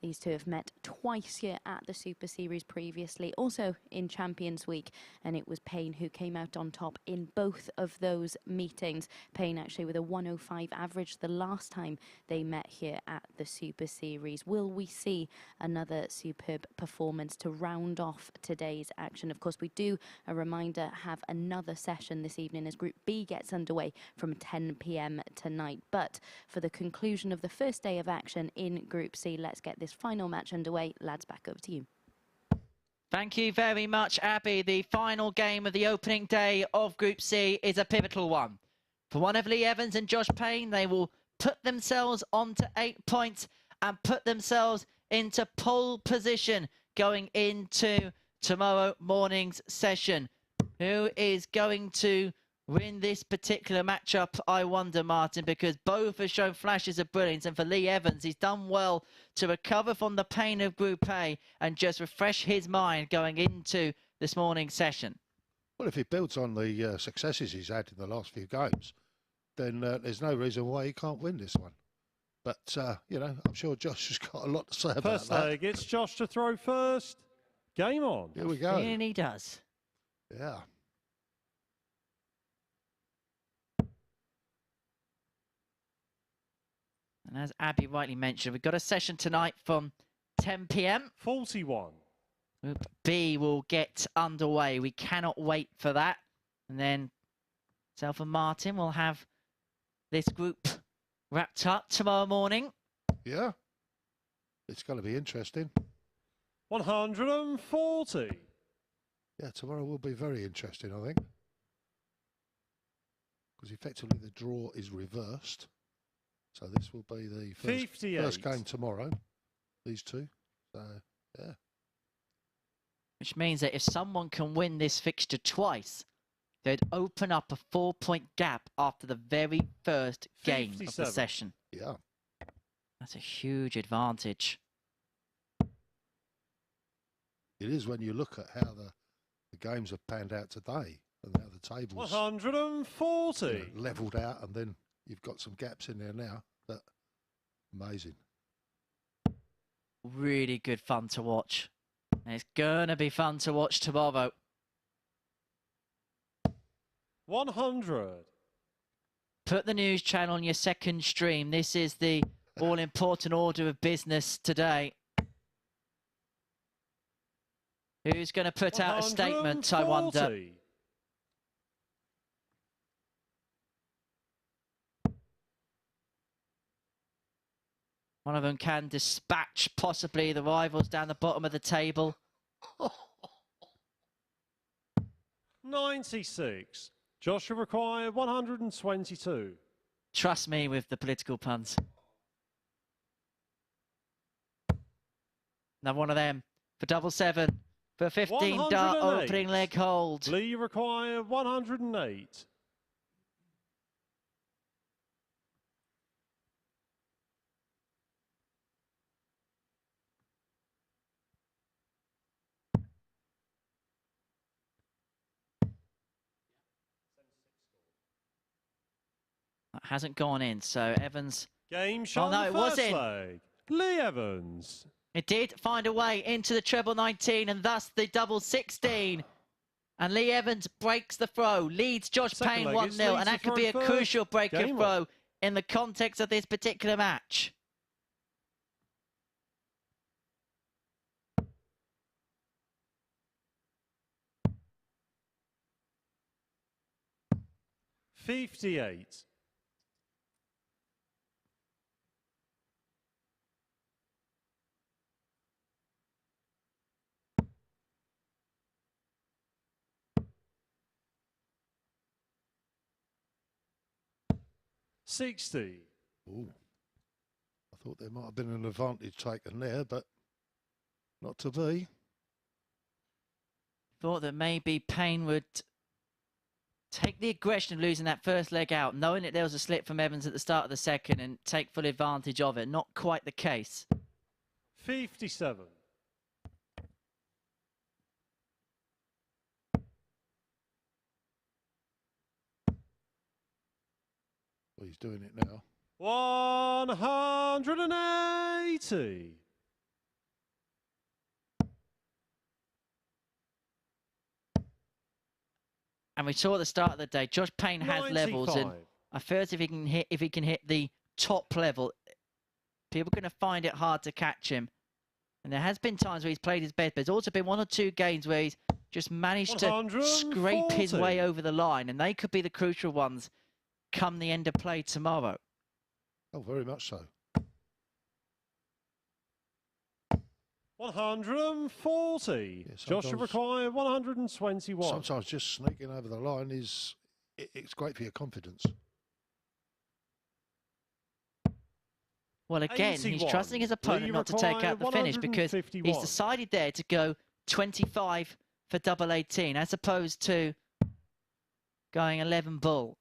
These two have met twice here at the Super Series previously, also in Champions Week, and it was Payne who came out on top in both of those meetings. Payne actually with a 105 average the last time they met here at the Super Series. Will we see another superb performance to round off today's action? Of course, we do, a reminder, have another session this evening as Group B gets underway from 10 p.m. tonight. But for the conclusion of the first day of action in Group C, let's get this final match underway. Lads, back over to you. Thank you very much, Abby. The final game of the opening day of Group C is a pivotal one. For one of Lee Evans and Josh Payne, they will put themselves onto 8 points and put themselves into pole position going into tomorrow morning's session. Who is going to win this particular matchup, I wonder, Martin, because both have shown flashes of brilliance, and for Lee Evans, he's done well to recover from the pain of Group A and just refresh his mind going into this morning's session. Well, if he builds on the successes he's had in the last few games, then there's no reason why he can't win this one. But, you know, I'm sure Josh has got a lot to say about that. First leg, it's Josh to throw first. Game on. Here we go. And he does. Yeah. And as Abby rightly mentioned, we've got a session tonight from 10 p.m. 41. Group B will get underway. We cannot wait for that. And then self and Martin will have this group wrapped up tomorrow morning. Yeah. It's going to be interesting. 140. Yeah, tomorrow will be very interesting, I think. Because effectively the draw is reversed. So this will be the first game tomorrow, these two. So, yeah. Which means that if someone can win this fixture twice, they'd open up a 4-point gap after the very first game of the session. Yeah. That's a huge advantage. It is when you look at how the games have panned out today and how the tables 140 you know, levelled out, and then you've got some gaps in there now. That amazing. Really good fun to watch. And it's gonna be fun to watch tomorrow. 100. Put the news channel on your second stream. This is the all-important order of business today. Who's going to put out a statement, I wonder? One of them can dispatch possibly the rivals down the bottom of the table. 96. Joshua required 122. Trust me with the political puns. Now one of them for double 7 for 15 dart opening leg hold. Lee required 108. hasn't gone in. So Evans. Game shot. Oh no, it was in. Leg. Lee Evans. It did find a way into the treble 19 and thus the double 16. And Lee Evans breaks the throw, leads Josh Payne 1-0, and that could be a crucial break of throw in the context of this particular match. $58. $60. Ooh. I thought there might have been an advantage taken there, but not to be. Thought that maybe Payne would take the aggression of losing that first leg out, knowing that there was a slip from Evans at the start of the second, and take full advantage of it. Not quite the case. 57. Well, he's doing it now. 180. And we saw at the start of the day, Josh Payne has 95. levels, and I feel as if he can hit the top level, people are going to find it hard to catch him. And there has been times where he's played his best, but there's also been 1 or 2 games where he's just managed to scrape his way over the line, and they could be the crucial ones come the end of play tomorrow. Oh, very much so. 140. Yeah, Joshua required 121. Sometimes just sneaking over the line is it's great for your confidence. Well, again, 81. he's trusting his opponent not to take out the finish because he's decided there to go 25 for double 18 as opposed to going 11 bull.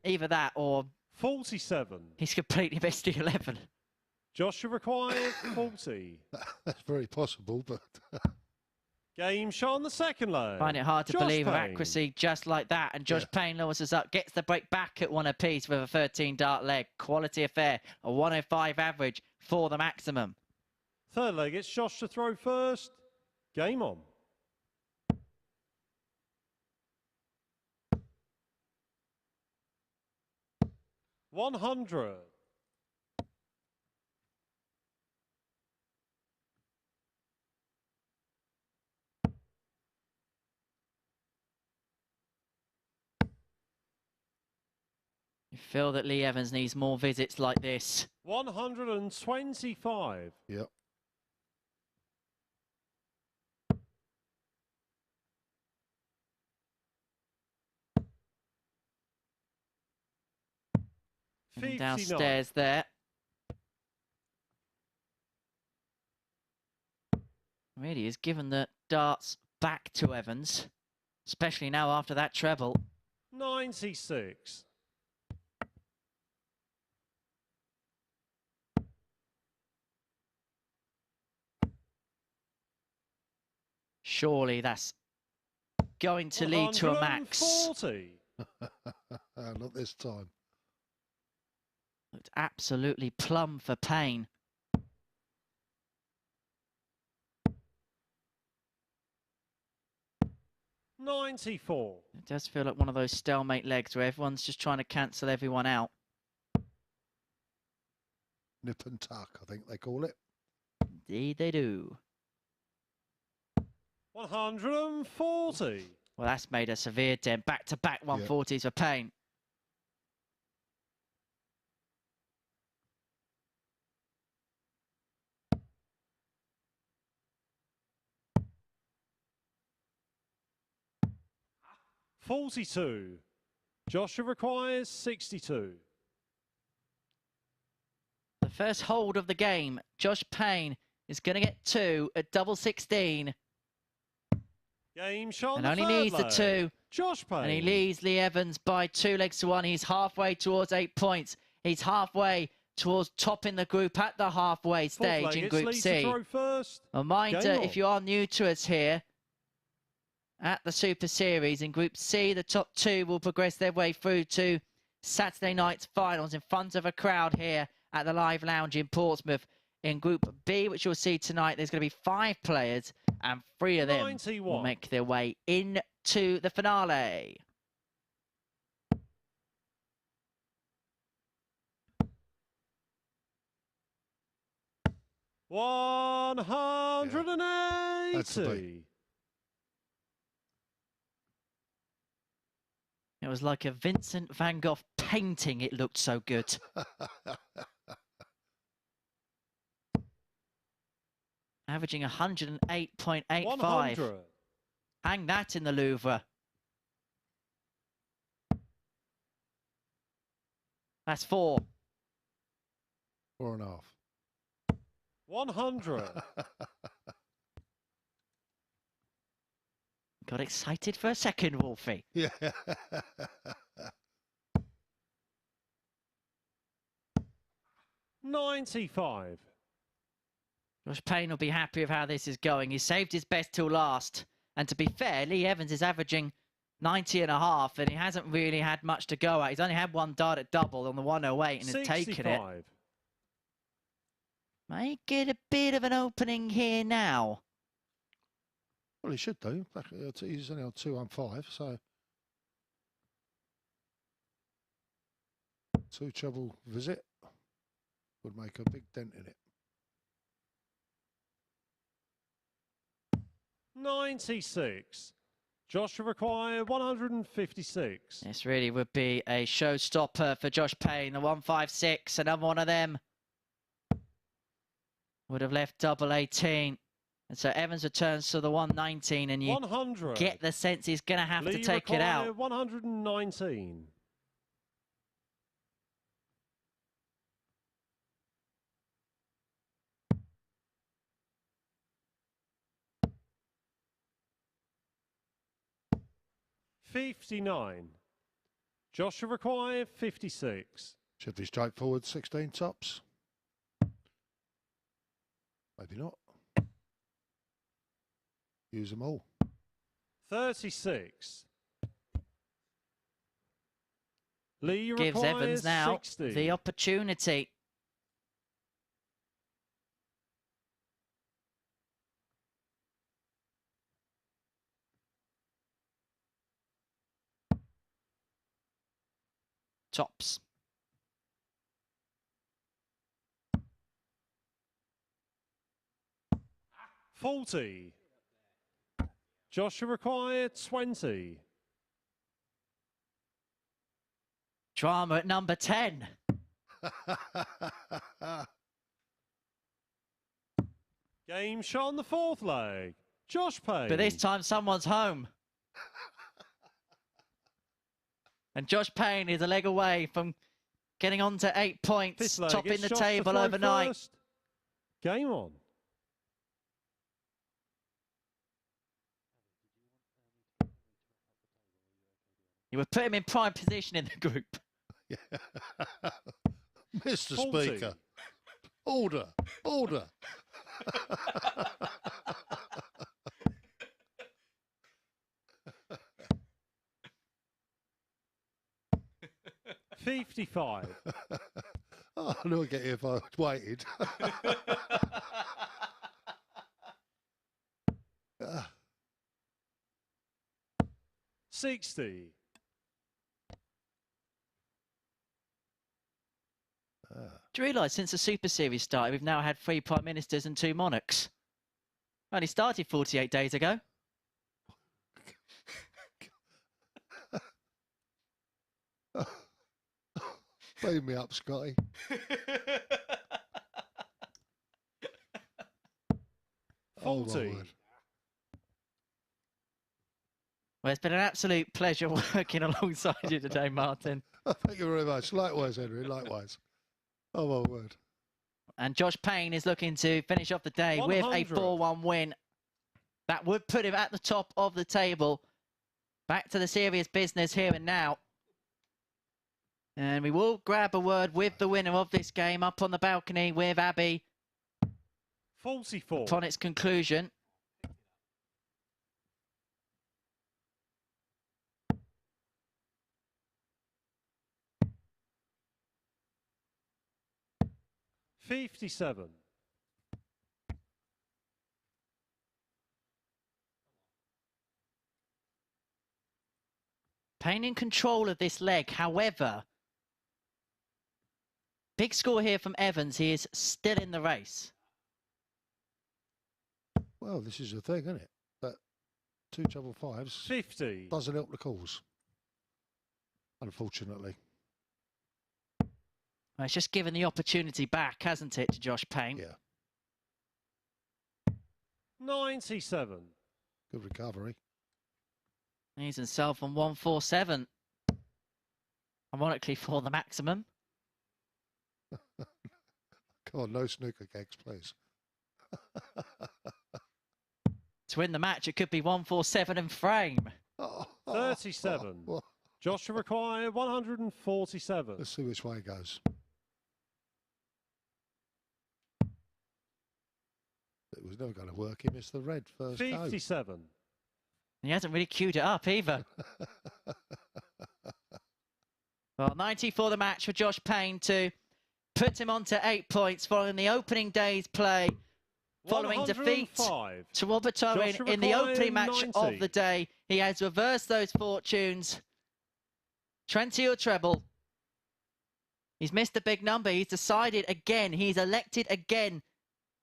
Either that or 47. He's completely missed the 11. Joshua required 40. That's very possible, but... Game shot on the second leg. Find it hard to Josh believe with Payne. accuracy just like that. And Josh Payne lowers us up, gets the break back at 1 apiece with a 13 dart leg. Quality affair, a 105 average for the maximum. Third leg, it's Josh to throw first. Game on. $100. You feel that Lee Evans needs more visits like this. 125. Yep. And downstairs there. Really has given the darts back to Evans, especially now after that treble. 96. Surely that's going to lead to a max. 140. Not this time. Looked absolutely plumb for Payne. $94. It does feel like one of those stalemate legs where everyone's just trying to cancel everyone out. Nip and tuck, I think they call it. Indeed they do. 140. Well, that's made a severe dent. Back-to-back 140s for Payne. $42. Joshua requires 62. The first hold of the game. Josh Payne is going to get 2 at double 16. Game shot And only needs the 2. Josh Payne. And he leads Lee Evans by 2 legs to 1. He's halfway towards 8 points. He's halfway towards topping the group at the halfway stage in Group C. Reminder, if you are new to us here, at the Super Series in Group C, the top 2 will progress their way through to Saturday night's finals in front of a crowd here at the Live Lounge in Portsmouth. In Group B, which you'll see tonight, there's going to be 5 players, and 3 of them 91. will make their way into the finale. Yeah. 180. It was like a Vincent van Gogh painting. It looked so good. Averaging 108.85. 100. Hang that in the Louvre. That's 4. 4.5. 100. Got excited for a second, Wolfie. Yeah. 95. Josh Payne will be happy with how this is going. He saved his best till last. And to be fair, Lee Evans is averaging 90.5, and he hasn't really had much to go at. He's only had 1 dart at double on the 108 and has taken it. Might get a bit of an opening here now. Well, he should do. He's only on 2-1-5, so 2 treble visit would make a big dent in it. 96. Josh required 156. This really would be a showstopper for Josh Payne. The 156, another one of them would have left double 18. And so Evans returns to the 119, and you 100. get the sense he's going to have Lee to take it out. 119. 59. Joshua required 56. Should be straightforward, 16 tops. Maybe not. Use them all. 36. Lee Gives requires Evans now 60. the opportunity. Tops. $40. Joshua required 20. Drama at number 10. Game shot on the 4th leg. Josh Payne. But this time someone's home. And Josh Payne is a leg away from getting on to 8 points, topping the table overnight. First. Game on. You would put him in prime position in the group. Yeah. Mr. 40. Speaker, order, order. 55. Oh, I knew I'd get here if I waited. 60. Do you realise since the Super Series started, we've now had 3 Prime Ministers and 2 monarchs? Only started 48 days ago. Beam me up, Scotty. Oh, my 40. word. Well, it's been an absolute pleasure working alongside you today, Martin. Thank you very much. Likewise, Henry. Likewise. Oh, my word. And Josh Payne is looking to finish off the day with a 4-1 win. That would put him at the top of the table. Back to the serious business here and now. And we will grab a word with the winner of this game up on the balcony with Abby 44. upon its conclusion. 57. Payne in control of this leg. However, big score here from Evans. He is still in the race. Well, this is the thing, isn't it? But 2 double fives 50. doesn't help the cause, unfortunately. Well, it's just given the opportunity back, hasn't it, to Josh Payne? Yeah. 97. Good recovery. He's himself on 147. Ironically, for the maximum. Come on, no snooker gags, please. To win the match, it could be 147 in frame. 37. Josh will require 147. Let's see which way it goes. It was never going to work. He missed the red first 57. He hasn't really queued it up either. Well, 90 for the match for Josh Payne to put him on to 8 points following the opening day's play. Following defeat to Robert Owen in the opening match of the day. He has reversed those fortunes. 20 or treble. He's missed a big number. He's decided again. He's elected again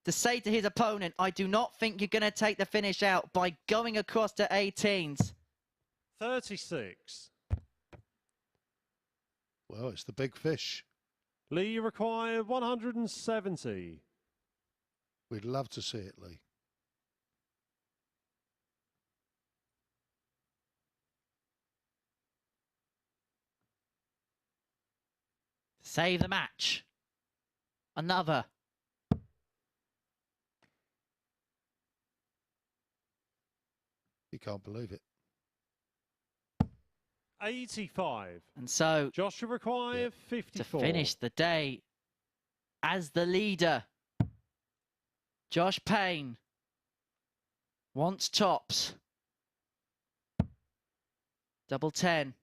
to say to his opponent, I do not think you're going to take the finish out by going across to 18s. 36. Well, it's the big fish. Lee, you require 170. We'd love to see it, Lee. Save the match. Another. You can't believe it. 85. And so, Josh will require 54. To finish the day as the leader, Josh Payne wants tops. Double 10.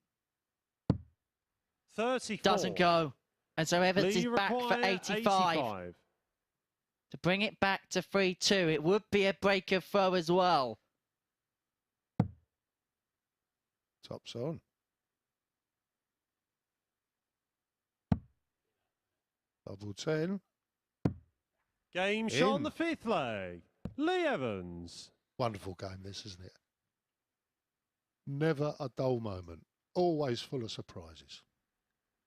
34. Doesn't go. And so Evans Lee is back for 85. To bring it back to 3-2. It would be a breaker throw as well. Tops on. Double 10. Game shot on the 5th leg. Lee Evans. Wonderful game, this, isn't it? Never a dull moment. Always full of surprises.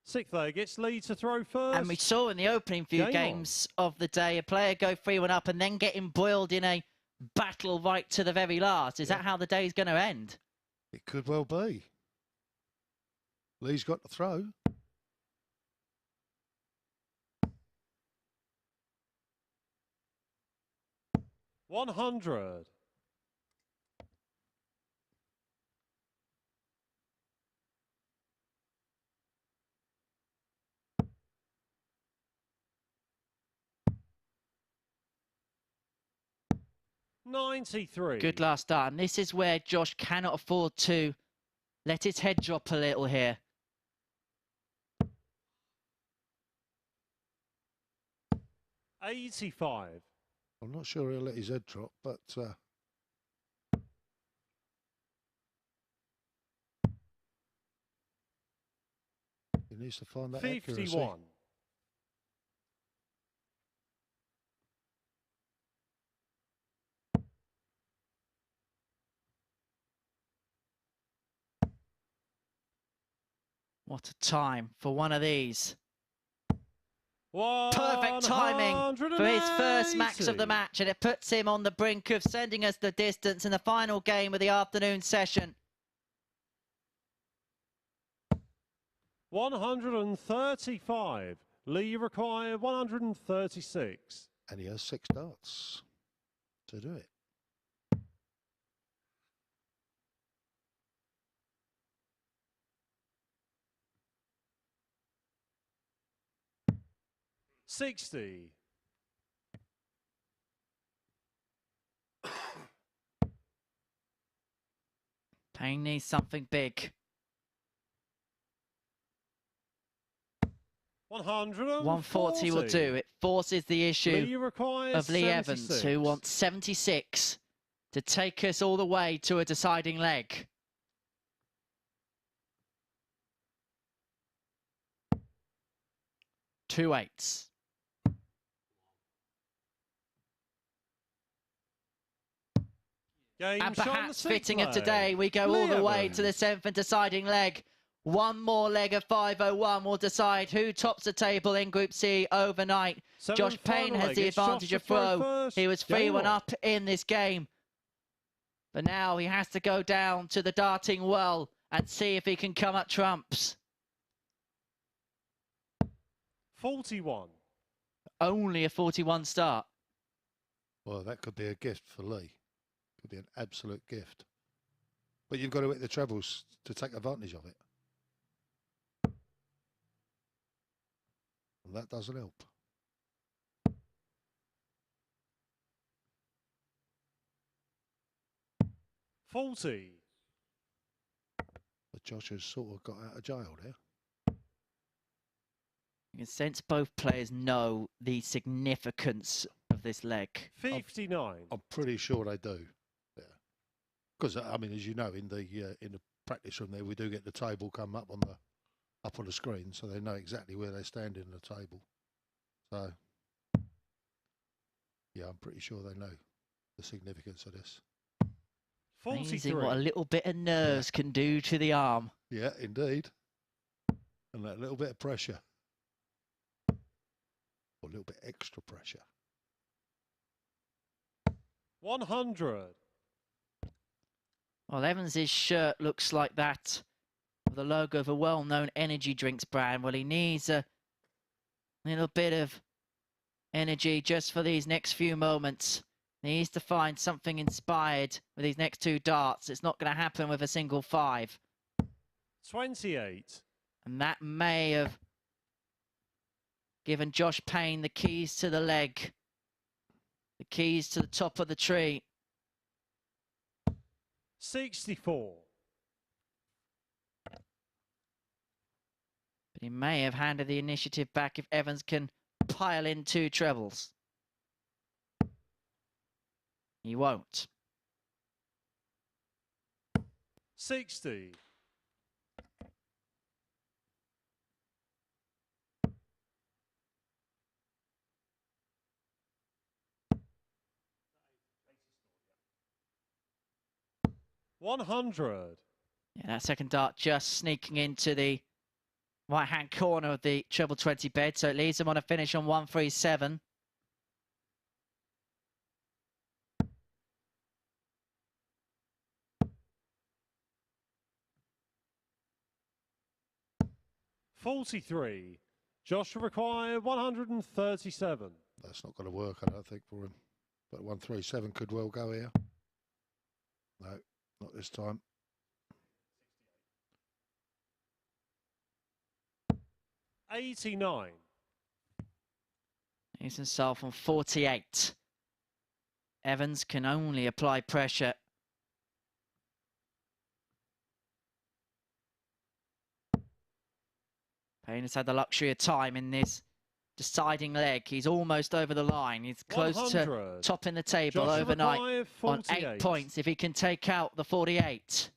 6th leg, it's Lee to throw first. And we saw in the opening few games of the day a player go 3-1 up and then get embroiled in a battle right to the very last. Is that how the day's going to end? It could well be. Lee's got to throw. $100. $93. Good last start. And this is where Josh cannot afford to let his head drop a little here. $85. I'm not sure he'll let his head drop, but he needs to find that 51. accuracy. What a time for one of these. 180. Perfect timing for his first max of the match, and it puts him on the brink of sending us the distance in the final game of the afternoon session. 135. Lee require 136. And he has 6 darts to do it. $60. Payne needs something big. 140 will do. It forces the issue of Lee 76. Evans, who wants 76 to take us all the way to a deciding leg. Two eights. Game And shot on perhaps the fitting of leg. today, we go all the way to the 7th and deciding leg. One more leg of 5:01 will decide who tops the table in Group C overnight. Josh Payne has the advantage of throw. He was 3-1 up in this game. But now he has to go down to the darting well and see if he can come up trumps. 41. Only a 41 start. Well, that could be a gift for Lee. Could be an absolute gift. But you've got to hit the trebles to take advantage of it. And that doesn't help. $40. But Josh has sort of got out of jail there. You can sense both players know the significance of this leg. 59. I'm pretty sure they do. Yeah. Because I mean, as you know, in the practice room there, we do get the table come up on the screen, so they know exactly where they stand in the table. So yeah, I'm pretty sure they know the significance of this. 43. Amazing what a little bit of nerves can do to the arm. Yeah, indeed. And that little bit of pressure. Or a little bit extra pressure. 100. Well, Evans's shirt looks like that, with the logo of a well-known energy drinks brand. Well, he needs a little bit of energy just for these next few moments. He needs to find something inspired with these next two darts. It's not going to happen with a single 5. 28. And that may have given Josh Payne the keys to the leg, the keys to the top of the tree. 64. But he may have handed the initiative back if Evans can pile in 2 trebles. He won't. 60. $100. Yeah, that second dart just sneaking into the right-hand corner of the treble 20 bed, so it leaves him on a finish on 137. $43. Josh will require 137. That's not going to work, I don't think, for him. But 137 could well go here. No, not this time. 89. He's himself on 48. Evans can only apply pressure. Payne has had the luxury of time in this deciding leg. He's almost over the line. He's close 100. to topping the table Josh overnight on 8 48. points if he can take out the 48.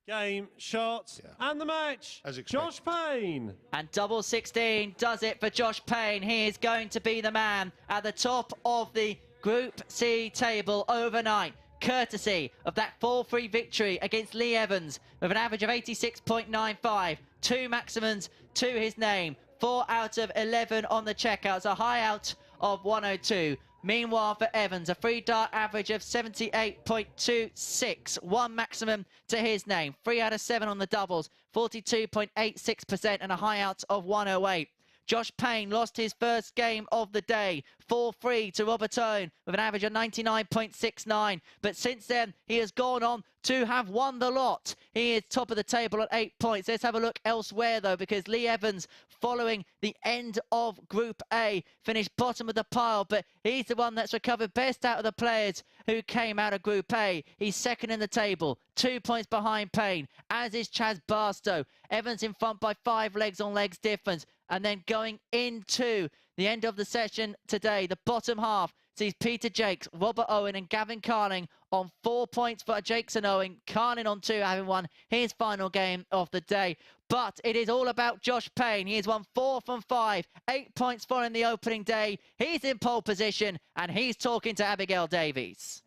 Game, shots, and the match. As expected. Josh Payne. And double 16 does it for Josh Payne. He is going to be the man at the top of the Group C table overnight, courtesy of that 4-3 victory against Lee Evans with an average of 86.95. 2 maximums to his name. 4 out of 11 on the checkouts. A high out of 102. Meanwhile, for Evans, a 3-dart average of 78.26. 1 maximum to his name. 3 out of 7 on the doubles. 42.86% and a high out of 108. Josh Payne lost his first game of the day, 4-3 to Robert Owen with an average of 99.69. But since then, he has gone on to have won the lot. He is top of the table at 8 points. Let's have a look elsewhere, though, because Lee Evans, following the end of Group A, finished bottom of the pile, but he's the one that's recovered best out of the players who came out of Group A. He's second in the table, 2 points behind Payne, as is Chaz Barstow. Evans in front by 5 legs on legs difference. And then going into the end of the session today, the bottom half sees Peter Jacques, Robert Owen and Gavin Carlin on 4 points for Jacques and Owen. Carlin on 2, having won his final game of the day. But it is all about Josh Payne. He has won 4 from 5, 8 points following the opening day. He's in pole position and he's talking to Abigail Davies.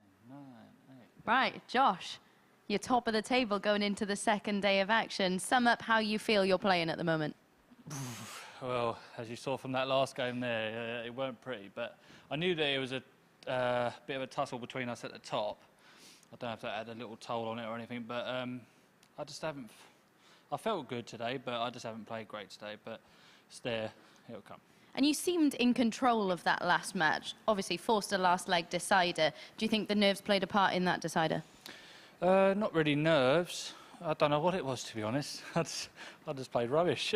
Right, Josh, you're top of the table going into the second day of action. Sum up how you feel you're playing at the moment. Well, as you saw from that last game there, it weren't pretty, but I knew that it was a bit of a tussle between us at the top. I don't know if that had a little toll on it or anything, but I just haven't... I felt good today, but I just haven't played great today, but it's there, it'll come. And you seemed in control of that last match. Obviously, forced a last leg decider. Do you think the nerves played a part in that decider? Not really nerves. I don't know what it was, to be honest. I just played rubbish.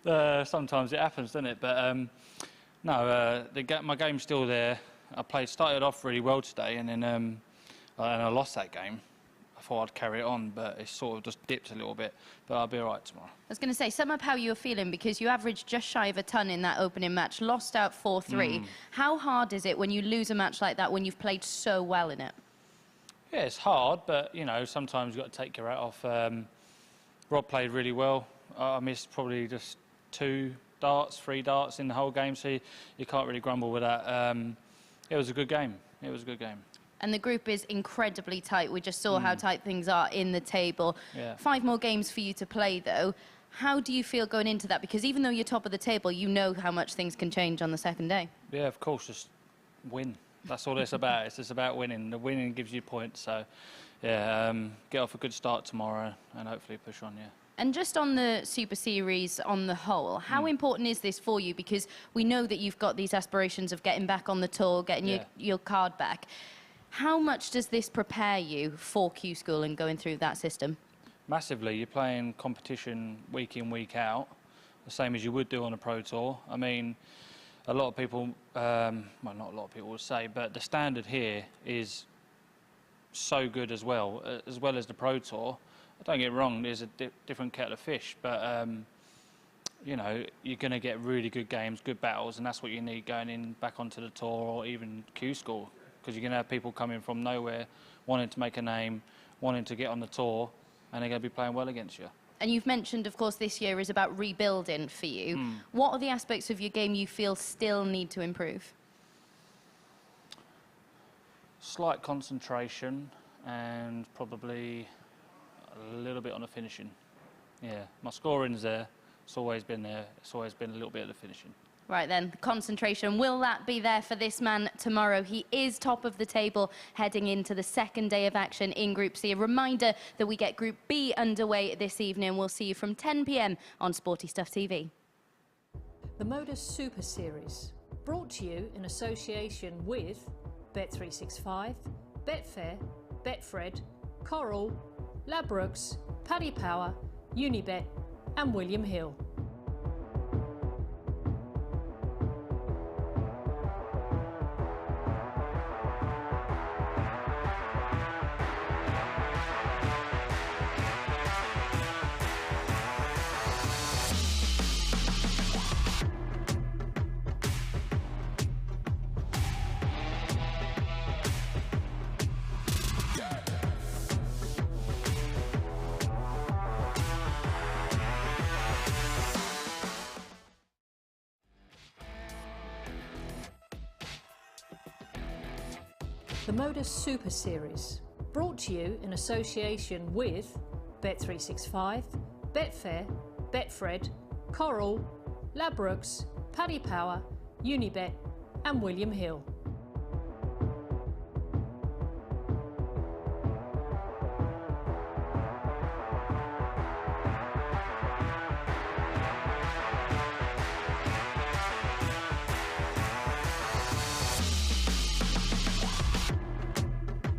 Sometimes it happens, doesn't it? But no, my game's still there. Started off really well today, and then I lost that game. I thought I'd carry it on, but it sort of just dipped a little bit. But I'll be all right tomorrow. I was going to say, sum up how you were feeling, because you averaged just shy of a ton in that opening match, lost out 4-3. How hard is it when you lose a match like that when you've played so well in it? Yeah, it's hard, but, you know, sometimes you've got to take your hat off. Rob played really well. I missed probably just 3 darts in the whole game, so you can't really grumble with that. It was a good game. It was a good game. And the group is incredibly tight. We just saw how tight things are in the table. Yeah. 5 more games for you to play, though. How do you feel going into that? Because even though you're top of the table, you know how much things can change on the second day. Yeah, of course, just win. That's all it's about. It's just about winning. The winning gives you points. So, yeah, get off a good start tomorrow and hopefully push on, yeah. And just on the Super Series on the whole, how important is this for you? Because we know that you've got these aspirations of getting back on the tour, getting your card back. How much does this prepare you for Q School and going through that system? Massively. You're playing competition week in, week out, the same as you would do on a Pro Tour. I mean, a lot of people, well, not a lot of people would say, but the standard here is so good as well as the Pro Tour. Don't get me wrong, there's a different kettle of fish, but, you know, you're going to get really good games, good battles, and that's what you need going in back onto the tour or even Q School, because you're going to have people coming from nowhere, wanting to make a name, wanting to get on the tour, and they're going to be playing well against you. And you've mentioned, of course, this year is about rebuilding for you. What are the aspects of your game you feel still need to improve? Slight concentration and probably a little bit on the finishing. Yeah, my scoring's there. It's always been there. It's always been a little bit of the finishing. Right then, concentration. Will that be there for this man tomorrow? He is top of the table heading into the second day of action in Group C. A reminder that we get Group B underway this evening. We'll see you from 10 p.m. on Sporty Stuff TV. The MODUS Super Series, brought to you in association with Bet365, Betfair, Betfred, Coral, Ladbrokes, Paddy Power, Unibet and William Hill. The MODUS Super Series, brought to you in association with Bet365, Betfair, Betfred, Coral, Ladbrokes, Paddy Power, Unibet and William Hill.